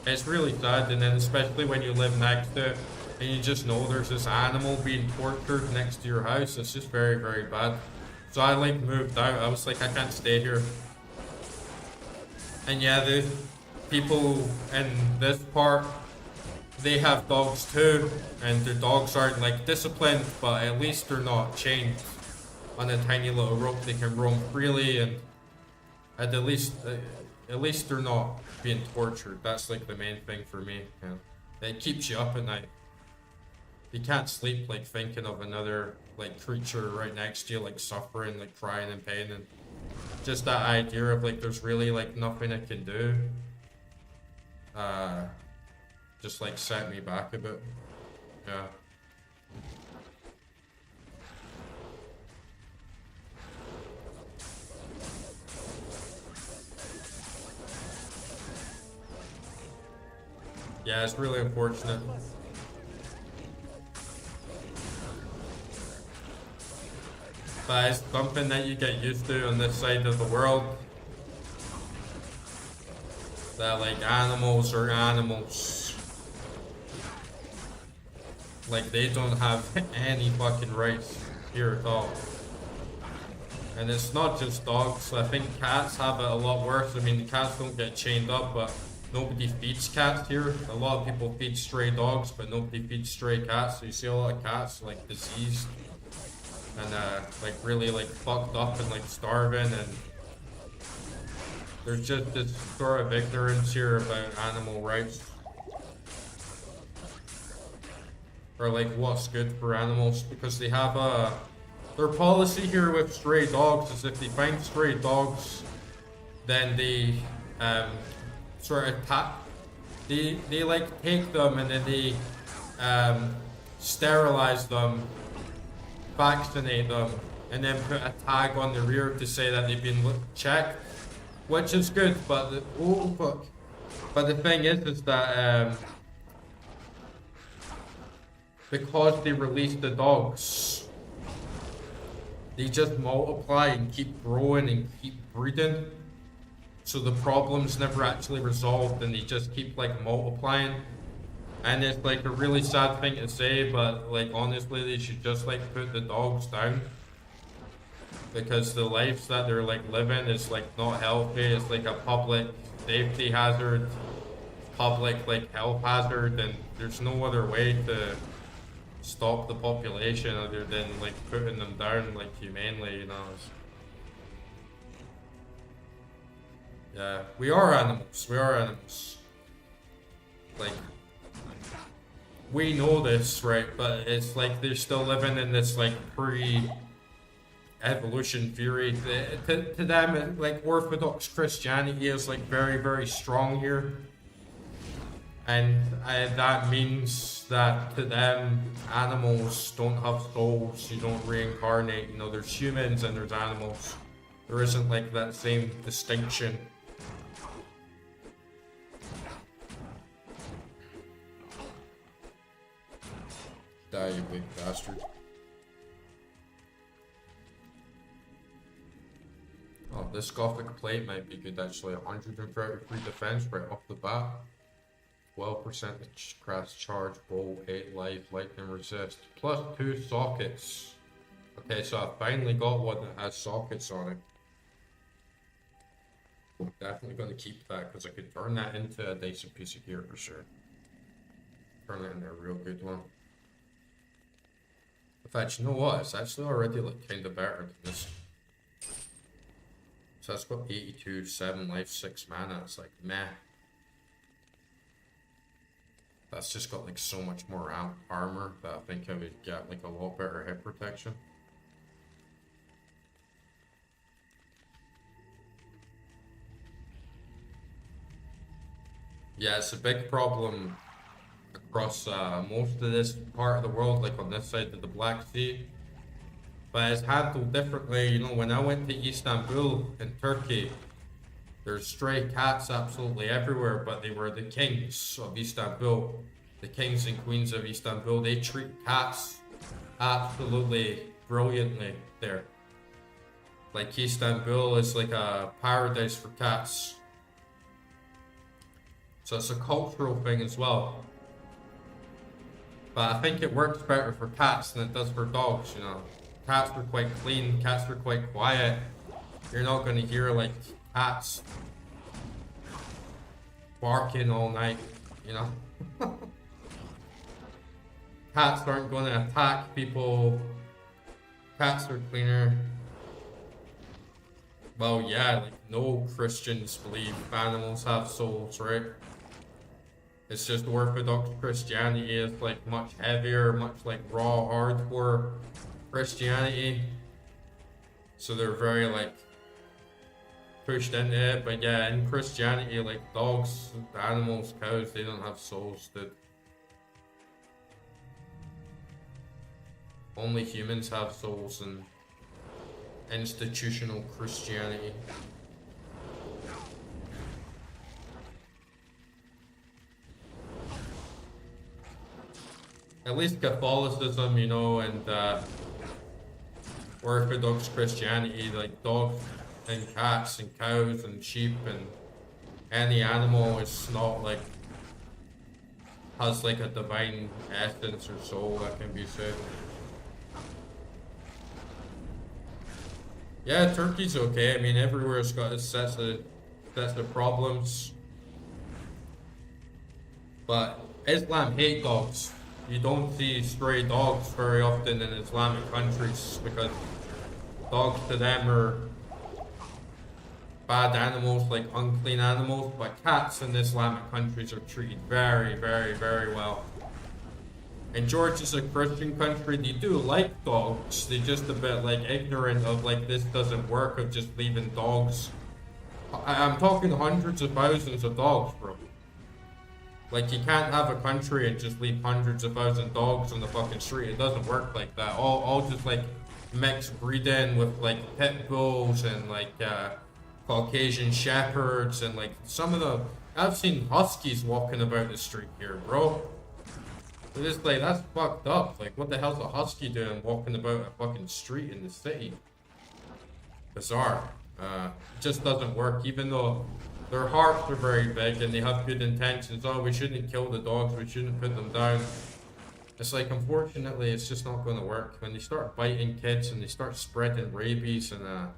It's really sad, and then especially when you live next to it and you just know there's this animal being tortured next to your house. It's just very, very bad. So I like moved out. I was like, I can't stay here. And yeah, the people in this part, they have dogs too, and their dogs aren't like disciplined, but at least they're not chained on a tiny little rope. They can roam freely, and at least they're not being tortured. That's like the main thing for me. Yeah. It keeps you up at night. You can't sleep like thinking of another like creature right next to you, like suffering, like crying in pain, and just that idea of like there's really like nothing I can do. Just like set me back a bit. Yeah. Yeah, it's really unfortunate. But it's something that you get used to on this side of the world. That like animals are animals. Like they don't have any fucking rights here at all. And it's not just dogs. I think cats have it a lot worse. I mean, the cats don't get chained up, but nobody feeds cats here. A lot of people feed stray dogs, but nobody feeds stray cats. So you see a lot of cats like diseased and like really like fucked up and like starving, and there's just this sort of ignorance here about animal rights. Or like what's good for animals, because they have their policy here with stray dogs is if they find stray dogs, then they sort of they like take them and then they sterilize them, vaccinate them, and then put a tag on the rear to say that they've been checked, which is good. But the thing is that because they release the dogs, they just multiply and keep growing and keep breeding. So the problem's never actually resolved and they just keep like multiplying. And it's like a really sad thing to say, but like honestly they should just like put the dogs down. Because the lives that they're like living is like not healthy. It's like a public safety hazard, public like health hazard, and there's no other way to stop the population other than like putting them down like humanely, you know. Yeah, we are animals. We are animals. Like, we know this, right? But it's like they're still living in this like pre-evolution theory. To them, like Orthodox Christianity is like very, very strong here. And that means that to them, animals don't have souls, you don't reincarnate. You know, there's humans and there's animals. There isn't like that same distinction. Die, you big bastard. Oh, this Gothic plate might be good actually. 133 defense right off the bat. 12% crash charge, bow, 8 life, lightning resist, plus 2 sockets. Okay, so I finally got one that has sockets on it. I'm definitely going to keep that because I could turn that into a decent piece of gear for sure. Turn it into a real good one. In fact, you know what? It's actually already like kind of better than this. So that's got 82, 7 life, 6 mana. It's like meh. That's just got like so much more armor that I think I would get like a lot better hit protection. Yeah, it's a big problem across most of this part of the world, like on this side of the Black Sea. But it's handled differently. You know, when I went to Istanbul in Turkey, there's stray cats absolutely everywhere, but they were the kings of Istanbul. The kings and queens of Istanbul, they treat cats absolutely brilliantly there. Like Istanbul is like a paradise for cats. So it's a cultural thing as well. But I think it works better for cats than it does for dogs, you know. Cats are quite clean, cats are quite quiet. You're not going to hear like cats barking all night, you know. Cats aren't going to attack people. Cats are cleaner. Well, yeah, like no Christians believe animals have souls, right? It's just Orthodox Christianity is like much heavier, much like raw, hardcore Christianity. So they're very like pushed into it. But yeah, in Christianity, like dogs, animals, cows, they don't have souls, dude. Only humans have souls in institutional Christianity. at least Catholicism, you know, and Orthodox Christianity, like dogs and cats and cows and sheep and any animal is not like has like a divine essence or soul that can be said. Yeah, Turkey's okay. I mean, everywhere's got its sets of problems. But Islam hate dogs. You don't see stray dogs very often in Islamic countries because dogs to them are bad animals, like unclean animals. But cats in Islamic countries are treated very, very, very well. And Georgia's a Christian country. They do like dogs. They're just a bit like ignorant of like this doesn't work of just leaving dogs. I'm talking hundreds of thousands of dogs, bro. Like you can't have a country and just leave hundreds of thousand dogs on the fucking street. It doesn't work like that. All just like mixed breeding with like pit bulls and like Caucasian shepherds and like some of the I've seen huskies walking about the street here, bro. It's like, that's fucked up. Like, what the hell's a husky doing walking about a fucking street in the city? Bizarre. It just doesn't work, even though their hearts are very big and they have good intentions. Oh, we shouldn't kill the dogs, we shouldn't put them down. It's like, unfortunately, it's just not going to work. When they start biting kids and they start spreading rabies and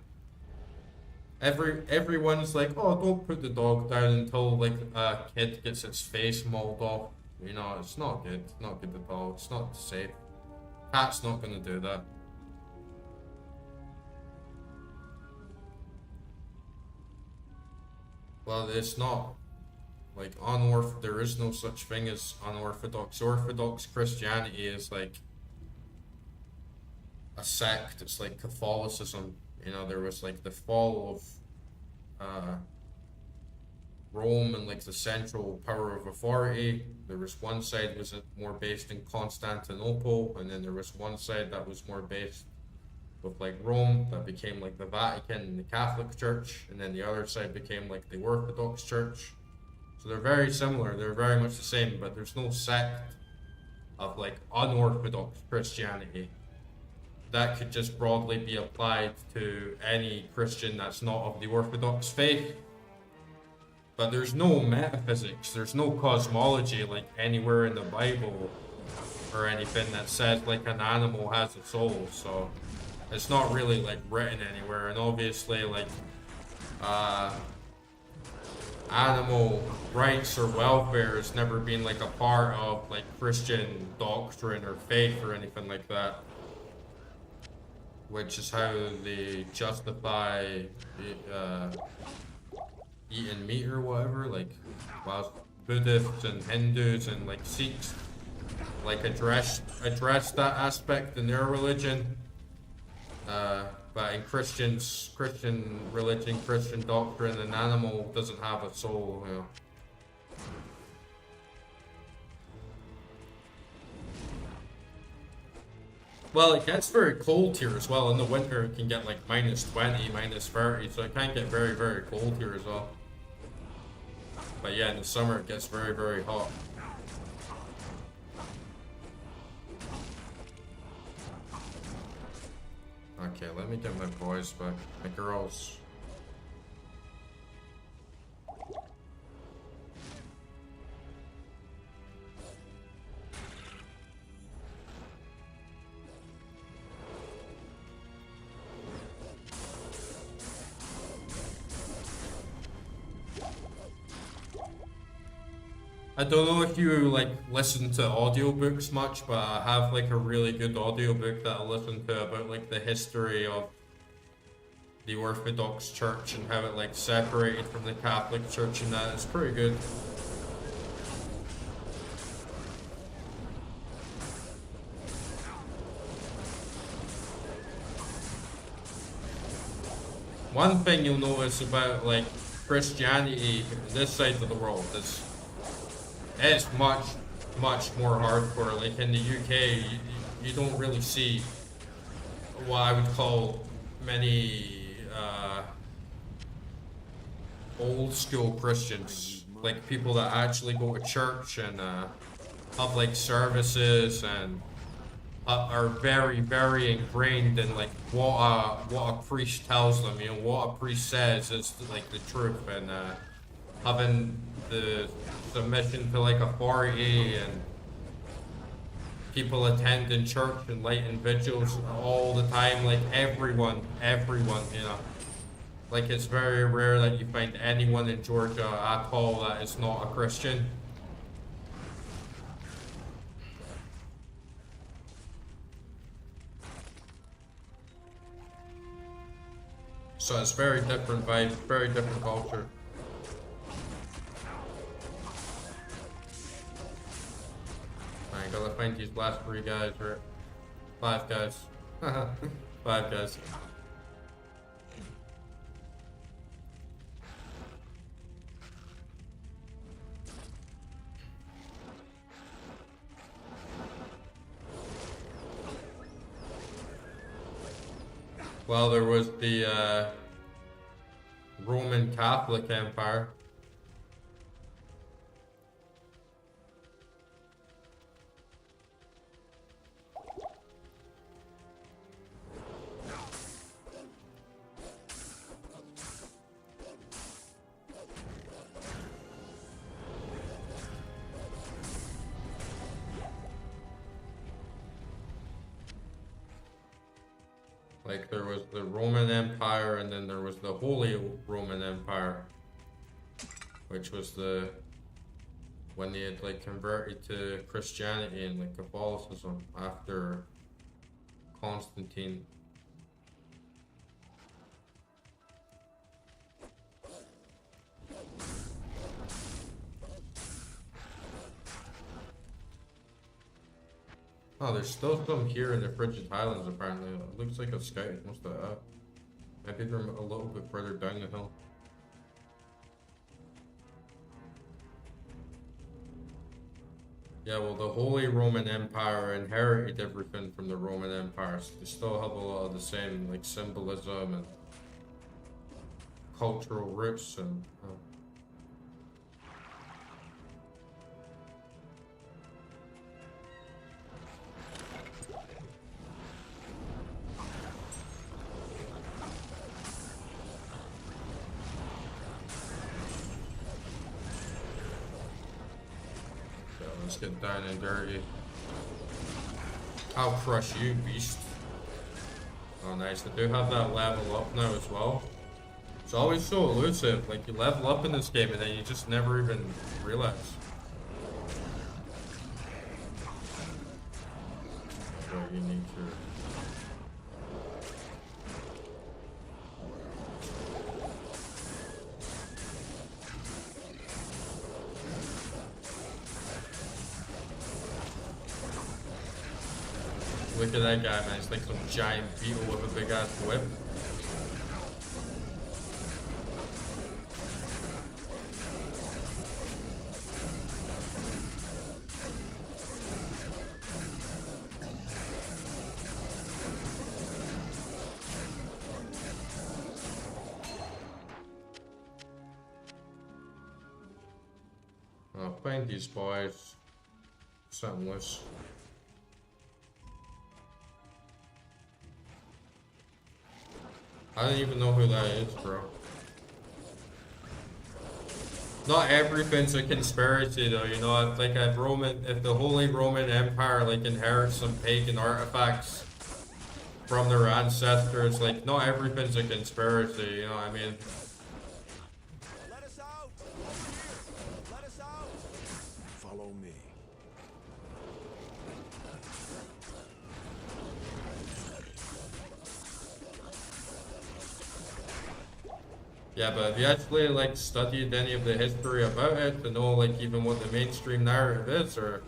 everyone's like, oh, don't put the dog down until like a kid gets its face mauled off. You know, it's not good. It's not good at all. It's not safe. Cat's not going to do that. Well, it's not. Like, there is no such thing as unorthodox. Orthodox Christianity is like a sect. It's like Catholicism. You know, there was like the fall of Rome and like the central power of authority. There was one side was more based in Constantinople, and then there was one side that was more based with like Rome, that became like the Vatican and the Catholic Church, and then the other side became like the Orthodox Church. So they're very similar, they're very much the same, but there's no sect of like unorthodox Christianity that could just broadly be applied to any Christian that's not of the Orthodox faith. But there's no metaphysics, there's no cosmology like anywhere in the Bible or anything that says like an animal has a soul, so it's not really like written anywhere. And obviously like animal rights or welfare has never been like a part of like Christian doctrine or faith or anything like that, which is how they justify eating meat or whatever. Like while Buddhists and Hindus and like Sikhs like address that aspect in their religion, but in Christian religion, Christian doctrine, an animal doesn't have a soul, you know. Well, it gets very cold here as well. In the winter, it can get like -20, -30, so it can get very, very cold here as well. But yeah, in the summer, it gets very, very hot. Okay, let me get my boys back. My girls. I don't know if you like listen to audiobooks much, but I have like a really good audiobook that I listen to about like the history of the Orthodox Church and how it like separated from the Catholic Church, and that it's pretty good. One thing you'll notice about like Christianity this side of the world is it's much more hardcore. Like in the UK, you don't really see what I would call many old school Christians, like people that actually go to church and of like services and are very, very ingrained in like what a priest tells them. You know, what a priest says is like the truth, and having the submission to like authority and people attending church and lighting vigils all the time. Like everyone, you know. Like it's very rare that you find anyone in Georgia at all that is not a Christian. So it's very different vibe, very different culture. I gotta find these last 3 guys, or 5 guys. 5 guys. Well, there was the Roman Catholic Empire. Like there was the Roman Empire, and then there was the Holy Roman Empire, which was the when they had like converted to Christianity and like Catholicism after Constantine. Oh, there's still some here in the Frigid Highlands apparently. It looks like a scout must have. Maybe they're a little bit further down the hill. Yeah, well, the Holy Roman Empire inherited everything from the Roman Empire, so they still have a lot of the same like symbolism and cultural roots and. Let's get down and dirty. I'll crush you, beast. Oh, nice. They do have that level up now as well. It's always so elusive. Like, you level up in this game and then you just never even realize. So you need to... Look at that guy, man. He's like some giant beetle with a big ass whip. I'll find these boys. Something loose. I don't even know who that is, bro. Not everything's a conspiracy, though. You know, like if the Holy Roman Empire like inherits some pagan artifacts from their ancestors, like not everything's a conspiracy. You know what I mean? Let us out! Let us out! Follow me. Yeah, but have you actually like studied any of the history about it to know like even what the mainstream narrative is, or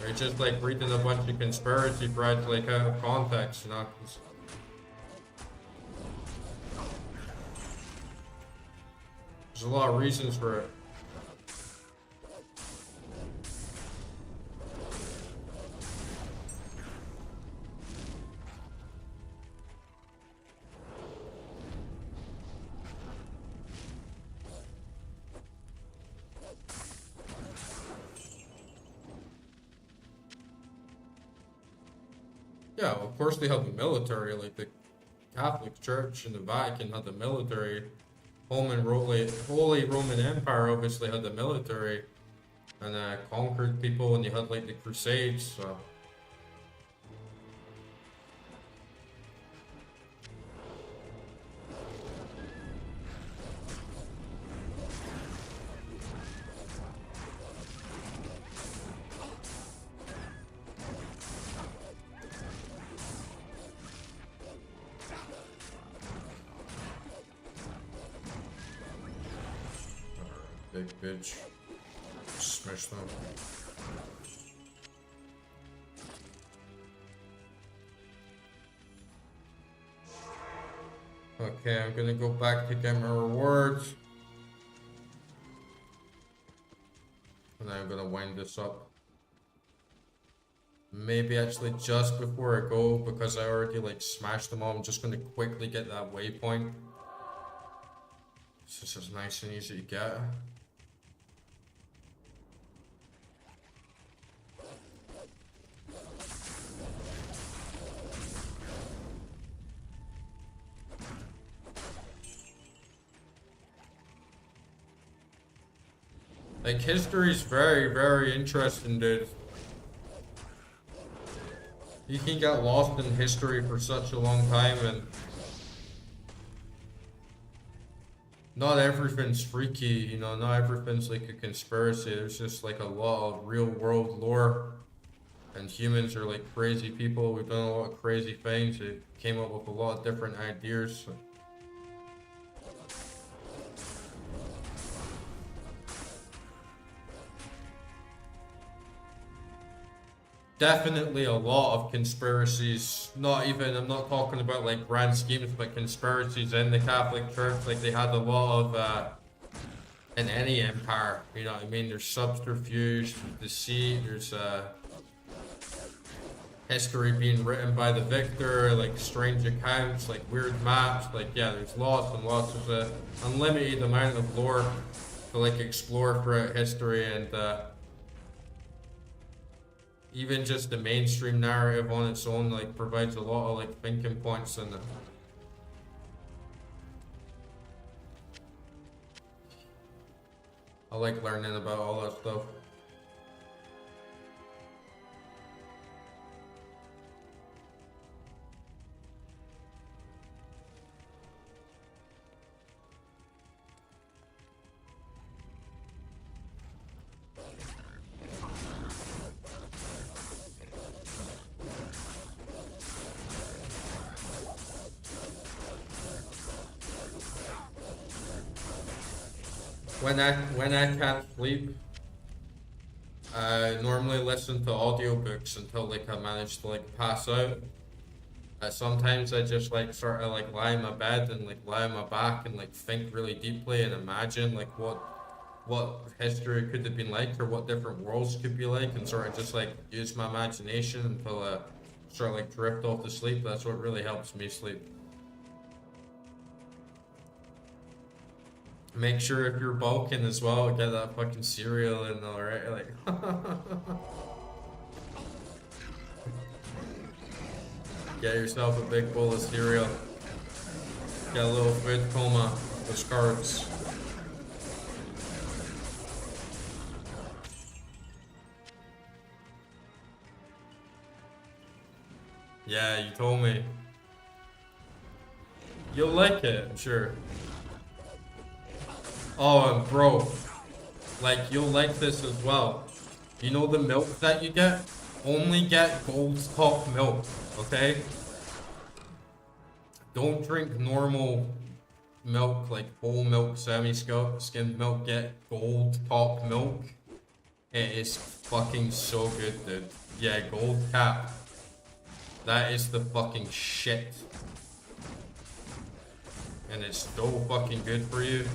are you just like reading a bunch of conspiracy threads like out of context, you know? 'Cause there's a lot of reasons for it. Yeah, of course they have the military, like the Catholic Church and the Vatican had the military. Holy Roman Empire obviously had the military and conquered people, and you had like the Crusades, so. Big bitch. Smash them. Okay, I'm gonna go back to get my rewards. And then I'm gonna wind this up. Maybe actually just before I go, because I already like smashed them all, I'm just gonna quickly get that waypoint. It's just nice and easy to get. Like, history's very, very interesting, dude. You can get lost in history for such a long time, and not everything's freaky, you know, not everything's like a conspiracy. There's just like a lot of real world lore, and humans are like crazy people. We've done a lot of crazy things. It came up with a lot of different ideas. Definitely a lot of conspiracies. I'm not talking about like grand schemes, but conspiracies in the Catholic Church. Like they had a lot of, in any empire, you know what I mean? There's subterfuge, deceit, there's history being written by the victor, like strange accounts, like weird maps. Like, yeah, there's lots and lots. There's an unlimited amount of lore to like explore throughout history, and even just the mainstream narrative on its own like provides a lot of like thinking points, and I like learning about all that stuff. When I can't sleep, I normally listen to audiobooks until like I manage to like pass out. Sometimes I just like sort of like lie in my bed and like lie on my back and like think really deeply and imagine like what history could have been like, or what different worlds could be like, and sort of just like use my imagination until I sort of like drift off to sleep. That's what really helps me sleep. Make sure if you're bulking as well, get that fucking cereal in, alright? Like, get yourself a big bowl of cereal. Get a little food coma with carbs. Yeah, you told me. You'll like it, I'm sure. Oh, and bro, like, you'll like this as well. You know the milk that you get? Only get gold top milk, okay? Don't drink normal milk, like whole milk, semi-skimmed milk. Get gold top milk. It is fucking so good, dude. Yeah, gold cap. That is the fucking shit. And it's so fucking good for you.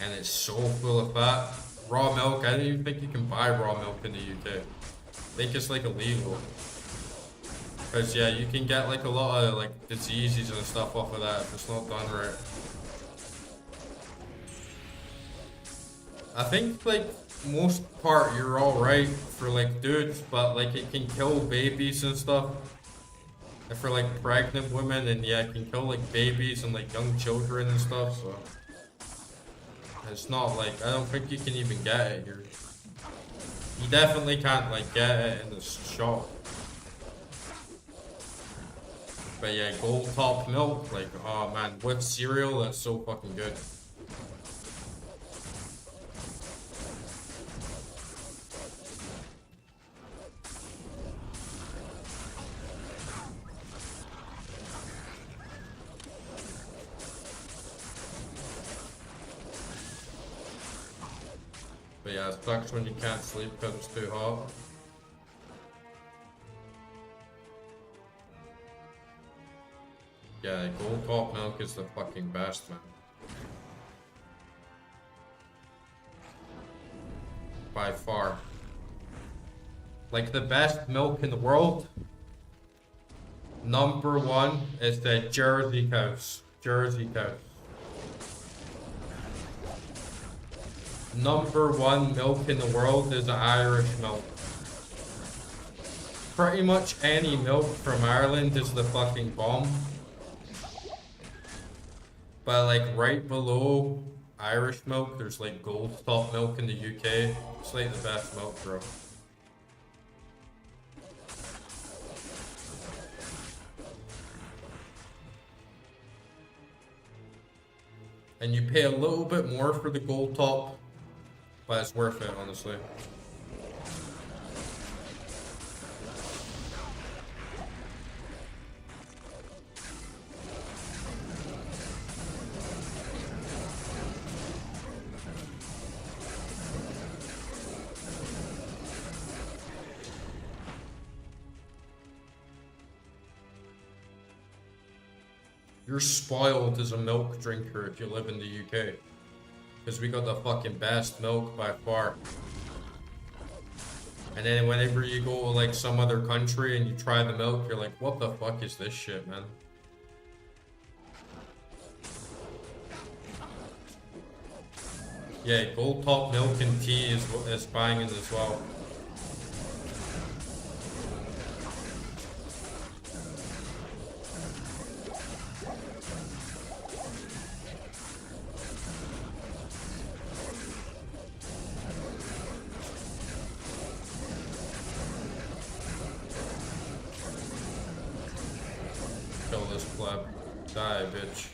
And it's so full of fat. Raw milk, I don't even think you can buy raw milk in the UK. I think it's like illegal. Because yeah, you can get like a lot of like diseases and stuff off of that if it's not done right. I think like most part you're alright for like dudes, but like it can kill babies and stuff. And for like pregnant women, and yeah, it can kill like babies and like young children and stuff, so it's not like, I don't think you can even get it here. You definitely can't like get it in the shop. But yeah, gold top milk, like, oh man, with cereal, that's so fucking good. But yeah, it sucks when you can't sleep because it's too hot. Yeah, gold top milk is the fucking best, man. By far. Like the best milk in the world. Number one is the Jersey cows. Jersey cows. Number one milk in the world is Irish milk. Pretty much any milk from Ireland is the fucking bomb. But like right below Irish milk, there's like gold top milk in the UK. It's like the best milk, bro. And you pay a little bit more for the gold top, but it's worth it, honestly. You're spoiled as a milk drinker if you live in the UK. Because we got the fucking best milk by far. And then whenever you go to like some other country and you try the milk, you're like, what the fuck is this shit, man? Yeah, gold top milk and tea is banging as well. Kill this pleb. Die, bitch.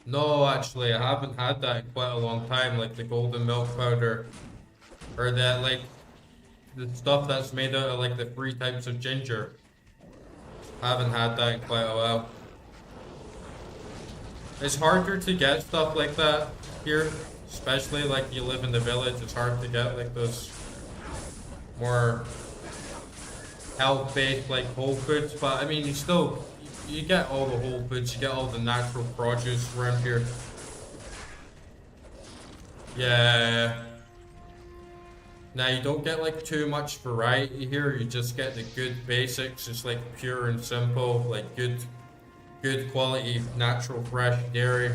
No, actually, I haven't had that in quite a long time, like the golden milk powder. Or that, like, the stuff that's made out of, like, the 3 types of ginger. I haven't had that in quite a while. It's harder to get stuff like that here, especially like you live in the village. It's hard to get like those more health-based like whole foods, but I mean you get all the whole foods, you get all the natural produce around here. Yeah. Now you don't get like too much variety here, you just get the good basics. It's like pure and simple, like good quality natural fresh dairy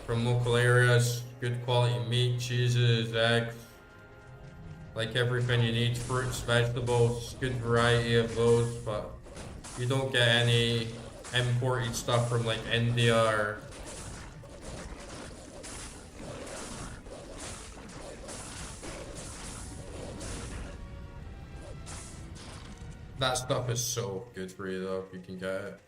from local areas, good quality meat, cheeses, eggs, like everything you need, fruits, vegetables, good variety of those, but you don't get any imported stuff from like India or that stuff is so good for you though if you can get it.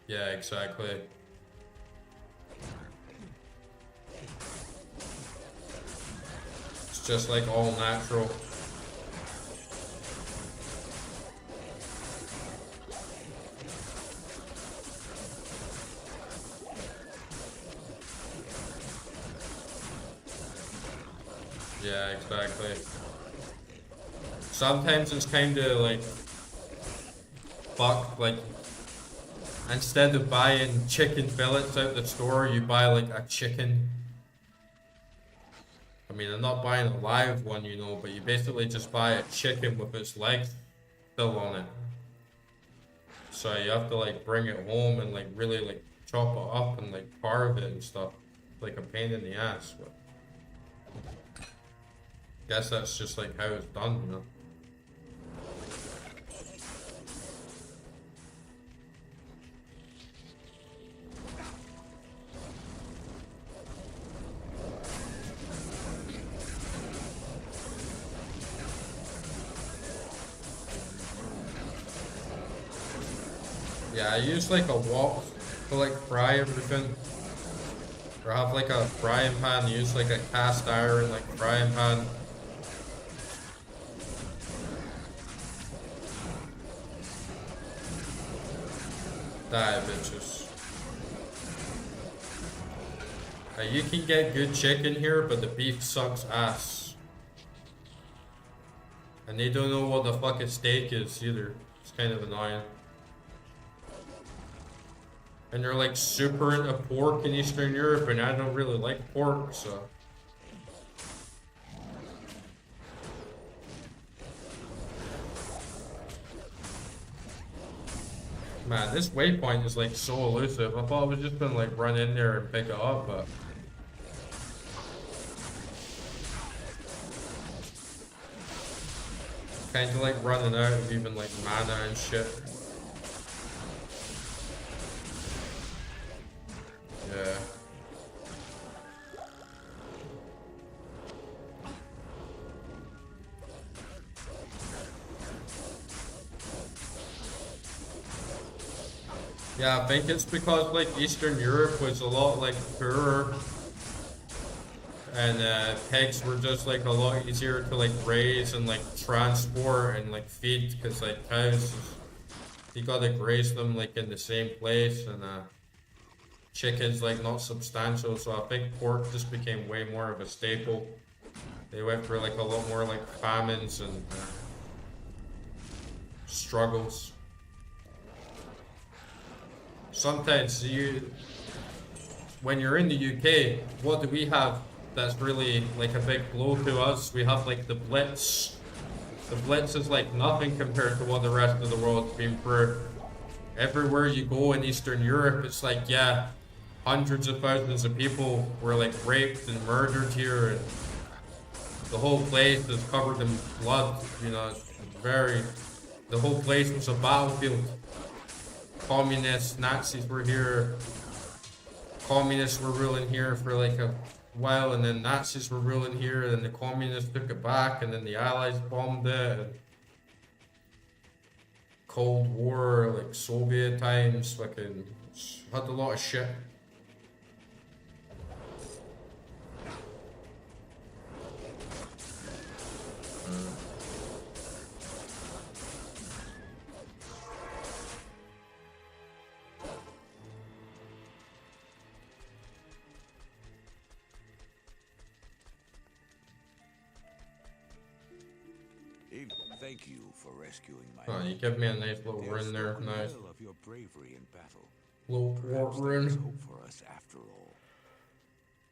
Yeah, exactly. It's just like all natural. Yeah, exactly. Sometimes it's kind of like fuck, like instead of buying chicken fillets out the store, you buy like a chicken. mean, I'm not buying a live one, you know, but you basically just buy a chicken with its legs still on it. So you have to like bring it home and like really like chop it up and like carve it and stuff. It's like a pain in the ass, but guess that's just like how it's done, you know. Yeah, I use like a wok to like fry everything. Or have like a frying pan, use like a cast iron like frying pan. Die, bitches. You can get good chicken here, but the beef sucks ass. And they don't know what the fuck a steak is either. It's kind of annoying. And they're like super into pork in Eastern Europe, and I don't really like pork, so. Man, this waypoint is like so elusive. I thought I was just gonna like run in there and pick it up, but. Kinda like running out of even like mana and shit. Yeah. Yeah, I think it's because like Eastern Europe was a lot like poorer, and pigs were just like a lot easier to like raise and like transport and like feed, because like cows, you gotta graze them like in the same place, and chickens like not substantial, so I think pork just became way more of a staple. They went through like a lot more like famines and struggles. Sometimes when you're in the UK, what do we have that's really like a big blow to us? We have like the Blitz. The Blitz is like nothing compared to what the rest of the world's been through. Everywhere you go in Eastern Europe, it's like, yeah, hundreds of thousands of people were like raped and murdered here, and the whole place is covered in blood, you know, the whole place was a battlefield. Communists, Nazis were here. Communists were ruling here for like a while, and then Nazis were ruling here, and then the communists took it back, and then the Allies bombed it. And Cold War, like Soviet times, fucking had a lot of shit. Thank you for rescuing my Oh, you give me a nice little rune there, nice. Of your bravery in battle. Little war rune. Hope for us after all.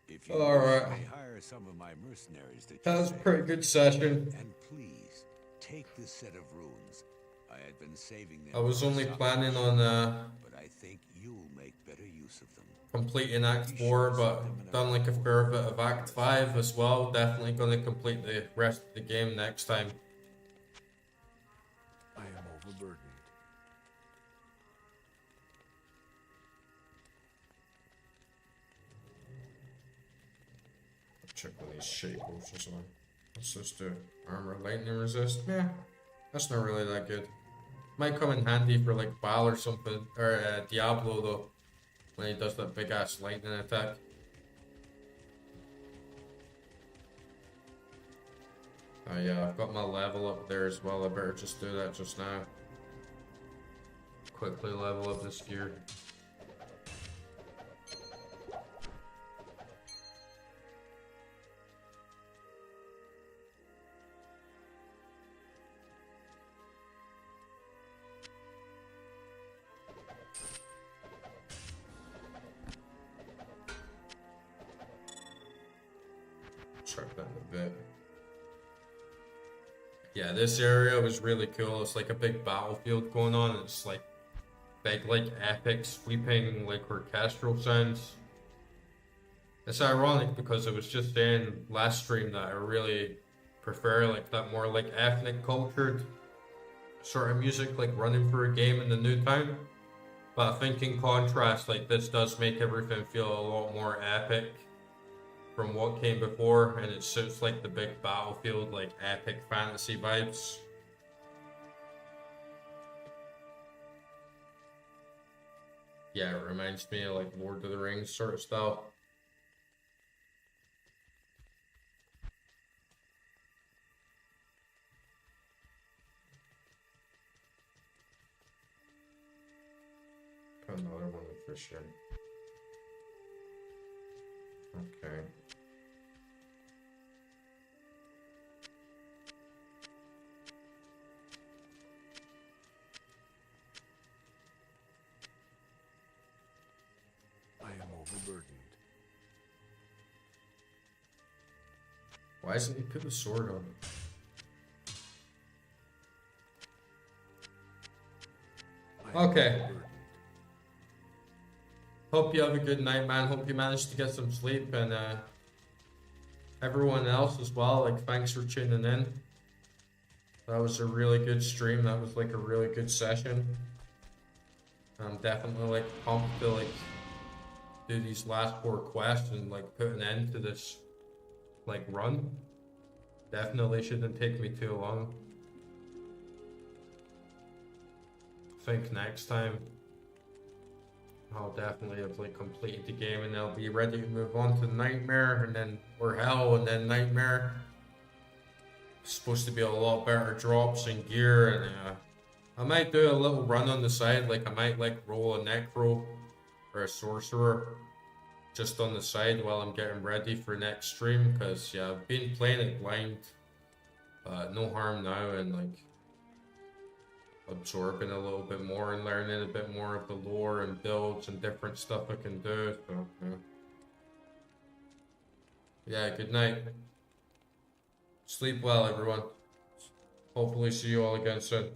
If you Alright. may hire some of my mercenaries to That was a pretty good session. And please take this set of runes. I had been saving them. I was only planning on but I think you'll make better use of them. completing Act 4, but done like a fair bit of Act 5 as well. Definitely gonna complete the rest of the game next time. I am overburdened. Check on these shackles as well. What's this do? Armor lightning resist? Yeah, that's not really that good. Might come in handy for like Bal or something, or Diablo though, when he does that big ass lightning attack. Oh yeah, I've got my level up there as well. I better just do that just now. Quickly level up this gear. Check that. But yeah, this area was really cool. It's like a big battlefield going on. It's like big, like epic, sweeping, like orchestral sounds. It's ironic because I was just saying last stream that I really prefer like that more like ethnic cultured sort of music, like running through a game in the new town. But I think in contrast, like this does make everything feel a lot more epic from what came before, and it suits like the big battlefield, like epic fantasy vibes. Yeah, it reminds me of like Lord of the Rings sort of style. Put another one of fish in. Okay. I am overburdened. Why doesn't he put the sword on? Okay. Hope you have a good night, man. Hope you managed to get some sleep, and everyone else as well. Like, thanks for tuning in. That was a really good stream. That was like a really good session. I'm definitely like pumped to like do these last 4 quests and like put an end to this like run. Definitely shouldn't take me too long. I think next time I'll definitely have like completed the game and I'll be ready to move on to Nightmare and then or Hell and then Nightmare. It's supposed to be a lot better drops and gear, and I might do a little run on the side, like I might like roll a Necro or a Sorcerer just on the side while I'm getting ready for next stream, because yeah, I've been playing it blind, no harm now, and like absorbing a little bit more and learning a bit more of the lore and builds and different stuff I can do. So yeah, good night. Sleep well, everyone. Hopefully see you all again soon.